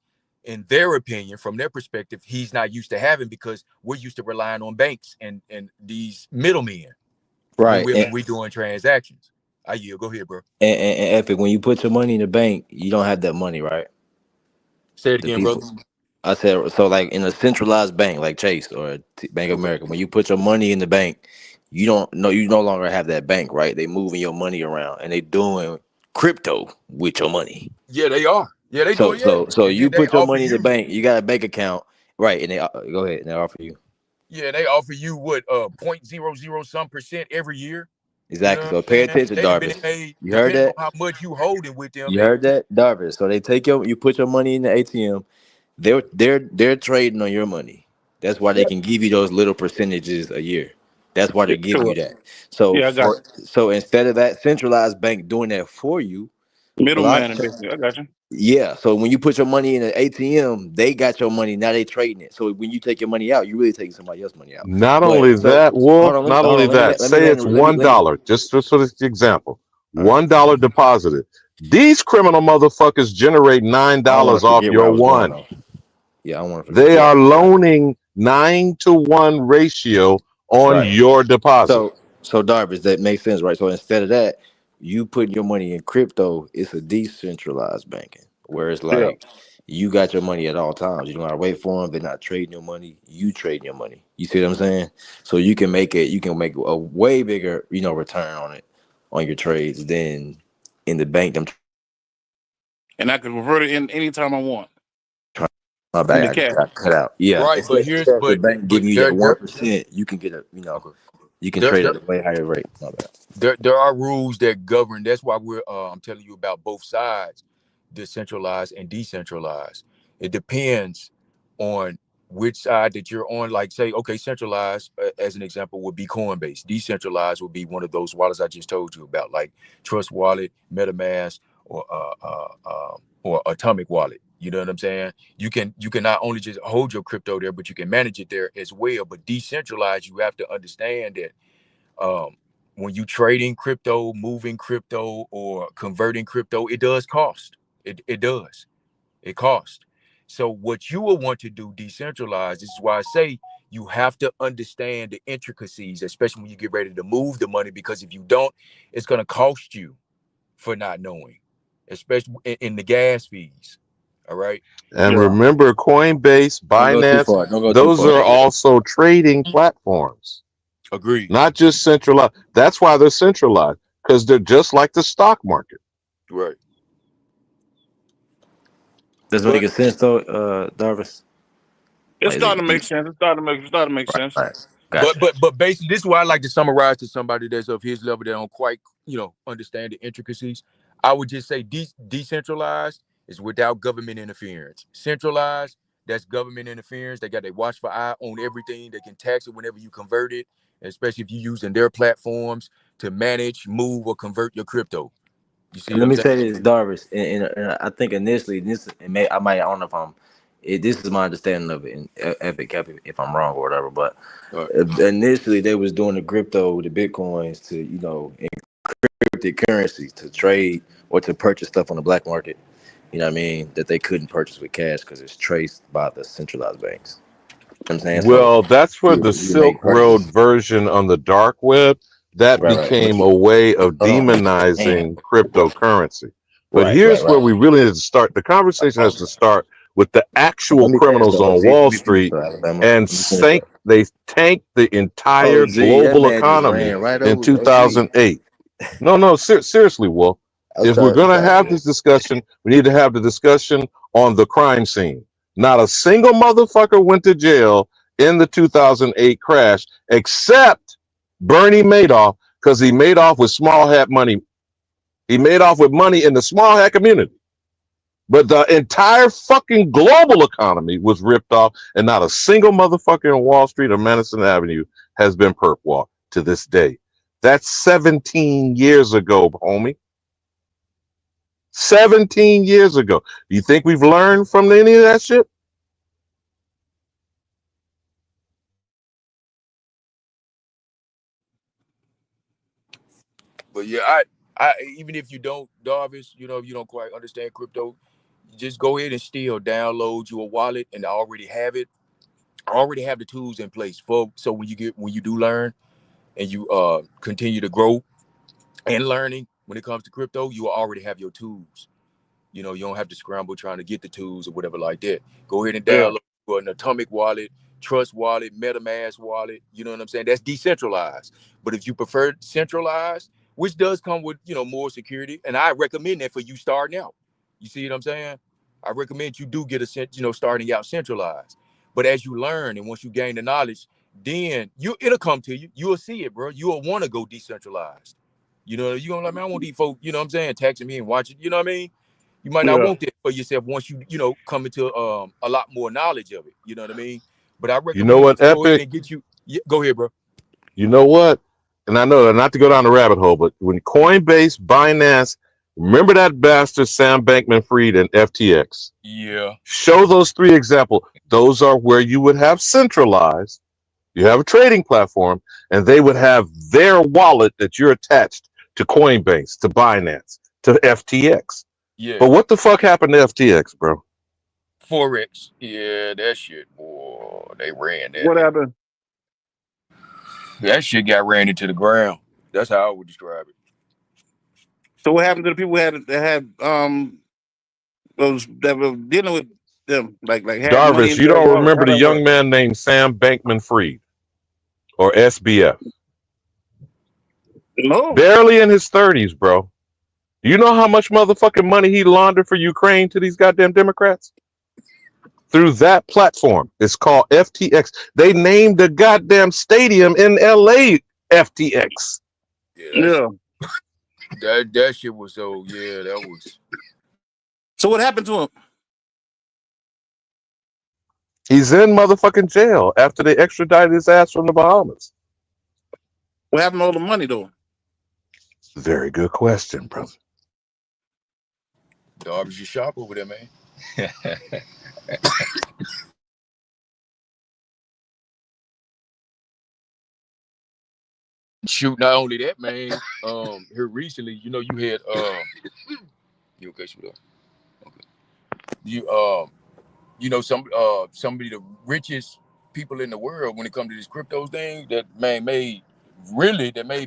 in their opinion, from their perspective, he's not used to having, because we're used to relying on banks and these middlemen. Right. When we're doing transactions. I yield. Go ahead, bro. And Epic, when you put your money in the bank, you don't have that money, right? Say it again, brother. I said, so like in a centralized bank like Chase or Bank of America, when you put your money in the bank, you no longer have that bank, right? They moving your money around and they doing crypto with your money. Yeah, they are. Yeah, they do. So you put your money in the bank, you got a bank account, right? And they go ahead and they offer you. Yeah, they offer you what 0.00 some percent every year. Exactly. You know So what pay I'm saying? attention, They done been Darvis. made You heard depending on that? how much you holding with them. You heard that, Darvis. So they take you put your money in the ATM. They're trading on your money. That's why they can give you those little percentages a year. That's why Yeah, they're giving you sure. that. So Yeah, I got so instead of that centralized bank doing that for you, you. block. Middleman and business. I got you. Yeah. So when you put your money in an ATM, they got your money. Now they trading it. So when you take your money out, you really taking somebody else's money out. Not only But so that, Wolf, hold on, not only that, say it's $1, just for this example, $1 deposited. These criminal motherfuckers generate $9 I don't want to off forget where I your was going one. though. Yeah, I don't want to forget. They Yeah. are loaning 9-to-1 ratio on Right. your deposit. So Darvis, that makes sense, right? So instead of that, you putting your money in crypto, it's a decentralized banking, where it's Yeah. like you got your money at all times. You don't gotta wait for them. They're not trading your money. You trading your money. You see what I'm saying? So you can make a way bigger, return on it on your trades than in the bank. Them And I can convert it in anytime I want. my In the bad, I cash. got cut out. Yeah, Right, but instead of the bank giving you that 1%, you can get you can there trade there at a way higher rate. My bad. there are rules that govern. That's why I'm telling you about both sides, decentralized and decentralized. It depends on which side that you're on. Like say, okay, centralized as an example would be Coinbase. Decentralized would be one of those wallets I just told you about, like Trust Wallet, MetaMask, or Atomic Wallet. You know what I'm saying? You can not only just hold your crypto there, but you can manage it there as well. But decentralized, you have to understand that when you trading crypto, moving crypto, or converting crypto, it does cost. It does. It costs. So what you will want to do decentralized, this is why I say you have to understand the intricacies, especially when you get ready to move the money, because if you don't, it's going to cost you for not knowing, especially in the gas fees. All right. And remember, Coinbase, Don't go too Binance, far. Don't go too those far. are also trading platforms, Agreed. not just centralized. That's why they're centralized, because they're just like the stock market. Right. Does it make sense though, Darvis? It's starting to make sense. It's starting to make sense. Gotcha. But basically, this is why I like to summarize to somebody that's of his level that don't quite understand the intricacies. I would just say decentralized is without government interference. Centralized, that's government interference. They got their watchful eye on everything. They can tax it whenever you convert it, especially if you're using their platforms to manage, move, or convert your crypto. You see what Let I'm me saying? say this, Darvis, and I think initially I don't know if this is my understanding of it, and Epic Cap if I'm wrong or whatever, but initially they was doing the Bitcoins to encrypted currency to trade or to purchase stuff on the black market. You know what I mean? That they couldn't purchase with cash because it's traced by the centralized banks. You know what I'm saying? So Well, that's where the you Silk make Road purchases. version on the dark web, that Right. became a way of Hold on. demonizing cryptocurrency. But Right. here's where we really need to start. The conversation has to start with the actual Let me finish criminals though, on OG. Wall Let me finish Street though, Alabama. and Let me finish though. they tanked the entire OG, that global man just economy ran right in over OG. 2008. No, seriously, Wolf. I was If we're trying to be going to nice, have man. this discussion, we need to have the discussion on the crime scene. Not a single motherfucker went to jail in the 2008 crash, except Bernie Madoff, because he made off with small hat money. He made off with money in the small hat community. But the entire fucking global economy was ripped off, and not a single motherfucker on Wall Street or Madison Avenue has been perp walked to this day. That's 17 years ago, homie. 17 years ago. Do you think we've learned from any of that shit? But yeah, I even if you don't, Darvis, if you don't quite understand crypto, just go ahead and still download you a wallet and already have it. I already have the tools in place so when you do learn and you continue to grow and learning when it comes to crypto, you will already have your tools. You don't have to scramble trying to get the tools or whatever like that. Go ahead and Yeah. download an Atomic Wallet, Trust Wallet, MetaMask Wallet. You know what I'm saying? That's decentralized. But if you prefer centralized, which does come with more security, and I recommend that for you starting out. You see what I'm saying? I recommend you do get starting out centralized. But as you learn and once you gain the knowledge, then it'll come to you. You'll see it, bro. You'll want to go decentralized. You know, you're gonna like, man, I want these folks, you know what I'm saying, taxing me and watching, you know what I mean? You might not Yeah. want that for yourself once you come into a lot more knowledge of it. You know what I mean? But I You recommend know you what, to go ahead Epic? and get you. Yeah, go ahead, bro. You know what? And I know not to go down the rabbit hole, but when Coinbase, Binance, remember that bastard Sam Bankman-Fried and FTX. Yeah. Show those 3 examples. Those are where you would have centralized. You have a trading platform, and they would have their wallet that you're attached to Coinbase, to Binance, to FTX. Yeah. But what the fuck happened to FTX, bro? Forex. Yeah, that shit, boy. They ran that. What happened? That shit got ran into the ground. That's how I would describe it. So what happened to the people that had those that were dealing with them, like had money Darvish, in you their don't wallet? remember How the that young work? man named Sam Bankman-Fried or SBF? No. Barely in his 30s, bro. You know how much motherfucking money he laundered for Ukraine to these goddamn Democrats? Through that platform. It's called FTX. They named the goddamn stadium in LA FTX. Yeah. That shit was so, yeah, that was. So what happened to him? He's in motherfucking jail after they extradited his ass from the Bahamas. What happened to all the money though? Very good question, brother. Darvish, you shop over there, man. Shoot, not only that, man. Here recently, you know, you had you okay, sweetheart? Okay. You know, somebody the richest people in the world when it comes to this crypto thing that made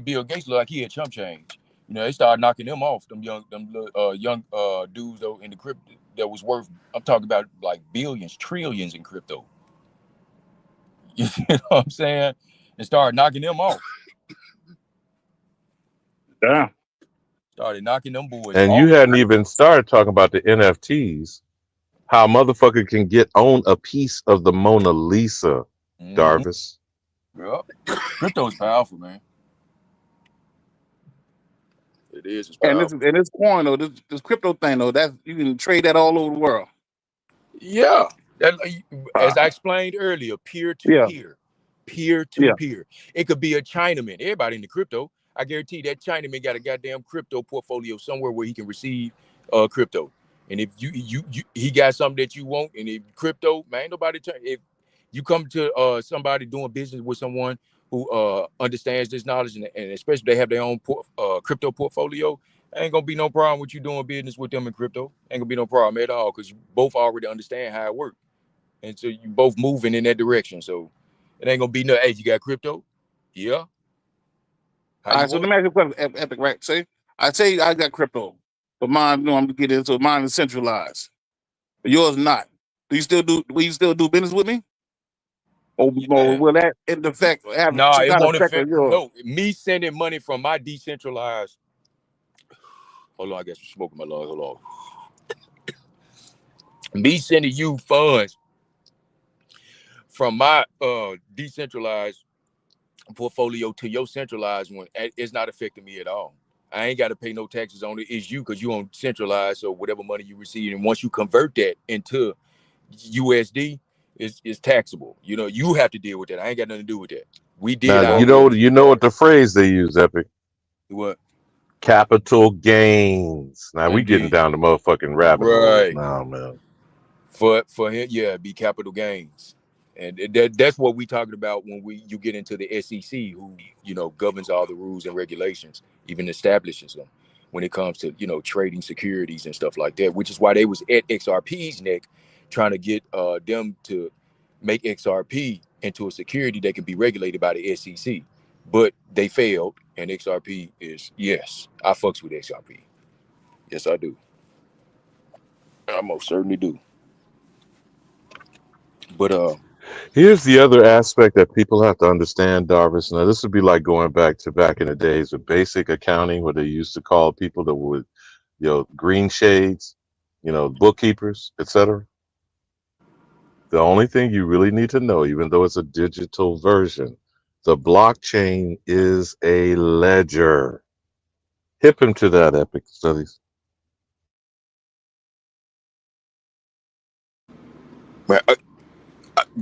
Bill Gates look like he had chump change. You know, they started knocking them off, them young dudes though in the crypto that was worth, I'm talking about like billions, trillions in crypto. You know what I'm saying? And started knocking them off. Yeah. Started knocking them boys And off. you hadn't even started talking about the NFTs. How a motherfucker can own a piece of the Mona Lisa, Darvis. Yeah. Crypto is powerful, man. It is. It's powerful. And this coin though, this crypto thing though, that you can trade that all over the world. Yeah. As I explained earlier, peer-to-peer. Peer-to-peer. It could be a Chinaman. Everybody in the crypto. I guarantee that Chinaman got a goddamn crypto portfolio somewhere where he can receive crypto. And if he got something that you want, and if crypto, man, nobody if you come to somebody doing business with someone who understands this knowledge and especially they have their own crypto portfolio, ain't gonna be no problem with you doing business with them in crypto. Ain't gonna be no problem at all because you both already understand how it works. And so you both moving in that direction. So it ain't gonna be no, hey, you got crypto? Yeah. All right, so let me ask you a question, Epic, right? Say, I tell you I got crypto, but mine, I'm gonna get into it. Mine is centralized. But yours not. Will you still do business with me? Or will that in effect have No, some it kind of won't effect on affect. yours? No, me sending money from my decentralized. Hold on, I guess I'm smoking my lungs. Hold on. Me sending you funds from my decentralized portfolio to your centralized one, it's not affecting me at all. I ain't got to pay no taxes on it. It's you because you on centralized, so whatever money you receive, and once you convert that into USD, it's taxable. You know, you have to deal with that. I ain't got nothing to do with that. We did. Now, you know what the phrase they use, Epic? What? Capital gains. Now we getting down the motherfucking rabbit hole now, man. For him, yeah, be capital gains. And that's what we talking about when you get into the SEC, who, you know, governs all the rules and regulations, even establishes them when it comes to, you know, trading securities and stuff like that, which is why they was at XRP's neck trying to get them to make XRP into a security that can be regulated by the SEC. But they failed, and XRP is, yes, I fucks with XRP. Yes, I do. I most certainly do. But here's the other aspect that people have to understand, Darvis. Now, this would be like going back in the days of basic accounting, where they used to call people that would, you know, green shades, you know, bookkeepers, etc. The only thing you really need to know, even though it's a digital version, the blockchain is a ledger. Hip him to that, Epic Studies. Man,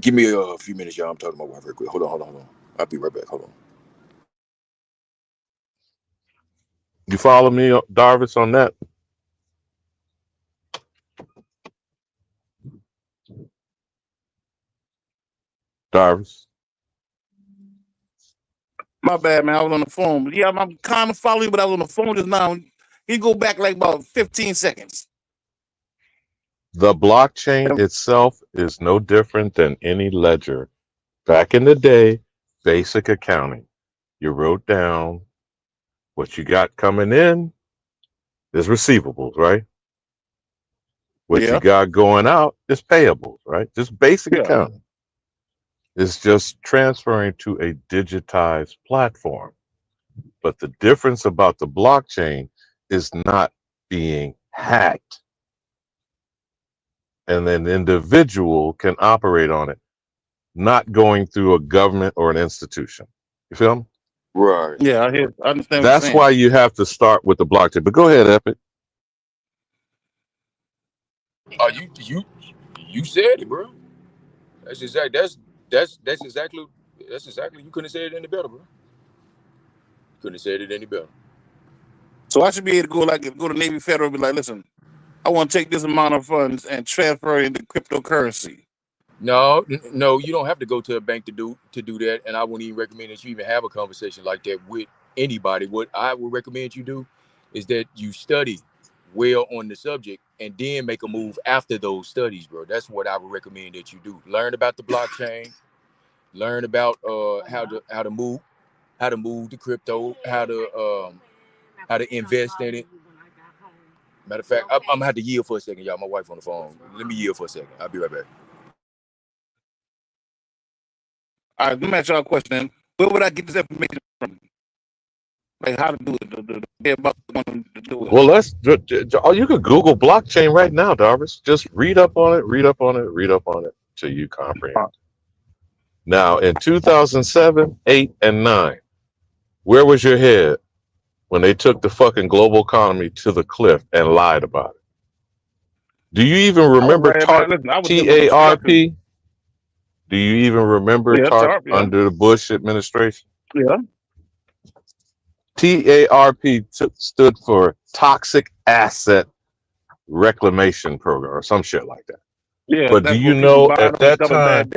give me a few minutes, y'all. I'm talking to my wife real quick. Hold on. I'll be right back. Hold on. You follow me, Darvis, on that? Darvis. My bad, man. I was on the phone. Yeah, I'm kind of following you, but I was on the phone just now. You go back like about 15 seconds. The blockchain itself is no different than any ledger. Back in the day, basic accounting. You wrote down what you got coming in is receivables, right? What you got going out is payables, right? Just basic accounting. It's just transferring to a digitized platform. But the difference about the blockchain is not being hacked. And an individual can operate on it, not going through a government or an institution. You feel me? Right. Yeah, I understand what you're That's saying. why you have to start with the blockchain. But go ahead, Epic. You said it, bro. That's exactly you couldn't have said it any better, bro. Couldn't have said it any better. So I should be able to go to Navy Federal and be like, listen, I want to take this amount of funds and transfer it into cryptocurrency. No, you don't have to go to a bank to do that, and I wouldn't even recommend that you even have a conversation like that with anybody. What I would recommend you do is that you study well on the subject and then make a move after those studies, bro. That's what I would recommend that you do. Learn about the blockchain, learn about how to move the crypto, how to invest in it. Matter of fact, I'm gonna have to yield for a second, y'all. My wife on the phone. Let me yield for a second. I'll be right back. All right, let me ask y'all a question. Where would I get this information from? Like how to do it? About wanting to do it. Well, you could Google blockchain right now, Darvis. Just read up on it till you comprehend. Now, in 2007, 8, and 9, where was your head when they took the fucking global economy to the cliff and lied about it? Do you even remember TARP? TARP? Do you even remember TARP under the Bush administration? Yeah. TARP stood for Toxic Asset Reclamation Program or some shit like that. Yeah. But do you know at that time?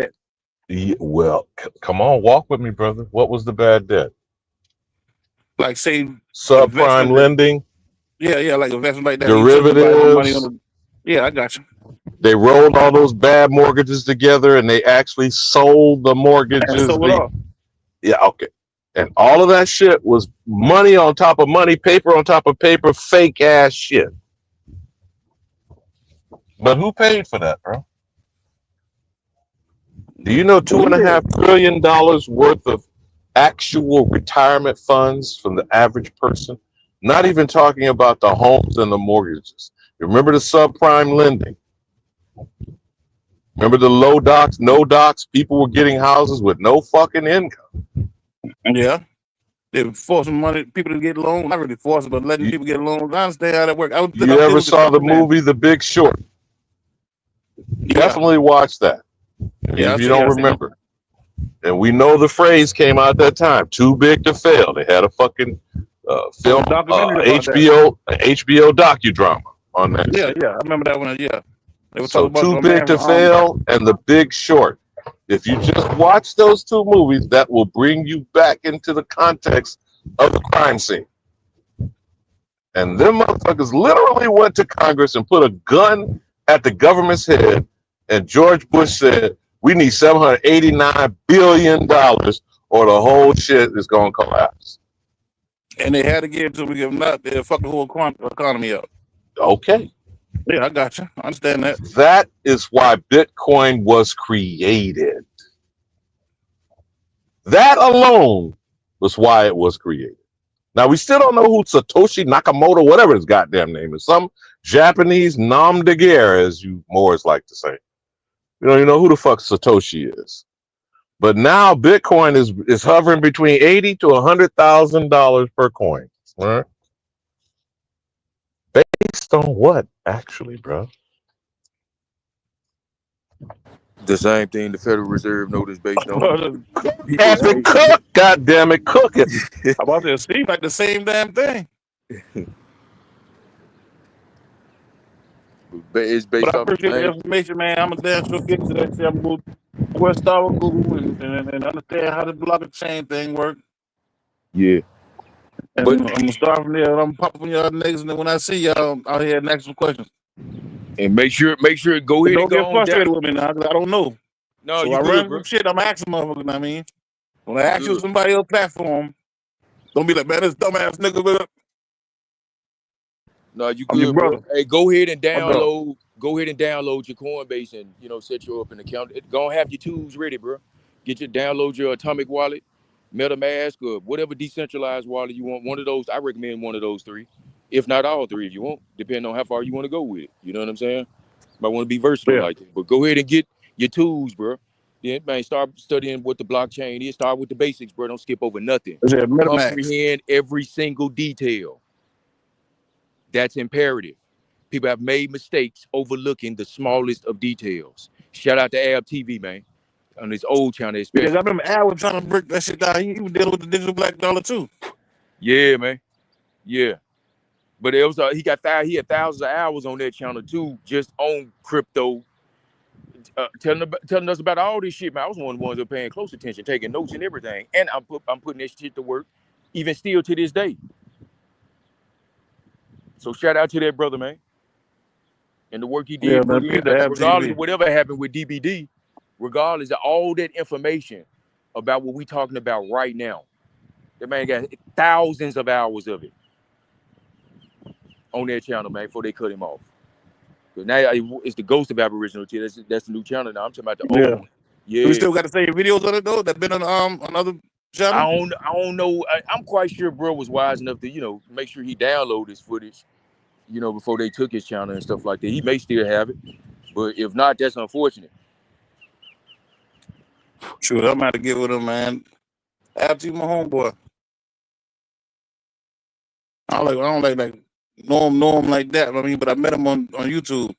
Well, come on, walk with me, brother. What was the bad debt? Like say subprime lending. Yeah, like investment like that. Derivatives. Yeah, I got you. They rolled all those bad mortgages together and they actually sold the mortgages. Yeah, okay. And all of that shit was money on top of money, paper on top of paper, fake ass shit. But who paid for that, bro? Do you know $2.5 trillion worth of actual retirement funds from the average person? Not even talking about the homes and the mortgages. You remember the subprime lending? Remember the low docs, no docs? People were getting houses with no fucking income. Yeah. They were forcing people to get loans. Not really forcing, but letting people get loans. I understand how that works. You ever saw the movie The Big Short? Definitely watch that. If you don't remember. And we know the phrase came out at that time, too big to fail. They had a fucking film, HBO docudrama on that. Yeah, I remember that one. Yeah. They were So talking about Too Big to Fail and The Big Short. If you just watch those two movies, that will bring you back into the context of the crime scene. And them motherfuckers literally went to Congress and put a gun at the government's head. And George Bush said, we need $789 billion or the whole shit is going to collapse. And they had to give it to me. If not, they'll fuck the whole economy up. Okay. Yeah, I got you. I understand that. That is why Bitcoin was created. That alone was why it was created. Now, we still don't know who Satoshi Nakamoto, whatever his goddamn name is. Some Japanese nom de guerre, as you Moors like to say. You don't even know who the fuck Satoshi is. But now Bitcoin is hovering between $80,000 to $100,000 per coin. All right? Based on what, actually, bro? The same thing the Federal Reserve notice based on people's Cook, faith. cook, goddamn it, cook it. I'm about to see like the same damn thing. But it's based But I off the appreciate the same. information, man. I'm gonna damn sure get to that shit. I'm gonna go start with Google and understand how the blockchain thing works. Yeah. And But I'm gonna start from there. I'm popping y'all niggas, and then when I see y'all out here and ask some questions. and make sure go And ahead and don't go get on frustrated down. with me now, 'cause I don't know. No, So you I good, run bro. some shit. I'm asking motherfuckers. Know what I mean, when I You ask you good. somebody else's platform, don't be like, man, this dumbass nigga. But No, you I'm your good, bro. brother. Hey, go ahead and What up? download. Go ahead and download your Coinbase and set you up an account. Go and have your tools ready, bro. Download your Atomic wallet, MetaMask, or whatever decentralized wallet you want. One of those. I recommend one of those three, if not all three, if you want, depending on how far you want to go with it. You know what I'm saying? Might want to be versatile Yeah. like that. But go ahead and get your tools, bro. Then, man, start studying what the blockchain is. Start with the basics, bro. Don't skip over nothing. Is it MetaMask? Comprehend every single detail. That's imperative. People have made mistakes overlooking the smallest of details. Shout out to Ab TV, man, on his old channel Because especially. I remember Al was trying to break that shit down. He was dealing with the digital black dollar too. Yeah, man. Yeah. But it was he had thousands of hours on that channel too, just on crypto, telling us about all this shit, man. I was one of the ones that were paying close attention, taking notes and everything. And I'm putting that shit to work, even still to this day. So shout out to that brother, man. And the work he Yeah, did man. put in, Peace to Ab regardless TV. of whatever happened with DBD, regardless of all that information about what we talking about right now. That man got thousands of hours of it on that channel, man, before they cut him off. But now it's the Ghost of Aboriginal T. That's the new channel now. I'm talking about the old one. Yeah. We still got the same videos on it though. That been on another channel. I don't know. I'm quite sure bro was wise enough to make sure he downloaded his footage, before they took his channel and stuff like that. He may still have it, but if not, that's unfortunate. Shoot, I'm about to get with him, man. Ab my homeboy. I don't like know him like that. I mean, but I met him on YouTube.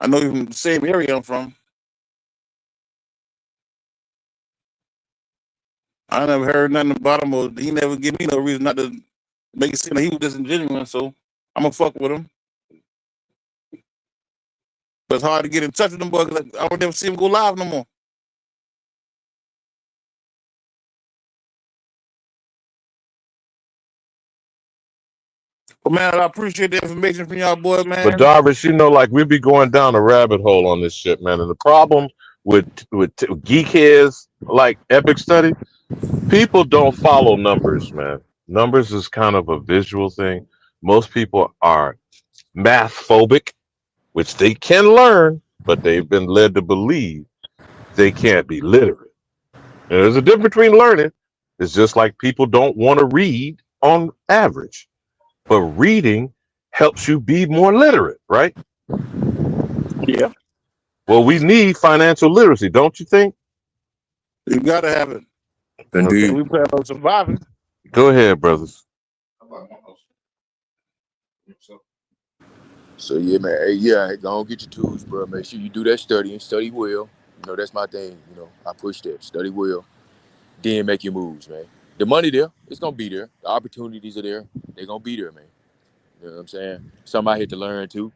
I know him from the same area I'm from. I never heard nothing about him, or he never give me no reason not to make it seem like he was disingenuous. So I'm gonna fuck with him. But it's hard to get in touch with them boys because I don't never see him go live no more. But man, I appreciate the information from y'all boys, man. But Darvish, like we be going down a rabbit hole on this shit, man. And the problem with geekheads like Epic Study, people don't follow numbers, man. Numbers is kind of a visual thing. Most people are math phobic, which they can learn, but they've been led to believe they can't be literate. And there's a difference between learning. It's just like people don't want to read on average, but reading helps you be more literate, right? Yeah. Well, we need financial literacy, don't you think? You gotta have it. Indeed. Okay, we plan on surviving. Go ahead, brothers. So yeah, man. Hey, yeah, go on get your tools, bro. Make sure you do that studying. Study well. That's my thing. I push that. Study well. Then make your moves, man. The money there, it's gonna be there. The opportunities are there. They're gonna be there, man. You know what I'm saying? Something I had to learn too.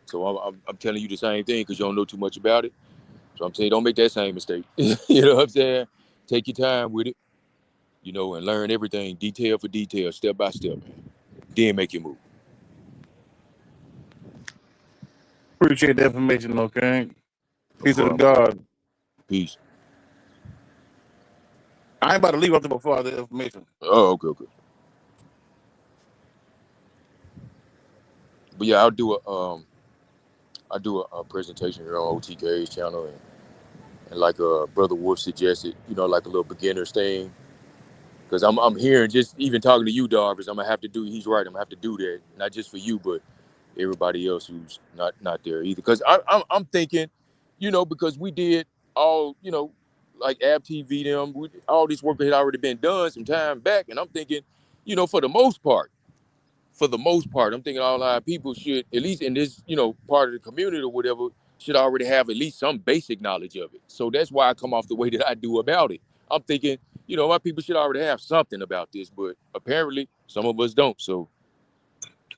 So I'm telling you the same thing because you don't know too much about it. So I'm saying don't make that same mistake. You know what I'm saying? Take your time with it, and learn everything detail for detail, step by step, man. Then make your move. Appreciate the information, okay? Peace to the God. Peace. I ain't about to leave up to before the information. Oh, okay. But yeah, I'll do a presentation here on OTK's channel, and like Brother Wolf suggested, like a little beginner's thing. Because I'm hearing, just even talking to you, Darvish, I'm gonna have to do. He's right. I'm gonna have to do that, not just for you, but everybody else who's not there either. Because I'm thinking you know, because we did all, you know, like Ab TV, them, all this work had already been done some time back. And I'm thinking, you know, for the most part, I'm thinking all our people should, at least in this, you know, part of the community or whatever, should already have at least some basic knowledge of it. So that's why I come off the way that I do about it. I'm thinking, you know, my people should already have something about this, but apparently some of us don't. So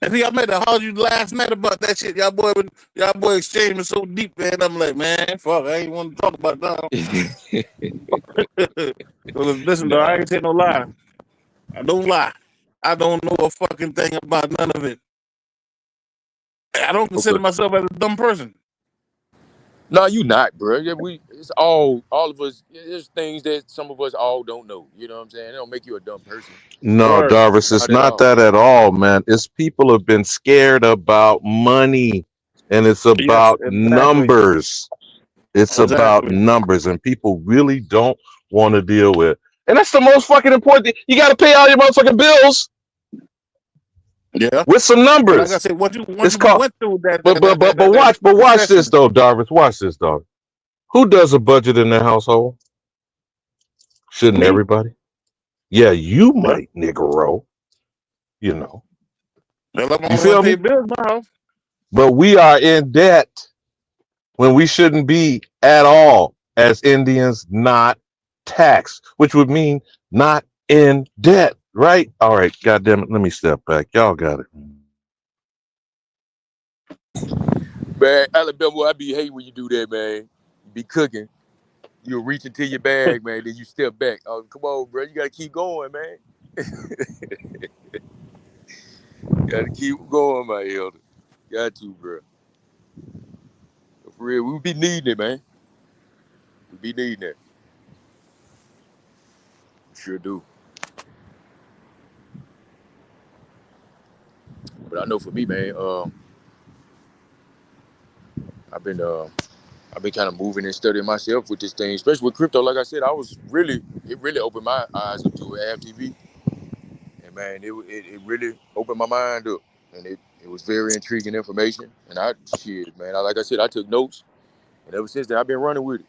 I think I made a holler you last night about that shit. Y'all boy exchanging so deep, man. I'm like, man, fuck, I ain't want to talk about that. Listen, though, I ain't saying no lie. I don't lie. I don't know a fucking thing about none of it. I don't consider myself as a dumb person. No, you not, bro. Yeah, it's all of us. There's things that some of us all don't know. You know what I'm saying? It don't make you a dumb person. No, Darvis, it's not that at all, man. It's people have been scared about money, and it's about numbers. It's about numbers, and people really don't want to deal with. And that's the most fucking important thing. You got to pay all your motherfucking bills. Yeah, with some numbers. Like I said, once you went through that. But watch this though, Darvis. Watch this, dog. Who does a budget in their household? Shouldn't everybody? Yeah, you might, Negro. You know. You feel me? But we are in debt when we shouldn't be at all as Indians, not taxed, which would mean not in debt, right? All right, goddamn it. Let me step back. Y'all got it. Man, Alabama, I be hating when you do that, man. You be cooking. You'll reach into your bag, man, then you step back. Oh, come on, bro. You gotta keep going, man. Gotta keep going, my elder. Got to, bro. For real, we be needing it, man. We be needing it. Sure do. But I know for me, man, I've been kind of moving and studying myself with this thing, especially with crypto. Like I said, it really opened my eyes up to Ab TV. And man, it really opened my mind up. And it was very intriguing information. And like I said, I took notes. And ever since then, I've been running with it.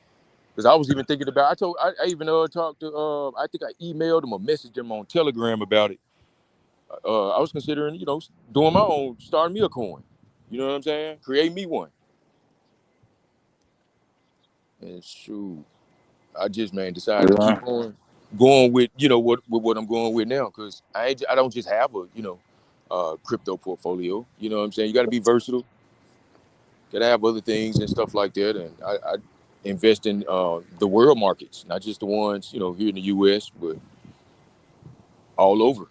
Because I was even thinking about, I even talked to, I think I emailed him or messaged him on Telegram about it. I was considering, you know, doing my own, starting me a coin. You know what I'm saying? Create me one. And shoot, I just, man, decided to keep on going with, you know, with what I'm going with now. Because I don't just have a, you know, crypto portfolio. You know what I'm saying? You got to be versatile. Got to have other things and stuff like that. And I invest in the world markets, not just the ones, you know, here in the U.S., but all over.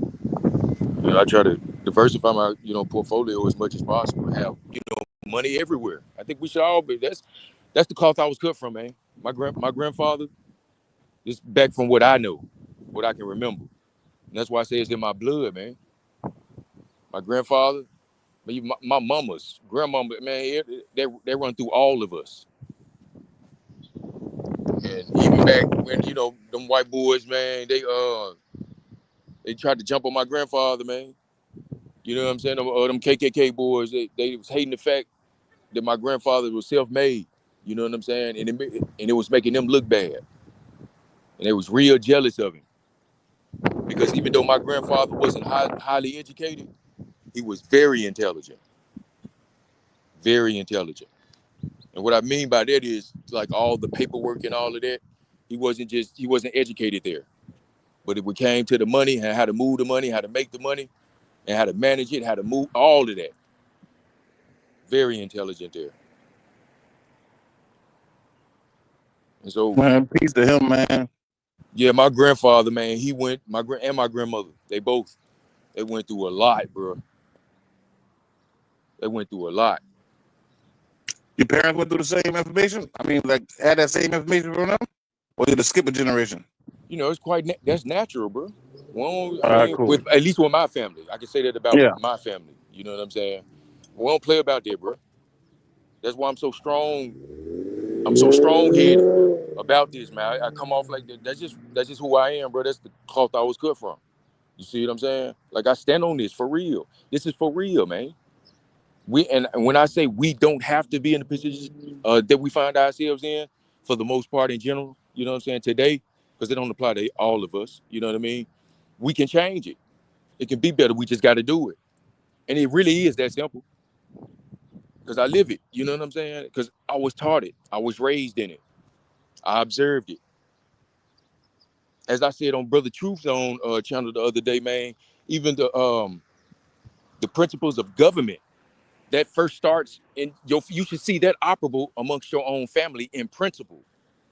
You know, I try to diversify my, you know, portfolio as much as possible. Have, you know, money everywhere. I think we should all be. That's the cloth I was cut from, man. My grandfather. This back from what I know, what I can remember. And that's why I say it's in my blood, man. My grandfather, my mama's grandmama, man, they run through all of us. And even back when, you know, them white boys, man, they tried to jump on my grandfather, man. You know what I'm saying? Them KKK boys, they was hating the fact that my grandfather was self-made. You know what I'm saying? And it was making them look bad. And they was real jealous of him. Because even though my grandfather wasn't highly educated, he was very intelligent. Very intelligent. And what I mean by that is, like, all the paperwork and all of that, he wasn't educated there. But it came to the money and how to move the money, how to make the money, and how to manage it, how to move, all of that. Very intelligent there. And so, man, peace to him, man. Yeah, my grandfather, man, my grandmother, they went through a lot, bro. They went through a lot. Your parents went through the same information? I mean, like, had that same information from them? Or did it skip a generation? You know, it's that's natural, bro. Well, Cool. At least with my family. I can say that about my family. You know what I'm saying? We don't play about that, bro. That's why I'm so strong. I'm so strong-headed about this, man. I come off like that. That's just who I am, bro. That's the cloth I was cut from. You see what I'm saying? Like, I stand on this for real. This is for real, man. And when I say we don't have to be in the position that we find ourselves in, for the most part in general, you know what I'm saying, today, because it don't apply to all of us, you know what I mean? We can change it. It can be better. We just got to do it. And it really is that simple, because I live it, you know what I'm saying? Because I was taught it. I was raised in it. I observed it. As I said on Brother Truth's own channel the other day, man, even the principles of government, that first starts in you should see that operable amongst your own family in principle.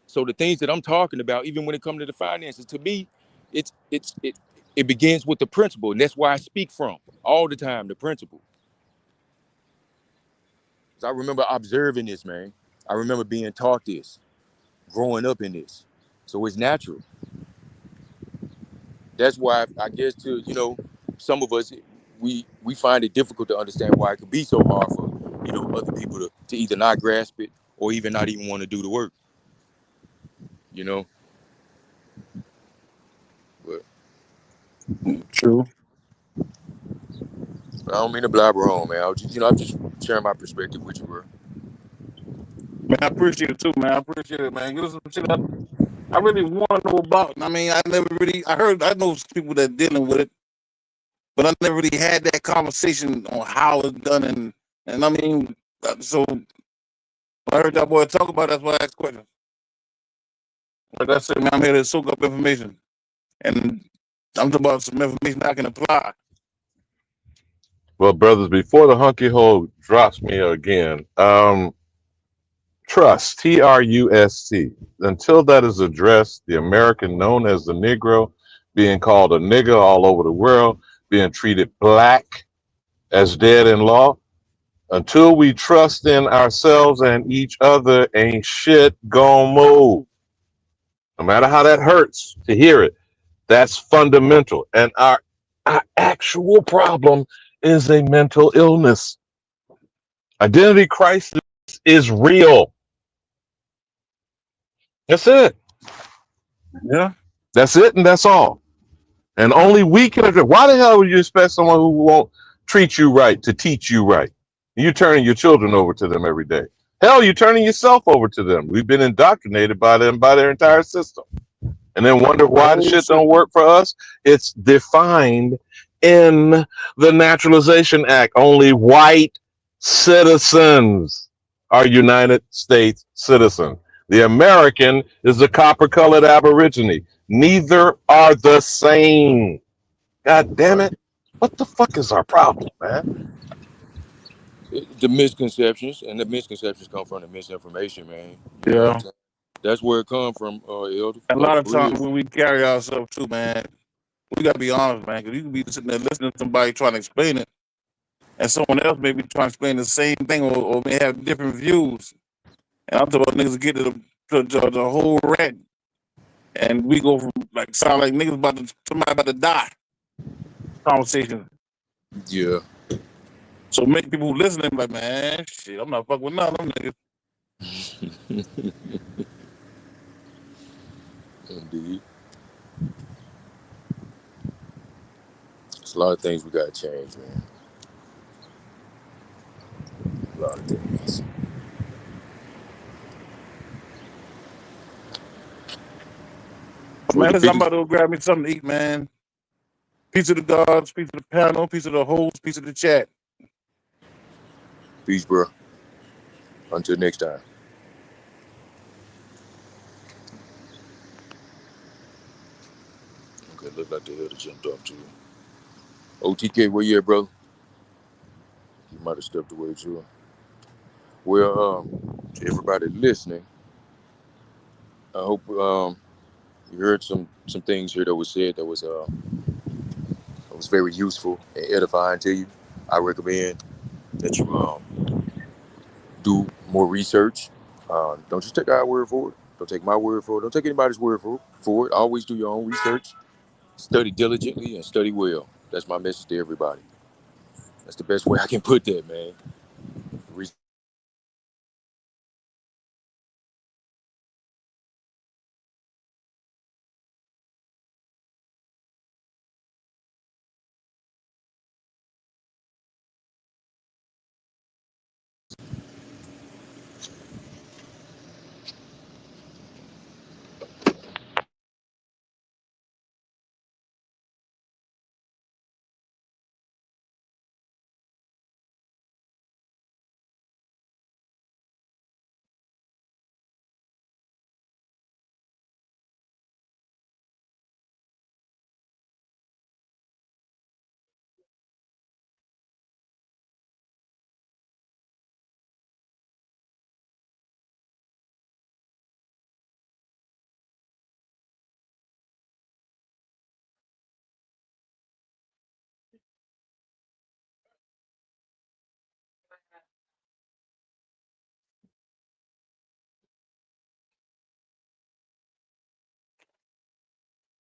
So the things that I'm talking about, even when it comes to the finances, to me, it begins with the principle, and that's why I speak from all the time, the principle. 'Cause I remember observing this, man. I remember being taught this, growing up in this. So it's natural. That's why I guess some of us we find it difficult to understand why it could be so hard for other people to either not grasp it or even not even want to do the work. You know, but True. I don't mean to blabber on, man. I'm just sharing my perspective with you, bro. Man, I appreciate it too, man. I appreciate it, man. Give us some shit I really want to know about. I mean, I know people that dealing with it, but I never really had that conversation on how it's done. And I mean, so I heard that boy talk about it, that's why I asked questions. Like I said, man, I'm here to soak up information. And I'm talking about some information I can apply. Well, brothers, before the hunky hole drops me again, trust, Trust. Until that is addressed, the American known as the Negro, being called a nigger all over the world, being treated black as dead in law, until we trust in ourselves and each other, ain't shit gonna move. No matter how that hurts to hear it, that's fundamental. And our actual problem is a mental illness. Identity crisis is real. That's it. Yeah. That's it, and that's all. And only we can address. Why the hell would you expect someone who won't treat you right to teach you right? You're turning your children over to them every day. Hell, you're turning yourself over to them. We've been indoctrinated by them, by their entire system. And then wonder why the shit don't work for us. It's defined in the Naturalization Act. Only white citizens are United States citizens. The American is the copper-colored aborigine. Neither are the same. God damn it. What the fuck is our problem, man? The misconceptions, and the misconceptions come from the misinformation, man. You know what Yeah. I'm saying? That's where it comes from, Elder. A lot of For real. times when we carry ourselves too, man, we gotta be honest, man, because you can be sitting there listening to somebody trying to explain it, and someone else may be trying to explain the same thing or may have different views. And I'm talking about niggas get to the whole rant, and we go from like sound like niggas somebody about to die conversation. Yeah. So make people who listening like, man, shit, I'm not fucking with none of them niggas. Indeed. There's a lot of things we gotta change, man. A lot of things. Man, listen, I'm about to go grab me something to eat, man. Peace of the gods, peace of the panel, peace of the host, peace of the chat. Peace, bro. Until next time. Okay, look like the hell that jumped off too. OTK, where you at, brother? You might have stepped away too. Well, to everybody listening, I hope you heard some things here that was said that was very useful and edifying to you. I recommend that you do more research. Don't just take our word for it. Don't take my word for it. Don't take anybody's word for it. Always do your own research. Study diligently and study well. That's my message to everybody. That's the best way I can put that, man.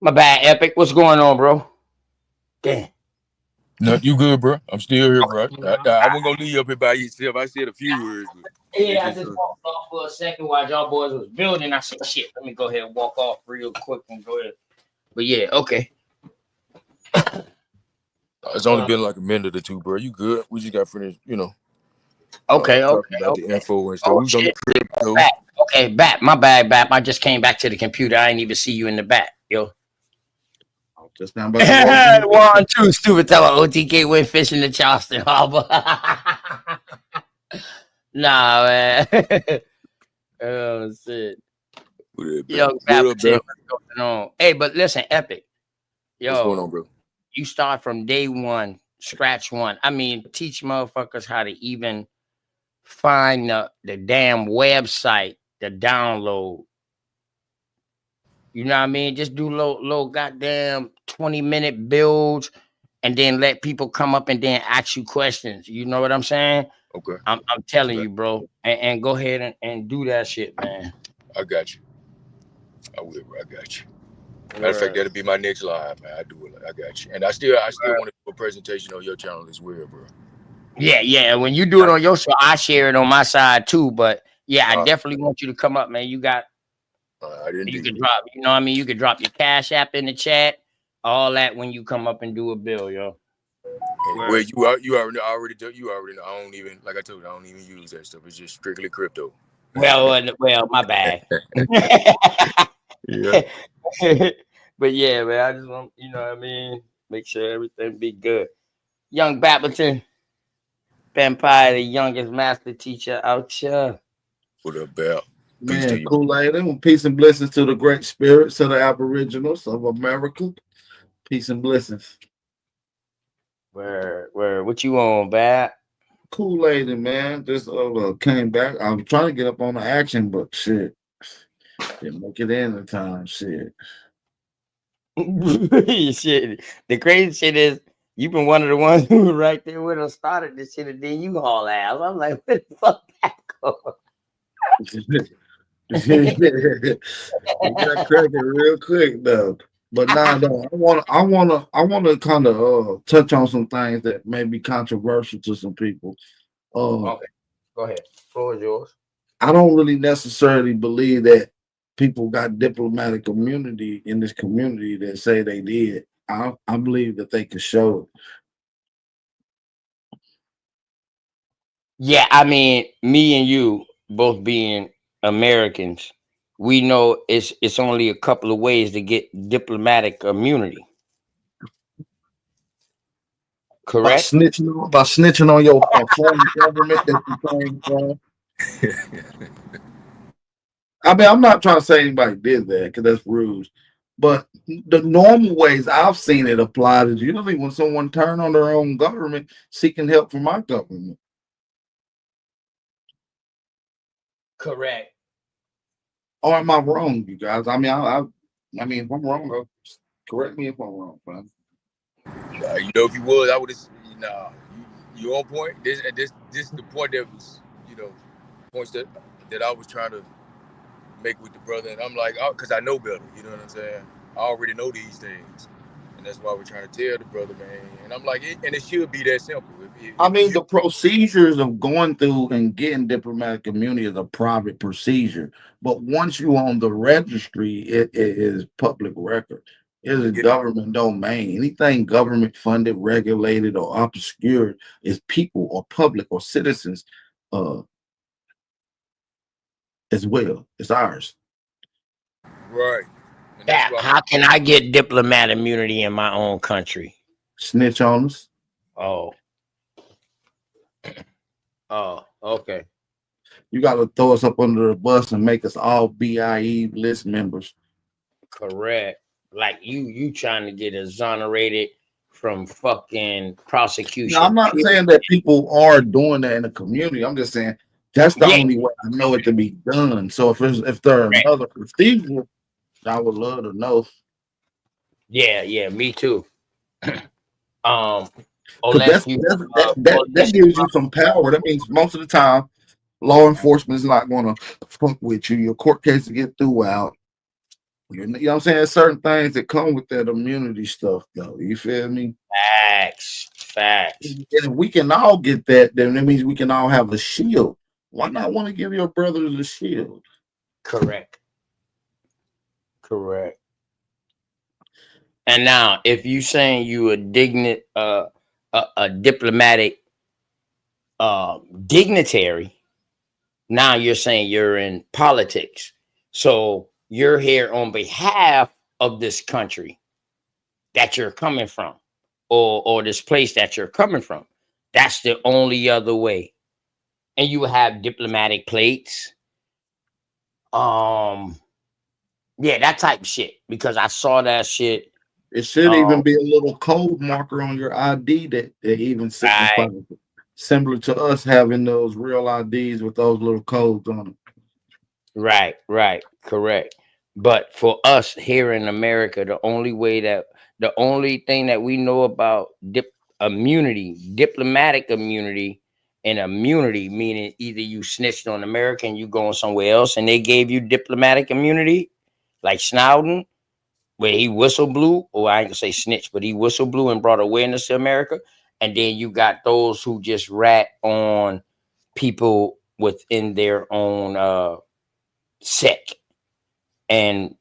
My bad, Epic. What's going on, bro? Damn. No, you good, bro? I'm still here, bro. Okay, I wasn't gonna leave you up here by yourself. I said a few words, but it's yeah, I just just walked off for a second while y'all boys was building. I said, shit, let me go ahead and walk off real quick and go ahead. But yeah, okay. it's only been like a minute or two, bro. You good? We just got finished, Okay, talking about the info and stuff. Oh, We was on the shit. crib, though. Back. Okay, back. My bad, back. I just came back to the computer. I didn't even see you in the back, yo. Just now, but 1, 2, stupid fellow. OTK went fishing in Charleston Harbor. Nah, man. Oh shit. Yo, What up, bro? what's going on? Hey, but listen, Epic. Yo, What's going on, bro? You start from day one, scratch one. I mean, teach motherfuckers how to even find the damn website, the download. You know what I mean? Just do low goddamn 20-minute builds and then let people come up and then ask you questions. You know what I'm saying? Okay. I'm telling you, bro. And go ahead and do that shit, man. I got you. I will, bro. I got you. Matter of fact, that'll be my next live, man. I do it. I got you. And I still want to do a presentation on your channel as well, bro. Yeah. When you do it on your show, I share it on my side too. But yeah, I definitely want you to come up, man. You got you can drop, you know what I mean? You can drop your Cash App in the chat, all that when you come up and do a bill, yo. Well, you already know. I don't even, like I told you, I don't even use that stuff. It's just strictly crypto. Well, my bad. Yeah. But yeah, man, I just want, you know what I mean, make sure everything be good. Young Babbleton, Vampire, the youngest master teacher out here. What up, Bell? Man, Kool-Aid. Peace and blessings to the great spirits of the Aboriginals of America. Peace and blessings. Where what you on, Bab? Kool-Aid, man. Just came back. I'm trying to get up on the action, but shit. Didn't make it in time. Shit. Shit. The crazy shit is you've been one of the ones who right there with us started this shit and then you haul ass. I'm like, where the fuck that go? You got cracking real quick though. But nah, I want to kind of touch on some things that may be controversial to some people. Okay, go ahead. Floor is yours. I don't really necessarily believe that people got diplomatic immunity in this community that say they did. I believe that they could show it. Yeah, I mean, me and you both being Americans, we know it's only a couple of ways to get diplomatic immunity. Correct? By snitching on your foreign government that you came from. I mean, I'm not trying to say anybody did that because that's rude. But the normal ways I've seen it applied is usually when someone turn on their own government seeking help from our government. Correct. Or am I wrong, you guys? I mean, I mean, if I'm wrong, bro, correct me if I'm wrong, man. You know, if you was, I would have. Nah, you on point. This is the point that was, points that I was trying to make with the brother, and I'm like, because I know better. You know what I'm saying? I already know these things, and that's why we're trying to tell the brother, man. And I'm like, it should be that simple. I mean, the procedures of going through and getting diplomatic immunity is a private procedure, but once you're on the registry, it is public record. It is a government domain. Anything government funded, regulated, or obscured is people or public or citizens as well. It's ours. Right. How can I get diplomatic immunity in my own country? Snitch on us. Oh, okay. You got to throw us up under the bus and make us all BIE list members. Correct. Like you trying to get exonerated from fucking prosecution. Now, I'm not saying that people are doing that in the community. I'm just saying that's the only way I know it to be done. So if there's another procedure, I would love to know. Yeah, me too. That gives you some power. That means most of the time, law enforcement is not going to fuck with you. Your court case will get throughout. You know what I'm saying? Certain things that come with that immunity stuff, though. You feel me? Facts. And if we can all get that, then that means we can all have a shield. Why not want to give your brothers a shield? Correct. And now, if you saying you a diplomatic dignitary, now you're saying you're in politics. So you're here on behalf of this country that you're coming from, or this place that you're coming from. That's the only other way. And you have diplomatic plates. Yeah, that type of shit. Because I saw that shit. It should even be a little code marker on your ID that even signifies, similar to us having those real IDs with those little codes on them. Right, correct. But for us here in America, the only thing that we know about diplomatic immunity, and immunity meaning either you snitched on America and you going somewhere else and they gave you diplomatic immunity, like Snowden, where he whistle blew, or I ain't gonna say snitch, but he whistle blew and brought awareness to America. And then you got those who just rat on people within their own sect, and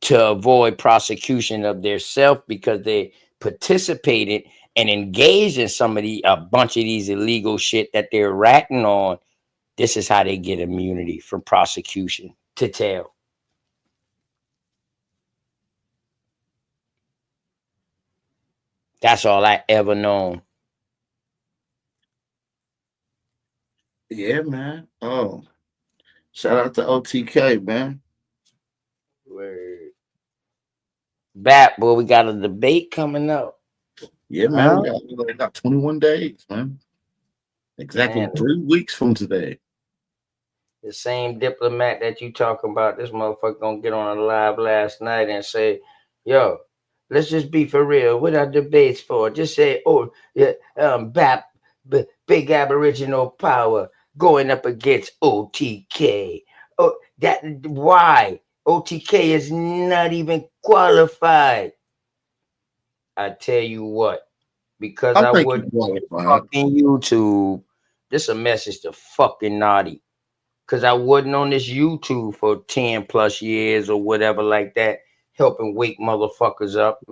to avoid prosecution of their self because they participated and engaged in a bunch of these illegal shit that they're ratting on. This is how they get immunity from prosecution to tell. That's all I ever known. Yeah, man. Oh, shout out to OTK, man. Word. Bat, boy, we got a debate coming up. Yeah, man. We got 21 days, man. Exactly Man. 3 weeks from today. The same diplomat that you talking about, this motherfucker gonna get on a live last night and say, yo, let's just be for real. What are debates for? Just say, oh, yeah, big Aboriginal power going up against OTK. Oh, why? OTK is not even qualified. I tell you what, because I wouldn't fucking YouTube. This a message to fucking naughty. Because I wasn't on this YouTube for 10 plus years or whatever like that, helping wake motherfuckers up.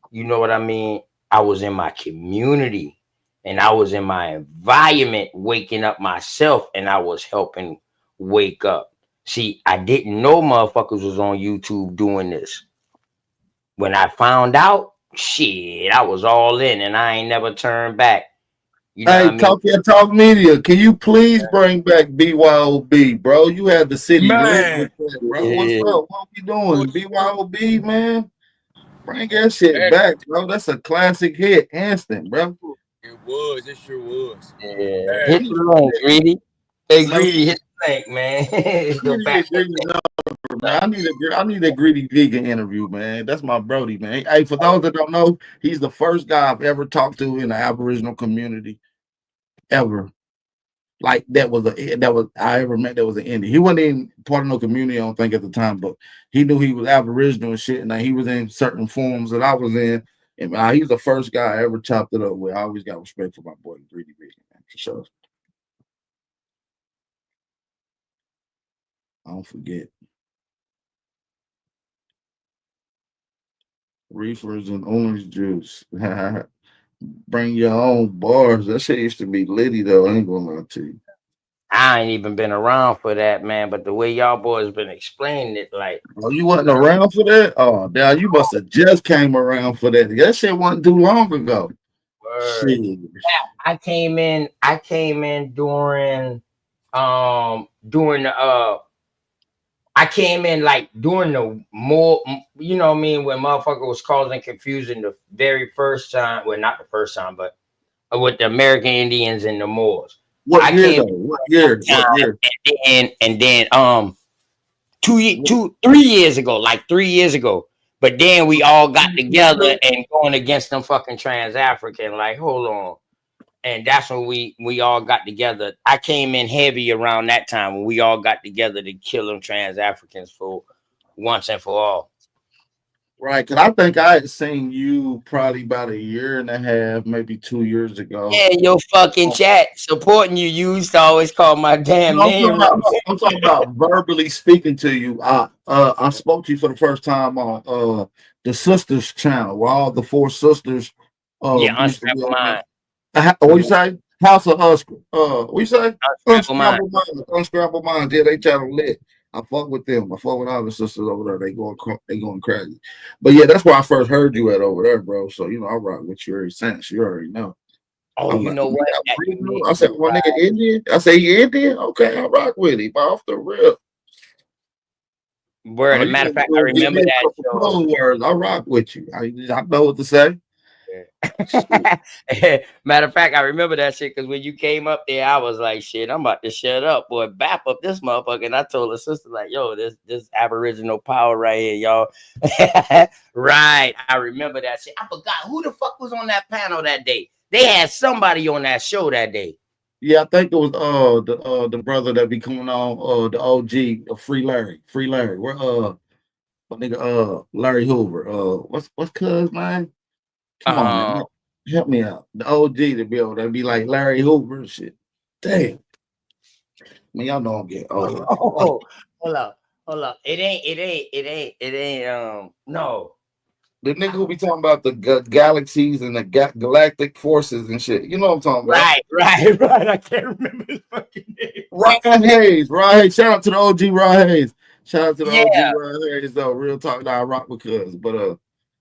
You know what I mean? I was in my community and I was in my environment waking up myself, and I was helping wake up. See, I didn't know motherfuckers was on YouTube doing this. When I found out, shit, I was all in and I ain't never turned back. You know Hey, what I mean? Talk Media, can you please bring back BYOB, bro? You had the city lit Man. with that, bro. What's up? What we doing? BYOB, man? Bring that shit back, bro. That's a classic hit, instant, bro. It sure was. Yeah. Hit the link, Greedy. Hey, Greedy, hit the link, man. Go back. Man, I need a Greedy vegan interview, man. That's my brody, man. Hey, for those that don't know, he's the first guy I've ever talked to in the Aboriginal community, ever. Like I ever met that was an Indian. He wasn't in part of no community, I don't think, at the time, but he knew he was Aboriginal and shit, and he was in certain forms that I was in. And he was the first guy I ever chopped it up with. I always got respect for my boy Greedy vegan, man, for sure. I don't forget. Reefers and orange juice. Bring your own bars. That shit used to be litty though. I ain't gonna lie to you. I ain't even been around for that, man. But the way y'all boys been explaining it, like, oh, you wasn't around for that? Oh, damn, you must have just came around for that. That shit wasn't too long ago. Shit. I came in during I came in like during the more, you know what I mean, when motherfucker was causing confusion the very first time. Well, not the first time, but with the American Indians and the Moors. What year? What year? And then 3 years ago, like 3 years ago. But then we all got together and going against them fucking trans-African. Like, hold on. And that's when we all got together. I came in heavy around that time when we all got together to kill them trans-Africans for once and for all. Right, because I think I had seen you probably about a year and a half, maybe 2 years ago. Yeah, your fucking chat supporting you. You used to always call my damn No, name wrong. I'm talking about verbally speaking to you. I spoke to you for the first time on the sisters channel, where all the four sisters Yeah, used to be unscramble on there. mind. What you say? House of what you say? Unscramble mind. Unscrambled minds. Yeah, they channel lit. I fuck with them. I fuck with all the sisters over there. They going crazy. But yeah, that's where I first heard you at over there, bro. So you know, I rock with you ever since. You already know. Oh, I'm you like, know what? That I said, one nigga Indian. I say he Indian. Okay, I rock with him. Off the rip. Word. Oh, As a you matter of gonna fact, I give remember me a that couple show. clone words. I rock with you. I know what to say. Matter of fact, I remember that shit because when you came up there, I was like, shit, I'm about to shut up, boy, bap up this motherfucker. And I told her sister, like, yo, this Aboriginal power right here, y'all. Right. I remember that shit. I forgot who the fuck was on that panel that day. They had somebody on that show that day. Yeah, I think it was the brother that be coming on the OG Free Larry. Where my nigga Larry Hoover. What's cuz man? Come on, man. Help me out. The OG to be able to be like Larry Hoover and shit. Damn. Man, y'all know I'm getting old. Oh, hold up. It ain't no. The nigga who be talking about the galaxies and the galactic forces and shit. You know what I'm talking about? Right. I can't remember his fucking name. Ryan Hayes. Shout out to the OG Ryan Hayes. Shout out to the Yeah. OG Ryan Hayes though. Real talk, I rock with cuz. But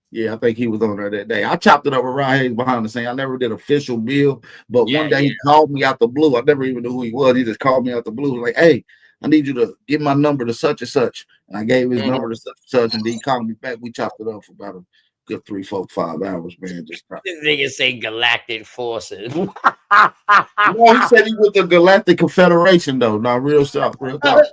yeah, I think he was on there that day. I chopped it up with Ryan Hayes behind the scene. I never did official bill, but one day he called me out the blue. I never even knew who he was. He just called me out the blue, like, hey, I need you to give my number to such and such. And I gave his number to such and such, and then he called me back. We chopped it up for about a good 3, 4, 5 hours, man. Just This nigga say galactic forces. no, he said he with the Galactic Confederation, though. Not real stuff, real talk.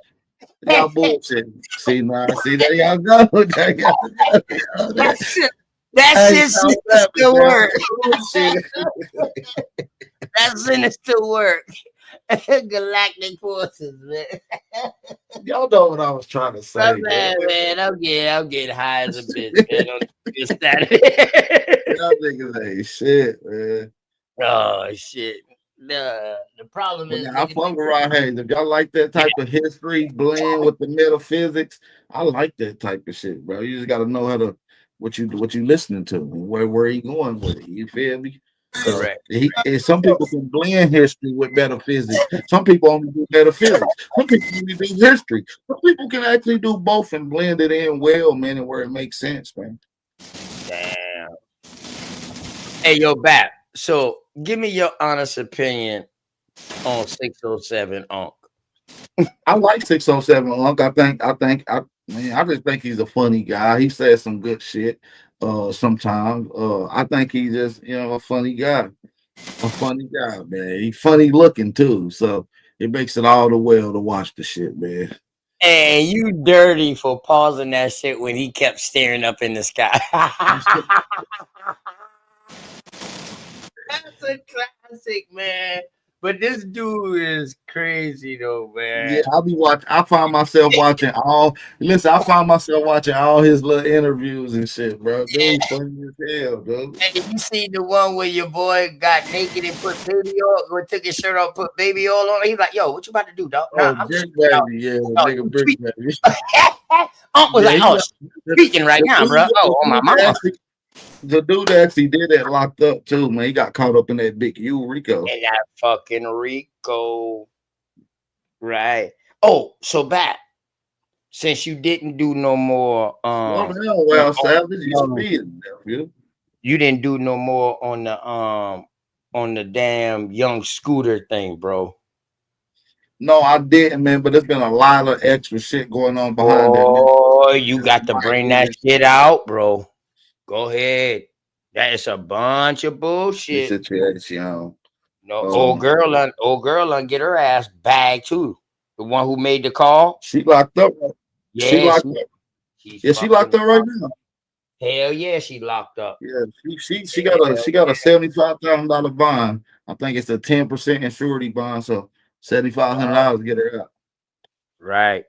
Y'all bullshit. See, there y'all go. That shit still work. That sinister work. Galactic forces, man. Y'all know what I was trying to say, man. I'm getting high as a bitch, man. On this Saturday. Y'all niggas ain't shit, man. Oh shit. The problem is, I fuck with Ryan Hayes. If y'all like that type of history blend with the metaphysics, I like that type of shit, bro. You just gotta know how to what you listening to and where you going with it. You feel me? Correct. Some people can blend history with metaphysics. Some people only do metaphysics. Some people only do history. Some people can actually do both and blend it in well, man, and where it makes sense, man. Damn. Hey, yo, Bap. So give me your honest opinion on 607 Unc. I like 607 Unc. I just think he's a funny guy. He says some good shit sometimes. I think he's just, a funny guy. A funny guy, man. He's funny looking too. So it makes it all the well to watch the shit, man. And you dirty for pausing that shit when he kept staring up in the sky. That's a classic, man. But this dude is crazy though, man. Yeah, I find myself watching all his little interviews and shit, bro. Dude, funny as hell, dude. Hey, you see the one where your boy got naked and put baby oil, or took his shirt off, put baby oil on? He's like, yo, what you about to do, dog? Nah, I'm Brick just out. Baby, yeah, Oh, nigga Brick Baby. Unc was like, oh, speaking right now, bro. Oh, on my mama. The dude actually did that locked up too, man. He got caught up in that big Rico. And that fucking Rico. Right. Oh, so Bat, since you didn't do no more you didn't do no more on the damn young Scooter thing, bro. No, I didn't, man, but there's been a lot of extra shit going on behind that. Oh, you got to bring that shit out, bro. Go ahead. That is a bunch of bullshit. Situation. No, old girl and get her ass bagged too. The one who made the call. She locked up. Yeah, she locked up right now. Hell yeah, she locked up. Yeah, she got a $75,000 bond. I think it's a 10% insurance bond, so $7,500 to get her out. Right.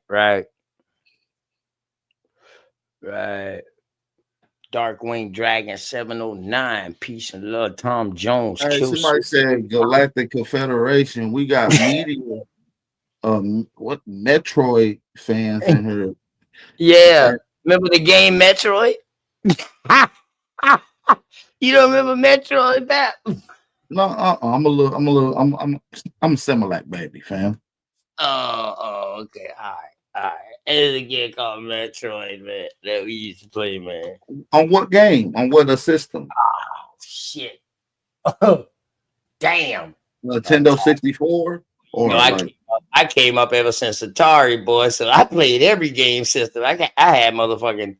Darkwing Dragon 709. Peace and love. Tom Jones. Hey, Kill somebody said Galactic Confederation. We got media, what Metroid fans in here. Yeah. Remember the game Metroid? You don't remember Metroid, Bat? No, I'm a Similac baby, fam. Oh, okay. All right. There's a game called Metroid, man, that we used to play, man. On what game? On what system? Oh, shit. Damn. Nintendo 64? Or No, I came up ever since Atari, boy. So I played every game system. I had motherfucking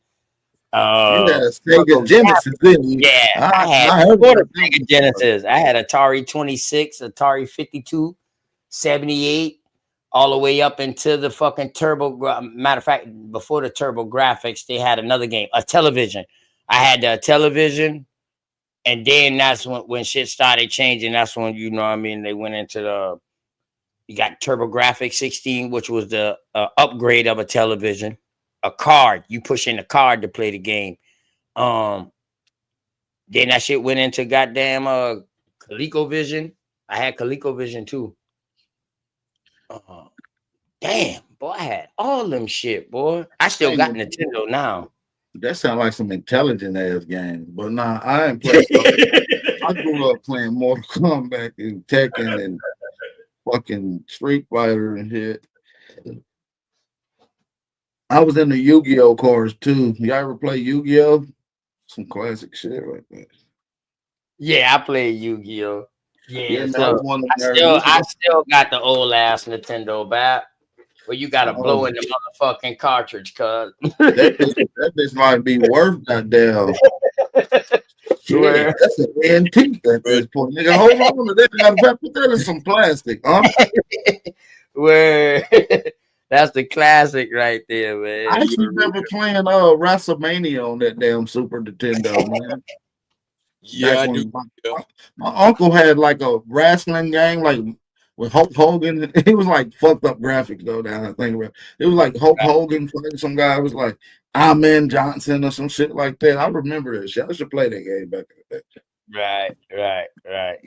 Sega Genesis, didn't you? Yeah, I had Sega Genesis. I had Atari 26, Atari 52, 78, all the way up into the fucking Turbo. Matter of fact, before the Turbo Graphics, they had another game, a television. I had the television, and then that's when shit started changing. That's when, you know what I mean, they went into you got Turbo Graphics 16, which was the upgrade of a television. A card, you push in the card to play the game. Then that shit went into goddamn ColecoVision. I had ColecoVision too. Damn, boy, I had all them shit, boy. I still got Nintendo now. That sounds like some intelligent ass games, but nah, I ain't playing stuff. I grew up playing Mortal Kombat and Tekken and fucking Street Fighter and shit. I was in the Yu-Gi-Oh cards too. Y'all ever play Yu-Gi-Oh? Some classic shit right there. Yeah, I played Yu-Gi-Oh. Yeah, man, so I still got the old ass Nintendo bat where you gotta blow in the motherfucking cartridge, cuz. that bitch might be worth goddamn. Shit, that's an antique at this point. Nigga, hold on to that. Gotta put that in some plastic, huh? Where that's the classic right there, man. I actually remember playing WrestleMania on that damn Super Nintendo, man. Yeah, I do. My uncle had like a wrestling game, like with Hulk Hogan. It was like fucked up graphics though. Now I think about it. It was like Hulk Hogan playing some guy was like Amen Johnson or some shit like that. I remember that shit. I should play that game back in the day. Right.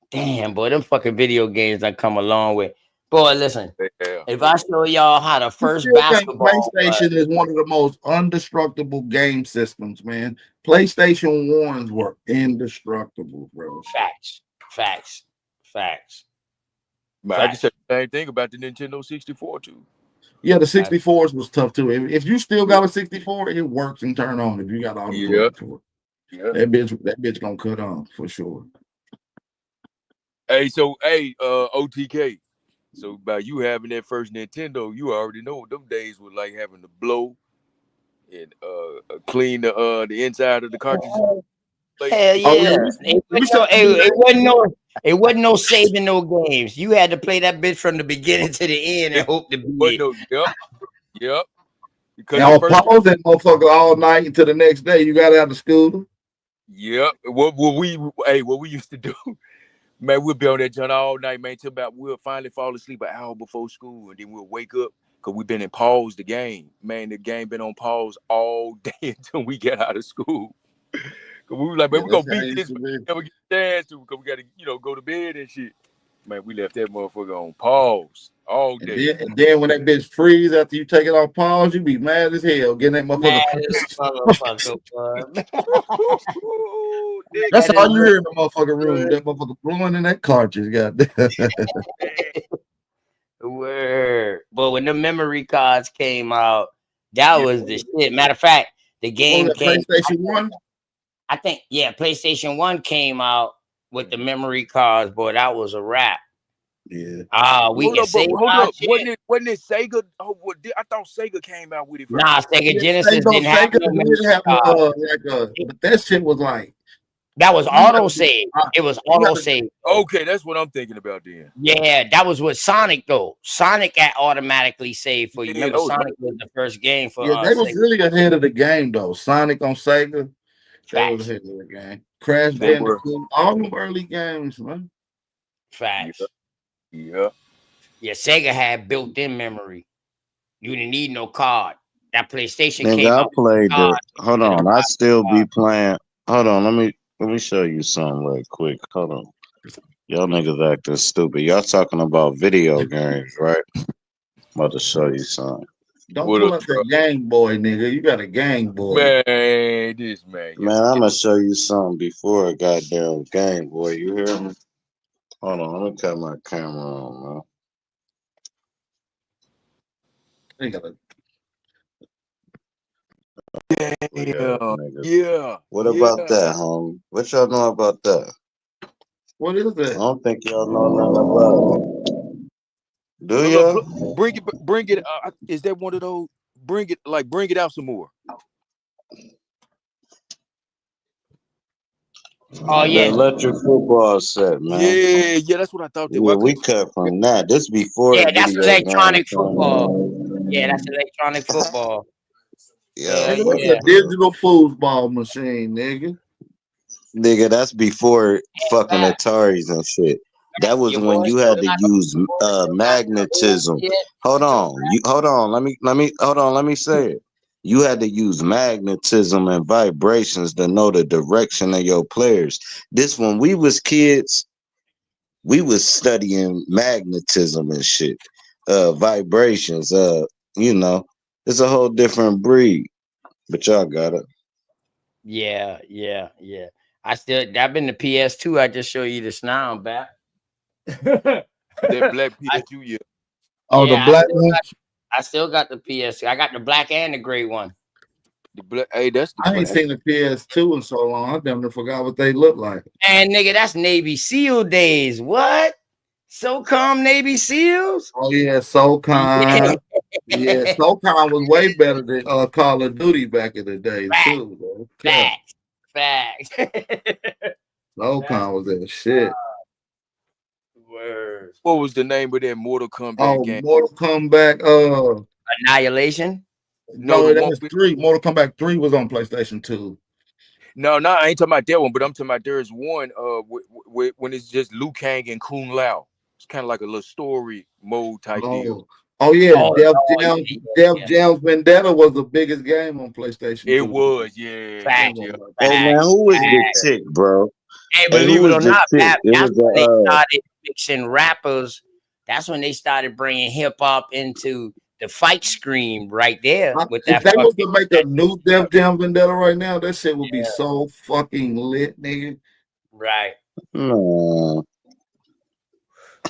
Damn, boy, them fucking video games I come a long way. Boy, listen, if I show y'all how the first basketball PlayStation is one of the most indestructible game systems, man. PlayStation 1s were indestructible, bro. Facts. But I can say the same thing about the Nintendo 64 too. Yeah, the 64s was tough too. If you still got a 64, it works and turn on if you got all the parts for it. Yeah. That bitch gonna cut on for sure. Hey, OTK. So by you having that first Nintendo, you already know what them days were like, having to blow and clean the inside of the cartridge. Hell yeah. It wasn't no saving no games. You had to play that bitch from the beginning to the end and hope to beat it. Yep. Because y'all pause that motherfucker all night until the next day. You got out of school. Yep. What we used to do, man, we'd be on that joint all night, man, till about we'll finally fall asleep an hour before school, and then we'll wake up because we've been in pause the game. Man, the game been on pause all day until we get out of school. Cause we were like, man, we're gonna beat this, but we never get a chance to because we gotta, go to bed and shit. Man, we left that motherfucker on pause all day. And then when that bitch freeze after you take it off pause, you be mad as hell getting that motherfucker. That's all you hear in the motherfucker room. That motherfucker blowing in that cartridge, goddamn. Word. But when the memory cards came out, that was the shit. Matter of fact, the game came. PlayStation 1? I think, PlayStation 1 came out with the memory cards, boy. That was a wrap. Yeah. We can say hold up. Wasn't it Sega? I thought Sega came out with it first. Nah, Sega Genesis didn't have no memory card. But that shit was like. That was auto save. It was auto save. Okay, that's what I'm thinking about then. Yeah, that was with Sonic though. Sonic had automatically saved for you. Remember, Sonic was the first game for. Yeah, they was really ahead of the game though. Sonic on Sega. That was ahead of the game. Crash Bandicoot, all them early games, man. Facts. Yeah. Yeah, Sega had built-in memory. You didn't need no card. That PlayStation Nigga, came I out. played the. Hold to the on, I still be playing. Hold on, let me show you something real quick. Hold on, y'all niggas acting stupid. Y'all talking about video games, right? I'm about to show you something. Don't What pull up, up the Game Boy, nigga. You got a Game Boy. man? This man. Man, I'm gonna show you something before a goddamn Game Boy. You hear me? Hold on, let me cut my camera on, man. They got a Yeah. What about that, homie? What y'all know about that? What is I that? don't think y'all know nothing about it. Do Look, y'all? bring it. Is that one of those? Bring it out some more. Oh The yeah, electric football set, man. Yeah, that's what I thought. That Yeah, I we couldn't. cut from that. This before yeah. That's video games. electronic football. Yeah, that's electronic football. Yeah, Nigga, that's yeah, a digital foosball machine, nigga. nigga, that's before fucking Ataris and shit. That was Your when boy you still had to got use magnetism. yeah. Hold on. Let me say it. You had to use magnetism and vibrations to know the direction of your players. This when we was kids, we was studying magnetism and shit. Vibrations, you know, it's a whole different breed. But y'all got it. Yeah. That been the PS2. I just show you this now, back. That black PS2, yeah. Oh, the black one? I still got the PS2. I got the black and the gray one. The black. Hey, that's the. I ain't seen the PS2 in so long. I damn near forgot what they look like. And nigga, that's Navy SEAL days. What? SOCOM Navy SEALs? Oh yeah, SOCOM. Yeah, SOCOM was way better than Call of Duty back in the day too. Bro. Facts. SOCOM was that shit. Word. What was the name of that Mortal Kombat Oh, game? Mortal Kombat. Annihilation. No, that was 3. Mortal Kombat 3 was on PlayStation 2. No, I ain't talking about that one, but I'm talking about there's one when it's just Liu Kang and Kung Lao. It's kind of like a little story mode type deal. Oh yeah, Def Jam's Vendetta was the biggest game on PlayStation 2. It was, yeah. Facts. Hey man, who was the chick, bro? Hey, Hey, believe who it was or the not, chick? Pap, It that's was when they a started mixing rappers. That's when they started bringing hip hop into the fight scream right there with that. If they was to make a new Def Jam Vendetta right now, that shit would be so fucking lit, nigga. Right. no.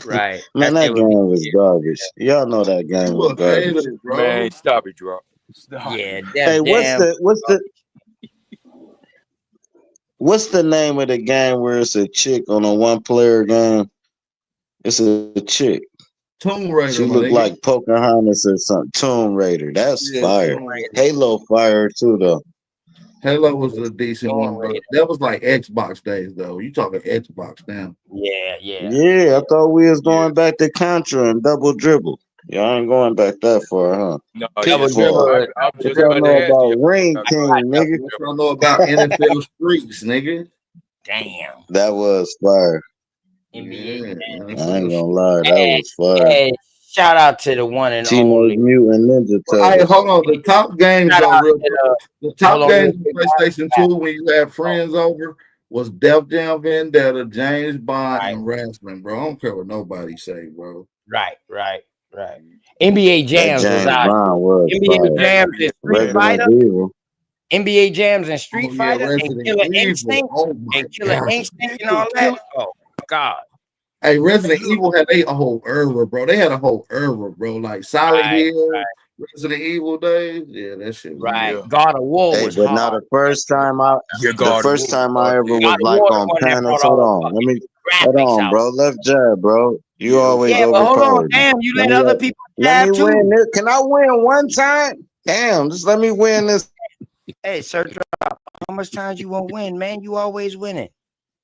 Right. Man, that game was garbage. Y'all know that game was garbage. Haters, bro. Man, stop it, drop. Stop. Yeah. Hey, what's the name of the game where it's a chick on a 1-player game? It's a chick. Tomb Raider. She looked like Pocahontas or something. Tomb Raider. That's fire. Halo fire too though. Halo was a decent one, but that was like Xbox days though. You talking Xbox now? Yeah. Yeah, I thought we was going back to Contra and Double Dribble. Y'all ain't going back that far, huh? No, Pitfall. I'm What just y'all about know to ask about you. Ring King, nigga? What y'all know about NFL Streets, nigga? Damn. That was fire. NBA. I ain't gonna lie, that was fire. Hey, shout out to the one and Teenage only. Mutant Ninja Hey, Turtles. hold on. The top games Shout though, out real to the- the top hold on, games on PlayStation 2 when you had friends over was Def Jam Vendetta, James Bond, and Wrestling, bro. I don't care what nobody say, bro. Right. NBA That Jams was James out. Bond was NBA fire. Jams and Street Resident Fighter. Evil. NBA Jams and Street Oh, yeah, Fighter and Resident Killer Evil. Instinct Oh my and Killer God. Instinct and all that. Oh God. Hey, Resident Evil had a whole era, bro. They had a whole era, bro. Like Silent Hill, Resident Evil days. Yeah, that shit was lit. God of War Hey, was but hard. now the first time I ever was God of like War, the on one that panels. brought Hold all on, the hold graphics on, out. bro. Left jab, bro. You always Yeah, but hold on, overpowered me. damn, you let other people Let jab me too. win this. Can I win one time? Damn, just let me win this. Hey, Sir Drop, how much times you won't win, man? You always winning.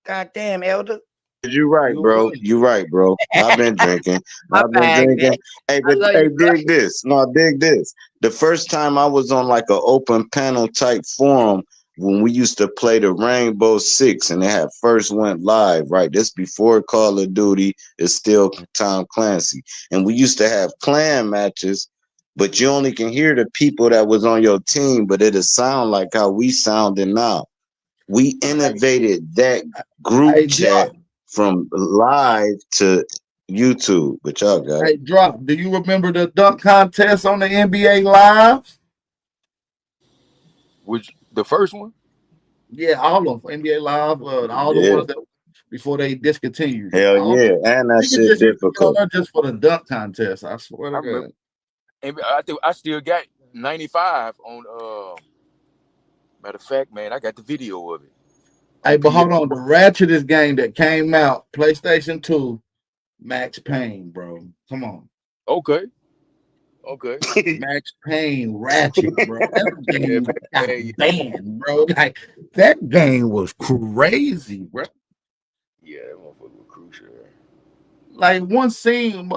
God damn, Elder. You right, bro. You right, bro. I've been drinking. I've been bad, drinking. man. Hey, I but love hey, you, bro. dig this. No, dig this. The first time I was on like an open panel type forum when we used to play the Rainbow Six and it had first went live, right? This before Call of Duty. It's still Tom Clancy. And we used to have clan matches but you only can hear the people that was on your team, but it'll sound like how we sounding now. We innovated that group chat from live to YouTube, but y'all got Hey, it. Drop, do you remember the dunk contest on the NBA Live? Which the first one? Yeah, all of them. NBA Live, all the Yeah. ones that before they discontinued it. Hell All yeah, of them. and that Niggas shit just used to get on difficult. there just for the dunk contest. I swear to I remember. God. And I think I still got 95 on. Matter of fact, man, I got the video of it. Hey, but hold on. The ratchetest game that came out, PlayStation 2, Max Payne, bro. Come on. Okay. Max Payne, Ratchet, bro. That game got yeah. banned, bro. Like, that game was crazy, bro. Yeah, that motherfucker was crucial. Like, one scene,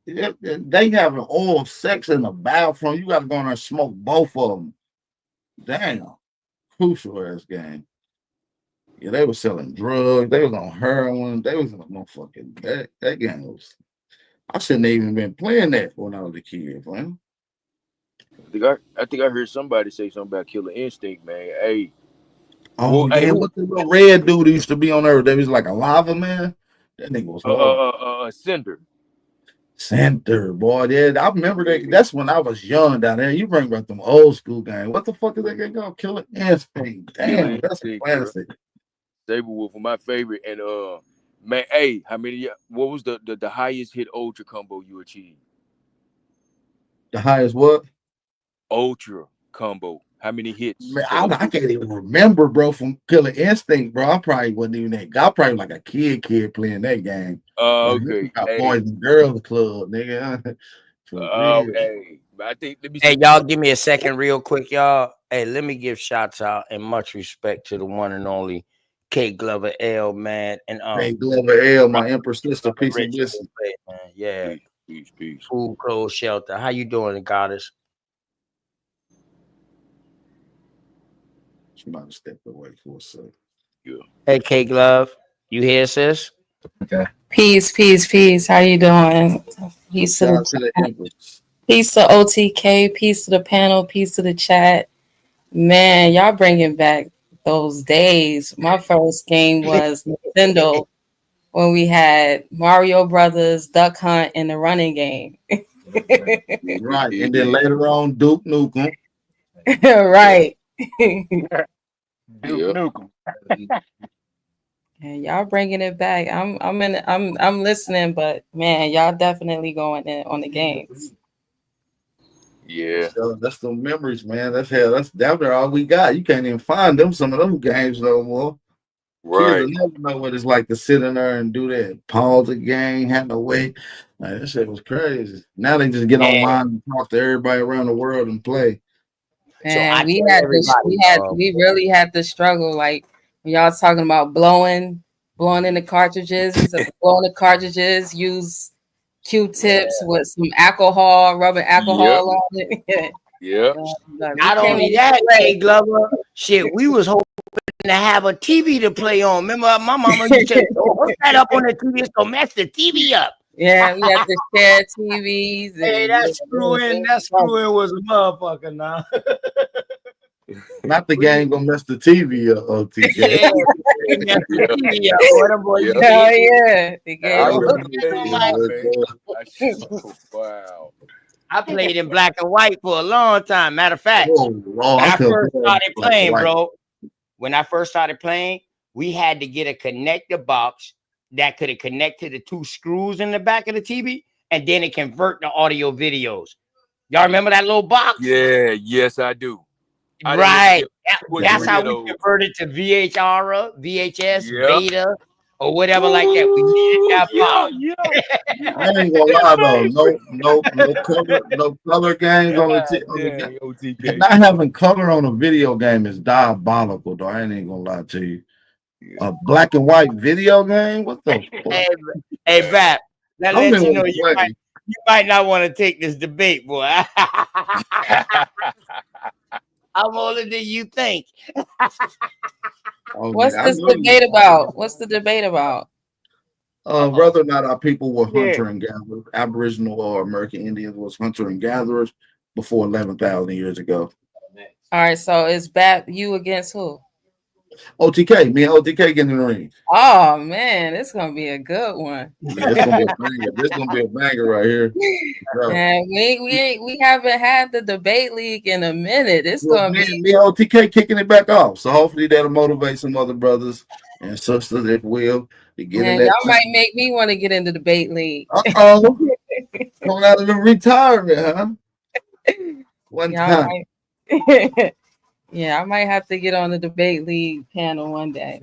they having oral sex in the bathroom. You got to go in there and smoke both of them. Damn. Crucial ass game. Yeah, they were selling drugs. They was on heroin. They was on motherfucking that game was. I shouldn't have even been playing that when I was a kid, man. I think I heard somebody say something about Killer Instinct, man. Hey. Oh, well, yeah, what the little red dude used to be on there? That was like a lava man. That nigga was hard. Cinder. Center, boy. Yeah, I remember that. That's when I was young down there. You bring back them old school games. What the fuck is that game called? Killer Instinct. Damn, that's a classic. Saberwolf was my favorite. And man, hey, what was the highest hit ultra combo you achieved? The highest what? Ultra combo. How many hits? Man, I can't even remember, bro, from Killer Instinct, bro. I probably wasn't even that. I probably like a kid playing that game. Okay. Got Boys and Girls Club, nigga. Hey, I think. Let me Hey, y'all, give me a second, real quick, y'all. Hey, let me give shouts out and much respect to the one and only Kate Glover L, man, and Kate Glover L, my Empress sister, peace and blessings. Man. Yeah, peace. Food, clothes, shelter. How you doing, goddess? She might have stepped away for a second. Yeah. Hey, Kate Glove, you here, sis? Okay. Peace. How you doing? Peace to the peace to OTK, peace to the panel, peace to the chat. Man, y'all bringing back those days. My first game was Nintendo when we had Mario Brothers, Duck Hunt, and the running game. Right, and then later on, Duke Nukem. Right. Duke Nukem. And y'all bringing it back. I'm listening, but man, y'all definitely going in on the games. Yeah, that's the memories, man. That's all we got. You can't even find some of those games no more. Right. Kids will never know what it's like to sit in there and do that. Pause the game, have to wait. Like, that shit was crazy. Now they just get online and talk to everybody around the world and play. And we really had to struggle. Like when y'all talking about blowing in the cartridges, we said blow in the cartridges, use Q-tips with some alcohol, rubbing alcohol on it. Yeah. Not only that, Kate Glover, shit, we was hoping to have a TV to play on. Remember, my mama used to say, hook that up on the TV, so mess the TV up. Yeah, we had to share TVs. Hey, that screw-in was a motherfucker now. Not the game gonna mess the TV up, OTK. Wow. I played in black and white for a long time. Matter of fact, when I first started playing, when I first started playing, we had to get a connector box that could connect to the two screws in the back of the TV, and then it convert the audio videos. Y'all remember that little box? Yeah, yes, I do. Right. That's how we converted to VHR, VHS, Beta, or whatever like that. We needed that box. I ain't gonna lie though, no color games on the OTK. Not having color on a video game is diabolical, though. I ain't gonna lie to you. A black and white video game? What the fuck? Hey, Bap, that lets you know you might not want to take this debate, boy. I'm older than you think. What's this debate about? What's the debate about? Whether or not our people were Yeah. hunter and gatherers, Aboriginal or American Indians was hunter and gatherers before 11,000 years ago. All right, so it's you against who? OTK, me and OTK getting in the ring. Oh man, it's gonna be a good one. Yeah, it's gonna be a banger. This gonna be a banger right here. And we haven't had the debate league in a minute. It's Well, gonna me be and OTK kicking it back off. So hopefully that'll motivate some other brothers and sisters, if will, to get in man, that. y'all might make me want to get into the debate league. Uh-oh. Coming out of the retirement, huh? One Y'all time. might- yeah, I might have to get on the debate league panel one day.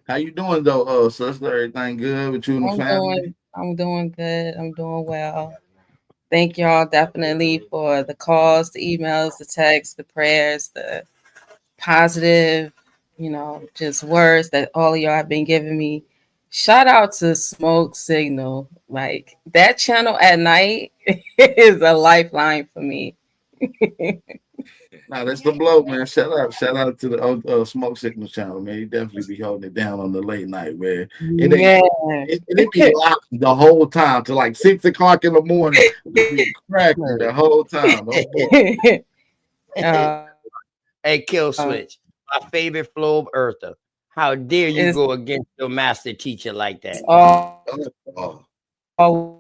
How you doing though, sister? Everything good with you and the family? I'm doing good. I'm doing well. Thank y'all definitely for the calls, the emails, the texts, the prayers, the positive, just words that all of y'all have been giving me. Shout out to Smoke Signal. Like that channel at night is a lifeline for me. Nah, that's the blow, man. Shout out to the Smoke Signal channel, man. He definitely be holding it down on the late night, man. It be locked the whole time till like 6 o'clock in the morning. It be cracking the whole time. Hey, Kill Switch, my favorite flow of Earther. How dare you go against your master teacher like that? Always.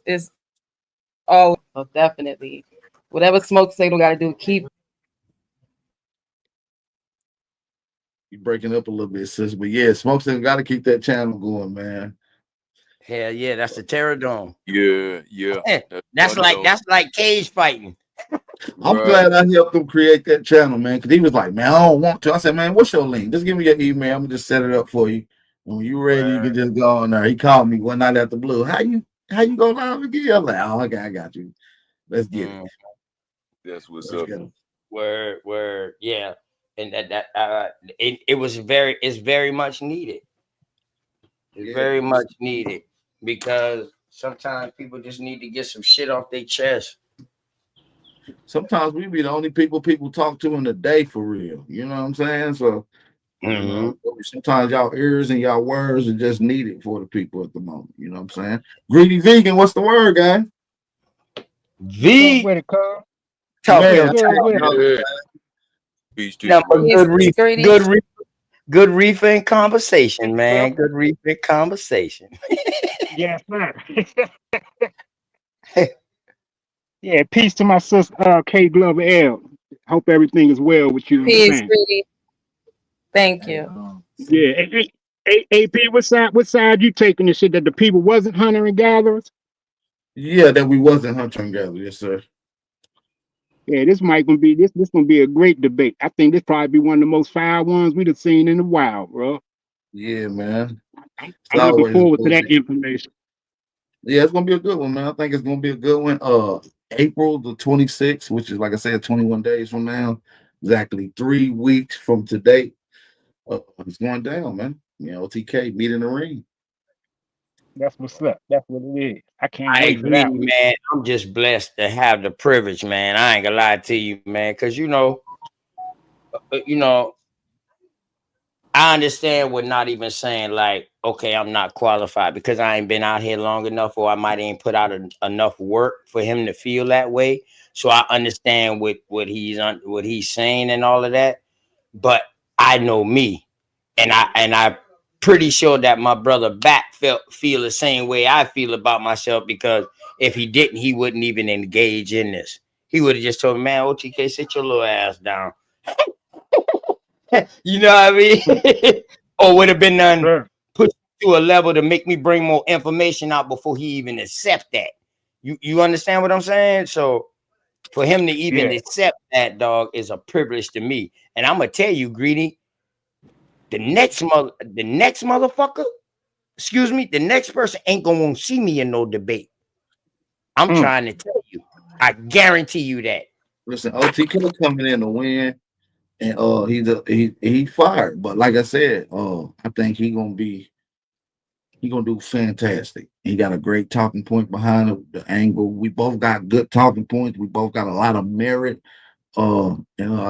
It's definitely. Whatever Smoke Signal got to do, keep. You breaking up a little bit, sis, but yeah, Smoke Signal got to keep that channel going, man. Hell yeah, that's the Terror Dome. Yeah. That's like cage fighting. I'm glad I helped him create that channel, man, because he was like, man, I don't want to. I said, man, what's your link? Just give me your email. I'm gonna just set it up for you. And when you're ready, you can just go on there. He called me one night at the blue. How you go live again? I'm like, oh, okay, I got you. Let's get it. That's what's up. Word, yeah. And it's very much needed. It's very much needed because sometimes people just need to get some shit off their chest. Sometimes we be the only people talk to in the day for real. You know what I'm saying? So sometimes y'all ears and y'all words are just needed for the people at the moment. You know what I'm saying? Greedy Vegan, what's the word, guy? Good reefing conversation, man. Good reefing conversation. Yes, sir. Yeah, peace to my sister, K Glover L. Hope everything is well with you. Peace, Greedy. Thank you. Yeah. AP, what side you taking this shit that the people wasn't hunter and gatherers? Yeah, that we wasn't hunter and gatherers, yes, sir. Yeah, this gonna be a great debate. I think this probably be one of the most fire ones we'd have seen in a while, bro. Yeah, man. I'm looking forward to that information. Yeah, it's gonna be a good one, man. I think it's gonna be a good one. April the 26th, which is like I said, 21 days from now, exactly 3 weeks from today. It's going down, man. OTK meet in the ring. That's what's up. That's what it is. I can't I wait for agree, that one. man. I'm just blessed to have the privilege, man. I ain't gonna lie to you, man, because I understand what not even saying like, okay, I'm not qualified because I ain't been out here long enough, or I might ain't put out enough work for him to feel that way. So I understand what he's saying and all of that. But I know me, and I pretty sure that my brother back feel the same way I feel about myself, because if he didn't, he wouldn't even engage in this. He would have just told me, man, OTK, sit your little ass down. You know what I mean? Or would have been done put to a level to make me bring more information out before he even accept that. You understand what I'm saying? So for him to even accept that, dog, is a privilege to me. And I'm gonna tell you, Greedy, the next motherfucker, the next person ain't gonna want to see me in no debate. I'm trying to tell you. I guarantee you that. Listen, OTK coming in to win, and he fired. But like I said, I think he gonna do fantastic. He got a great talking point behind it, the angle. We both got good talking points. We both got a lot of merit. I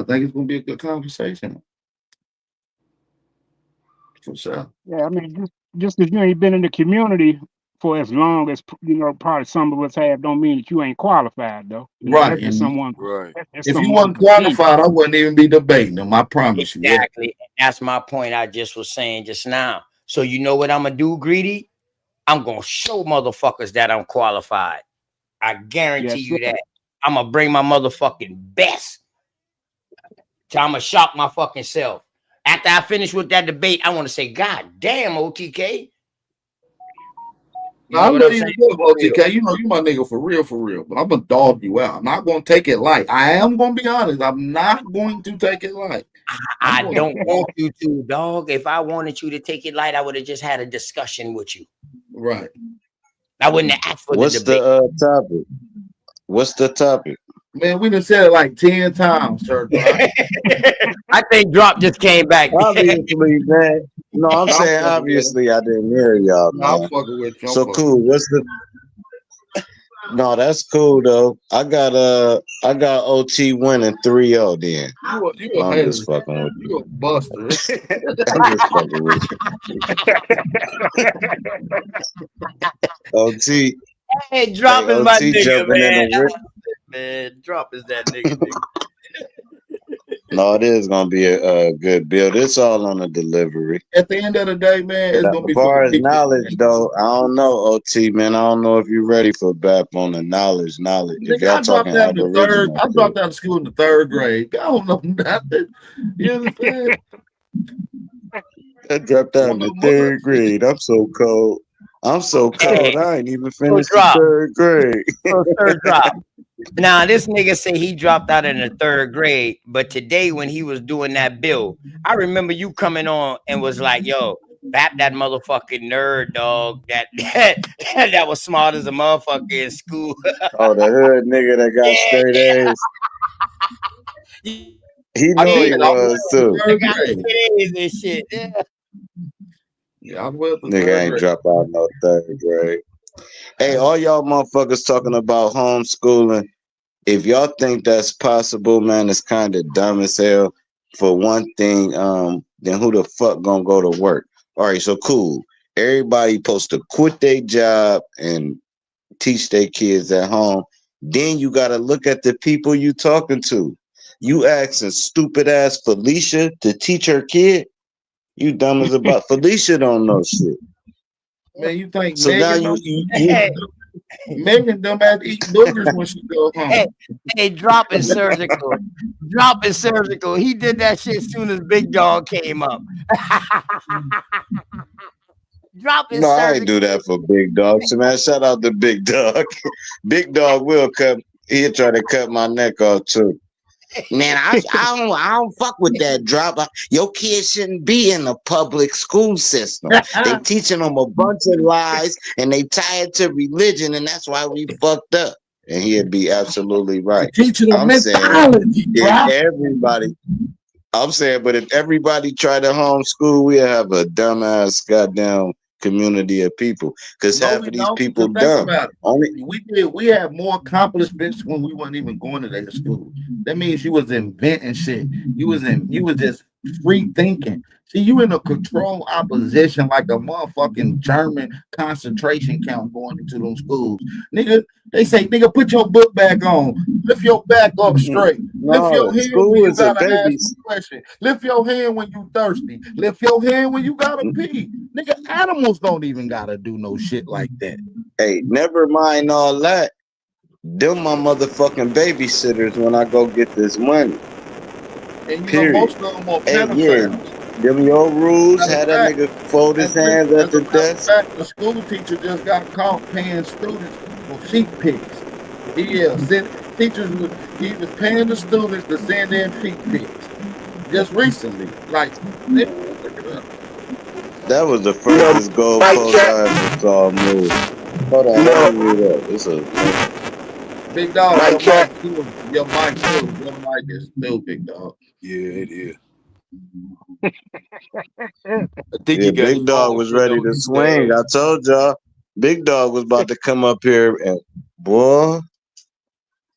think it's gonna be a good conversation. For sure. Yeah, I mean, just because you ain't been in the community for as long as probably some of us have, don't mean that you ain't qualified though. Right. That's just someone. Right. That's If you someone wasn't qualified, I wouldn't even be debating them. I promise you. Yeah. Exactly. That's my point I just was saying just now. So you know what I'm gonna do, Greedy? I'm gonna show motherfuckers that I'm qualified. I guarantee you that. I'm gonna bring my motherfucking best. So I'm gonna shock my fucking self. After I finish with that debate, I want to say, God damn, OTK. I know you good, OTK. You know you my nigga for real. But I'm gonna dog you out. I'm not gonna take it light. I am gonna be honest. I'm not going to take it light. I don't want you to, dog. If I wanted you to take it light, I would have just had a discussion with you. Right. I wouldn't have asked for What's the debate. the topic? What's the topic? Man, we done said it like 10 times, sir. I think Drop just came back. Obviously, man. No, I'm saying fucking obviously I didn't hear y'all, I'm man. fucking with you. So cool. What's the? No, that's cool though. I got OT winning 3-0 then. You a I'm hater. just fucking with you. You a buster. I'm just fucking with you. OT. Hey, Drop Hey, is my OT nigga, jumping in man. the ring. Man, Drop is that nigga. No, it is gonna be a good build. It's all on the delivery. At the end of the day, man, it's gonna be As for far the as people. knowledge, though, I don't know, OT, man. I don't know if you're ready for BAP on the knowledge. If Nigga, y'all I dropped talking out in the third. Aboriginal, I dropped out of school in the 3rd grade. I don't know nothing. You understand? I dropped out in the 3rd grade. I'm so cold. I'm so cold. I ain't even finished the Drop. 3rd grade. So third Drop. Now this nigga say he dropped out in the 3rd grade, but today when he was doing that bill, I remember you coming on and was like, "Yo, BAP that motherfucking nerd, dog. That was smart as a motherfucker in school." Oh, the hood nigga that got straight A's. He knew he was too. They got straight A's and shit. Yeah, I'm with the Nigga ain't drop out no 3rd grade. Hey, all y'all motherfuckers talking about homeschooling. If y'all think that's possible, man, it's kind of dumb as hell. For one thing, then who the fuck gonna go to work? All right, so cool. Everybody supposed to quit their job and teach their kids at home. Then you gotta look at the people you talking to. You asking stupid ass Felicia to teach her kid? You dumb as about Felicia don't know shit. Man, you think So now Megan you Megan dumb ass eat boogers when she go home. Hey, Drop is surgical. Drop is surgical. He did that shit as soon as Big Dog came up. Drop is No, I surgical. ain't do that for Big Dog. So man, shout out to Big Dog. Big Dog will cut. He'll try to cut my neck off too. Man, I don't fuck with that Drop. Your kids shouldn't be in the public school system. They teaching them a bunch of lies and they tie it to religion, and that's why we fucked up. And he'd be absolutely right. Teaching them mentality, if everybody. I'm saying, but if everybody tried to homeschool, we'd have a dumbass goddamn community of people. Because half of these people dumb. We had more accomplishments when we weren't even going to that school. That means you was inventing shit. You was just free thinking. See, you in a control opposition like a motherfucking German concentration camp going into them schools. Nigga, they say, nigga, put your book back on. Lift your back up straight. Lift your hand when you gotta ask a question. Lift your hand when you thirsty. Lift your hand when you gotta pee. Nigga, animals don't even gotta do no shit like that. Hey, never mind all that. Them my motherfucking babysitters when I go get this money. And you know, most of them are pedophiles. Them your rules, had that nigga fold his hands at the desk. The school teacher just got caught paying students for sheep pics. He was paying the students to send in sheep pics. Just recently. Like, that was the furthest goalpost I ever saw move. Hold on, let me read up. It's a Big Dog, your mic is still Big Dog. Yeah, it is. Big Dog was ready to swing. I told y'all, Big Dog was about to come up here and boy,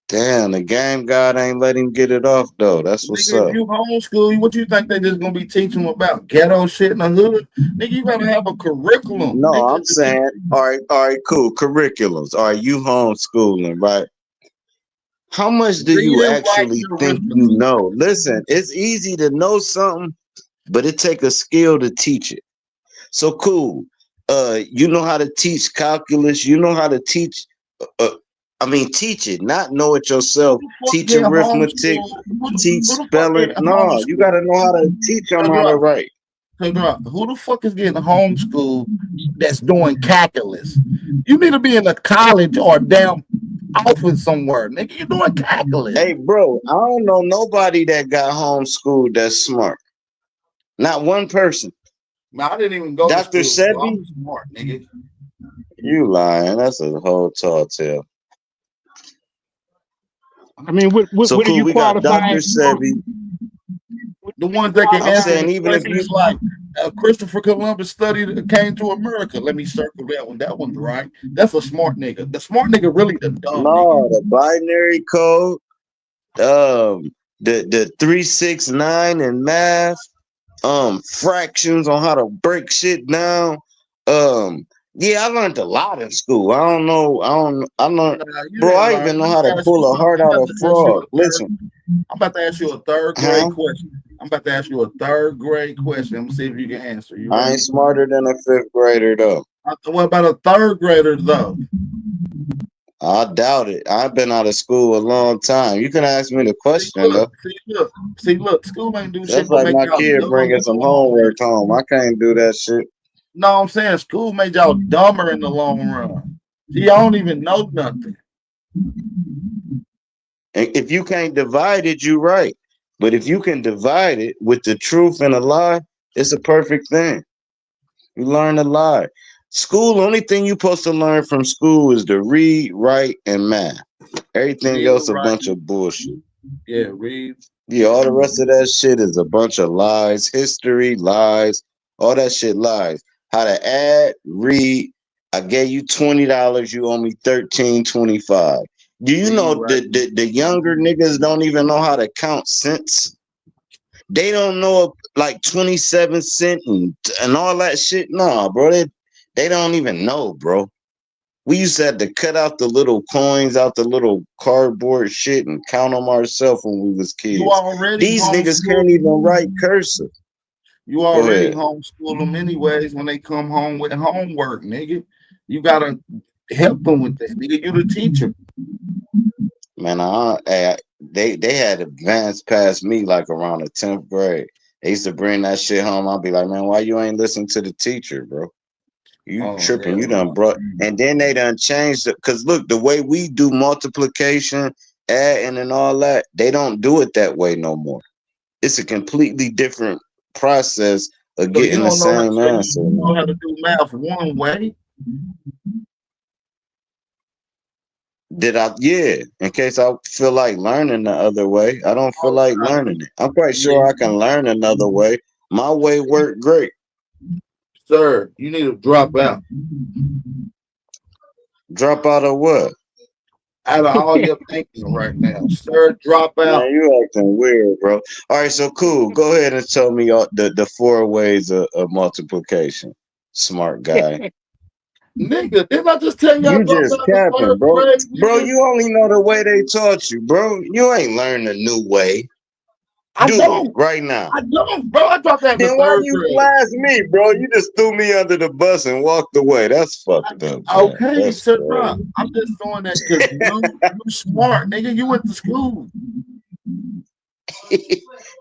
Damn, the game god ain't let him get it off though. That's what's Nigga, if up. you homeschool, what you think they just gonna be teaching them about ghetto shit in the hood? Nigga, you gotta have a curriculum. No, Nigga, I'm saying, all right, cool. Curriculums. All right, you homeschooling, right? How much do you reading, writing, actually and think arithmetic. you know? Listen, it's easy to know something, but it take a skill to teach it. So cool. You know how to teach calculus. You know how to teach. Teach it, not know it yourself. Teach Get arithmetic. homeschooled. Teach Who the fuck spelling. getting No, you gotta know how to teach them how to write. Who the fuck is getting homeschooled that's doing calculus? You need to be in a college or damn office somewhere, nigga. You doing calculus. Hey, bro, I don't know nobody that got homeschooled that's smart. Not one person. Man, I didn't even go Dr. to school. So Sebi? I'm smart, nigga. You lying. That's a whole tall tale. I mean, what So are cool, you we got Dr. qualifying for? Sebi. The ones that can I'm answer saying the even if questions you like Christopher Columbus came to America. Let me circle that one. That one's right. That's a smart nigga. The smart nigga really the dumb No, nigga. the binary code, the 369 in math, fractions on how to break shit down. Yeah, I learned a lot in school. I learned, You bro, didn't I learn. even know Let how me to ask you pull a heart something. out of frog. Listen, I'm about to ask you a third grade question. I'm about to ask you a third grade question. I'm gonna see if you can answer. You I ready? ain't smarter than a fifth grader though. What about a third grader though? I doubt it. I've been out of school a long time. You can ask me the question though. Look. School ain't do shit That's but like make my y'all kid dumb. bringing some homework home. I can't do that shit. No, I'm saying school made y'all dumber in the long run. Y'all don't even know nothing. And if you can't divide it, you're right. But if you can divide it with the truth and a lie, it's a perfect thing. You learn a lie. School, only thing you're supposed to learn from school is to read, write, and math. Everything Read, else a write. bunch of bullshit. Yeah, read. Yeah, all the rest of that shit is a bunch of lies. History, lies, all that shit lies. How to add, read. I gave you $20, you owe me $13.25. Do you know the younger niggas don't even know how to count cents? They don't know like 27 cent and all that shit. Nah, bro. They don't even know, bro. We used to have to cut out the little coins out the little cardboard shit and count them ourselves when we was kids. You already These niggas homeschool. can't even write cursive. You already homeschool them anyways when they come home with homework, nigga. You gotta help them with that, nigga. You the teacher. Man, they had advanced past me like around the 10th grade. They used to bring that shit home. I'd be like, man, why you ain't listen to the teacher, bro? You tripping, you done brought, and then they done changed it. Cause look, the way we do multiplication, adding and all that, they don't do it that way no more. It's a completely different process of So getting the same answer. You know how to do math one way. Yeah, in case I feel like learning the other way. I don't feel like learning it. I'm quite sure I can learn another way. My way worked great. Sir, you need to drop out. Drop out of what? Out of all your thinking right now. Sir, drop out. Man, you acting weird, bro. All right, so cool. Go ahead and tell me the 4 ways of multiplication. Smart guy. Nigga, didn't I just tell you? You just capping, bro. Bro, you only know the way they taught you, bro. You ain't learned a new way. Do it right now. I don't, bro. I dropped that in Then the why third you grade. blast me, bro? You just threw me under the bus and walked away. That's fucked up. Okay, That's sir, bro. I'm just doing that because you smart, nigga. You went to school.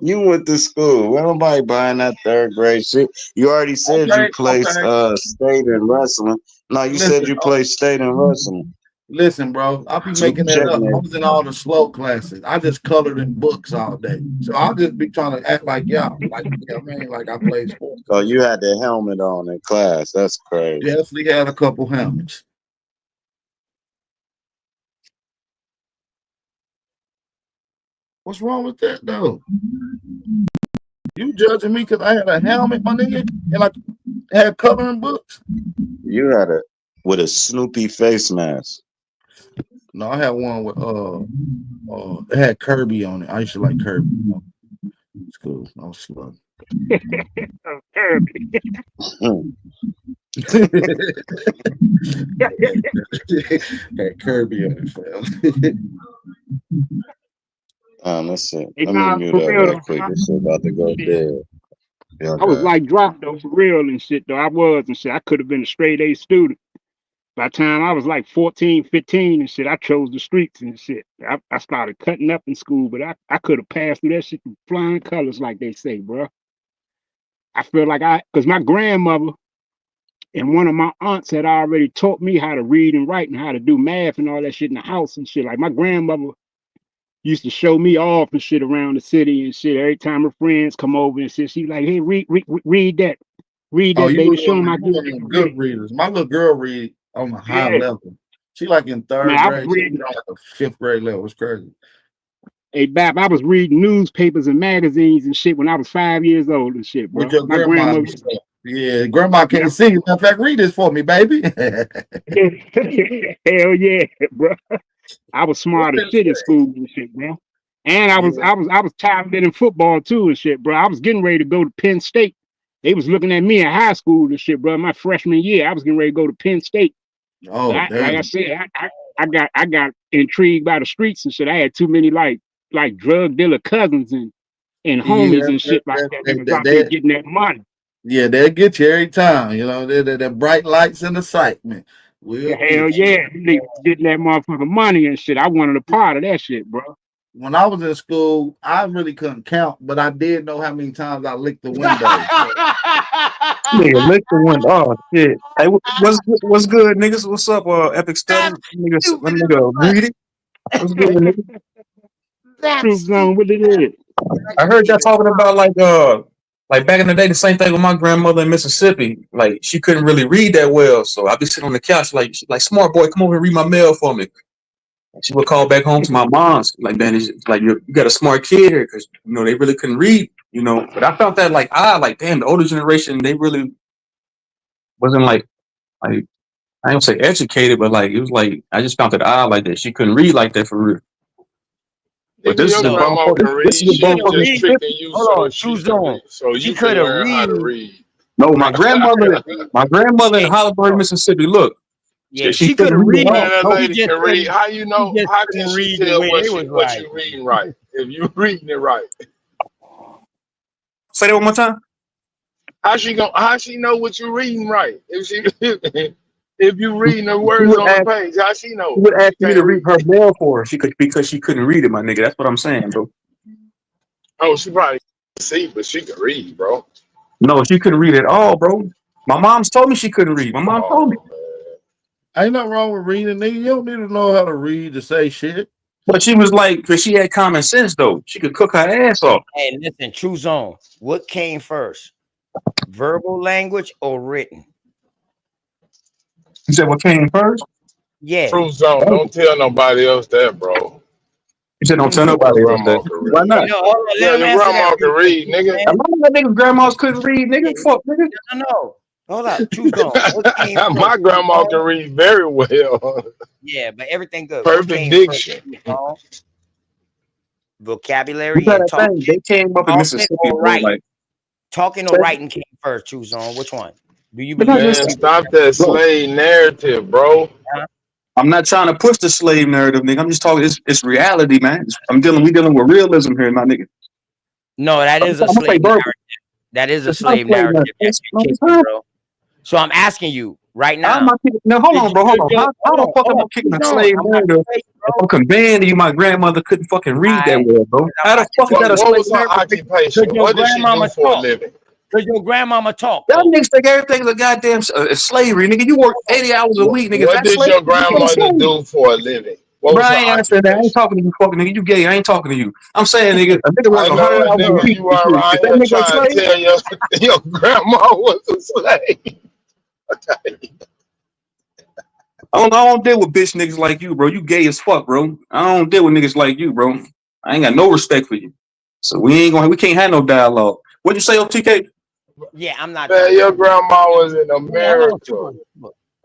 You went to school. Well, nobody buying that 3rd grade shit. You already said you played state and wrestling. No, you said you played state and wrestling. Listen, bro, I'll be making that up. I was in all the slow classes. I just colored in books all day. So I'll just be trying to act like y'all. Like, you know what I mean? Like I played sports. Oh, you had the helmet on in class. That's crazy. Definitely had a couple helmets. What's wrong with that, though? You judging me because I had a helmet, my nigga, and I had coloring books? You had with a Snoopy face mask. No, I had one with it had Kirby on it. I used to like Kirby. It's cool. I was slow. Kirby. Had Kirby on it, fam. Let's see. Hey, Let nah, me mute for up real right though. quick. This shit about to go dead. Yeah, I was God. like dropped though, for real and shit though. I was and shit. I could have been a straight A student. By the time I was like 14, 15 and shit, I chose the streets and shit. I started cutting up in school, but I could have passed through that shit with flying colors, like they say, bro. I feel like because my grandmother and one of my aunts had already taught me how to read and write and how to do math and all that shit in the house and shit. Like my grandmother used to show me off and shit around the city and shit. Every time her friends come over and shit, she like, hey, read that. Read Oh, that, you baby. was Show them one how of them good readers. My little girl read on a high Yeah. level. She like in third Man, I was grade. She reading. read on like a fifth grade level. It's crazy. Hey, Bap, I was reading newspapers and magazines and shit when I was 5 years old and shit, bro. With your My grandma. grandmother. Yeah, grandma can't see you. In fact, read this for me, baby. Hell yeah, bro. I was smart as shit in school and shit, bro. And I was talented in football too and shit, bro. I was getting ready to go to Penn State. They was looking at me in high school and shit, bro. My freshman year, I was getting ready to go to Penn State. Oh, Like damn. I said, I got intrigued by the streets and shit. I had too many like drug dealer cousins and homies and shit like that. They was out there getting that money. Yeah, they'll get you every time. You know, they're bright lights in the sight, man. We'll Hell get you. yeah, they getting that motherfucking money and shit. I wanted a part of that shit, bro. When I was in school, I really couldn't count, but I did know how many times I licked the window. Nigga, lick the window. Oh shit. Hey, what's good, niggas? What's up, Epic Study? Niggas, let me read it. What's good, nigga? Truth Zone, what it is? I heard y'all talking about like back in the day, the same thing with my grandmother in Mississippi. Like she couldn't really read that well, so I'd be sitting on the couch like smart boy, come over and read my mail for me. And she would call back home to my mom's like, man, it's like you got a smart kid here because you know they really couldn't read, you know. But I felt that like damn, the older generation they really wasn't like I don't say educated, but like it was like I just found it odd like that she couldn't read like that for real. But this is a grandma can read. this is a She just bumfucking tricking you so she can read. So you can learn how to read. No, my grandmother in Hollywood, Mississippi. Look, yeah, she couldn't read. Man, that No, lady can read. How you know? How can she tell what you reading right? If you reading it right, say that one more time. how she know what you reading right? If you reading the words on the page, how she know? She would ask me to read her mail for her. Because she couldn't read it, my nigga. That's what I'm saying, bro. Oh, she probably can't see, but she can read, bro. No, she couldn't read at all, bro. My mom's told me she couldn't read. My mom told me. Ain't nothing wrong with reading, nigga. You don't need to know how to read to say shit. But she was like, because she had common sense, though. She could cook her ass off. Hey, listen, True Zone. What came first, verbal language or written? You said what came first? Yeah. True Zone. Don't tell nobody else that, bro. You said don't tell nobody else that. Why not? Yeah, your grandma can read, nigga. A lot of niggas' grandmas couldn't read, nigga. Fuck, nigga. No. Hold up. True Zone. My grandma can read very well. Yeah, but everything good. Perfect diction. Vocabulary You and gotta think, they came up in Mississippi, bro, like talking or writing came first, True Zone. Which one? Do you believe? Man, stop that slave narrative, bro. I'm not trying to push the slave narrative, nigga. I'm just talking. It's reality, man. We dealing with realism here, my nigga. No, that is a slave narrative. That is a slave narrative. Bro. So I'm asking you right now. No, hold on, bro. Hold on. How the fuck am I kicking a slave narrative? I'm conveying to you my grandmother couldn't fucking read that well, bro. How the fuck is that a What slave was her narrative? occupation? What did she do for a living? Because your grandmama talk. Y'all niggas think everything's a goddamn slavery, nigga. You work 80 hours a week, nigga. What did your grandmother do for a living? What was Bro, I her ain't answering that. I ain't talking to you, fucking nigga. You gay. I ain't talking to you. I'm saying, nigga, a nigga work 100 hours a week. You are right here trying to tell your grandma was a slave. I don't deal with bitch niggas like you, bro. You gay as fuck, bro. I don't deal with niggas like you, bro. I ain't got no respect for you. So we can't have no dialogue. What'd you say, OTK? Yeah, I'm not. Man, your grandma was in America.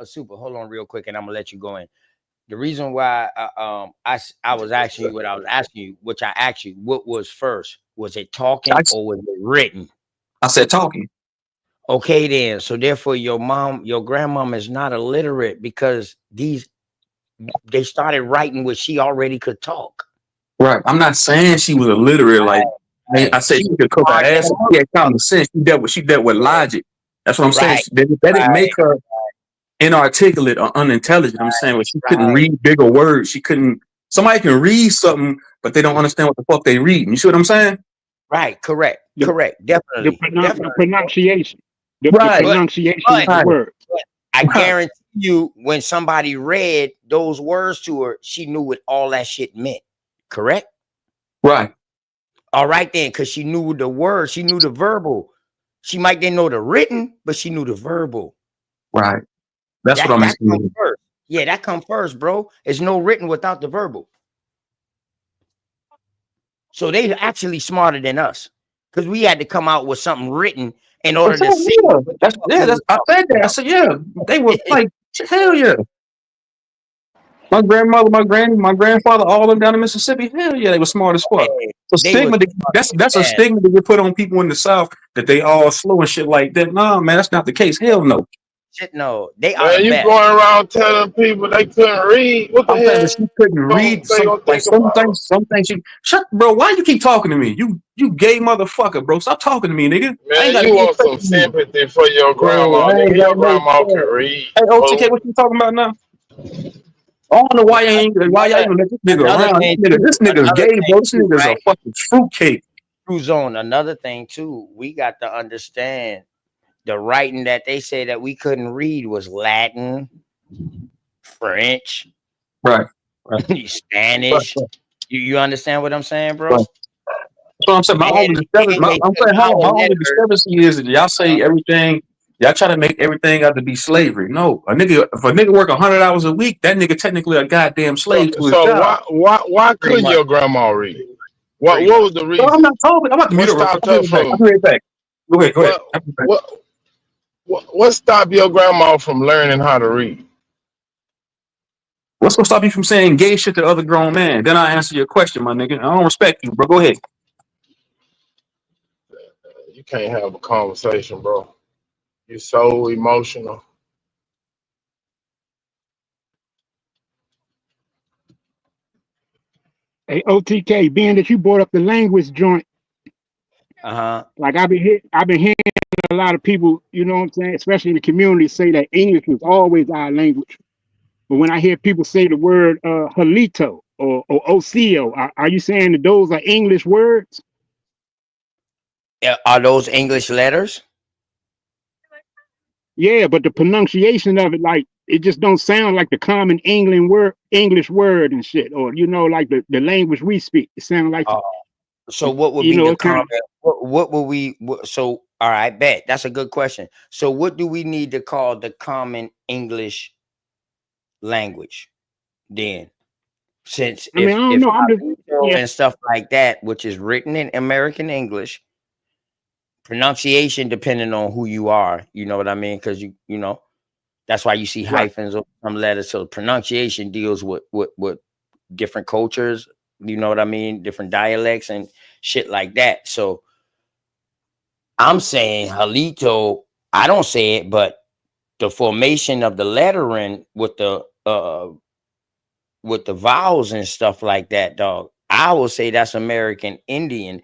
Super. Hold on real quick, and I'm gonna let you go in. The reason why I was asking you what I was asking you, which I asked you, what was first? Was it talking or was it written? I said talking. Okay, then. So therefore, your grandmom is not illiterate because they started writing what she already could talk. Right. I'm not saying she was illiterate. Like I said, she could cook her ass. She had common sense. She dealt with logic. That's what I'm saying. That didn't make her inarticulate or unintelligent. I'm saying, well, she couldn't read bigger words. She couldn't. Somebody can read something, but they don't understand what the fuck they read. You see what I'm saying? Right. Correct. Definitely. The pronunciation. The Right. pronunciation of the word. I guarantee you, when somebody read those words to her, she knew what all that shit meant. Correct? Right. All right then, because she knew the word, she knew the verbal. She might didn't know the written, but she knew the verbal. Right. That's what I'm saying. Yeah, that comes first, bro. There's no written without the verbal. So they actually smarter than us because we had to come out with something written in order to see. I said that. I said, yeah, they were like, hell yeah. My grandmother, my grandfather, all of them down in Mississippi, hell yeah, they were smart as fuck. So stigma, that's a stigma that you put on people in the South that they all slow and shit like that. No, man, that's not the case. Hell no. Shit, no, they are. Man, you going around telling people they couldn't read? What the hell? She couldn't read. Some things. Shut, bro. Why you keep talking to me? You gay motherfucker, bro. Stop talking to me, nigga. Man, you want some sympathy for your grandma? Nigga. Your grandma can read. Hey, OTK, what you talking about now? I don't know why y'all even let this nigga around. This nigga's gay, bro. This nigga's a fucking fruitcake. True zone. Another thing too, we got to understand the writing that they say that we couldn't read was Latin, French, right? Spanish. You understand what I'm saying, bro? Right. So I'm saying my only discrepancy is that y'all say everything. Y'all try to make everything out to be slavery. No, if a nigga work 100 hours a week, that nigga technically a goddamn slave to his job. Why couldn't your grandma read? What was the reason? No, I'm not talking. I'm about to mute her. I'll be right back. Go ahead. What stopped your grandma from learning how to read? What's gonna stop you from saying gay shit to other grown men? Then I answer your question, my nigga. I don't respect you, bro. Go ahead. You can't have a conversation, bro. You're so emotional. Hey, OTK, being that you brought up the language joint, like I've been hearing a lot of people, you know what I'm saying, especially in the community, say that English was always our language. But when I hear people say the word halito or ocio, are you saying that those are English words? Are those English letters? Yeah, but the pronunciation of it, like, it just don't sound like the common English word and shit, or you know, like the language we speak. It sounds like. So what would be the common? What will we? So all right, bet that's a good question. So what do we need to call the common English language then? Since I don't know, and stuff like that, which is written in American English. Pronunciation depending on who you are, you know what I mean? Because you know, that's why you see hyphens or some letters. So pronunciation deals with different cultures, you know what I mean? Different dialects and shit like that. So I'm saying halito, I don't say it, but the formation of the lettering with the vowels and stuff like that, dog, I will say that's American Indian.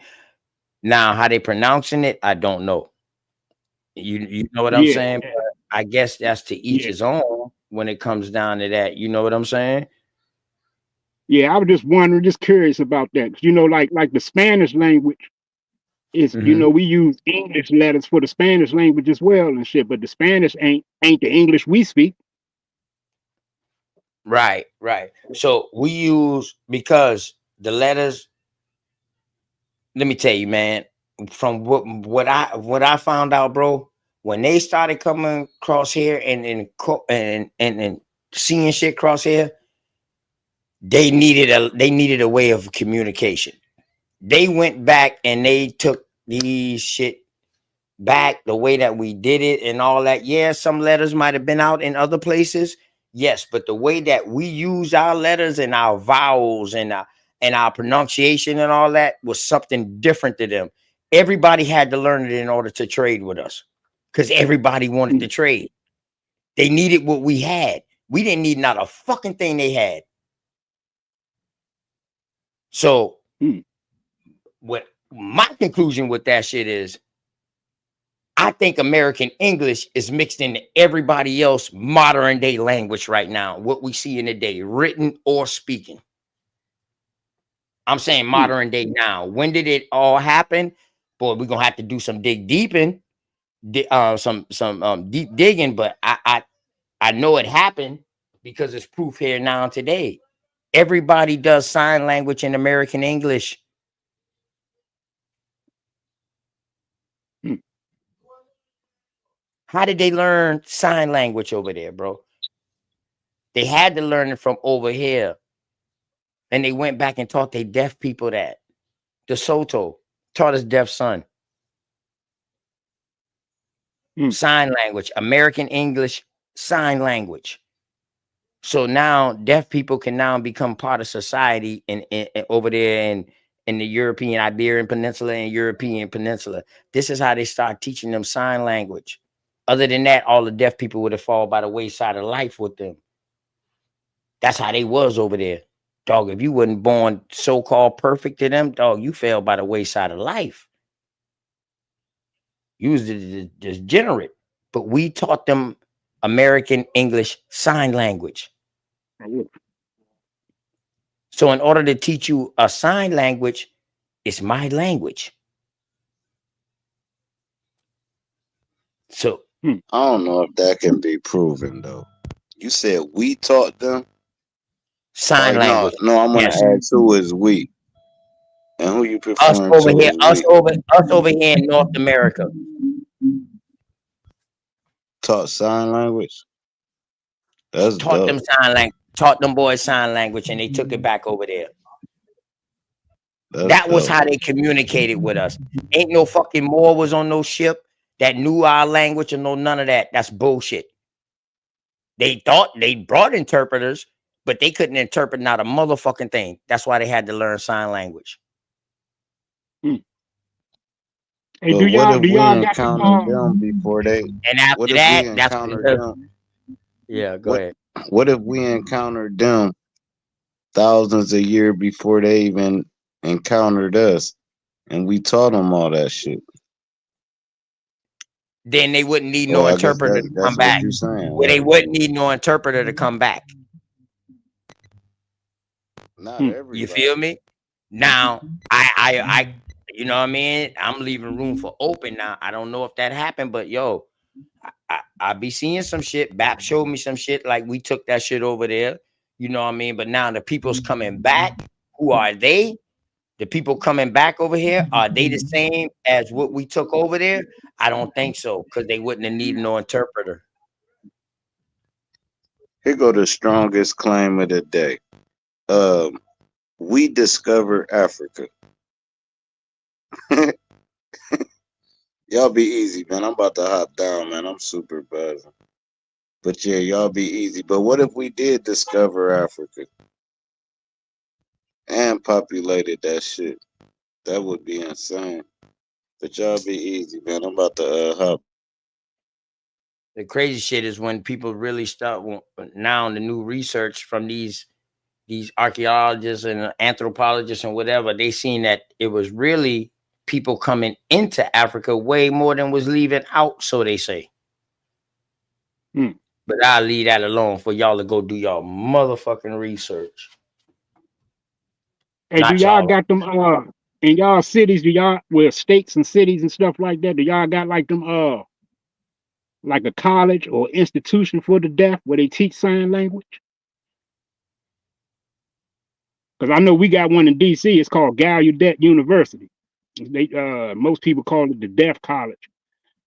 Now, how they pronouncing it, I don't know. You know what I'm saying? But I guess that's to each his own when it comes down to that. You know what I'm saying? Yeah, I was just wondering, just curious about that. You know, like the Spanish language is, you know, we use English letters for the Spanish language as well and shit, but the Spanish ain't the English we speak. Right. So we use, because the letters, let me tell you, man, from what I found out, bro, when they started coming across here and seeing shit cross here, they needed a way of communication. They went back and they took these shit back the way that we did it and all that. Yeah, some letters might have been out in other places, Yes, but the way that we use our letters and our vowels and our pronunciation and all that was something different to them. Everybody had to learn it in order to trade with us, because everybody wanted to trade. They needed what we had. We didn't need not a fucking thing they had. So what my conclusion with that shit is, I think American English is mixed into everybody else modern day language right now. What we see in the day, written or speaking. I'm saying modern day now. When did it all happen? Boy, we're gonna have to do some deep digging, but I know it happened because it's proof here now today. Everybody does sign language in American English. How did they learn sign language over there, bro? They had to learn it from over here. And they went back and taught their deaf people that. DeSoto taught his deaf son. Sign language, American English sign language. So now deaf people can now become part of society in over there in the European, Iberian Peninsula and European Peninsula. This is how they start teaching them sign language. Other than that, all the deaf people would have fallen by the wayside of life with them. That's how they was over there. Dog, if you wasn't born so-called perfect to them, dog, you fell by the wayside of life. You was degenerate. But we taught them American English sign language. So in order to teach you a sign language, it's my language. So I don't know if that can be proven though. You said we taught them sign language. No, I'm gonna ask who is we, and who you prefer. Us over here, us over here in North America. Taught sign language. That's taught dope. them sign language. Taught them boys sign language, and they took it back over there. That was how they communicated with us. Ain't no fucking Moor was on no ship that knew our language and know none of that. That's bullshit. They thought they brought interpreters, but they couldn't interpret not a motherfucking thing. That's why they had to learn sign language. Hey, do y'all got them before they? And after that, that's them. Yeah, go ahead. What if we encountered them thousands of years before they even encountered us, and we taught them all that shit? Then they wouldn't need no interpreter to come back. Well, they wouldn't need no interpreter to come back. Not everybody. You feel me? Now, I, you know what I mean? I'm leaving room for open now. I don't know if that happened, but yo, I be seeing some shit. BAP showed me some shit like we took that shit over there. You know what I mean? But now the people's coming back. Who are they? The people coming back over here, are they the same as what we took over there? I don't think so, because they wouldn't have needed no interpreter. Here go the strongest claim of the day. We discovered Africa. Y'all be easy, man. I'm about to hop down, man. I'm super buzzing. But yeah, y'all be easy. But what if we did discover Africa and populated that shit? That would be insane. But y'all be easy, man. I'm about to hop. The crazy shit is when people really start now the new research from these archaeologists and anthropologists and whatever, they seen that it was really people coming into Africa way more than was leaving out, so they say. But I'll leave that alone for y'all to go do y'all motherfucking research. Hey, do y'all got them in y'all cities? Do y'all with states and cities and stuff like that? Do y'all got like them like a college or institution for the deaf where they teach sign language? Because I know we got one in DC. It's called Gallaudet University. They most people call it the Deaf College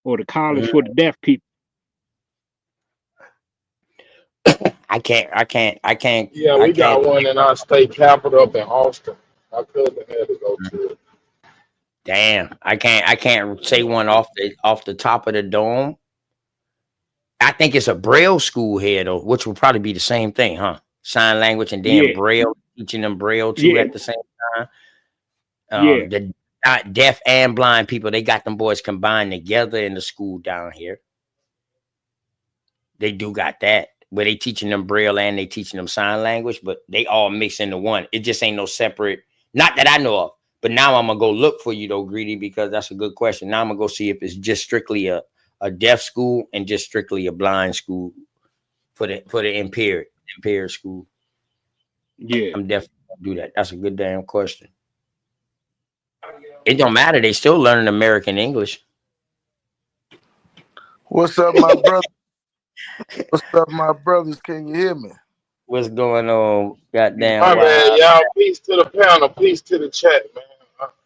or the College for the Deaf People. I can't. Yeah, we got one in our state capital up in Austin. My cousin had to go to it. Damn, I can't say one off the top of the dome. I think it's a Braille school here though, which will probably be the same thing, huh? Sign language and then Yeah, Braille, teaching them Braille too yeah, at the same time. yeah. The deaf and blind people, they got them boys combined together in the school down here. They do got that where they teaching them Braille and they teaching them sign language, but they all mix into one. It just ain't no separate, not that I know of. But now I'm gonna go look for you though, Greedy, because that's a good question. Now I'm gonna go see if it's just strictly a deaf school and just strictly a blind school for the impaired school. Yeah. I'm definitely gonna do that. That's a good damn question. It don't matter. They still learning American English. What's up, my brother? What's up, my brothers? Can you hear me? What's going on? Goddamn. My man, y'all. Peace to the panel. Peace to the chat, man.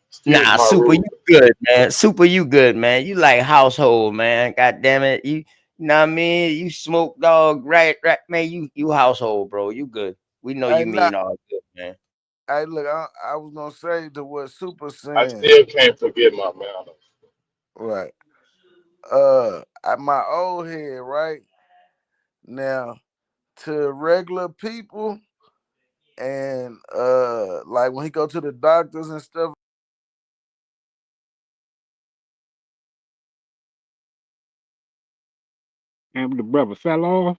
Excuse Nah, my Super, rude. you good, man. Super, you good, man. You like household, man. God damn it. You know what I mean? You smoke dog, right, man. You household, bro. You good. We know Hey, you mean all good, man. Hey, look, I was gonna say to what Super I saying. still can't forget my manners. Right. At my old head, right now, to regular people, and like when he go to the doctors and stuff. And the brother fell off.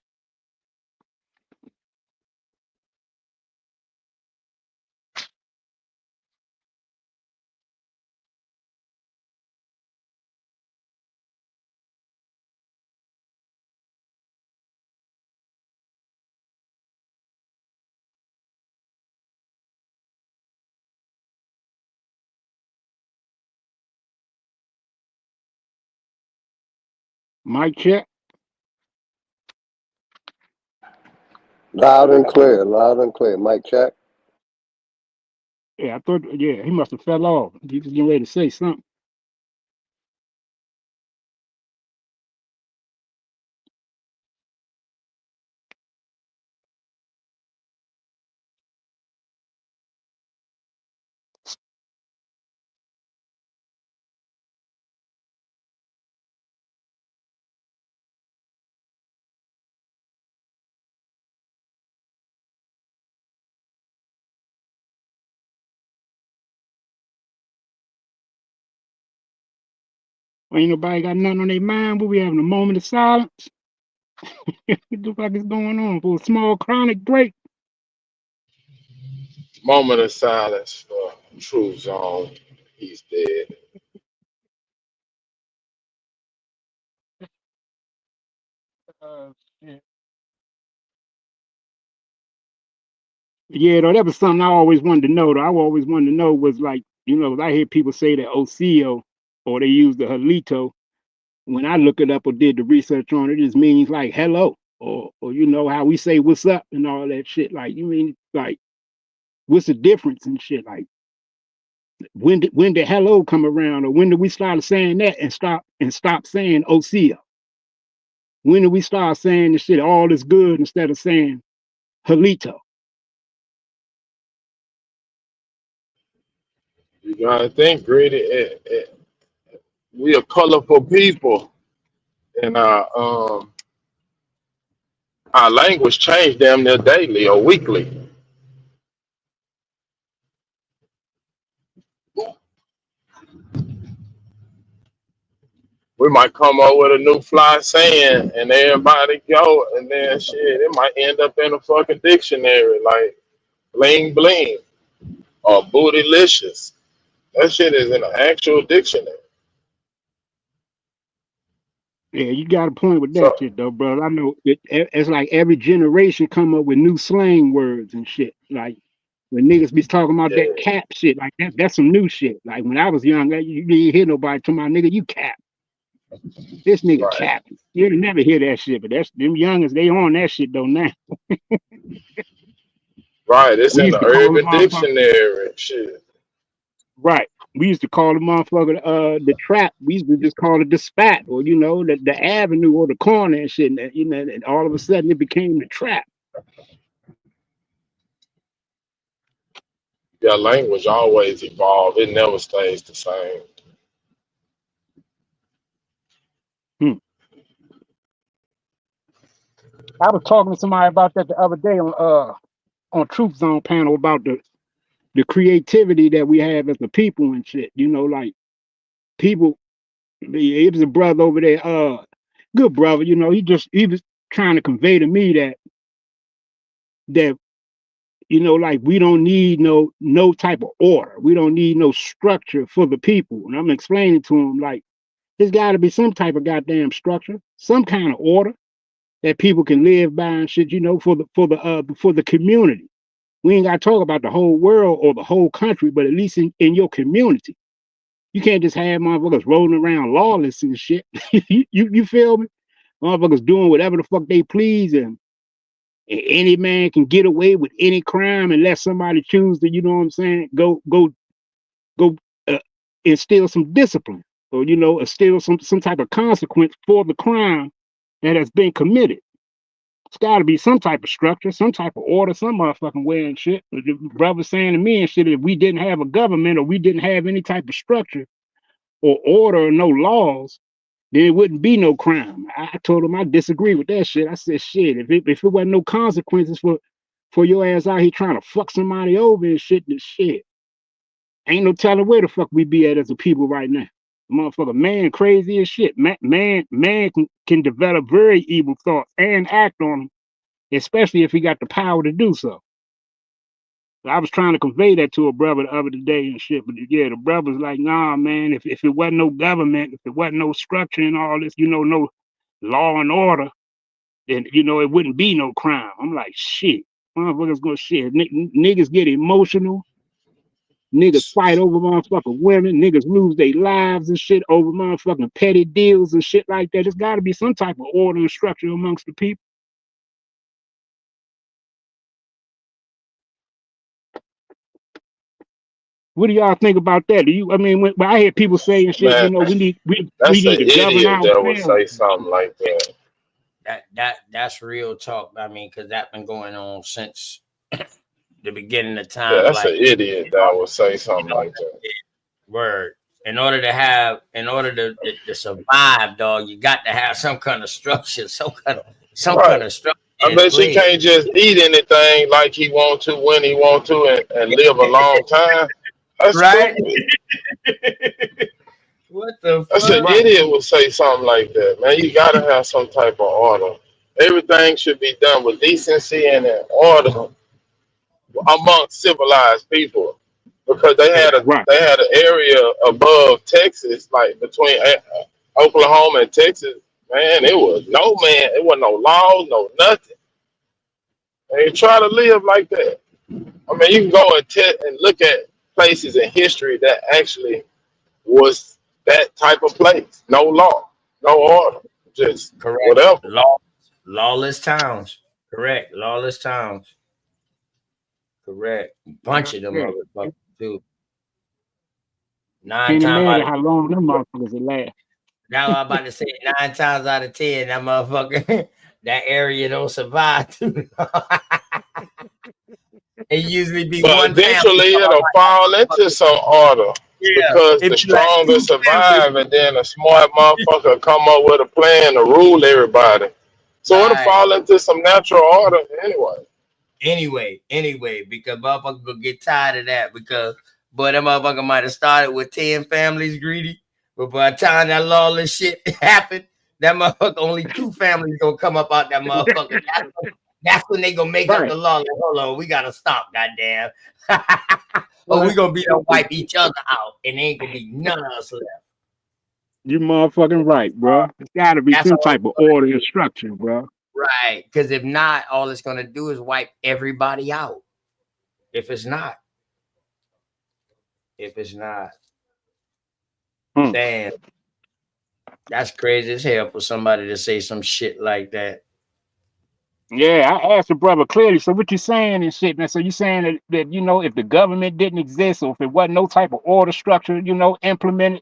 Mic check. Loud and clear, loud and clear. Mic check. Yeah, I thought. Yeah, he must have fell off. He was getting ready to say something. Ain't nobody got nothing on their mind. But we having a moment of silence. What the fuck is going on for a small chronic break? Moment of silence for True Zone. He's dead. Shit. Yeah, though, that was something I always wanted to know. Though I always wanted to know was like, I hear people say that Oseo or they use the Halito. When I look it up or did the research on it, it just means like hello, or how we say what's up and all that shit. Like, you mean like what's the difference and shit? Like when did hello come around, or when did we start saying that and stop saying Oseo? When did we start saying the shit all is good instead of saying Halito? You gotta think, Greedy. We are colorful people, and our language change damn near daily or weekly. We might come up with a new fly saying, and everybody go, and then shit, it might end up in a fucking dictionary like bling bling or bootylicious. That shit is in an actual dictionary. Yeah, you got a point with that So shit though, bro. I know it's like every generation come up with new slang words and shit. Like when niggas be talking about that yeah, cap shit, like that's some new shit. Like when I was young, you didn't hear nobody talking about nigga, you cap. This nigga right, cap. You'd never hear that shit, but that's them youngers, they on that shit though now. right. It's We in used the to call the Urban motherfucker Dictionary. Shit. right. We used to call the motherfucker the trap. We used to just call it the spat, or the avenue or the corner and shit. And all of a sudden it became the trap. Yeah, language always evolve. It never stays the same. Hmm. I was talking to somebody about that the other day on Truth Zone panel about the creativity that we have as a people and shit. You know, like people. It was a brother over there, good brother. You know, he was trying to convey to me that you know, like we don't need no type of order. We don't need no structure for the people. And I'm explaining to him like there's got to be some type of goddamn structure, some kind of order that people can live by and shit. You know, for the community. We ain't got to talk about the whole world or the whole country, but at least in your community. You can't just have motherfuckers rolling around lawless and shit. you feel me? Motherfuckers doing whatever the fuck they please, and any man can get away with any crime unless somebody choose to, you know what I'm saying, go instill some discipline, or you know, instill some type of consequence for the crime that has been committed. It's got to be some type of structure, some type of order, some motherfucking way and shit. The brother saying to me and shit, if we didn't have a government or we didn't have any type of structure or order or no laws, then it wouldn't be no crime. I told him I disagree with that shit. I said, shit, if it wasn't no consequences for your ass out here trying to fuck somebody over and shit, then shit. Ain't no telling where the fuck we be at as a people right now. Motherfucker, man crazy as shit. Man can develop very evil thoughts and act on them, especially if he got the power to do so. I was trying to convey that to a brother the other day and shit, but yeah, the brother's like, nah, man, if it wasn't no government, if it wasn't no structure and all this, you know, no law and order, then, you know, it wouldn't be no crime. I'm like, shit, motherfuckers gonna shit. Niggas get emotional. Niggas fight over motherfucking women. Niggas lose their lives and shit over motherfucking petty deals and shit like that. There's got to be some type of order and structure amongst the people. What do y'all think about that? Do you? I mean, when I hear people saying shit, Man, you know, we need that's an to govern idiot that would ourselves. say something like that. That's real talk. I mean, because that's been going on since the beginning of Yeah, time. that's Like, an idiot that would say something like that. word. In order to survive, dog, you got to have some kind of structure, some kind Right. of structure I in bet you place. can't just eat anything like he want to when he want to and live a long time. That's Right? stupid. What the That's an fuck? idiot would say something like that, man. You gotta have some type of order. Everything should be done with decency and in order amongst civilized people, because Right. they had an area above Texas, like between Oklahoma and Texas. Man, it was it wasn't no laws, no nothing. And try to live like that. I mean, you can go and look at places in history that actually was that type of place. No law, no order, just Correct. whatever. Lawless towns. Correct. Lawless towns. Correct. Bunch of them Yeah. motherfuckers too. 9 Can't times out imagine of how long them motherfuckers will last. now I'm about to say 9 times out of 10, that motherfucker, that area don't survive too. It usually be But one family. eventually it'll fall into some order Yeah, because it the be like 2 stronger families. survive, and then a smart motherfucker come up with a plan to rule everybody. So it'll Right. fall into some natural order anyway. Anyway, because motherfucker gonna get tired of that, because boy, that motherfucker might have started with 10 families greedy, but by the time that lawless shit happened, that motherfucker only 2 families gonna come up out that motherfucker. That's when they gonna make up Right. the law. Like, hold on, we gotta stop, goddamn. Or we Right. gonna be able to wipe each other out, and there ain't gonna be none of us left. You motherfucking right, bro. There's got to be That's some all type of order and structure, bro. right. Because if not, all it's gonna do is wipe everybody out. If it's not. Damn. That's crazy as hell for somebody to say some shit like that. Yeah, I asked the brother clearly. So what you saying and shit, man? So you saying that you know, if the government didn't exist, or if it wasn't no type of order structure, you know, implemented,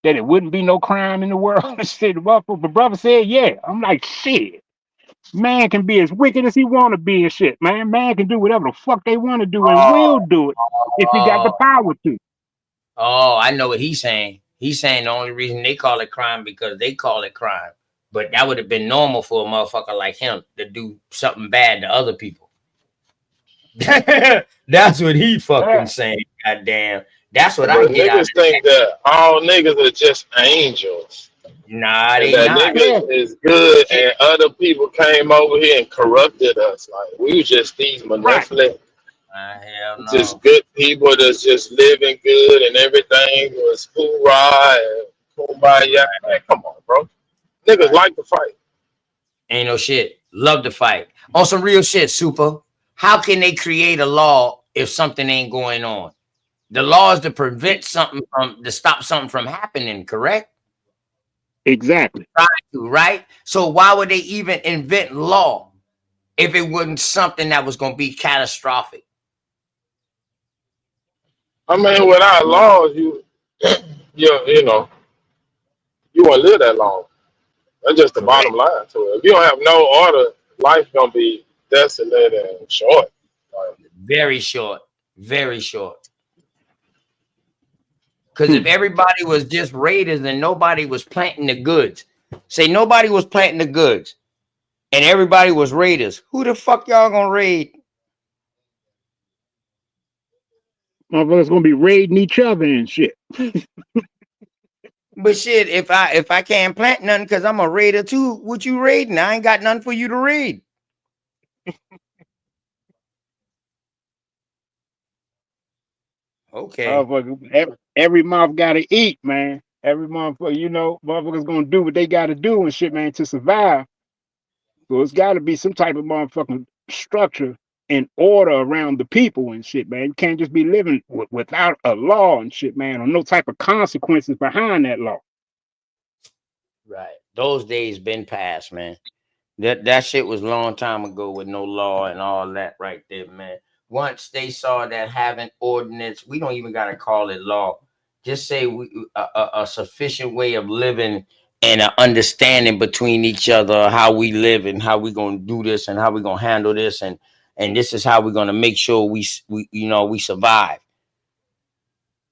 that it wouldn't be no crime in the world and shit. The brother said, yeah. I'm like, shit. Man can be as wicked as he want to be and shit, man. Man can do whatever the fuck they want to do and will do it if he got the power to. Oh, I know what he's saying. He's saying the only reason they call it crime because they call it crime. But that would have been normal for a motherfucker like him to do something bad to other people. That's what he fucking saying. Goddamn. That's what I But get out of niggas think that all niggas are just angels. Nah, And they that not. niggas is good and other people came over here and corrupted us. Like we was just these manipulative, Hell no. just good people that's just living good and everything was hoorah and kumbaya. Man, come on, bro. Niggas like to fight. Ain't no shit. Love to fight. On some real shit, Super. How can they create a law if something ain't going on? The law is to prevent something to stop something from happening, correct? Exactly. Right? So why would they even invent law if it wasn't something that was going to be catastrophic? I mean, without laws, you know, you won't live that long. That's just the bottom line to it. If you don't have no order, life gonna be desolate and short. Very short. Very short. Because if everybody was just raiders and nobody was planting the goods, say nobody was planting the goods and everybody was raiders, who the fuck y'all gonna raid? Motherfuckers gonna be raiding each other and shit. But shit, if I can't plant nothing because I'm a raider too, what you raiding? I ain't got nothing for you to raid. Okay. Every mouth gotta eat, man. Every motherfucker, you know, motherfuckers gonna do what they gotta do and shit, man, to survive. So it's gotta be some type of motherfucking structure and order around the people and shit, man. You can't just be living without a law and shit, man, or no type of consequences behind that law. Right. Those days been past, man. That shit was a long time ago with no law and all that right there, man. Once they saw that having ordinance, we don't even gotta call it law. Just say a sufficient way of living and an understanding between each other, how we live and how we gonna do this and how we gonna handle this and this is how we're gonna make sure we survive.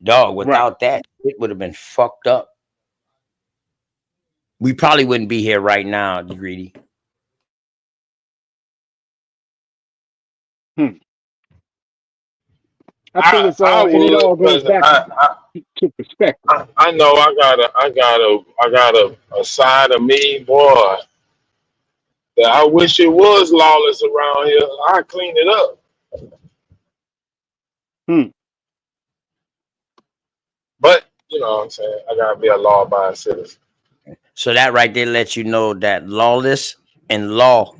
Dog, without that, it would have been fucked up. We probably wouldn't be here right now, Greedy. I think it's all, and it all goes back to perspective. I know I got a side of me, boy, that I wish it was lawless around here. I clean it up. But you know what I'm saying, I gotta be a law-abiding citizen. So that right there lets you know that lawless and law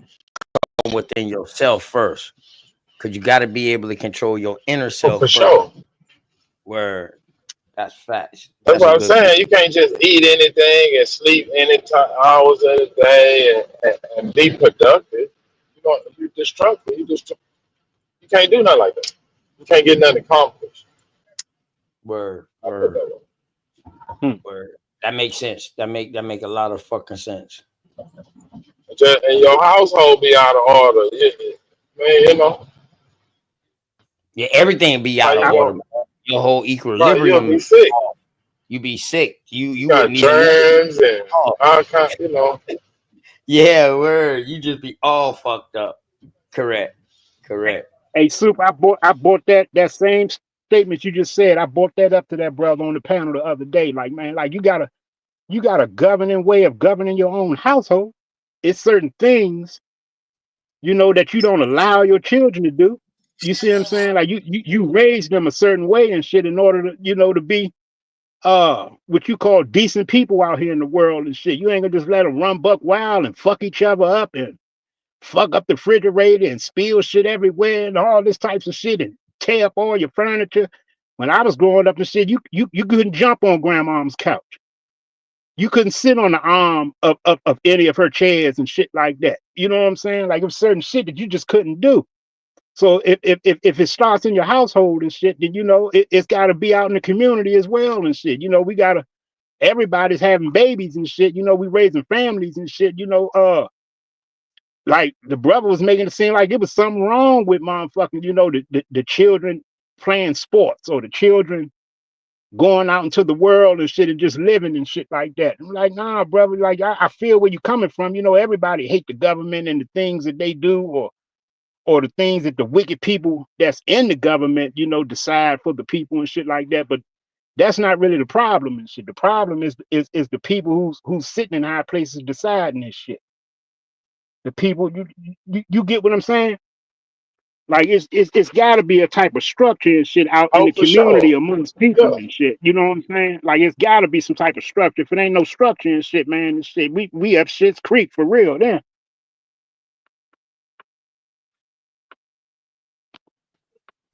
come within yourself first. Because you got to be able to control your inner self for first. Sure. Where that's facts. That's what I'm saying. You can't just eat anything and sleep any hours of the day and be productive. You're destructive. You can't do nothing like that. You can't get nothing accomplished. Word. That makes sense. That make a lot of fucking sense. And your household be out of order. Man, you know. Yeah, everything be out of order. Your whole equilibrium. You'll be sick. You be sick. You got germs and all kinds, you know. Yeah, word. You just be all fucked up. Correct. Hey, Soup, I bought that same statement you just said. I brought that up to that brother on the panel the other day. Like, man, like you got a governing way of governing your own household. It's certain things, you know, that you don't allow your children to do. You see what I'm saying? Like you raise them a certain way and shit in order to, you know, to be what you call decent people out here in the world and shit. You ain't gonna just let them run buck wild and fuck each other up and fuck up the refrigerator and spill shit everywhere and all this types of shit and tear up all your furniture. When I was growing up and shit, you couldn't jump on grandma's couch. You couldn't sit on the arm of any of her chairs and shit like that. You know what I'm saying? Like, it was certain shit that you just couldn't do. So if it starts in your household and shit, then, you know, it's got to be out in the community as well and shit. You know, everybody's having babies and shit. You know, we raising families and shit. You know, like the brother was making it seem like it was something wrong with motherfucking, you know, the children playing sports or the children going out into the world and shit and just living and shit like that. I'm like, nah, brother. Like I feel where you're coming from. You know, everybody hate the government and the things that they do, or the things that the wicked people that's in the government, you know, decide for the people and shit like that. But that's not really the problem and shit. The problem is the people who's sitting in high places deciding this shit. The people, you get what I'm saying? Like it's got to be a type of structure and shit out in Oh, the for community sure. amongst people Yeah. and shit. You know what I'm saying? Like it's got to be some type of structure. If it ain't no structure and shit, man, and shit, we up shit's creek for real. Then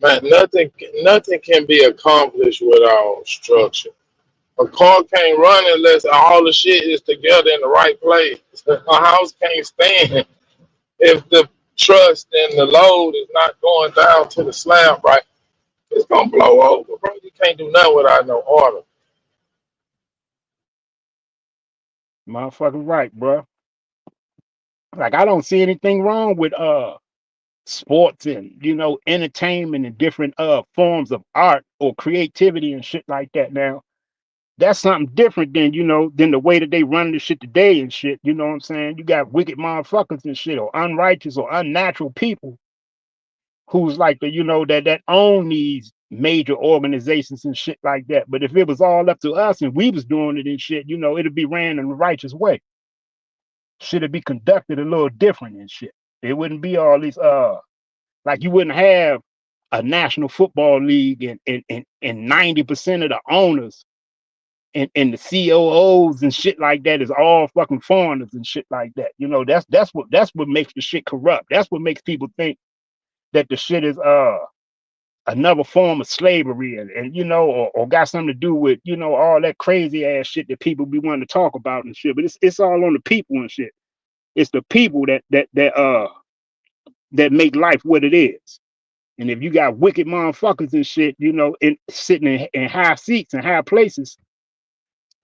Man, nothing can be accomplished without structure. A car can't run unless all the shit is together in the right place. A house can't stand if the trust and the load is not going down to the slab right. It's gonna blow over, bro. You can't do nothing without no order. motherfucker, right, bro. Like I don't see anything wrong with sports and, you know, entertainment and different forms of art or creativity and shit like that. Now that's something different than, you know, than the way that they run this shit today and shit. You know what I'm saying? You got wicked motherfuckers and shit, or unrighteous or unnatural people who's like the, you know, that own these major organizations and shit like that. But if it was all up to us and we was doing it and shit, you know, it'd be ran in a righteous way. Should it be conducted a little different and shit? It wouldn't be all these like you wouldn't have a national football league and 90% of the owners and the COOs and shit like that is all fucking foreigners and shit like that. You know, that's what makes the shit corrupt. That's what makes people think that the shit is another form of slavery and you know, or got something to do with, you know, all that crazy ass shit that people be wanting to talk about and shit. But it's all on the people and shit. It's the people that make life what it is. And if you got wicked motherfuckers and shit, you know, sitting in high seats and high places,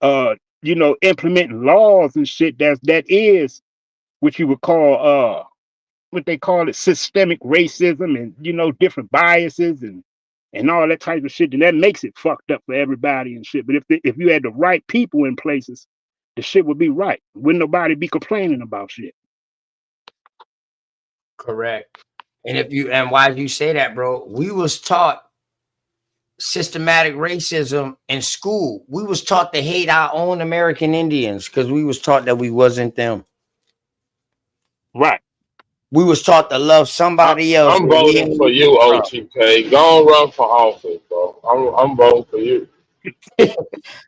you know, implementing laws and shit that is what you would call what they call it systemic racism and, you know, different biases and all that type of shit, then that makes it fucked up for everybody and shit. But if you had the right people in places, the shit would be right. Wouldn't nobody be complaining about shit. Correct. And why you say that, bro? We was taught systematic racism in school. We was taught to hate our own American Indians because we was taught that we wasn't them. Right. We was taught to love somebody else. I'm voting for you, OTK. Go and run for office, bro. I'm voting for you.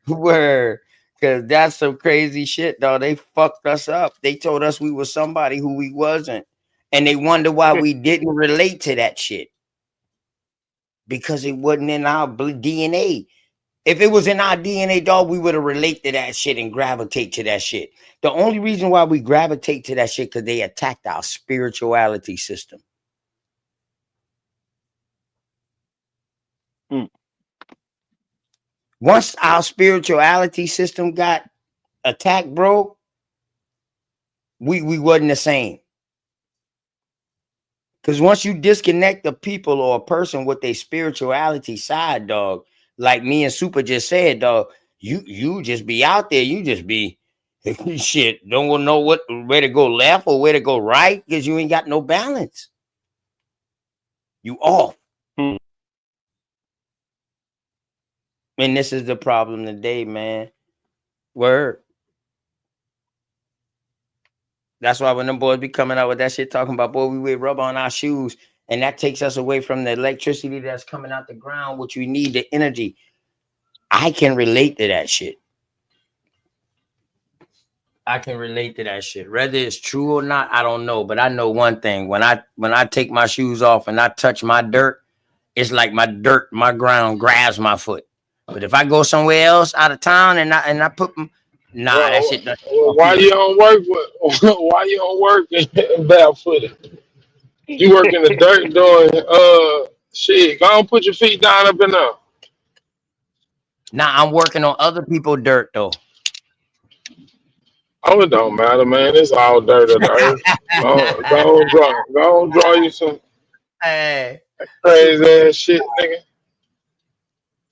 Word. Because that's some crazy shit, though. They fucked us up. They told us we was somebody who we wasn't. And they wonder why we didn't relate to that shit. Because it wasn't in our DNA. If it was in our DNA, dog, we would have related to that shit and gravitate to that shit. The only reason why we gravitate to that shit because they attacked our spirituality system. Once our spirituality system got attacked, bro, we wasn't the same. Because once you disconnect the people or a person with their spirituality side, dog, like me and Super just said, dog, you just be out there, you just be shit, don't know where to go left or where to go right because you ain't got no balance. You off. And this is the problem today, man. Word. That's why when them boys be coming out with that shit talking about, boy, we wear rubber on our shoes, and that takes us away from the electricity that's coming out the ground, which we need, the energy. I can relate to that shit. I can relate to that shit. Whether it's true or not, I don't know. But I know one thing. When I take my shoes off and I touch my dirt, it's like my ground grabs my foot. But if I go somewhere else out of town and I put that shit doesn't. Why you don't work barefooted? You work in the dirt doing shit. Go on, put your feet down up in there. Nah, I'm working on other people's dirt though. Oh, it don't matter, man. It's all dirt of the earth. Go on, draw you some hey, crazy ass shit, nigga.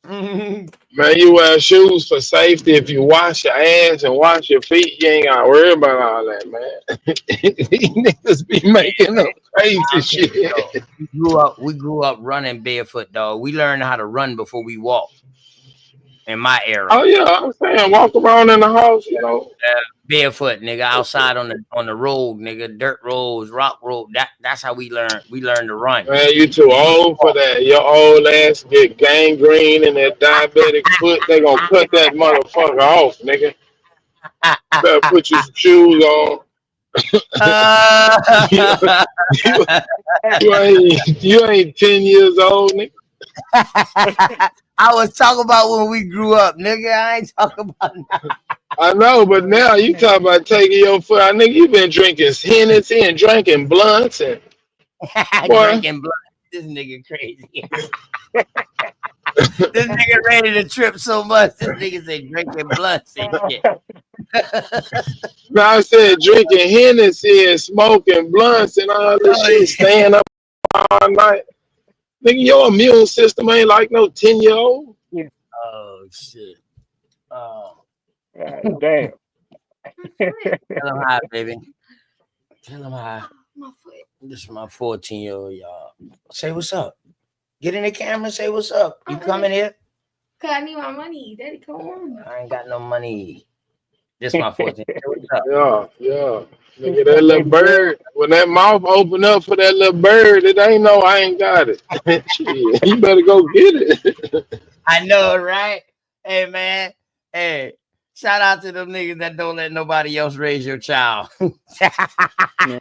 Mhm. Man, you wear shoes for safety. If you wash your ass and wash your feet, you ain't gotta worry about all that, man. These niggas be making up crazy I'm telling you, shit. though, we grew up running barefoot, dog. We learned how to run before we walk. In my era, Oh yeah, I'm saying walk around in the house, you know. barefoot, nigga, outside on the road, nigga, dirt roads, rock road. That's how we learned. We learned to run. Man, you too old for that. Your old ass get gangrene and that diabetic foot. They gonna cut that motherfucker off, nigga. Better put you some shoes on. you, you ain't 10 years old, nigga. I was talking about when we grew up, nigga. I ain't talking about now. I know, but now you talk about taking your foot out, nigga. You been drinking Hennessy and drinking blunts and boy. Drinking blood. This nigga crazy. This nigga ready to trip so much. This nigga say drinking blunts and shit. No, I said drinking Hennessy and smoking blunts and all this shit, staying up all night. Nigga, your immune system ain't like no 10-year-old. Oh shit. Oh. Damn. Tell him hi, baby. Tell him hi. This is my 14-year-old, y'all. Say what's up. Get in the camera and say what's up. You coming here? Cause I need my money. Daddy, come on. I ain't got no money. This my 14. What's up? Yeah. Nigga, that little bird, when that mouth open up for that little bird, it ain't no I ain't got it. Shit, you better go get it. I know, right? Hey, man. Hey, shout out to them niggas that don't let nobody else raise your child. Man,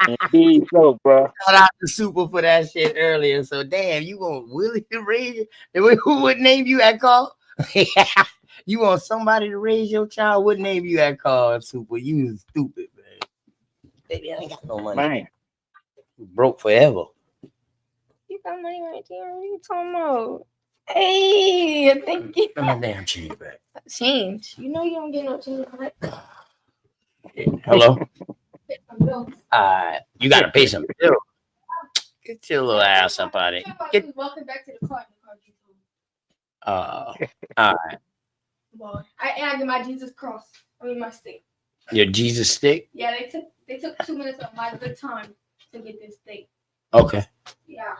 so, bro. Shout out to Super for that shit earlier. So, damn, you want Willie to raise it? Who would name you at call? You want somebody to raise your child? What name you at call, Super? You stupid, man. Baby, I ain't got no money. Man. You broke forever. You got money right there. What are you talking about? Hey, thank you. Give my damn change back. Change. You know you don't get no change, right? Hello? You gotta pay some bills. Get your little ass up out of here. Welcome back to the car. All right. Well, I get my Jesus cross. I mean my stick. Your Jesus stick? Yeah, they took 2 minutes of my good time to get this stick. Okay. Yeah.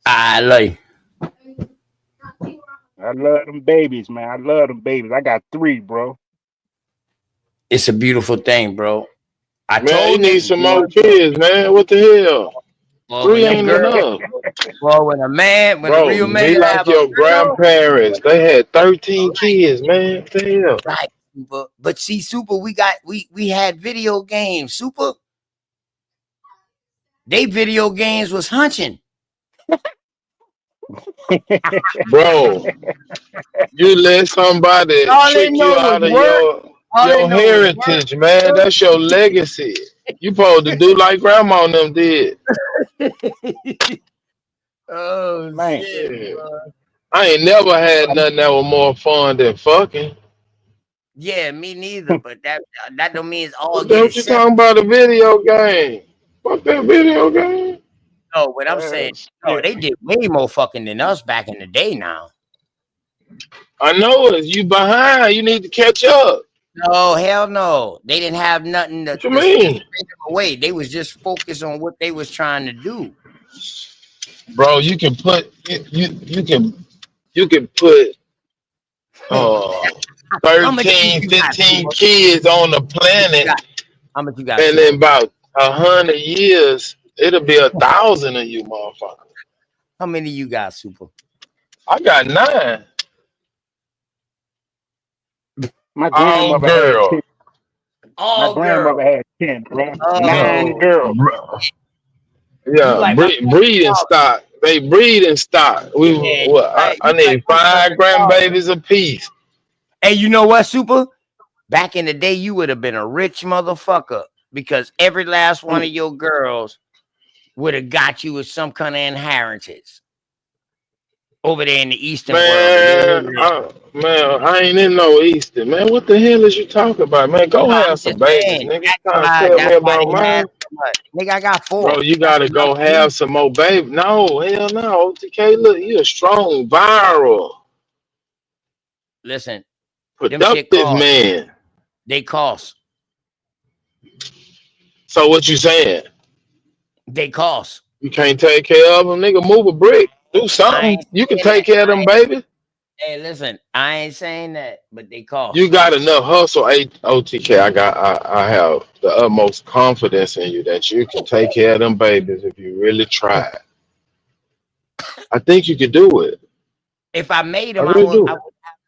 I love you. I love them babies, man. I love them babies. I got 3, bro. It's a beautiful thing, bro. I Man, told you need some more kids, man. What the hell? Well, 3 ain't enough. Well, when a real man be like have your a girl, grandparents. They had 13 kids, man. What the hell? right? But see, Super, we had video games. Super, they video games was hunching. Bro, you let somebody All they trick you know out was of work. All they your know was heritage, man. That's your legacy. You supposed to do like grandma and them did. Oh man. shit, bro. I ain't never had nothing that was more fun than fucking. Yeah, me neither. But that don't mean it's all What getting you set. talking about a video game? Fuck that video game. No, what I'm saying, no, they did way more fucking than us back in the day now. I know it. You behind. You need to catch up. No, hell no. They didn't have nothing to What you mean? take them away. They was just focused on what they was trying to do. Bro, you can put you can put 13, 15 kids on the planet, How much you got? and in about 100 years, it'll be 1,000 of you, motherfucker. How many you got, Super? I got 9. My All grandmother had girl. 10. All My grandmother had 10, bro. Oh. 9 girls. Yeah, like breeding stock. They breeding stock. I need 5 grandbabies apiece. Hey, you know what, Super? Back in the day, you would have been a rich motherfucker because every last one of your girls would have got you with some kind of inheritance over there in the Eastern world. I ain't in no Eastern, man. What the hell is you talking about, man? Go have some babies, nigga. You trying to tell me about mine? Nigga, I got 4. Bro, you gotta go have some more baby. No, hell no. OTK, look, you a strong viral. Listen, them shit Productive cost. man. They cost. So what you saying? They cost. You can't take care of them, nigga. Move a brick. Do I something. ain't You can saying take that. care of them, baby. Hey, listen, I ain't saying that, but they You cost. got enough hustle, OTK. I have the utmost confidence in you that you can take care of them babies if you really try. I think you could do it. If I made I them, I really would do. have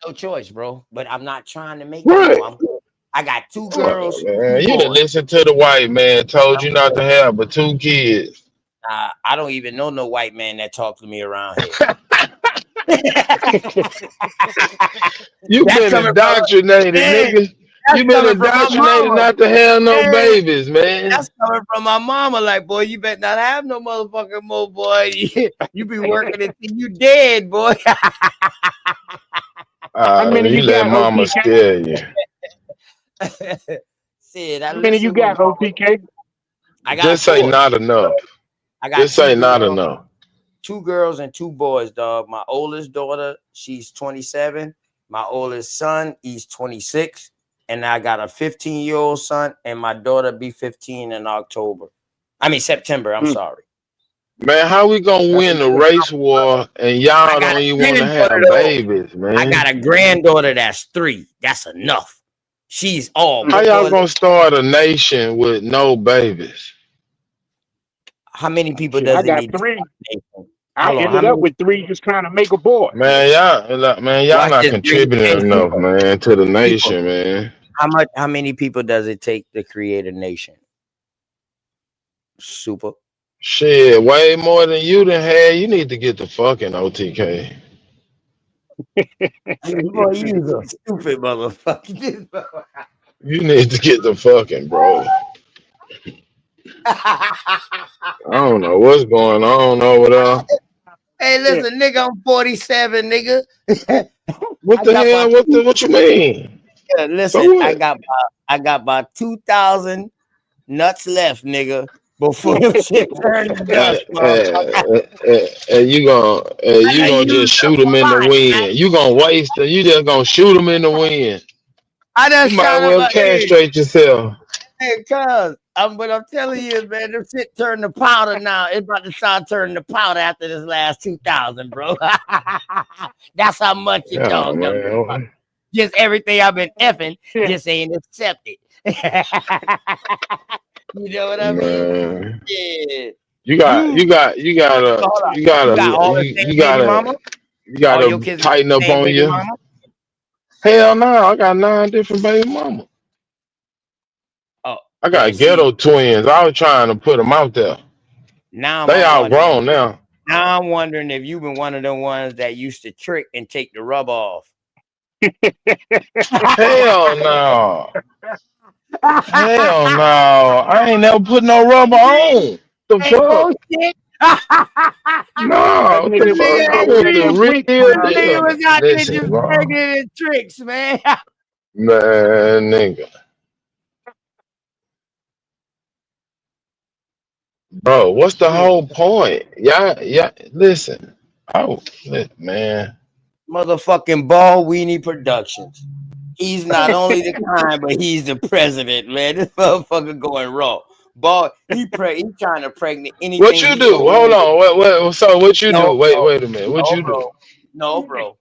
no choice, bro. But I'm not trying to make them Right. though. I got 2 Come on, girls, 2 man. You done boys. listened to the white man told I'm you not to good. have but 2 kids. I don't even know no white man that talks to me around here. You That's been coming from indoctrinated, hey, nigga. that's You been coming from my indoctrinated mama. not to have no Hey, babies, man. that's coming from my mama. Like, boy, you better not have no motherfucking more, boy. You be working until you dead, boy. How many You you let got, mama OTK? scare you. Shit, I How many you listen with got, mama. OTK? I got Just say 4. not enough. I got Just 2 say not girls, enough. 2 girls and 2 boys, dog. My oldest daughter, she's 27. My oldest son, he's 26. And I got a 15-year-old son, and my daughter be 15 in September. I'm sorry. Man, how we gonna That's win the another race war and I y'all got don't a even want to granddaughter have though. babies, I man? got a granddaughter that's 3. That's enough. She's all How more y'all boys. gonna start a nation with no babies? How many people Shit, does I it got need? 3. I Hold on, how ended up many? with 3 just trying to make a boy. Man, y'all Watch not this. contributing Hey, enough, people, man, to the people. nation, man. How many people does it take to create a nation? Super. Shit, way more than you done had. You need to get the fucking OTK. Boy, you a stupid motherfucker. You need to get the fucking bro. I don't know what's going on over there. Hey, listen, nigga, I'm 47, nigga. What I the got hell? about What you mean? listen, So what? I got about 2,000 nuts left, nigga, before your shit turn to dust, motherfucker. And you I done gonna just used up shoot them a in the lot. wind. You gonna waste them. You just gonna shoot them in the wind. I done You might shot up well a castrate yourself. hey, cuz, what I'm telling you is, man, this shit turned to powder now. It's about to start turning to powder after this last 2,000, bro. That's how much your Yeah, dog done. man. Just everything I've been effing just ain't accepted. You know what I mean? Man. Yeah. You gotta So hold on. you gotta All your kids got tighten the up same on baby you. mama? Hell no, I got 9 different baby mamas. Oh, I yeah, got ghetto twins. I was trying to put them out there. now They I'm all wondering. grown now. Now I'm wondering if you've been one of them ones that used to trick and take the rub off. Hell no. Hell no. I ain't never put no rubber on. The Hey, fuck? bullshit. No, what the fuck? I want the real Nigga deal. was out there Listen, just bro. begging and tricks, man. Man, nigga. Bro, what's the whole point? Yeah, listen. Oh, man. Motherfucking Ball Weenie Productions. He's not only the kind, but he's the president, man. This motherfucker going raw. Ball, he trying to pregnant anything. What you do? Hold on. So what you do? Wait a minute. What you do? No, bro.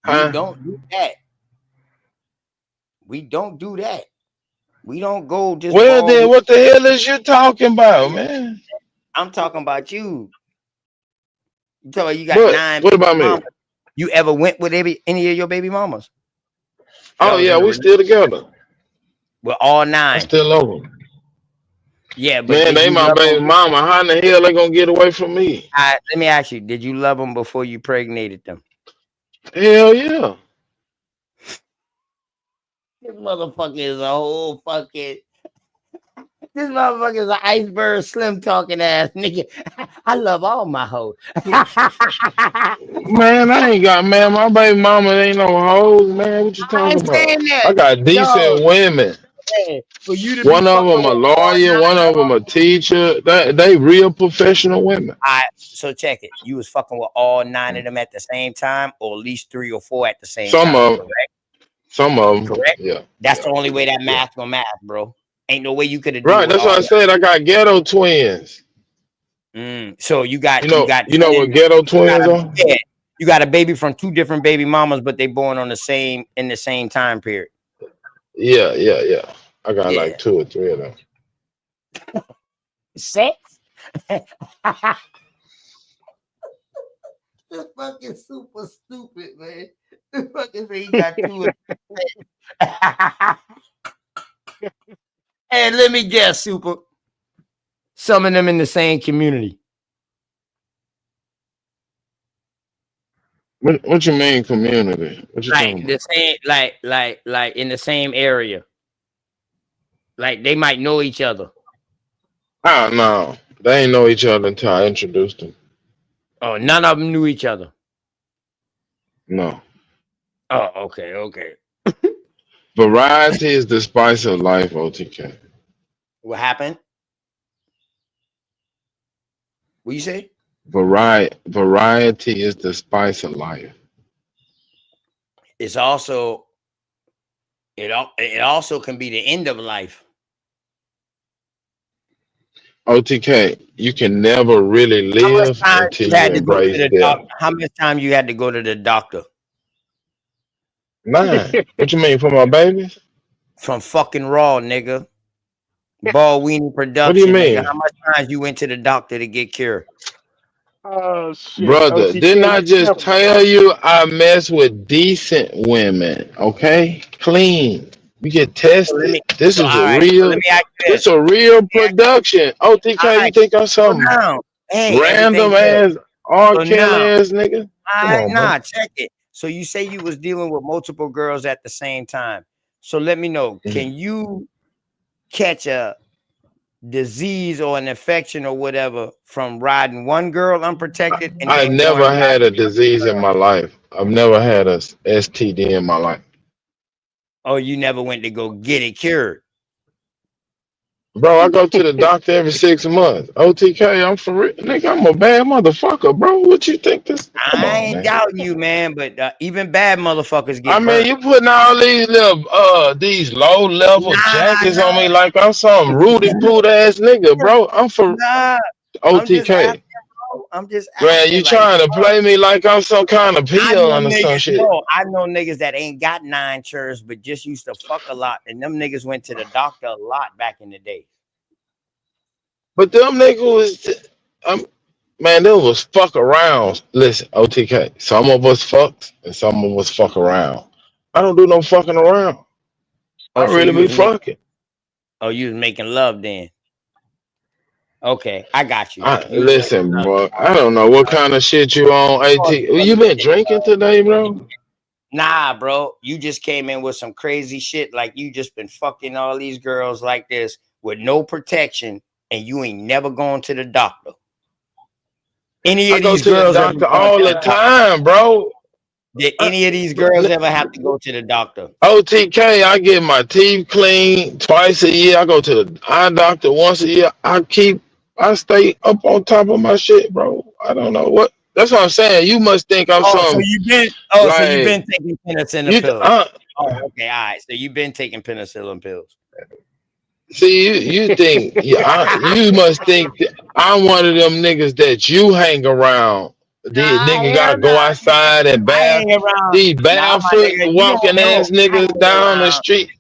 Huh? We don't do that. We don't do that. We don't go just. Well, then what the hell is you talking about, man? I'm talking about you. You talking about you got 9. What about me? Mamas. You ever went with any of your baby mamas? Oh yeah, we still together. With all 9. I still love them. Yeah, but man, they my baby mama. How in the hell they gonna get away from me? Let me ask you: did you love them before you impregnated them? Hell yeah. This motherfucker is a whole fucking. This motherfucker is an iceberg slim talking ass nigga. I love all my hoes. Man, I ain't got my baby mama ain't no hoes, man. What you talking about? Saying that. I got decent women. Yeah, for you to be One of fucking them a with all lawyer, 9 one of of them them. a teacher. They real professional women. So check it. You was fucking with all 9 of them at the same time, or at least 3 or 4 at the same Some time. of them, Correct. some of them, Correct. yeah, That's yeah, the only way that yeah. math gonna math, bro. Ain't no way you could have deal Right. with That's what all I said. I got ghetto twins. So you got You know what twins. ghetto twins are? Yeah, you got a baby from 2 different baby mamas, but they born on in the same time period. Yeah, yeah, yeah. I got Yeah. like 2 or 3 of them. Sex. This fucking super stupid, man. This fucking say he got 2 or 3. Hey, let me guess, super. Some of them in the same community. What you mean community? What you talking Like about? the same, like in the same area. Like they might know each other. Ah, no. They ain't know each other until I introduced them. Oh, none of them knew each other. No. Oh, okay. Variety is the spice of life, OTK. What happened? What you say? Variety is the spice of life. It's also it also can be the end of life. OTK, you can never really How much live time until you you had to go to embrace the death. doctor? How much time you had to go to the doctor? 9. What you mean for my babies? From fucking Raw, nigga. Ball Weenie What do you Production, nigga. How mean? much times you went to the doctor to get cured? Oh shit. Brother, OTK, didn't I you just simple, tell bro. you I mess with decent women, okay? Clean. We get tested. This is All a right. So let real, me ask you this this. a real production. All OTK, you right. think I'm So some now, hey, random everything good. ass R. So Kelly now, ass nigga? Come on, bro. check it. So you say you was dealing with multiple girls at the same time. So let me know, can you catch a disease or an infection or whatever from riding one girl unprotected and I then never joining had a riding another disease in girl? my life. I've never had a STD in my life. Oh, you never went to go get it cured? Bro, I go to the doctor every 6 months. OTK, I'm for real. Nigga, I'm a bad motherfucker, bro. What you think this? Come I on, ain't man. doubting you, man, but even bad motherfuckers I get mean, burnt. you putting all these low level jackets on me like I'm some Rudy Poot ass nigga, bro. I'm for Nah, I'm just OTK. asking, bro. I'm just Man, you asking, like, trying to play me like I'm some kind of I know peon or some niggas. shit. No, I know niggas that ain't got 9 churs, but just used to fuck a lot, and them niggas went to the doctor a lot back in the day. But them niggas was, man, they was fuck around. Listen, OTK. Some of us fucks and some of us fuck around. I don't do no fucking around. I Oh, so really you be was making? fucking. Oh, you was making love then? Okay, I got you. You was making Listen, love. bro. I don't know what kind of shit you on. AT, you been drinking today, bro? Nah, bro. You just came in with some crazy shit. Like you just been fucking all these girls like this with no protection, and you ain't never gone to the doctor. Any I of go these to the girls ever doctor gone all to the the doctor? time, bro. Did any of these girls ever have to go to the doctor? OTK, I get my teeth cleaned twice a year. I go to the eye doctor once a year. I stay up on top of my shit, bro. I don't know what. That's what I'm saying. You must think I'm Oh, so some you've been like taking penicillin you. pills. Oh, okay, all right. So you've been taking penicillin pills. See, you think you must think that I'm one of them niggas that you hang around. These niggas Hell gotta go nah. outside and I hang around. these Nah, my barefoot nigga, you walking don't know. ass niggas down the street.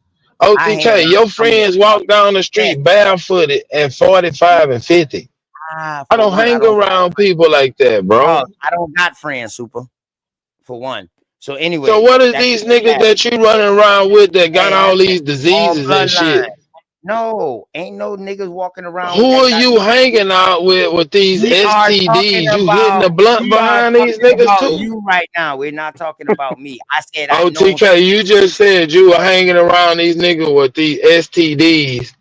I hang OTK, around your some of friends the walk down the street barefooted at 45 and 50. I for don't one, I hang don't got around people like that, bro. I don't got friends, super. For one. So So anyway, what is that's these just niggas that. that you running around with that got Hey, all that's these all diseases and bloodline. shit? No, ain't no niggas walking around Who that are got you no. hanging out with these We are talking STDs? You hitting about the blunt behind these niggas too? you right now. We're not talking about me. I said I know. OTK, you just said you were hanging around these niggas with these STDs.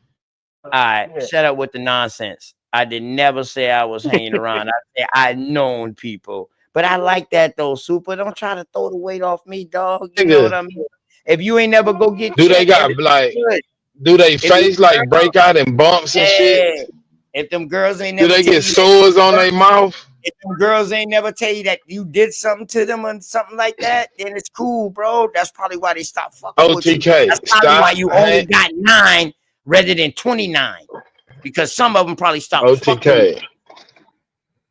All right, shut up with the nonsense. I did never say I was hanging around. I said I known people. But I like that though, super. Don't try to throw the weight off me, dog. You know what Nigga, I mean? If you ain't never go get do they checked, got everything like good. Do they If face like break out in bumps and shit? yeah, if them girls ain't Do never they tell get you that sores on their mouth? if them girls ain't never tell you that you did something to them or something like that, then it's cool, bro. That's probably why they stopped fucking with you. That's OTK, probably why stop. you only got 9 rather than 29. Because some of them probably stopped fucking with OTK. you.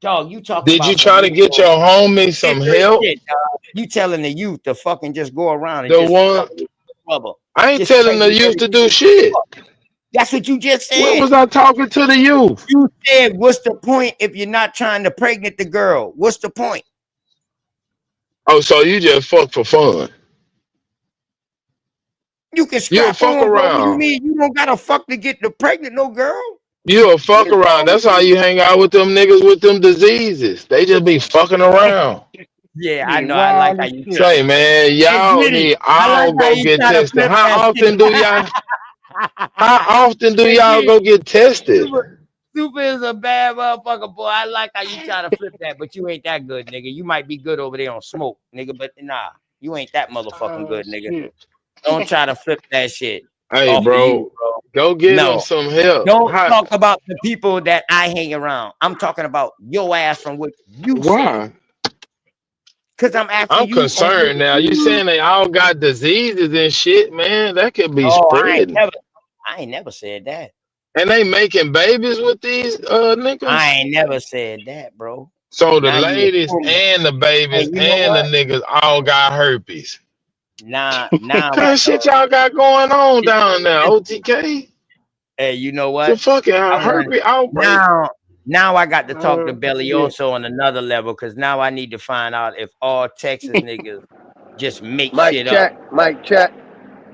Dog, you talking Did you about some try to get your homie some ignorant help? shit, dog. You telling the youth to fucking just go around and The just one fuck with rubber. I ain't Just telling the pregnant youth every to do chick. shit. That's what you just When said. was I talking to the youth? You said, what's the point if you're not trying to pregnant the girl? What's the point? Oh, so you just fuck for fun? You can You'll scrap fuck on, bro. What do you around. mean? You don't gotta fuck to get the pregnant no girl. You'll What fuck is around. wrong with That's how you? you hang out with them niggas with them diseases. They just be fucking around. Yeah, I Yeah, know. I like wild how as you shit. Say, man, Hey, y'all Gritty, need I like all how go you get try to tested. flip How that shit. often do y'all? How often do Hey, y'all Gritty, go get tested? Super is a bad motherfucker, boy. I like how you try to flip that, but you ain't that good, nigga. You might be good over there on smoke, nigga, but nah, you ain't that motherfucking good, nigga. Shit. Don't try to flip that shit Hey, off of you, bro, bro. go get him No. some help. Don't How? talk about the people that I hang around. I'm talking about your ass from what you said. Why? Because I'm asking I'm you on what concerned now. You you. saying they all got diseases and shit, man? That could be Oh, spreading. I ain't never said that. And they making babies with these niggas. I ain't never said that, bro. So the Now you ladies assuming. and the Hey, babies you know and the what? niggas all got herpes. Now I Kind of shit know. y'all got going on down there, OTK. Hey, you know It's a what? fucking I want herpes outbreak. now I got to talk to Shit. Belioso on another level because now I need to find out if all Texas niggas just make Mike shit up. check. Mike check.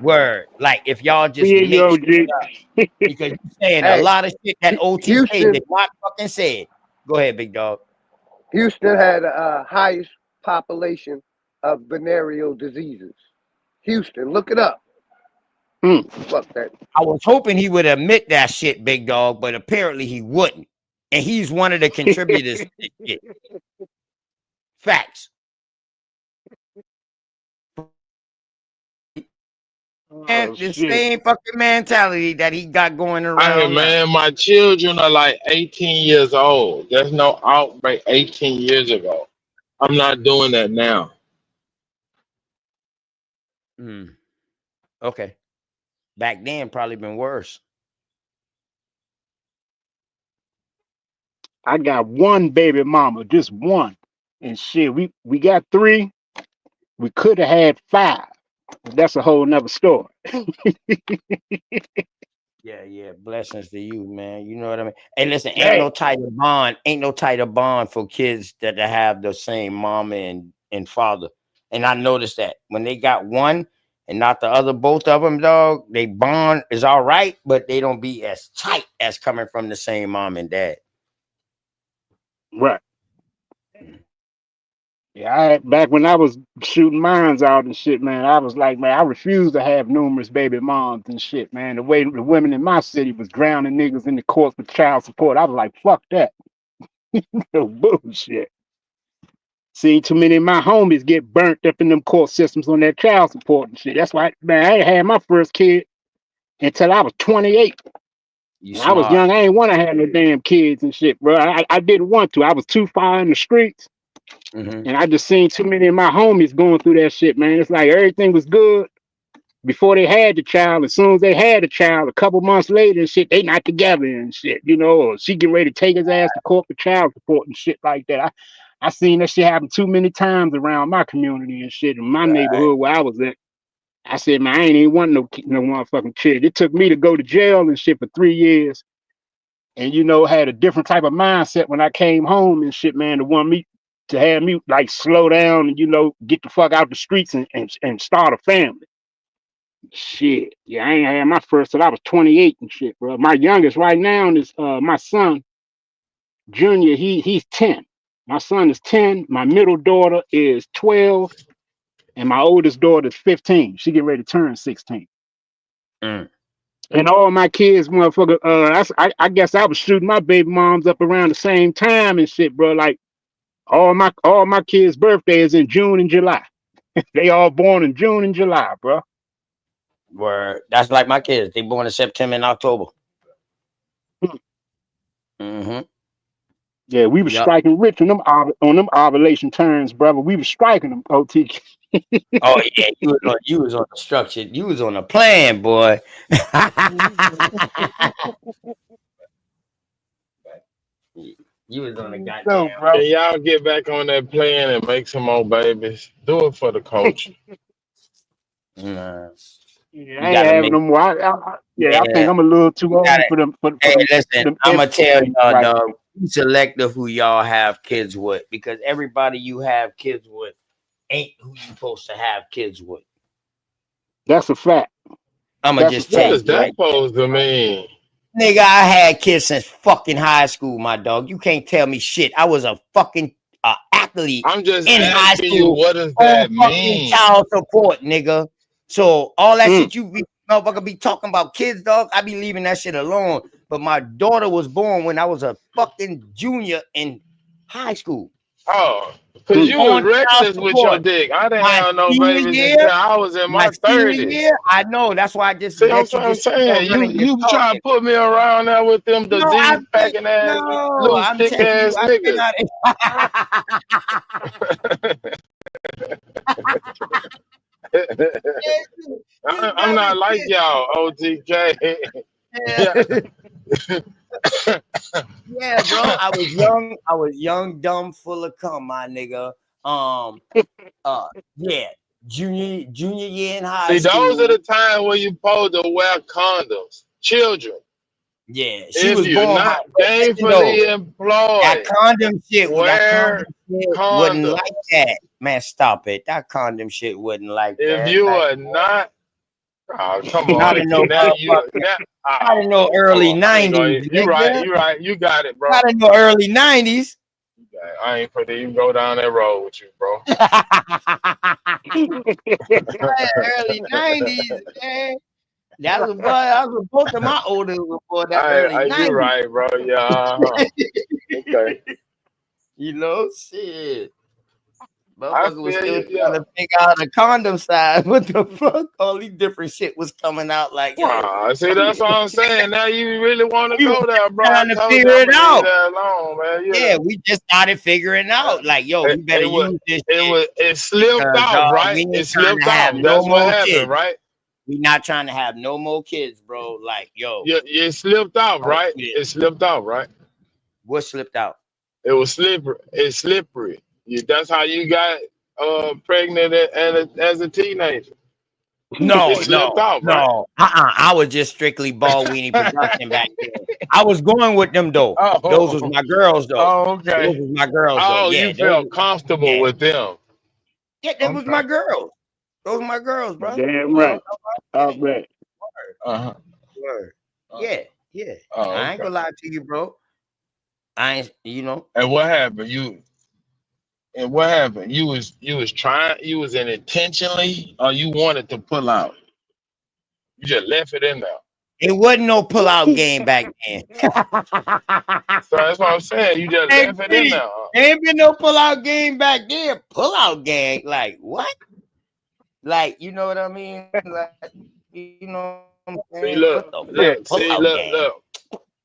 Word. Like if y'all just We hear you, make shit OG. up. Because you're saying a Hey, lot of shit that OTK Houston. did not fucking said. Go ahead, big dog. Houston had the highest population of venereal diseases. Houston, look it up. Fuck that. I was hoping he would admit that shit, big dog, but apparently he wouldn't. And he's one of the contributors to this shit. Facts. And Oh the shit. same fucking mentality that he got going Hey around now. man, my children are like 18 years old. There's no outbreak 18 years ago. I'm not doing that now. Okay. Back then probably been worse. I got one baby mama, just one. And shit, we got 3. We could have had 5. But that's a whole nother story. Yeah. Blessings to you, man. You know what I mean? Hey, listen, ain't Hey, no tighter bond for kids that have the same mama and father. And I noticed that when they got one and not the other, both of them, dog, they bond is all right, but they don't be as tight as coming from the same mom and dad. right. Yeah, back when I was shooting mines out and shit, man, I was like, man, I refuse to have numerous baby moms and shit, man. The way the women in my city was drowning niggas in the courts for child support, I was like, fuck that. No bullshit. Seen too many of my homies get burnt up in them court systems on that child support and shit. That's why, man, I ain't had my first kid until I was 28. You When I was smart. young, I ain't want to have no damn kids and shit, bro. I didn't want to. I was too far in the streets. And I just seen too many of my homies going through that shit, man. It's like everything was good before they had the child. As soon as they had the child, a couple months later and shit, they not together and shit, you know, or she get ready to take his ass to court for child support and shit like that. I seen that shit happen too many times around my community and shit in my neighborhood where I was at. I said, man, I ain't even want no motherfucking kid. It took me to go to jail and shit for 3 years. And you know, had a different type of mindset when I came home and shit, man, to have me like slow down and, you know, get the fuck out the streets and start a family. Shit. Yeah, I ain't had my first till I was 28 and shit, bro. My youngest right now is my son, Junior, he's 10. My son is 10, my middle daughter is 12, and my oldest daughter is 15. She getting ready to turn 16. And all my kids, motherfucker, I guess I was shooting my baby moms up around the same time and shit, bro. Like all my kids' birthdays in June and July. They all born in June and July, bro. Where that's like my kids. They born in September and October. Mm-hmm. Yeah, we were Yep. striking rich on them ovulation turns, brother. We were striking them, OTK. Oh yeah, you was on the structure. You was on a plan, boy. You was on a No, goddamn. bro. Can y'all get back on that plan and make some more babies? Do it for the culture. Nah. Yeah, You I ain't gotta having make. no more. I think I'm a little too You old gotta. for them. Hey, listen, them I'm gonna tell eggs y'all, right. dog. Be selective who y'all have kids with, because everybody you have kids with ain't who you supposed to have kids with. That's a fact. I'm gonna That's a just What tell fact, is you that right there. supposed to mean? Nigga, I had kids since fucking high school, my dog. You can't tell me shit. I was a fucking athlete I'm just in high asking you, school what does on that fucking mean? child support, nigga. So all that Mm. shit you be motherfucker be talking about kids, dog, I be leaving that shit alone. But my daughter was born when I was a fucking junior in high school. Oh, because you was On child reckless with your support. dick. I didn't My have no senior babies year, until I was in my senior 30s. year, I know. That's why I just See, let you I'm just keep on saying. running your You talk, try to nigga. put me around there with them No, disease I'm packing ass, loose I'm dick telling you, ass I've been niggas. out I'm not like y'all, OTK. Yeah. Yeah, bro. I was young, dumb, full of cum, my nigga. Yeah, junior year in high See, those are school. the times where you supposed to wear condoms. Children, Yeah, she if was you're born. not But listen though, gainfully that employed, condom shit, wear wasn't like condoms. that. Man, stop it. That condom shit wasn't like If that. you Like, are not, oh, come not on. in no Now you, motherfucking, now, not in no come early on. I ain't gonna, 90s, nigga. you right. You got it, bro. Not in no early 90s. I ain't finna even go down that road with you, bro. Early 90s, man. That was both of my oldest before that early You 90s. right, bro. Yeah, okay. You know, shit. I Motherfucker was feel still you, trying to figure out the condom size. What the fuck? All these different shit was coming out like, yo. Wow, see, that's what I'm saying. Now you really want to We go were there, bro. I trying to told you figure I'm it gonna leave out. that alone, man. Yeah, we just started figuring out. Like, yo, we better use this shit. It slipped Because, off, right? we ain't It trying slipped to have off. no That's what more happened, kids. right? We not trying to have no more kids, bro. Like, yo. You slipped off, Oh, right? yeah. It slipped off, right? What slipped out? It was slippery. It's slippery. That's how you got pregnant as a teenager. No, It slipped off, right? no. I was just strictly ball weenie production back then. I was going with them though. Those was my girls though. Oh, okay. Those was my girls though. Oh, Yeah, you felt comfortable with them. Yeah, that was my girls. Those were my girls, bro. Damn right. All right. Uh-huh. Word. Yeah. Oh, I ain't okay. gonna lie to you, bro. I ain't, you know. And what happened? What happened? You was in intentionally, or you wanted to pull out? You just left it in there. It wasn't no pull-out game back then. So that's what I'm saying. You just left it in there. There ain't been no pull-out game back then. Pull-out game, like what? Like, you know what I mean? Like, you know what I'm saying? See, look, What the fuck? Pull-out game.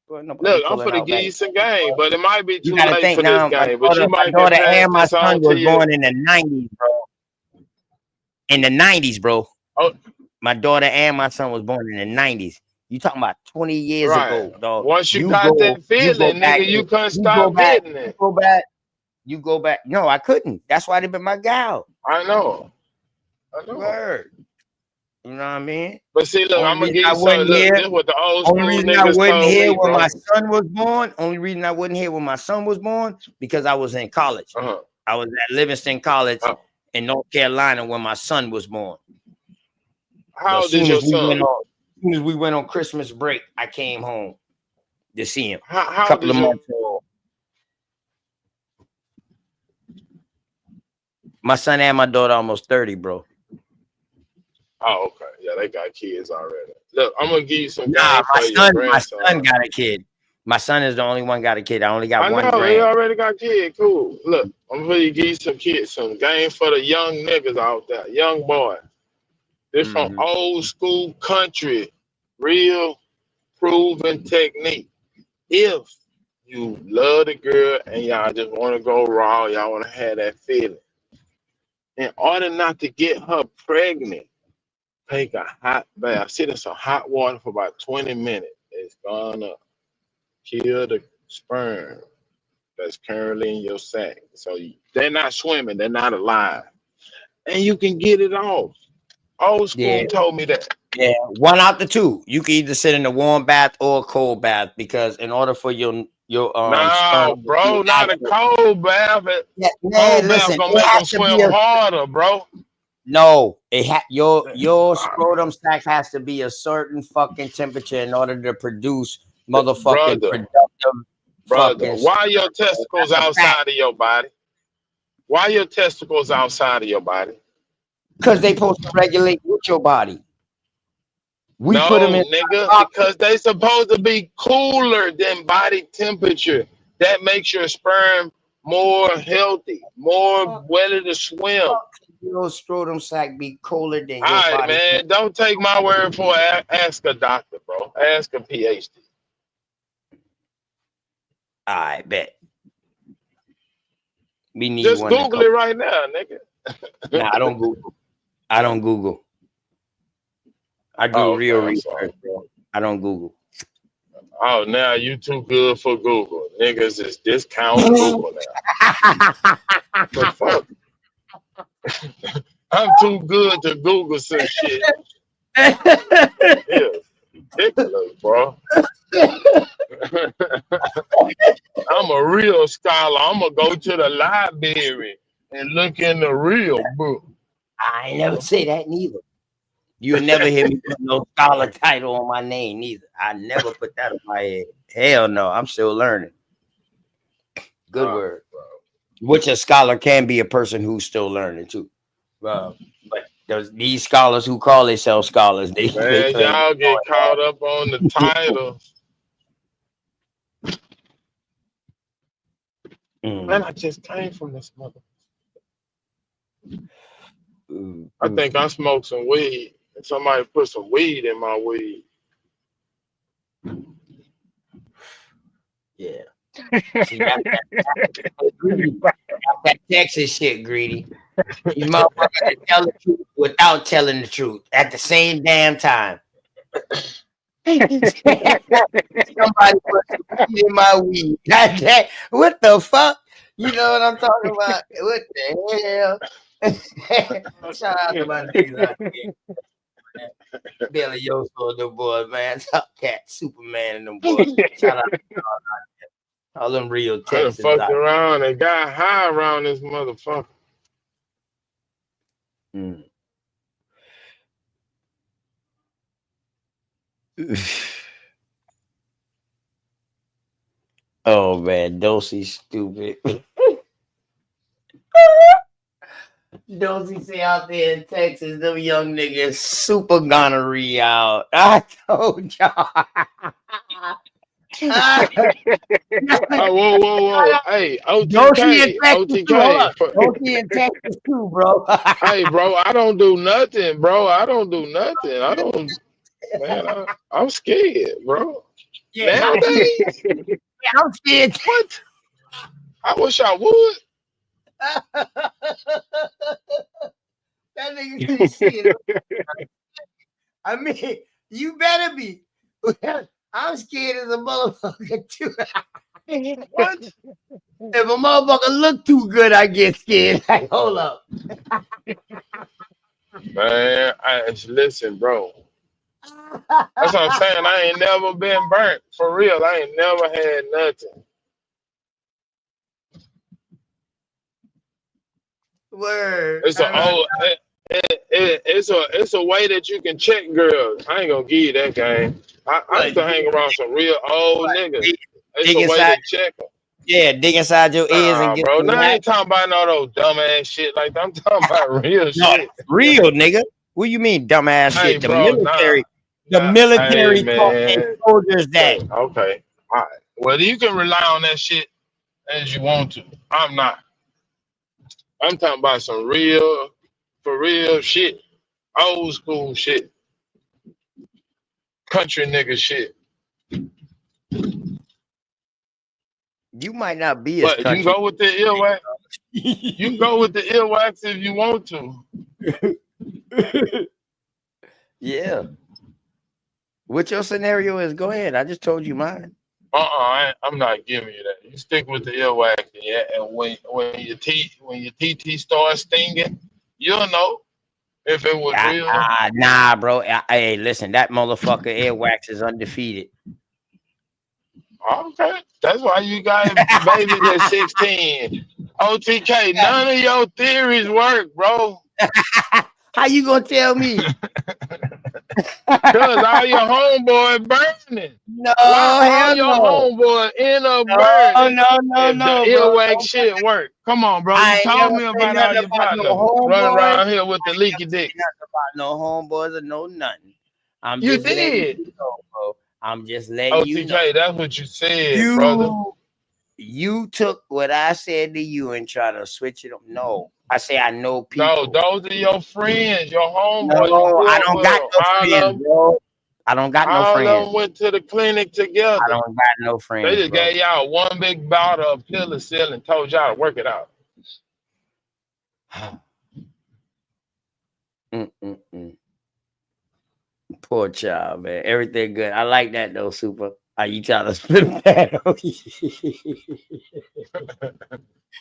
Look, I'm gonna give you some game, but it might be You too gotta late think for this now. My game. But you might can daughter pass and my this son on to was you. born in the 90s, bro. In the 90s, bro. Oh. My daughter and my son was born in the 90s. You talking about 20 years ago, dog. Once you got that feeling, nigga, you couldn't stop hitting it. You go back. No, I couldn't. That's why they been my gal. I know. Word. You know what I mean? But see, look, I'm gonna give you something. Look, this is what the old Only school reason I niggas wasn't told here me, when bro. my son was born. Only reason I wasn't here when my son was born because I was in college. I was at Livingston College in North Carolina when my son was born. How old is your son? As soon as we went on Christmas break, I came home to see him. How a couple of months old. My son and my daughter almost 30, bro. Oh, okay. Yeah, they got kids already. Look, I'm gonna give you some game my for your grandson. son got a kid. My son is the only one got a kid. I only got one I know he grand. already got kids. Cool. Look, I'm gonna give you some kids, some game for the young niggas out there, young boy. This from old school country, real proven technique. If you love the girl and y'all just want to go raw, y'all want to have that feeling. In order not to get her pregnant, take a hot bath. Sit in some hot water for about 20 minutes. It's gonna kill the sperm that's currently in your sac. So they're not swimming, they're not alive. And you can get it off. Old school told me that. Yeah, one out the two. You can either sit in a warm bath or a cold bath because in order for your No, sperm bro, not a cold bath. man, Cold bath listen, gonna it make them has to swim be a harder, bro. no. Your scrotum sac has to be a certain fucking temperature in order to produce motherfucking Brother, productive fucking. why your testicles That's a fact. outside of your body? Why your testicles outside of your body? Because they supposed to regulate with your body. We no, put them in nigga, because they supposed to be cooler than body temperature. That makes your sperm more healthy, more willing to swim. Your scrotum sac be colder than All your right, body. man. Don't take my word for it. Ask a doctor, bro. Ask a PhD. I bet. We need Just one to Google come. it right now, nigga. Nah, I don't Google. I don't Google. I do Oh, real okay, I'm research, bro. I don't Google. Oh, now you too good for Google. Niggas is discounting Google now. The fuck? I'm too good to Google some shit. Yeah, ridiculous, bro. I'm a real scholar. I'm gonna go to the library and look in the real book. I ain't never say that neither. You'll never hear me put no scholar title on my name neither. I never put that on my head. Hell no, I'm still learning. Good word. Which a scholar can be a person who's still learning too. But these scholars who call themselves scholars, they Man, claim y'all get caught up on the title. Man, I just came from this mother. I think I smoked some weed. And somebody put some weed in my weed. Yeah. See, that's that Texas shit, Greedy. These motherfuckers that tell the truth without telling the truth at the same damn time. Somebody put some weed in my weed. What the fuck? You know what I'm talking about? What the hell? Shout out to my niggas out there. Billy Yoso and them boys, man. Top Cat, Superman and them boys. Shout out to y'all out there. All them real I done Texans fucked out around and got high around this motherfucker. Oh man, Dosey stupid. Dosey say out there in Texas, them young niggas super gonorrhea out. I told y'all. Whoa. Hey, Dosey in OTK. Texas too. Hold up. Dosey in Texas too, bro. Hey, bro, I don't do nothing, bro. I don't do nothing. I don't, man, I'm scared, bro. Yeah, Nowadays, I'm scared. What? I wish I would. That nigga couldn't see it. I mean, you better be. I'm scared as a motherfucker too. What? If a motherfucker look too good, I get scared. Like, hold up. Man, listen, bro. That's what I'm saying. I ain't never been burnt. For real, I ain't never had nothing. Word. It's it's a way that you can check girls. I ain't gonna give you that game. I used to hang around some real old niggas. It's a way to check them. Yeah, dig inside your ears and get bro. some Now I ain't wax. talking about all those dumbass shit. Like I'm talking about real No, shit. real nigga. What you mean, dumbass Hey, shit? The bro, military, nah, military hey, taught man. their soldiers that. Okay. All right. Well, you can rely on that shit as you want to. I'm not. I'm talking about some real, for real shit. Old school shit. Country nigga shit. You might not be as But you can country. go with the earwax. You can go with the earwax if you want to. Yeah. What your scenario is? Go ahead. I just told you mine. I'm not giving you that. You stick with the earwax, yeah. And when your TT starts stinging, you'll know if it was real. Nah, bro. Hey, listen, that motherfucker earwax is undefeated. Okay, that's why you got babies at 16. OTK, none of your theories work, bro. How you gonna tell me? Cause all your homeboys burning. No, Why all hell your no. homeboys end up burning? No, If the bro. earwax shit work. Come on, bro. You I ain't told never me say about all nothing your about no partners running homeboys. around here with the leaky dicks. Nothing about no homeboys or no nothing. I'm You just letting did. you know, bro. I'm just letting you know. OTK, that's what you said, brother. You took what I said to you and try to switch it up. No, I say I know people. No, those are your friends, your homeboys. No, I don't got no friends, bro. I don't got no All of friends. them went to the clinic together. I don't got no friends. They just bro. gave y'all one big bottle of penicillin and told y'all to work it out. Poor child, man. Everything good. I like that though, Super. Are you trying to split that on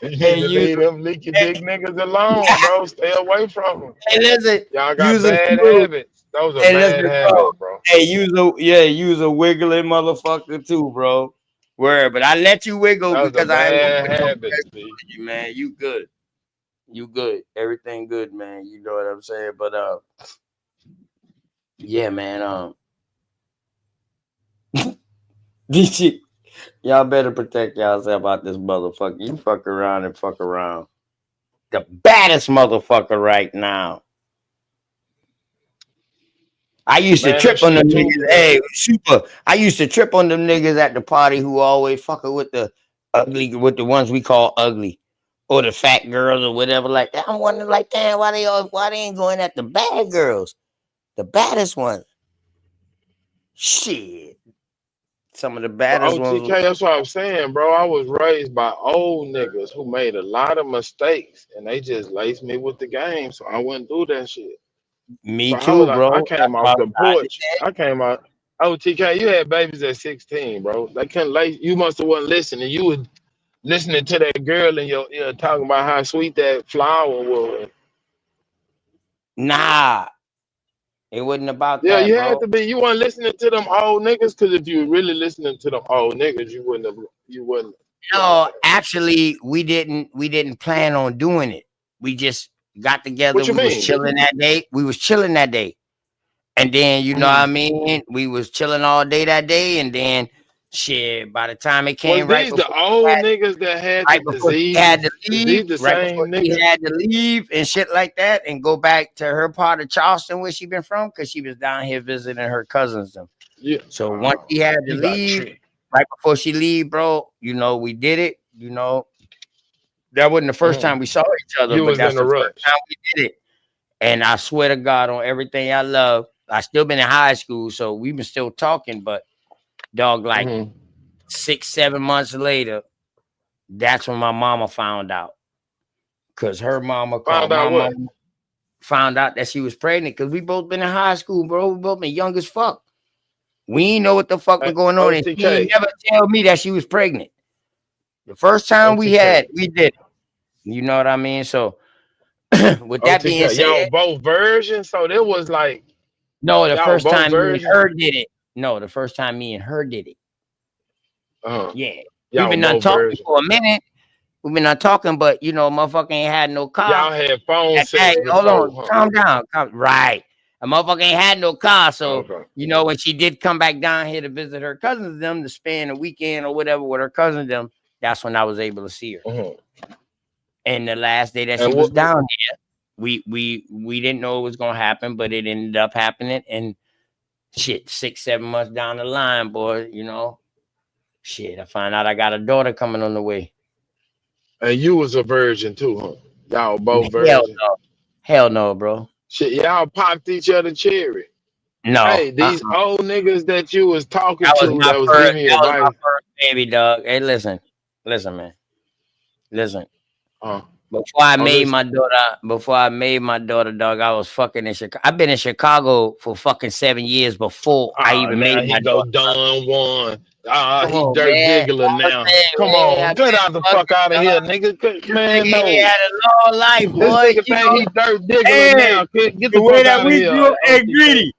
You need to leave them leaky dick niggas alone, bro. Stay away from them. Hey, listen. Y'all got use a bad screw. habits. Those are Hey, bad listen, habits, bro. Hey, use a wiggling motherfucker too, bro. Word, but I let you wiggle Those are because I ain't bad want to habits, B. you, man. You good. You good. Everything good, man. You know what I'm saying? But yeah, man. Y'all better protect yourself out this motherfucker. You fuck around and fuck around. The baddest motherfucker right now. I used to trip on them niggas. Hey, Super. I used to trip on them niggas at the party who always fucking with the ugly, with the ones we call ugly, or the fat girls or whatever like that. I'm wondering, like, damn, why they ain't going at the bad girls, the baddest ones? Shit, some of the baddest ones. OTK, that's what I'm saying, bro. I was raised by old niggas who made a lot of mistakes, and they just laced me with the game, so I wouldn't do that shit. Me So too, bro. I came off the porch. I came out. OTK, you had babies at 16, bro. They couldn't lace. You must have wasn't listening. You was listening to that girl in your ear talking about how sweet that flower was. Nah, it wasn't about Yeah, that, you bro. had to be. You weren't listening to them old niggas, because if you were really listening to them old niggas, you wouldn't have. You wouldn't. No, actually, we didn't plan on doing it. We just got together. What you We was mean? chilling that day. We was chilling that day. And then, you know what I mean? We was chilling all day that day. And then, shit, by the time it came Was these the old niggas that had right the before she disease? had to Is leave, these the right same before she niggas? had to leave and shit like that and go back to her part of Charleston where she been from, because she was down here visiting her cousins. Yeah. So once she had to You got leave, tricked. right before she leave, bro, you know, we did it, you know. That wasn't the first time we saw each other, You but was that's in a the first rush. time we did it. And I swear to God, on everything I love, I still been in high school, so we been still talking, but dog, like 6-7 months later, that's when my mama found out. Cause her mama called Found out my what? mama, found out that she was pregnant, because we both been in high school, bro. We both been young as fuck. We ain't know what the fuck was going on, and she ain't OTK. never tell me that she was pregnant. The first time we did it. You know what I mean? So with that being OTK. Y'all said, both versions, so there was like no, the y'all first both time me and versions. her did it. No, the first time me and her did it. Yeah. We've Y'all been done both talking versions. for a minute. We've been done talking, but you know, motherfucker ain't had no car. Y'all had phone Hey, sex hold before, on, huh? calm down. Right. A motherfucker ain't had no car. So, Okay. you know, when she did come back down here to visit her cousins, them to spend a weekend or whatever with her cousins, them, that's when I was able to see her. And the last day that she was down there, we didn't know it was gonna happen, but it ended up happening. And shit, 6-7 months down the line, boy, you know, shit, I find out I got a daughter coming on the way. And you was a virgin too, huh? Y'all both Hell virgins. no. Hell no, bro. Shit, y'all popped each other cherry. No. Hey, these old niggas that you was talking That was to my that was first. giving you That was my advice. first baby, dog. Hey, listen, man. Listen. Oh, Before I made listen. my daughter, dog, I was fucking in Chicago. I've been in Chicago for fucking 7 years before I even Now made he my go daughter. Don Juan. Come He on, dirt man. diggler I'm now. saying, Come man, on, I've get been out the fucking, fuck out of here, nigga. This Man, nigga no. here had a long life, This boy. nigga You think he know, dirt diggler hey, now. Get the the way fuck that out of we here, grew, hey, OTK. Greedy,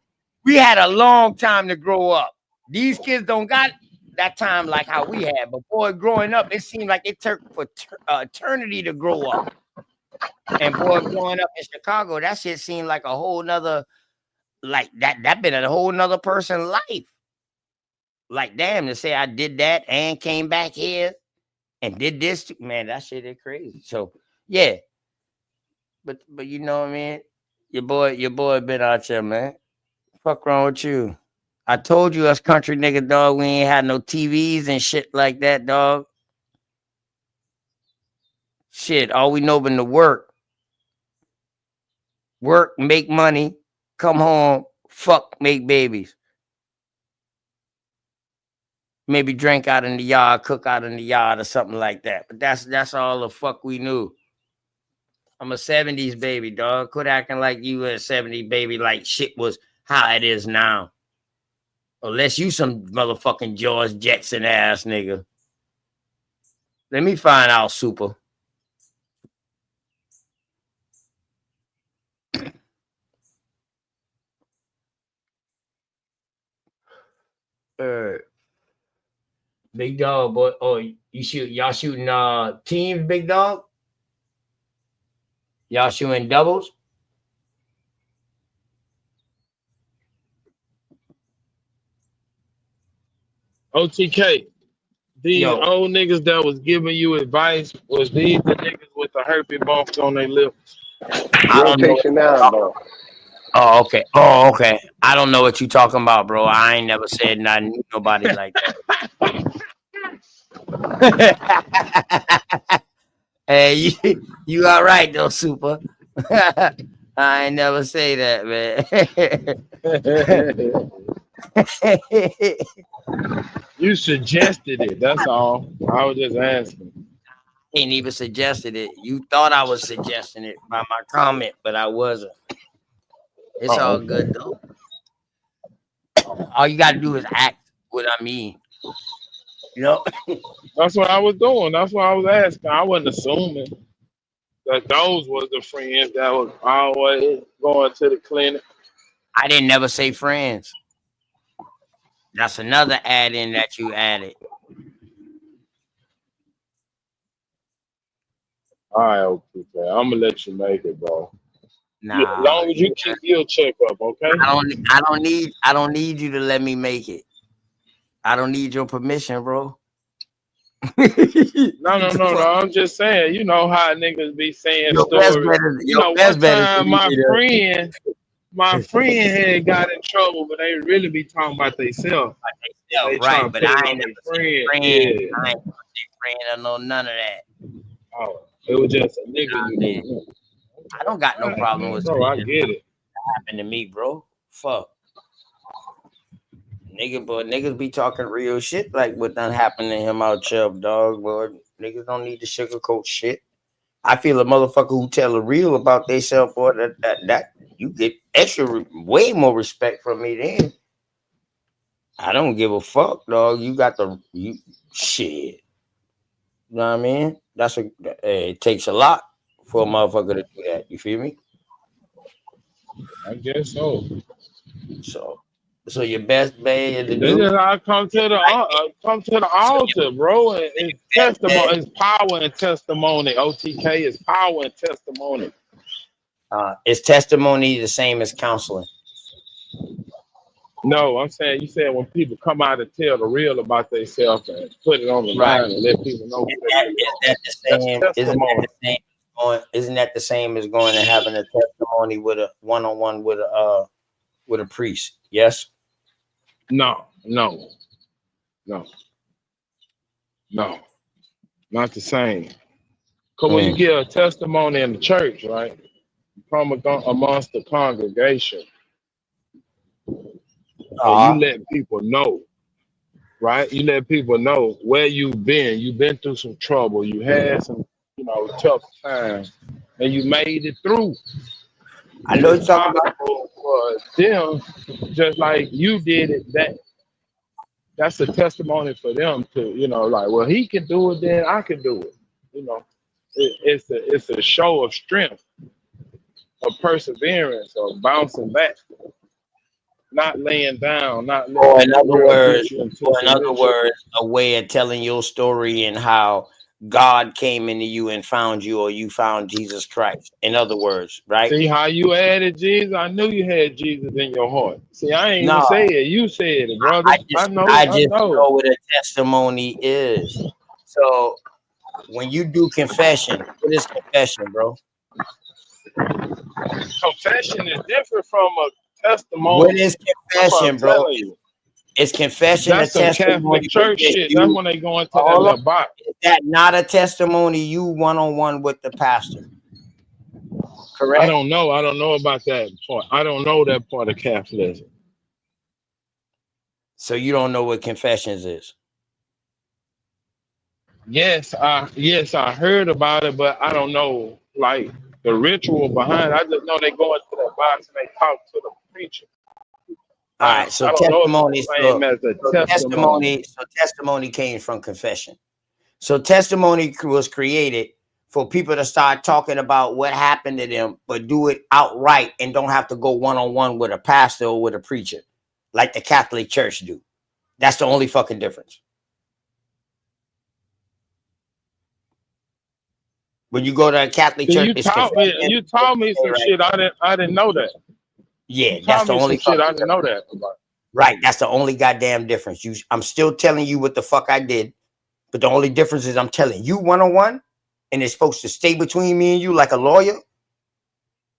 we had a long time to grow up. These kids don't got that time like how we had. But boy, growing up, it seemed like it took for eternity to grow up. And boy, growing up in Chicago, that shit seemed like a whole nother, like that been a whole nother person's life. Like, damn, to say I did that and came back here and did this, man, that shit is crazy. So yeah, but you know what I mean? Your boy been out here, man. Fuck wrong with you? I told you us country nigga, dog, we ain't had no TVs and shit like that, dog. Shit, all we know been to work, make money, come home, fuck, make babies. Maybe drink out in the yard, cook out in the yard or something like that. But that's all the fuck we knew. I'm a 70s baby, dog. Quit acting like you a 70s baby like shit was how it is now. Unless you some motherfucking George Jetson ass nigga. Let me find out, Super. Big dog, boy. Oh, y'all shooting teams, big dog? Y'all shooting doubles? OTK. These Yo. old niggas that was giving you advice was these the niggas with the herpes bumps on their lips. I don't know. Rotation now, bro. Oh, okay. Oh, okay. I don't know what you talking about, bro. I ain't never said nothing to nobody like that. Hey, you all right though, Super? I ain't never say that, man. You suggested it. That's all. I was just asking. Ain't even suggested it. You thought I was suggesting it by my comment, but I wasn't. It's all good though. All you gotta do is act what I mean. You know? That's what I was doing. That's what I was asking. I wasn't assuming that those was the friends that was always going to the clinic. I didn't never say friends. That's another add-in that you added. All right, okay. I'm gonna let you make it, bro. Nah, as long as you keep your checkup, okay? I don't need you to let me make it. I don't need your permission, bro. No. I'm just saying, you know how niggas be saying stories. One time my friend had got in trouble, but they really be talking about themselves. They right, but I ain't never friend. I ain't never friend or no none of that. Oh, it was just a nigga you knew. I don't got no problem with bro. I get it. That happened to me, bro. Fuck. Niggas be talking real shit like what done happened to him out here, dog. Boy, niggas don't need to sugarcoat shit. I feel a motherfucker who tell the real about theyself, boy, that you get way more respect from me then. I don't give a fuck, dog. You got shit. You know what I mean? It takes a lot for a motherfucker to do that. You feel me? I guess so. So your best bet to do. I come to the altar, bro. It's testimony, it's power and testimony. OTK is power and testimony. Is testimony the same as counseling? No, I'm saying you said when people come out and tell the real about themselves and put it on the line and let people know who they really are. Isn't that the same as going and having a testimony with a one-on-one with a priest? Yes. No, not the same. Because when you give a testimony in the church, right? come amongst the congregation and Uh-huh. you let people know, right? You let people know where you've been. You've been through some trouble. You had some, tough times, and you made it through. I know It's you're talking about. possible for them, just like you did it. That's a testimony for them to, like, well, he can do it, then I can do it. It's a show of strength, of perseverance, of bouncing back, not laying down, not letting Or the world get you into in other submission. words, a way of telling your story and how God came into you and found you, or you found Jesus Christ. In other words, right? See how you added Jesus? I knew you had Jesus in your heart. See, I ain't even No, say it. You said it, brother. I I just know. know what a testimony is. So when you do confession, what is confession, bro? Confession is different from a What testimony. is That's what I'm confession, bro? telling you. Is confession a That's some testimony Catholic church that shit. That's you when they go into that hold on? little box. Is that not a testimony you one-on-one with the pastor? I Correct? don't know. I don't know about that part. I don't know that part of Catholicism. So you don't know what confessions is. Yes, I heard about it, but I don't know like the ritual behind it. I just know they go into that box and they talk to the preacher. All right, so I don't know if testimony, it's the same as a testimony. testimony came from confession. So testimony was created for people to start talking about what happened to them, but do it outright and don't have to go one-on-one with a pastor or with a preacher, like the Catholic Church do. That's the only fucking difference. When you go to a Catholic See, church, you it's taught me. confession. You taught me some shit. I didn't know that. Yeah, You that's taught the me some only shit. fucking I didn't know difference. that about. Right, that's the only goddamn difference. I'm still telling you what the fuck I did, but the only difference is I'm telling you one-on-one, and it's supposed to stay between me and you like a lawyer.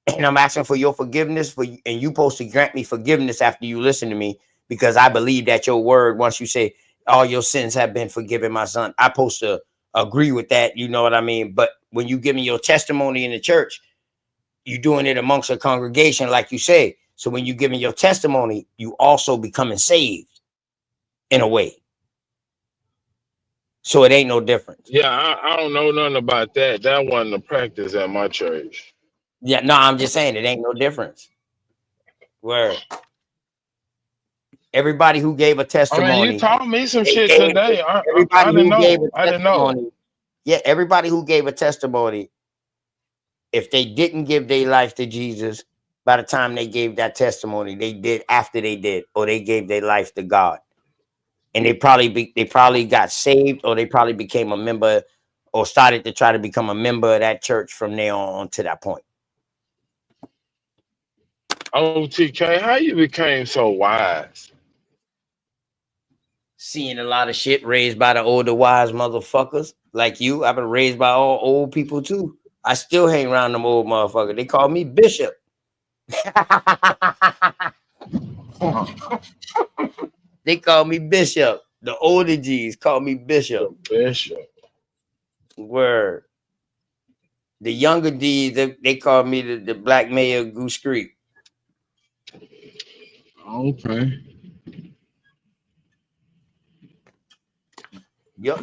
And I'm asking for your forgiveness and you supposed to grant me forgiveness after you listen to me, because I believe that your word, once you say all your sins have been forgiven, my son, I'm supposed to agree with that. You know what I mean? But when you give me your testimony in the church, you're doing it amongst a congregation, like you say. So when you're giving your testimony, you also becoming saved in a way. So it ain't no difference. Yeah, I don't know nothing about that. That wasn't the practice at my church. Yeah, no, I'm just saying it ain't no difference. Where everybody who gave a I mean, testimony, you taught me some they shit gave today. I everybody didn't who gave know. a I didn't know. testimony. Yeah, everybody who gave a testimony, if they didn't give their life to Jesus, by the time they gave that testimony, they did after they did, or they gave their life to God. And they probably got saved, or they probably became a member, or started to try to become a member of that church from there on to that point. OTK, how you became so wise? Seeing a lot of shit raised by the older wise motherfuckers like you. I've been raised by all old people too. I still hang around them old motherfuckers. They call me Bishop. They call me Bishop. The older G's call me Bishop. Bishop. Word. The younger D's, they call me the Black Mayor of Goose Creek. Okay. Yep.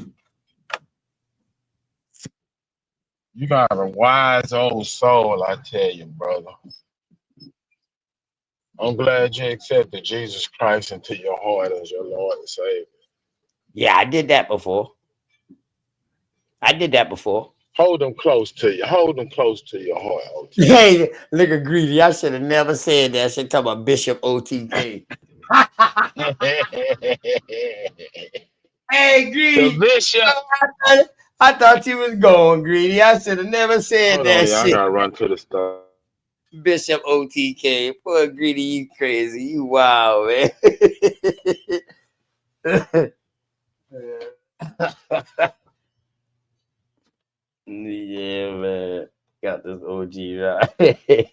You got a wise old soul, I tell you, brother. I'm glad you accepted Jesus Christ into your heart as your Lord and Savior. Yeah, I did that before. Hold them close to you. Hold them close to your heart, OTK. Hey, look at Greedy. I should have never said that. I should talk about Bishop OTK. Hey, Greedy. The Bishop. I thought you was going, Greedy. I should have never said Hold that on, y'all. shit. I gotta run to the store. Bishop OTK. Poor Greedy, you crazy. You wild, man. Yeah, man. Got this OG right.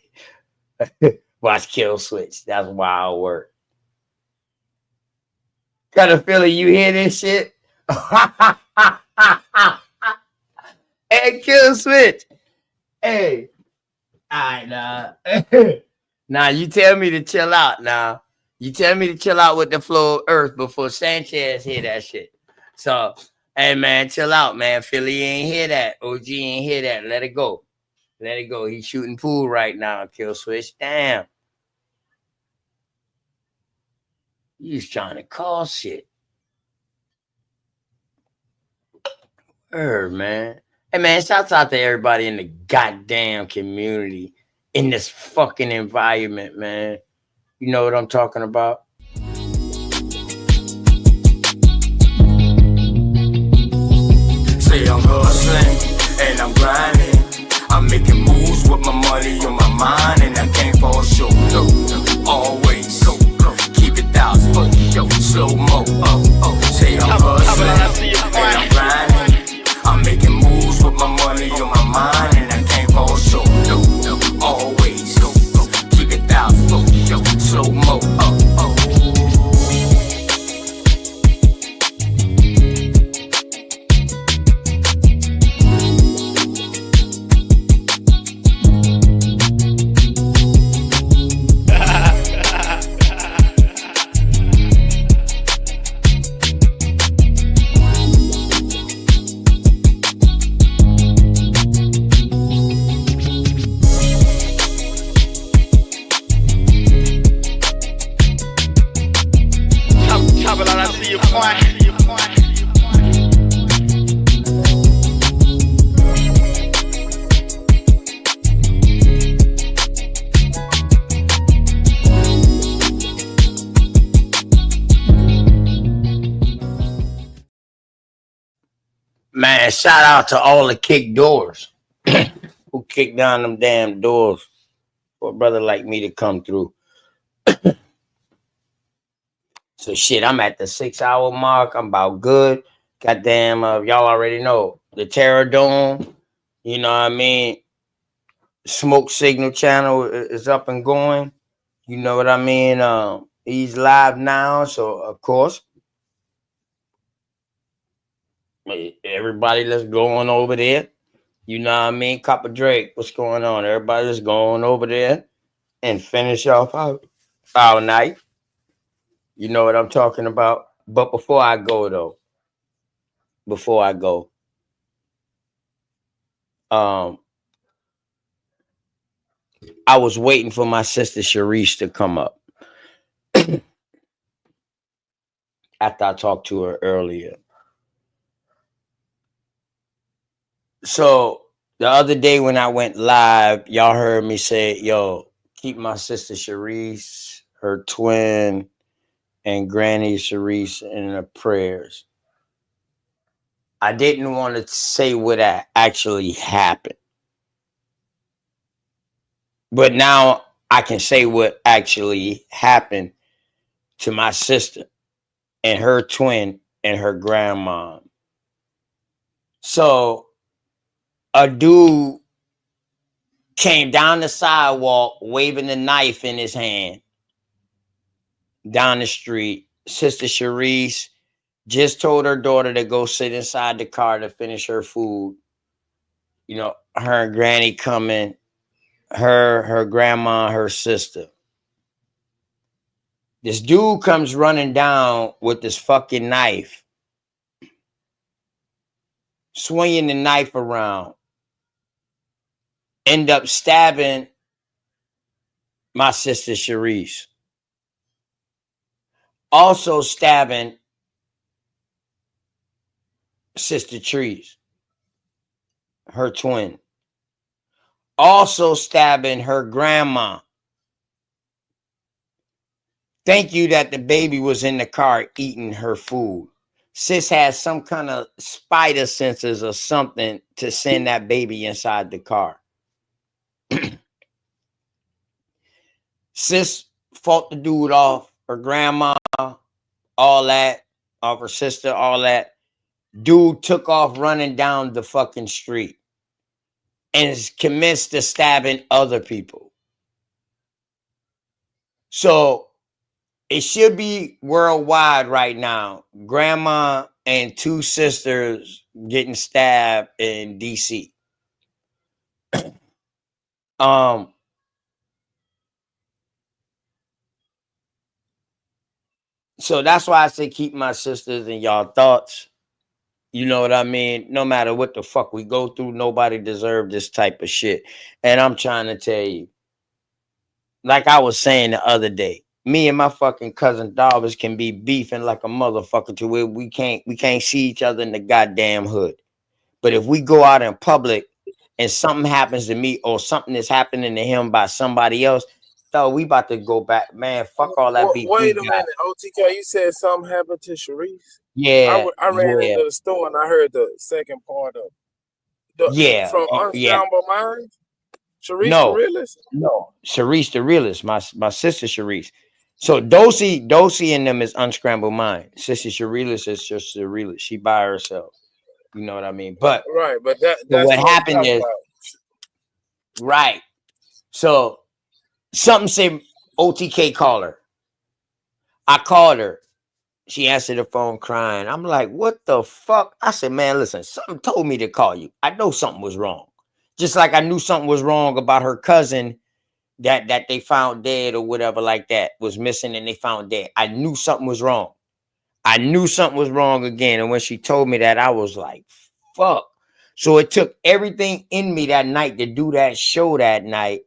Watch Kill Switch. That's wild work. Got a feeling you hear this shit? Hey, Kill Switch. Hey, right, nah. Now you tell me to chill out now. You tell me to chill out with the flow of earth before Sanchez hear that shit. So, hey man, chill out, man. Philly ain't hear that. OG ain't hear that. Let it go. Let it go. He's shooting pool right now. Kill switch. Damn. He's trying to call shit. Man. Hey man, shouts out to everybody in the goddamn community in this fucking environment, man. You know what I'm talking about? Say I'm hustling and I'm grinding. I'm making moves with my money on my mind, and I can't fall short. Always keep it 1,000. Slow mo. Say I'm hustling and I'm grinding. I'm making moves with my money on my mind, and I can't fall short. Always keep it 1,000. Slow mo. Man, shout out to all the kick doors who kicked down them damn doors for a brother like me to come through. So shit, I'm at the 6-hour mark. I'm about good. Goddamn, y'all already know the Terror Dome. You know what I mean? Smoke Signal channel is up and going. You know what I mean? He's live now, so of course, everybody that's going over there. You know what I mean? Copper Drake, what's going on? Everybody that's going over there and finish off our night. You know what I'm talking about? But before I go, though, I was waiting for my sister Sharice to come up after I talked to her earlier. So the other day when I went live, y'all heard me say, yo, keep my sister Sharice, her twin, and Granny Sharice in the prayers. I didn't want to say what actually happened. But now I can say what actually happened to my sister and her twin and her grandma. So a dude came down the sidewalk waving a knife in his hand down the street. Sister Sharice just told her daughter to go sit inside the car to finish her food. You know, her and Granny coming, her grandma, her sister. This dude comes running down with this fucking knife, swinging the knife around, end up stabbing my sister Sharice. Also stabbing Sister Trees, her twin. Also stabbing her grandma. Thank you that the baby was in the car eating her food. Sis has some kind of spider senses or something to send that baby inside the car. Sis fought the dude off, her grandma, all that, off her sister, all that. Dude took off running down the fucking street and is commenced to stabbing other people. So it should be worldwide right now. Grandma and two sisters getting stabbed in DC. So that's why I say keep my sisters in y'all thoughts. You know what I mean? No matter what the fuck we go through, nobody deserves this type of shit. And I'm trying to tell you, like I was saying the other day, me and my fucking cousin Darvis can be beefing like a motherfucker to where we can't see each other in the goddamn hood. But if we go out in public and something happens to me or something is happening to him by somebody else, though, we about to go back, man. Fuck all that beef we Wait a got. minute, OTK. You said something happened to Sharice. Yeah, I ran yeah, into the store and I heard the second part of the yeah, from yeah. Unscrambled Minds. Sharice the No, realist. no. Sharice the realist, my sister Sharice. So Dosey and them is Unscrambled Mind. Sister Sharice is just the realist. She by herself. You know what I mean? But Right, but so that's what what I'm happened talking is, about. right. So something said OTK call her. I called her. She answered the phone crying. I'm like, what the fuck? I said, man, listen, something told me to call you. I know something was wrong. Just like I knew something was wrong about her cousin that they found dead or whatever like that, was missing and they found dead. I knew something was wrong. I knew something was wrong again. And when she told me that, I was like, fuck. So it took everything in me that night to do that show that night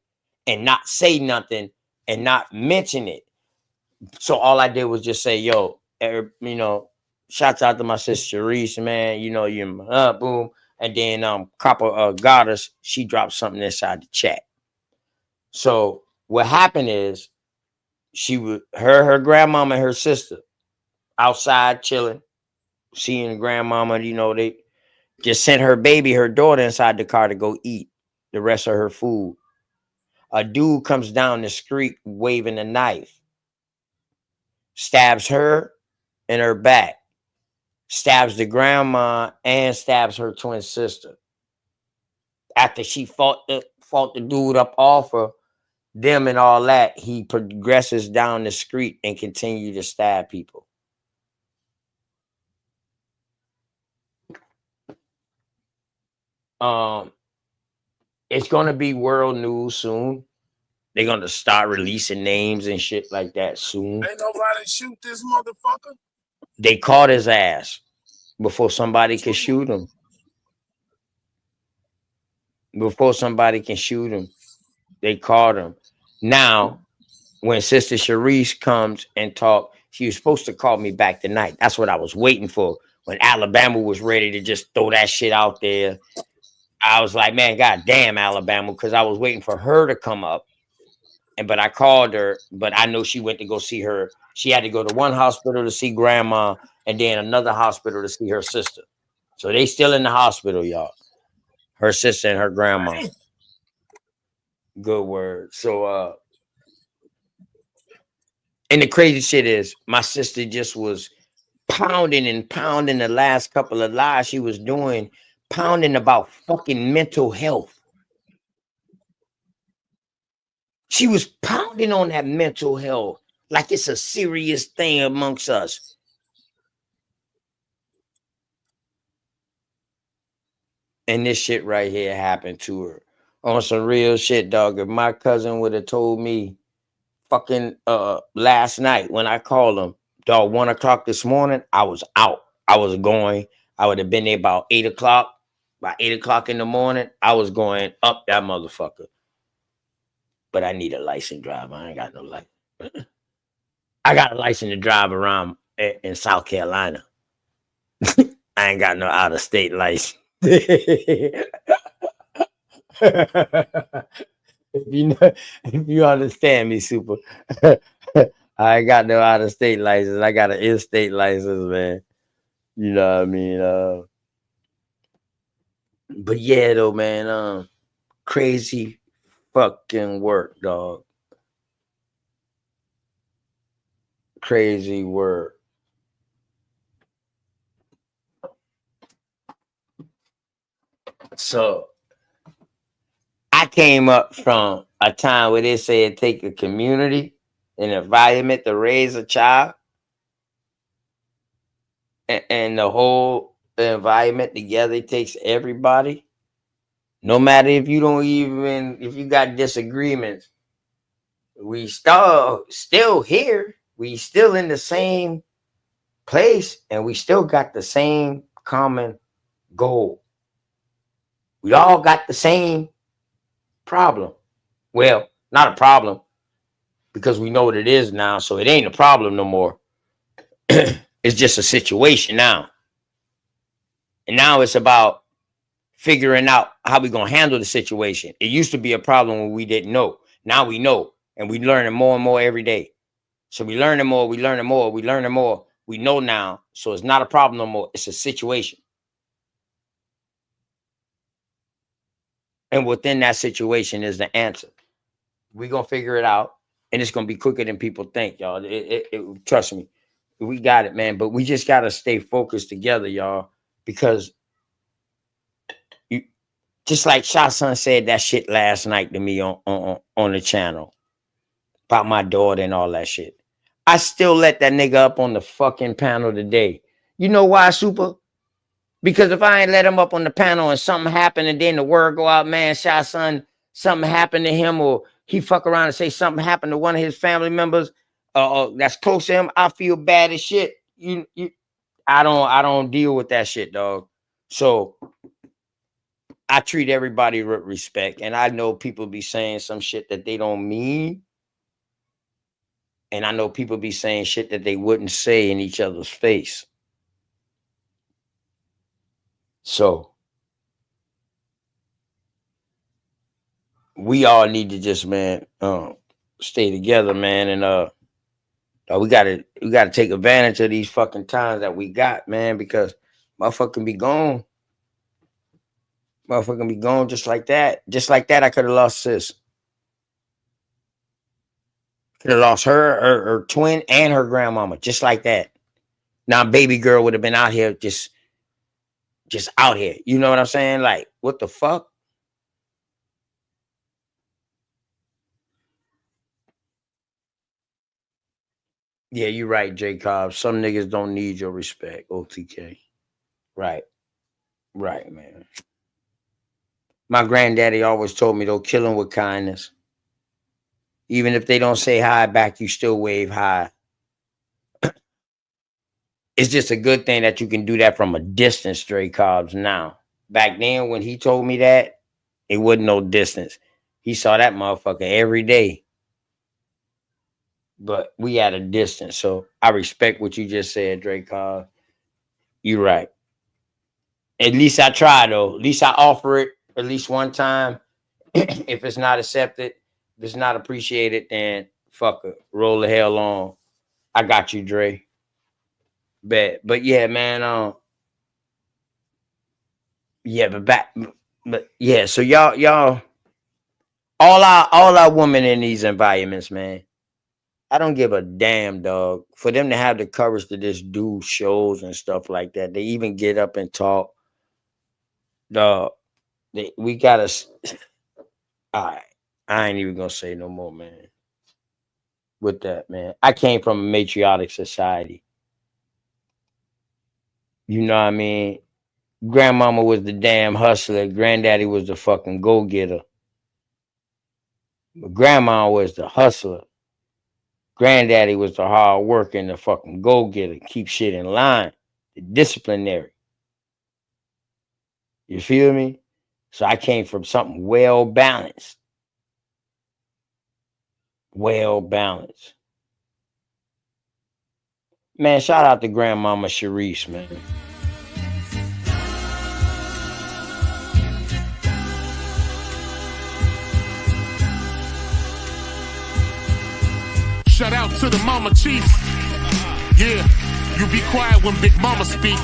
and not say nothing and not mention it. So all I did was just say, yo, you know, shouts out to my sister Sharice, man. You know, you're boom. And then Copper Goddess, she dropped something inside the chat. So what happened is her grandmama and her sister outside chilling, seeing grandmama, you know, they just sent her daughter inside the car to go eat the rest of her food. A dude comes down the street waving a knife, stabs her in her back, stabs the grandma and stabs her twin sister. After she fought the dude up off her, them and all that, he progresses down the street and continue to stab people. It's gonna be world news soon. They're gonna start releasing names and shit like that soon. Ain't nobody shoot this motherfucker. They caught his ass before somebody could shoot him. Before somebody can shoot him, they caught him. Now, when Sister Sharice comes and talk, she was supposed to call me back tonight. That's what I was waiting for. When Alabama was ready to just throw that shit out there, I was like, man, goddamn Alabama, because I was waiting for her to come up. But I called her, but I know she went to go see her. She had to go to one hospital to see grandma and then another hospital to see her sister. So they still in the hospital, y'all. Her sister and her grandma. Good word. So and the crazy shit is my sister just was pounding and pounding the last couple of lives she was doing, pounding about fucking mental health. She was pounding on that mental health like it's a serious thing amongst us. And this shit right here happened to her. On some real shit, dog. If my cousin would have told me fucking last night when I called him, dog, 1 o'clock this morning, I was out. I was going. I would have been there about 8 o'clock. By 8 o'clock in the morning, I was going up that motherfucker. But I need a license driver. I ain't got no license. I got a license to drive around in South Carolina. I ain't got no out-of-state license. If you understand me, super. I ain't got no out-of-state license. I got an in-state license, man. You know what I mean? But yeah, though, man. Crazy fucking work, dog. Crazy work. So I came up from a time where they said take a community, an environment to raise a child, and the whole environment together takes everybody. No matter if you got disagreements, we still here. We still in the same place, and we still got the same common goal. We all got the same problem. Well, not a problem, because we know what it is now, so it ain't a problem no more. It's just a situation now. And now it's about figuring out how we're going to handle the situation. It used to be a problem when we didn't know. Now we know, and we learning more and more every day. So we learning more, we learning more, we learning more. We know now, so it's not a problem no more. It's a situation. And within that situation is the answer. We're going to figure it out, and it's going to be quicker than people think, y'all. Trust me. We got it, man. But we just got to stay focused together, y'all, because just like Shah Son said that shit last night to me on the channel about my daughter and all that shit. I still let that nigga up on the fucking panel today. You know why, Super? Because if I ain't let him up on the panel and something happened and then the word go out, man, Shah Son, something happened to him, or he fuck around and say something happened to one of his family members that's close to him, I feel bad as shit. I don't deal with that shit, dog. So I treat everybody with respect, and I know people be saying some shit that they don't mean, and I know people be saying shit that they wouldn't say in each other's face. So we all need to just, man, stay together, man, and we gotta take advantage of these fucking times that we got, man, because motherfucker be gone. Motherfucker be gone just like that. Just like that, I could have lost sis. Could have lost her twin and her grandmama, just like that. Now baby girl would have been out here just out here. You know what I'm saying? Like, what the fuck? Yeah, you're right, J Cobb. Some niggas don't need your respect, OTK. Right. Right, man. My granddaddy always told me, though, kill them with kindness. Even if they don't say hi back, you still wave hi. It's just a good thing that you can do that from a distance, Stray Cobbs, now. Back then, when he told me that, it wasn't no distance. He saw that motherfucker every day. But we at a distance, so I respect what you just said, Dre Cobb. You're right. At least I try, though. At least I offer it at least one time. If it's not accepted, if it's not appreciated, then fuck it. Roll the hell on. I got you, Dre. But yeah, man. Yeah, but yeah. So y'all, all our women in these environments, man. I don't give a damn, dog. For them to have the courage to just do shows and stuff like that, they even get up and talk. Dog, we gotta. All right, I ain't even gonna say no more, man. With that, man, I came from a matriarchal society. You know what I mean? Grandmama was the damn hustler. Granddaddy was the fucking go-getter. But grandma was the hustler. Granddaddy was the hard worker and the fucking go-getter. Keep shit in line. The disciplinary. You feel me? So I came from something well-balanced. Well-balanced. Man, shout out to Grandmama Sharice, man. Shout out to the mama chief. Yeah, you be quiet when Big Mama speak.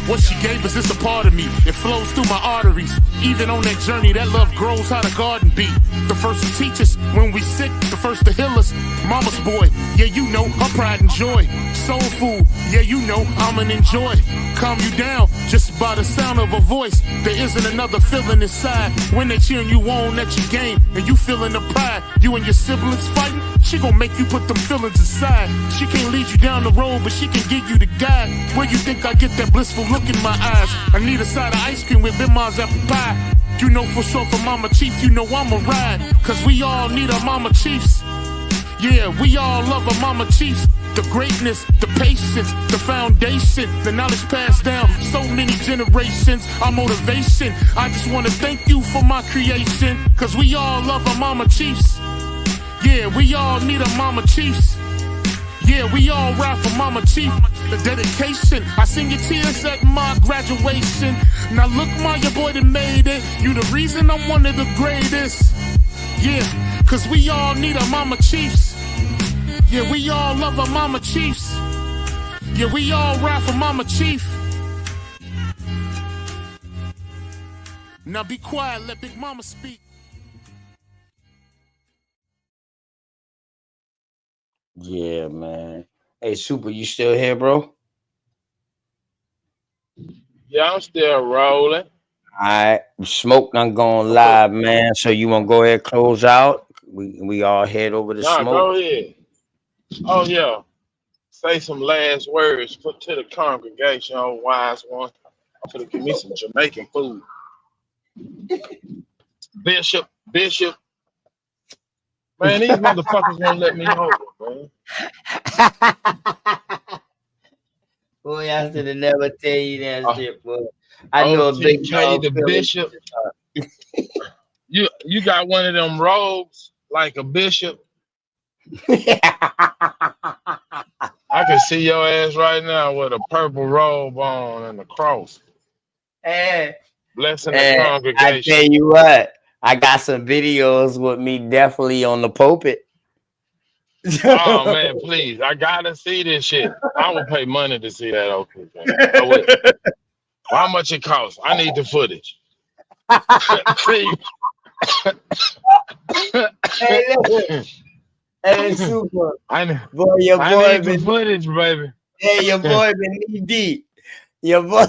What she gave us is a part of me. It flows through my arteries. Even on that journey, that love grows how the garden be. The first to teach us when we sick, the first to heal us. Mama's boy, yeah, you know, her pride and joy. Soul food, yeah, you know, I'm an enjoy. Calm you down just by the sound of a voice. There isn't another feeling inside when they cheering you on at your game and you feeling the pride. You and your siblings fighting, she gon' make you put them feelings aside. She can't lead you down the road, but she can give you the guide. Where you think I get that blissful look in my eyes? I need a side of ice cream with Bimars apple pie. You know for sure for Mama Chief, you know I'ma ride. Cause we all need our Mama Chiefs. Yeah, we all love our Mama Chiefs. The greatness, the patience, the foundation, the knowledge passed down so many generations, our motivation. I just want to thank you for my creation. Cause we all love our Mama Chiefs. Yeah, we all need our Mama Chiefs. Yeah, we all ride for Mama Chief. The dedication, I seen your tears at my graduation. Now look, my your boy that made it. You the reason I'm one of the greatest. Yeah, cause we all need our Mama Chiefs. Yeah, we all love our Mama Chiefs. Yeah, we all ride for Mama Chief. Now be quiet, let Big Mama speak. Yeah, man. Hey, Super, you still here, bro? Yeah, I'm still rolling. All right, Smoke done going live, man. So you want to go ahead and close out? We all head over to Nah, Smoke. go ahead. Oh yeah. Say some last words put to the congregation, oh wise one. I'm gonna give me some Jamaican food. Bishop. Man, these motherfuckers won't let me over, man. Boy, I should have never tell you that shit, boy. I know a big OTK, dog the feeling. bishop. You got one of them robes like a bishop. I can see your ass right now with a purple robe on and a cross. Hey, Blessing the I congregation. tell you what, I got some videos with me definitely on the pulpit. Oh man, please. I gotta see this shit. I would pay money to see that. Okay, I would. How much it costs? I need the footage. Please. Hey, listen. Hey, Super. I Boy, your need boy the been footage, baby. Hey, your boy been knee deep. Your boy.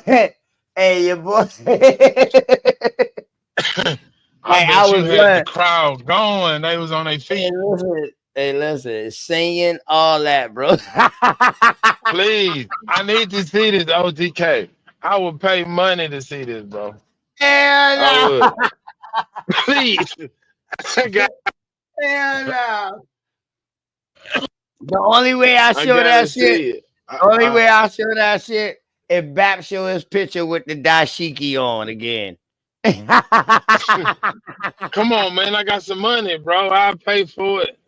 Hey, your boy. I Like, bet I you was had the crowd going. They was on their feet. Hey, listen, singing all that, bro. Please, I need to see this OTK. I would pay money to see this, bro. Hell no. I would. Please. Hell no. The only way I show gotta that see shit, it. the only way I show that shit, if Bap show his picture with the dashiki on again. Come on, man. I got some money, bro. I'll pay for it.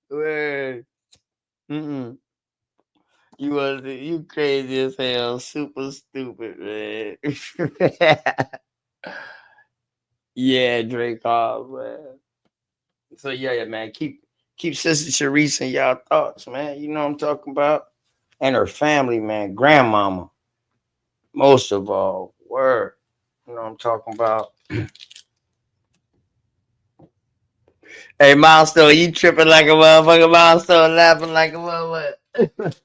Word. Mm-mm. You crazy as hell, super stupid, man. Yeah, Drake Hall, man. So yeah, man, keep Sister Sharice in y'all thoughts, man. You know what I'm talking about, and her family, man, grandmama, most of all. Word, you know what I'm talking about. Hey, Milestone, you tripping like a motherfucker, Milestone, laughing like a motherfucker.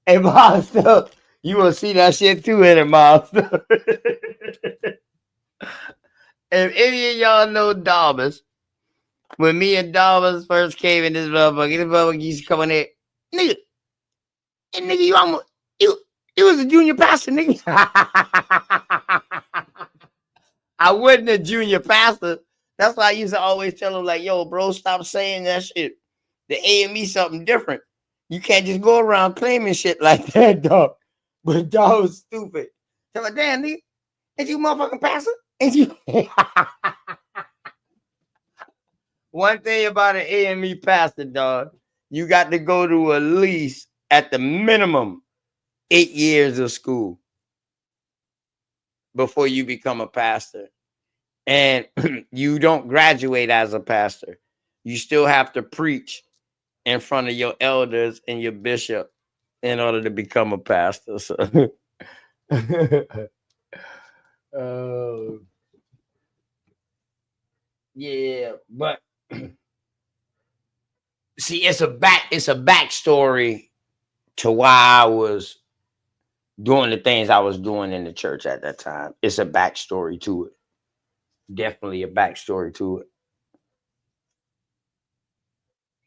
Hey, Milestone, you will see that shit too in it, Milestone. If any of y'all know Darbus, when me and Darbus first came in this motherfucker used to come in there, nigga, hey, nigga, you was a junior pastor, nigga. I wasn't a junior pastor. That's why I used to always tell him, like, yo, bro, stop saying that shit. The AME something different. You can't just go around claiming shit like that, dog. But dog was stupid. Tell me, damn, nigga, ain't you motherfucking pastor? Ain't you? One thing about an AME pastor, dog, you got to go to at least, at the minimum, 8 years of school before you become a pastor. And you don't graduate as a pastor. You still have to preach in front of your elders and your bishop in order to become a pastor. So, yeah, but see, it's a backstory to why I was doing the things I was doing in the church at that time. It's a backstory to it. Definitely a backstory to it.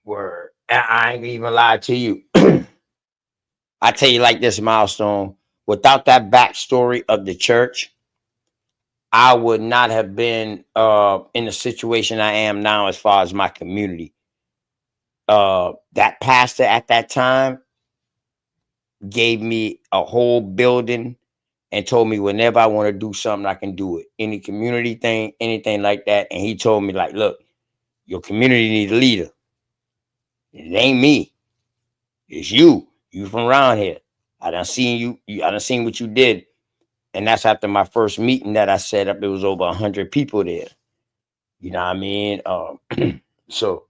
Word. I ain't gonna even lie to you. I tell you like this, Milestone. without that backstory of the church, I would not have been in the situation I am now as far as my community. That pastor at that time gave me a whole building and told me whenever I want to do something, I can do it. Any community thing, anything like that. And he told me, like, look, your community needs a leader. It ain't me. It's you. You from around here. I done seen you. I done seen what you did. And that's after my first meeting that I set up. It was over 100 people there. You know what I mean? So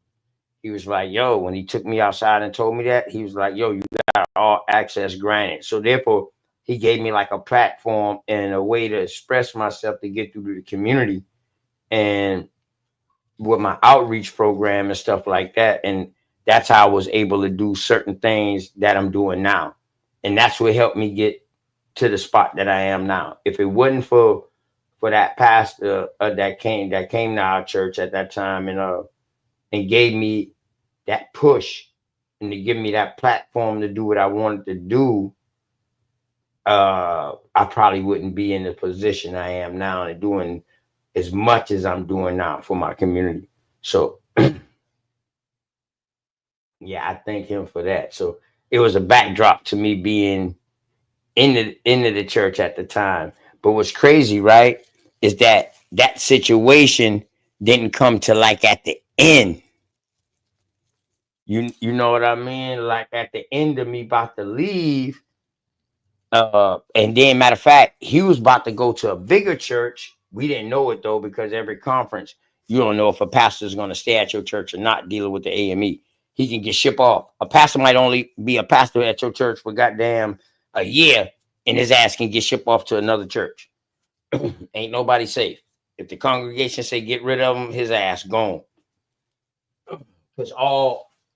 he was like, yo, when he took me outside and told me that, he was like, yo, you got all access granted. So therefore, he gave me like a platform and a way to express myself to get through to the community and with my outreach program and stuff like that. And that's how I was able to do certain things that I'm doing now. And that's what helped me get to the spot that I am now. If it wasn't for that pastor that came to our church at that time and gave me that push and to give me that platform to do what I wanted to do, I probably wouldn't be in the position I am now and doing as much as I'm doing now for my community. So yeah, I thank him for that. So it was a backdrop to me being into the church at the time. But what's crazy, right, is that situation didn't come to like at the end. You know what I mean? Like at the end of me about to leave. And then matter of fact, he was about to go to a bigger church. We didn't know it though, because every conference, you don't know if a pastor is going to stay at your church or not, dealing with the AME. He can get shipped off. A pastor might only be a pastor at your church for goddamn a year, and his ass can get shipped off to another church. Ain't nobody safe. If the congregation say get rid of him, his ass gone. Because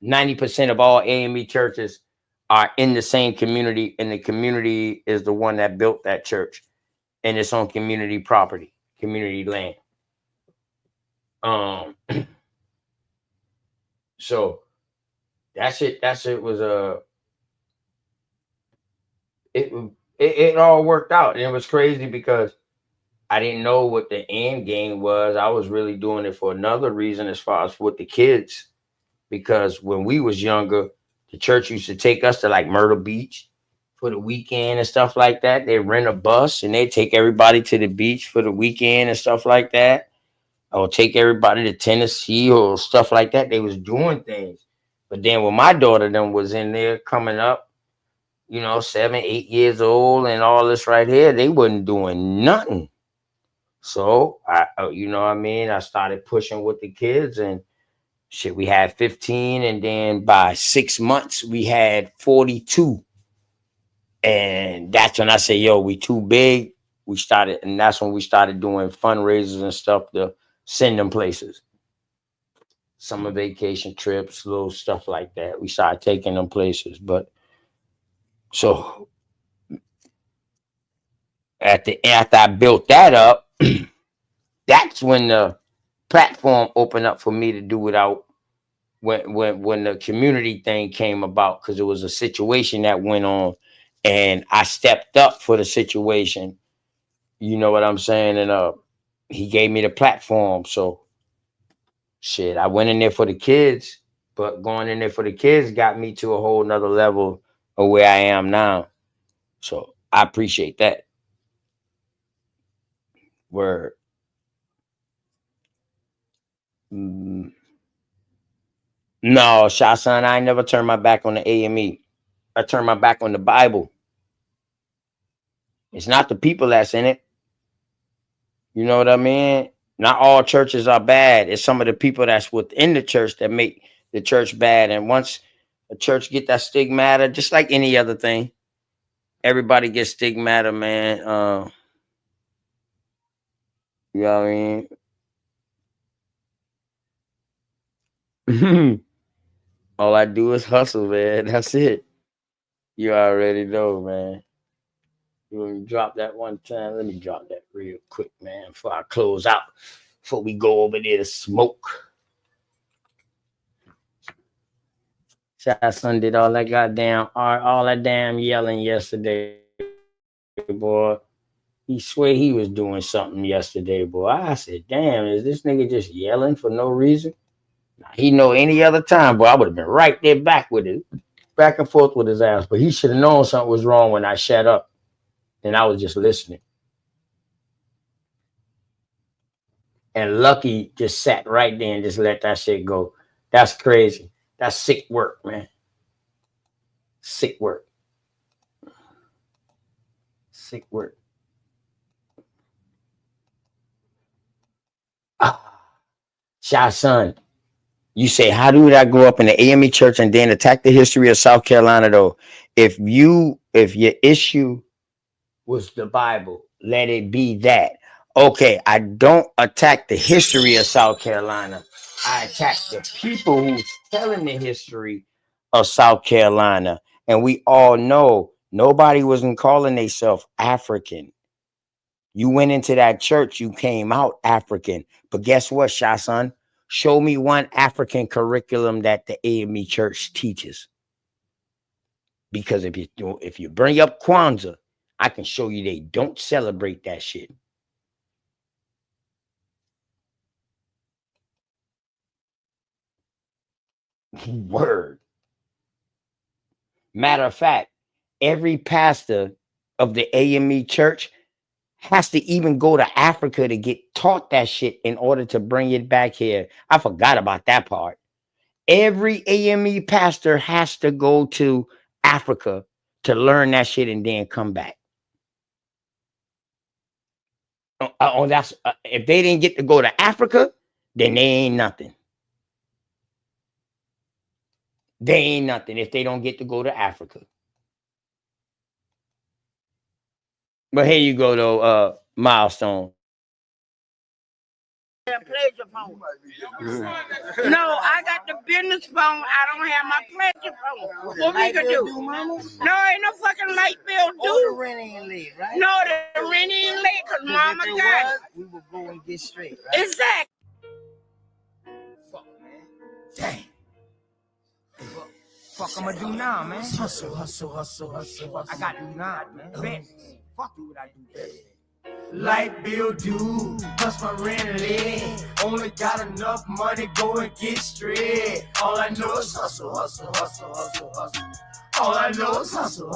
90% of all AME churches are in the same community, and the community is the one that built that church, and it's on community property, community land. So that shit was it all worked out, and it was crazy because I didn't know what the end game was. I was really doing it for another reason, as far as with the kids, because when we was younger, the church used to take us to like Myrtle Beach for the weekend and stuff like that. They rent a bus and they take everybody to the beach for the weekend and stuff like that. Or take everybody to Tennessee or stuff like that. They was doing things. But then when my daughter then was in there coming up, 7, 8 years old and all this right here, they wasn't doing nothing. So I started pushing with the kids, and shit, we had 15, and then by 6 months we had 42. And that's when I say, yo, we too big. And that's when we started doing fundraisers and stuff to send them places. Summer vacation trips, little stuff like that. We started taking them places. But so after I built that up, that's when the platform opened up for me to do without when the community thing came about, because it was a situation that went on and I stepped up for the situation. You know what I'm saying? And he gave me the platform. So shit, I went in there for the kids, but going in there for the kids got me to a whole nother level of where I am now. So I appreciate that. Word. No, Shah son, I never turned my back on the AME. I turned my back on the Bible. It's not the people that's in it. You know what I mean? Not all churches are bad. It's some of the people that's within the church that make the church bad. And once a church get that stigmata, just like any other thing, everybody gets stigmata, man. You know what I mean? All I do is hustle, man. That's it. You already know, man. You want me to drop that one time? Let me drop that real quick, man, before I close out. Before we go over there to smoke. Shah son did all that damn yelling yesterday. boy. He swear he was doing something yesterday, boy. I said, damn, is this nigga just yelling for no reason? Now, he know any other time, boy, I would have been right there back with it, back and forth with his ass. But he should have known something was wrong when I shut up. And I was just listening. And Lucky just sat right there and just let that shit go. That's crazy. That's sick work, man. Sick work. Sick work. Shy Son, you say, how do I go up in the AME church and then attack the history of South Carolina, though? If your issue was the Bible, let it be that. Okay, I don't attack the history of South Carolina. I attack the people who's telling the history of South Carolina. And we all know nobody wasn't calling themselves African. You went into that church, you came out African. But guess what, Shy Son? Show me one African curriculum that the AME church teaches. Because if you bring up Kwanzaa, I can show you they don't celebrate that shit. Word. Matter of fact, every pastor of the AME church has to even go to Africa to get taught that shit in order to bring it back here. I forgot about that part. Every AME pastor has to go to Africa to learn that shit and then come back. If they didn't get to go to Africa, then they ain't nothing. They ain't nothing if they don't get to go to Africa. But here you go, though, Milestone. Pleasure phone. No, I got the business phone. I don't have my pleasure phone. What we can do? No, ain't no fucking light bill due. Oh, the rent ain't late, right? No, the rent ain't late because mama if it got was, it. we would go and get straight, right? Exactly. Fuck, man. Dang. Fuck, I'ma do now, man. Hustle. I got to do now, man. Bet. Fuck you what I do best. Light bill due, plus my rent late. Only got enough money, go and get straight. All I know is hustle. All I know is hustle.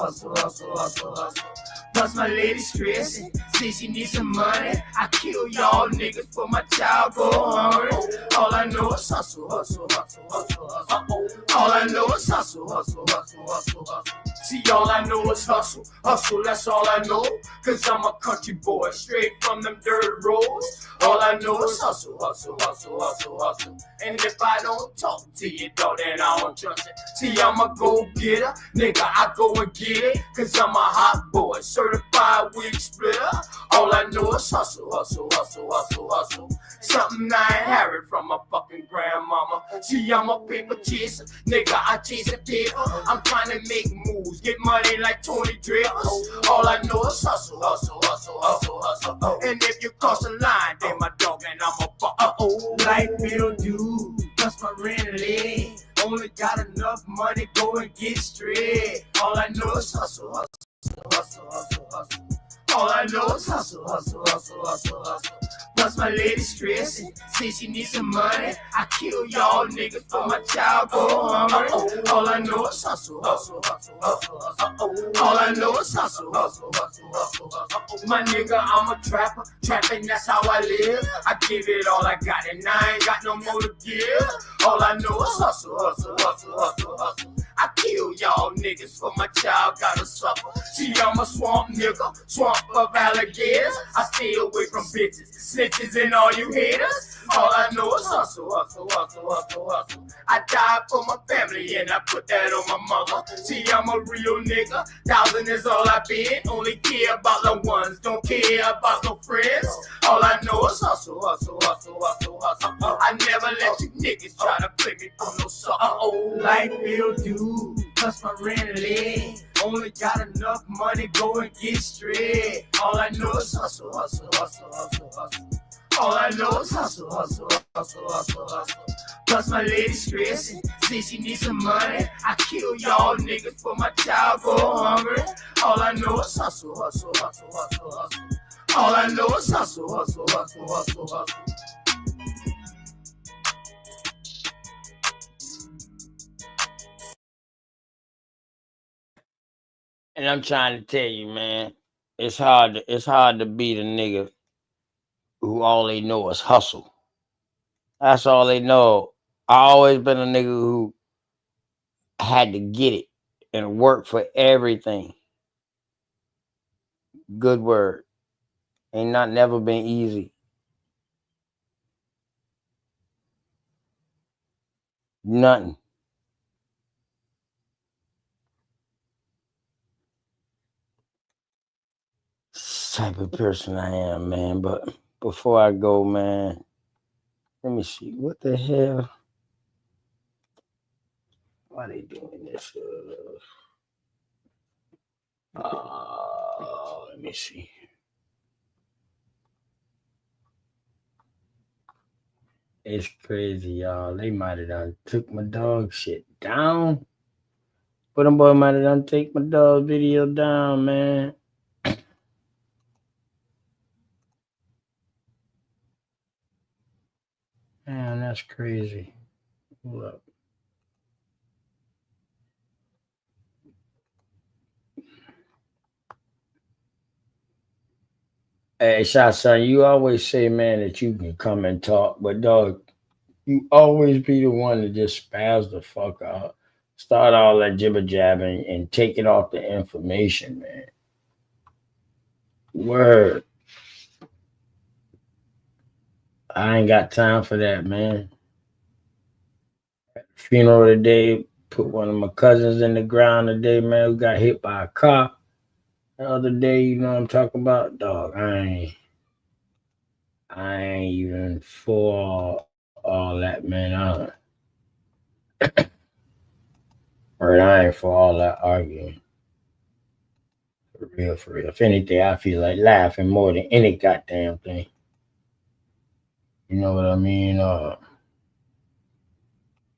Plus my lady stressing, say she needs some money. I kill y'all niggas for my child go hungry. All I know is hustle. All I know is hustle. See, all I know is hustle, that's all I know. Cause I'm a country boy, straight from them dirt roads. All I know is hustle. And if I don't talk to you, dog, then I don't trust it. See, I'm a go-getter, nigga, I go and get it. Cause I'm a hot boy, certified weed splitter. All I know is hustle. Something I inherit from my fucking grandmama. See, I'm a paper chaser, nigga, I chase a paper. I'm trying to make moves, get money like Tony Drapers. All I know is hustle. And if you cross the line, then my dog and I'm a fuck. Light bill due, plus my rent late. Only got enough money, go and get straight. All I know is hustle. All I know is hustle. Plus my lady stressing, say she needs some money. I kill y'all niggas for my child go hungry. All I know is hustle. All I know is hustle. My nigga, I'm a trapper, trapping, that's how I live. I give it all I got and I ain't got no more to give. All I know is hustle. I kill y'all niggas for my child gotta suffer. See, I'm a swamp nigga, swamp of alligators. I stay away from bitches, snitches and all you haters. All I know is hustle. I died for my family and I put that on my mother. See, I'm a real nigga, 1,000 is all I been. Only care about the ones, don't care about no friends. All I know is hustle. I never let you niggas try to play me for no sucker. Light bill due, plus my rent late. Only got enough money, go and get straight. All I know is hustle. All I know is hustle. Plus my lady stressing, say she needs some money. I kill y'all niggas for my child go hungry. All I know is hustle, hustle, hustle, hustle, hustle. All I know is hustle, hustle, hustle, hustle, hustle. And I'm trying to tell you, man, it's hard to beat a nigga who all they know is hustle. That's all they know. I always been a nigga who had to get it and work for everything. Good word. Ain't not never been easy. Nothing. Type of person I am, man. But before I go, man, let me see. What the hell? Why they doing this? Let me see. It's crazy, y'all. They might have done took my dog shit down. But them boy might have done take my dog video down, man. Man, that's crazy. Hold up. Hey, Shot Son, you always say, man, that you can come and talk, but dog, you always be the one to just spaz the fuck out. Start all that jibber jabbing and take it off the information, man. Word. I ain't got time for that, man. Funeral today, put one of my cousins in the ground today, man, who got hit by a car the other day. You know what I'm talking about? Dog, I ain't even for all that, man. I ain't for all that arguing. For real, for real. If anything, I feel like laughing more than any goddamn thing. You know what I mean?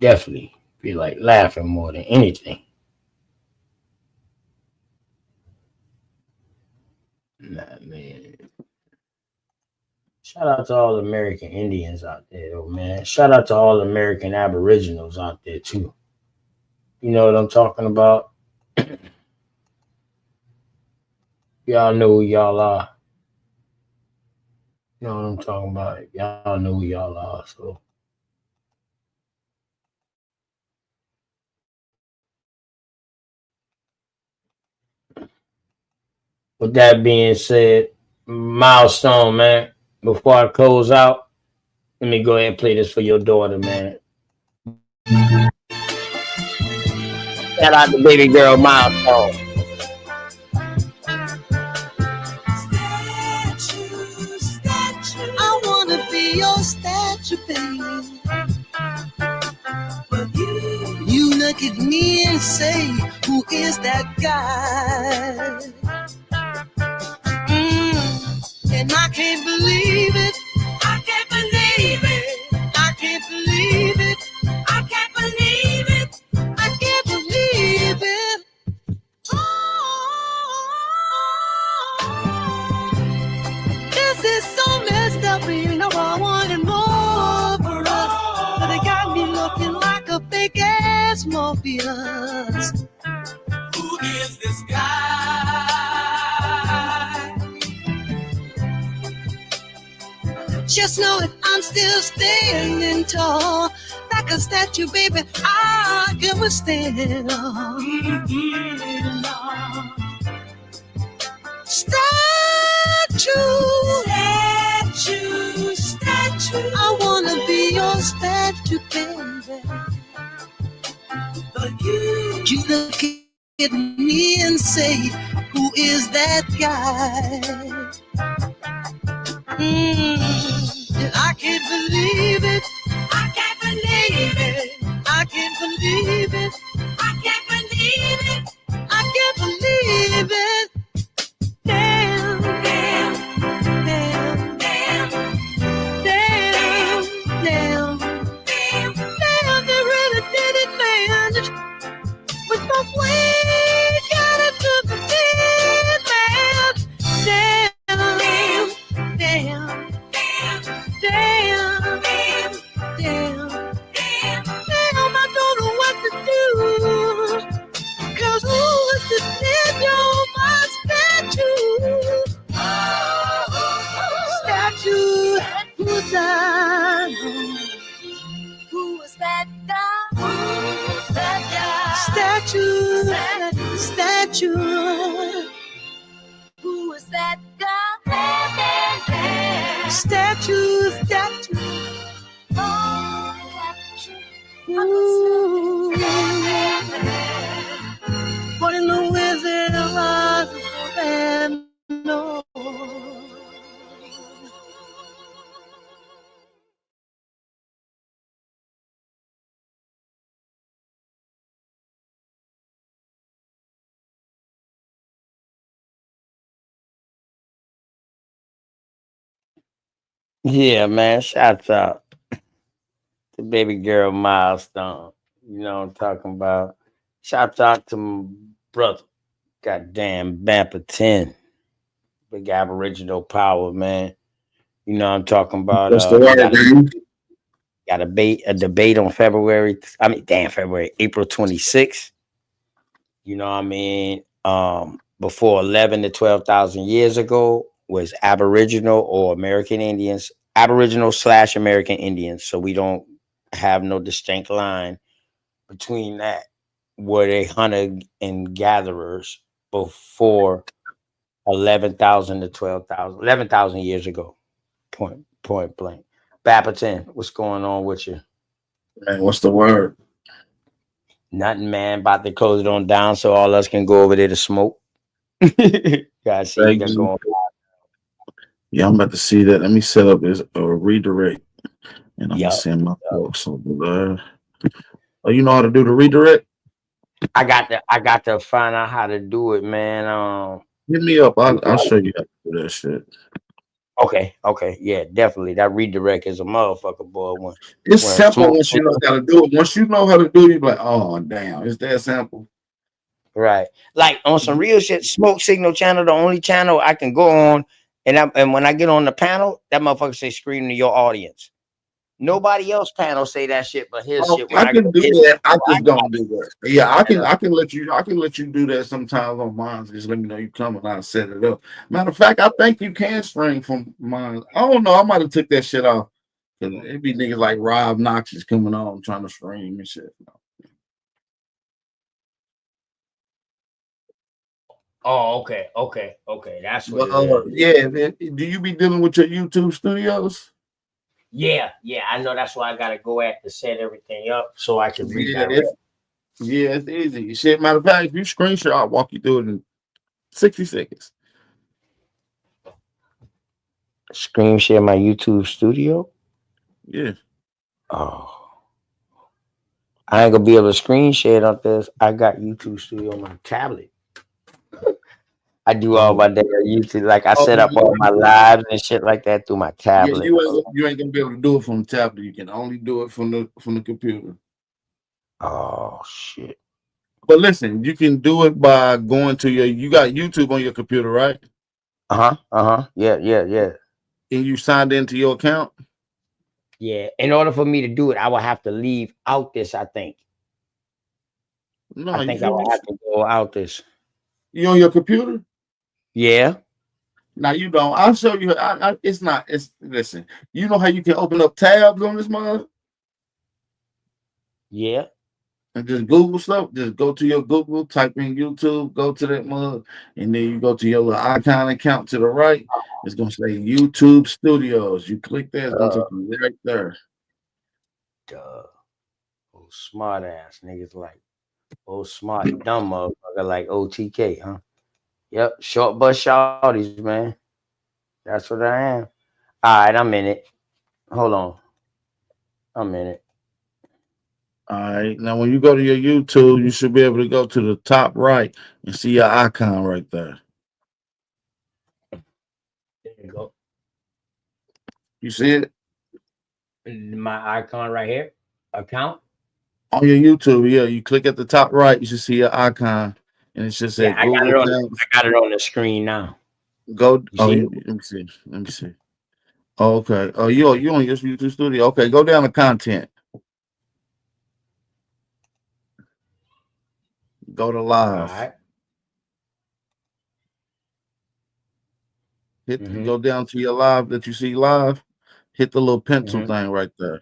Definitely feel like laughing more than anything. Nah, man. Shout out to all American Indians out there, though, man. Shout out to all American Aboriginals out there, too. You know what I'm talking about? Y'all know who y'all are. You know what I'm talking about? Y'all know who y'all are, so. With that being said, milestone, man. Before I close out, let me go ahead and play this for your daughter, man. Shout out to baby girl Milestone. I wanna be your statue, baby. You look at me and say, who is that guy? And I can't believe it. I can't believe it. I can't believe it. I can't believe it. I can't believe it. This is so messed up, you know I wanted more for us. But it got me looking like a fake ass Morpheus. Who is this guy? Just know that I'm still standing tall, like a statue, baby. I can withstand it all. Statue, statue, statue. I wanna be your statue, baby. But you look at me and say, who is that guy? I can't believe it. I can't believe it. I can't believe it. I can't believe it. I can't believe it. Damn, damn, damn, damn, damn, damn, damn, damn, damn. statue. Who is that girl? Statue, statue. Ooh. What in the Wizard of Oz and no. Yeah, man. Shouts out to baby girl Milestone. You know what I'm talking about. Shouts out to my brother. Goddamn Bampa 10. Big Aboriginal power, man. You know what I'm talking about. What's the We word, man? got a debate on April 26th. You know what I mean? Before 11 to 12,000 years ago was Aboriginal or American Indians, Aboriginal/American Indians. So we don't have no distinct line between that. Were they hunter and gatherers before 11,000 to 12,000, 11,000 years ago? Point blank. Bapperton, what's going on with you? Man, what's the word? Nothing, man. About to close it on down so all us can go over there to smoke. Gotta see what got going. Yeah, I'm about to see that. Let me set up this redirect, and I'm gonna send my folks over there. Oh, you know how to do the redirect? I got to find out how to do it, man. Hit me up. I'll show you how to do that shit. Okay, yeah, definitely. That redirect is a motherfucker, boy. It's simple once you know how to do it. Once you know how to do it, you're like, oh damn, it's that simple. Right. Like on some real shit, Smoke Signal channel, the only channel I can go on, and when I get on the panel, that motherfucker say scream to your audience. Nobody else panel say that shit, but his shit. When I can do that. I just don't do that. Yeah, I can let you do that sometimes on mine. Just let me know you coming. I'll set it up. Matter of fact, I think you can stream from mine. I don't know. I might have took that shit off. It'd be niggas like Rob Knox is coming on trying to stream and shit. Oh, okay. That's what it is. Yeah, man. Do you be dealing with your YouTube studios? Yeah, I know. That's why I gotta go at to set everything up so I can redirect. It's easy. Shit, matter of fact, if you screenshot, I'll walk you through it in 60 seconds. Screen share my YouTube studio? Yeah. Oh. I ain't gonna be able to screen share it on this. I got YouTube studio on my tablet. I do all my damn YouTube. Like I set up all my lives and shit like that through my tablet. Yeah, you ain't gonna be able to do it from the tablet. You can only do it from the computer. Oh shit. But listen, you can do it by going to you got YouTube on your computer, right? Yeah. And you signed into your account? Yeah. In order for me to do it, I will have to leave out this, I think. No, I think I will have to go out this. You on your computer? Yeah. Now you don't. I'll show you. Listen. You know how you can open up tabs on this mug? Yeah. And just Google stuff. Just go to your Google, type in YouTube, go to that mug, and then you go to your little icon account to the right. It's gonna say YouTube Studios. You click that, it's gonna take you right there. Duh. Oh, smart ass niggas like smart dumb motherfucker like OTK, huh? Yep, short bus shorties, man. That's what I am. All right, I'm in it. Hold on. I'm in it. All right. Now, when you go to your YouTube, you should be able to go to the top right and see your icon right there. There you go. You see it? My icon right here. Account. On your YouTube, yeah. You click at the top right, you should see your icon. And it should say I got it on the screen now. Go. Let me see. Oh, okay. Oh, you on your YouTube studio. Okay, go down to content. Go to live. All right. Go down to your live that you see live. Hit the little pencil thing right there.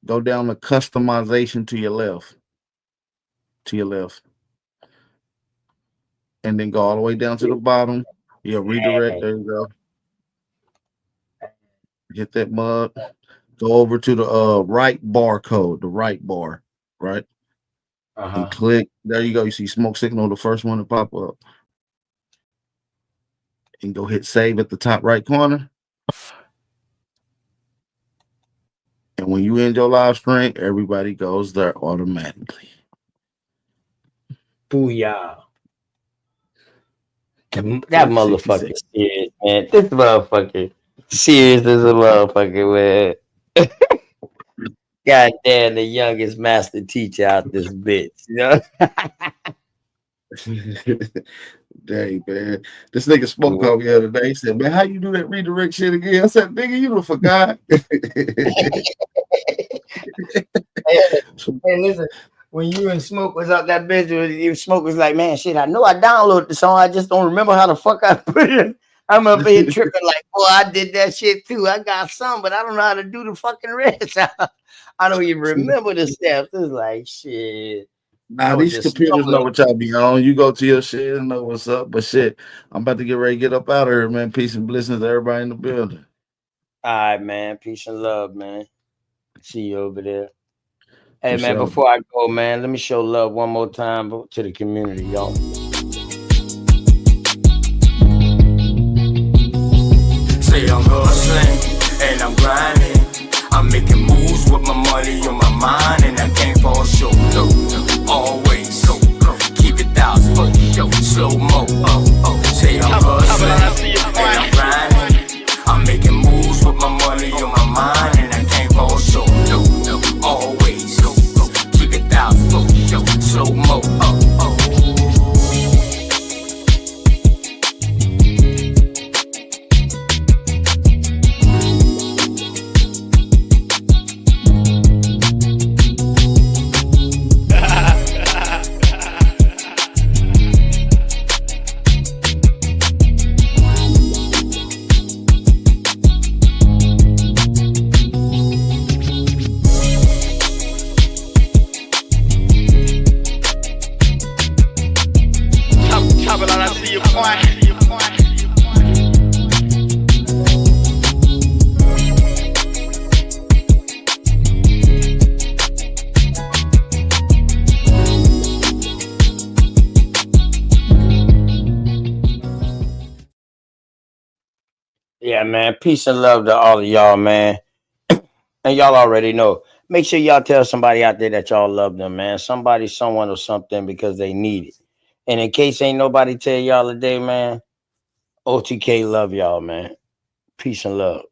Go down to customization to your left. to your left. And then go all the way down to the bottom. Yeah, redirect. There you go. Hit that mug. Go over to the right barcode, the right bar, right? And click. There you go. You see smoke signal, the first one to pop up. And go hit save at the top right corner. And when you end your live stream, everybody goes there automatically. Booyah. That motherfucker serious, man. This motherfucker serious as a motherfucker, man. God damn, the youngest master teacher out this bitch, you know? Dang, man. This nigga spoke on me the other day. He said, man, how you do that redirect shit again? I said, nigga, you done forgot. Hey, listen, when you and Smoke was out that bitch, Smoke was like, man, shit, I know I downloaded the song. I just don't remember how the fuck I put it in. I'm up here tripping like, boy, I did that shit too. I got some, but I don't know how to do the fucking rest. I don't even remember the steps. It's like, shit. Nah, these computers know what y'all be on. You go to your shit and know what's up. But shit, I'm about to get ready to get up out of here, man. Peace and blessings to everybody in the building. All right, man. Peace and love, man. See you over there. Hey, For man, sure. before I go, man, let me show love one more time to the community, y'all. Say I'm hustling and I'm grinding. I'm making moves with my money on my mind, and I can't fall short. No, always keep it 1,000. Slow mo. Say I'm hustling and I'm grinding. I'm making moves with my money on my mind, and I can't fall short. No, always keep it 1,000. Slow mo. Yeah, man. Peace and love to all of y'all, man. And y'all already know. Make sure y'all tell somebody out there that y'all love them, man. Somebody, someone, or something because they need it. And in case ain't nobody tell y'all today, man, OTK love y'all, man. Peace and love.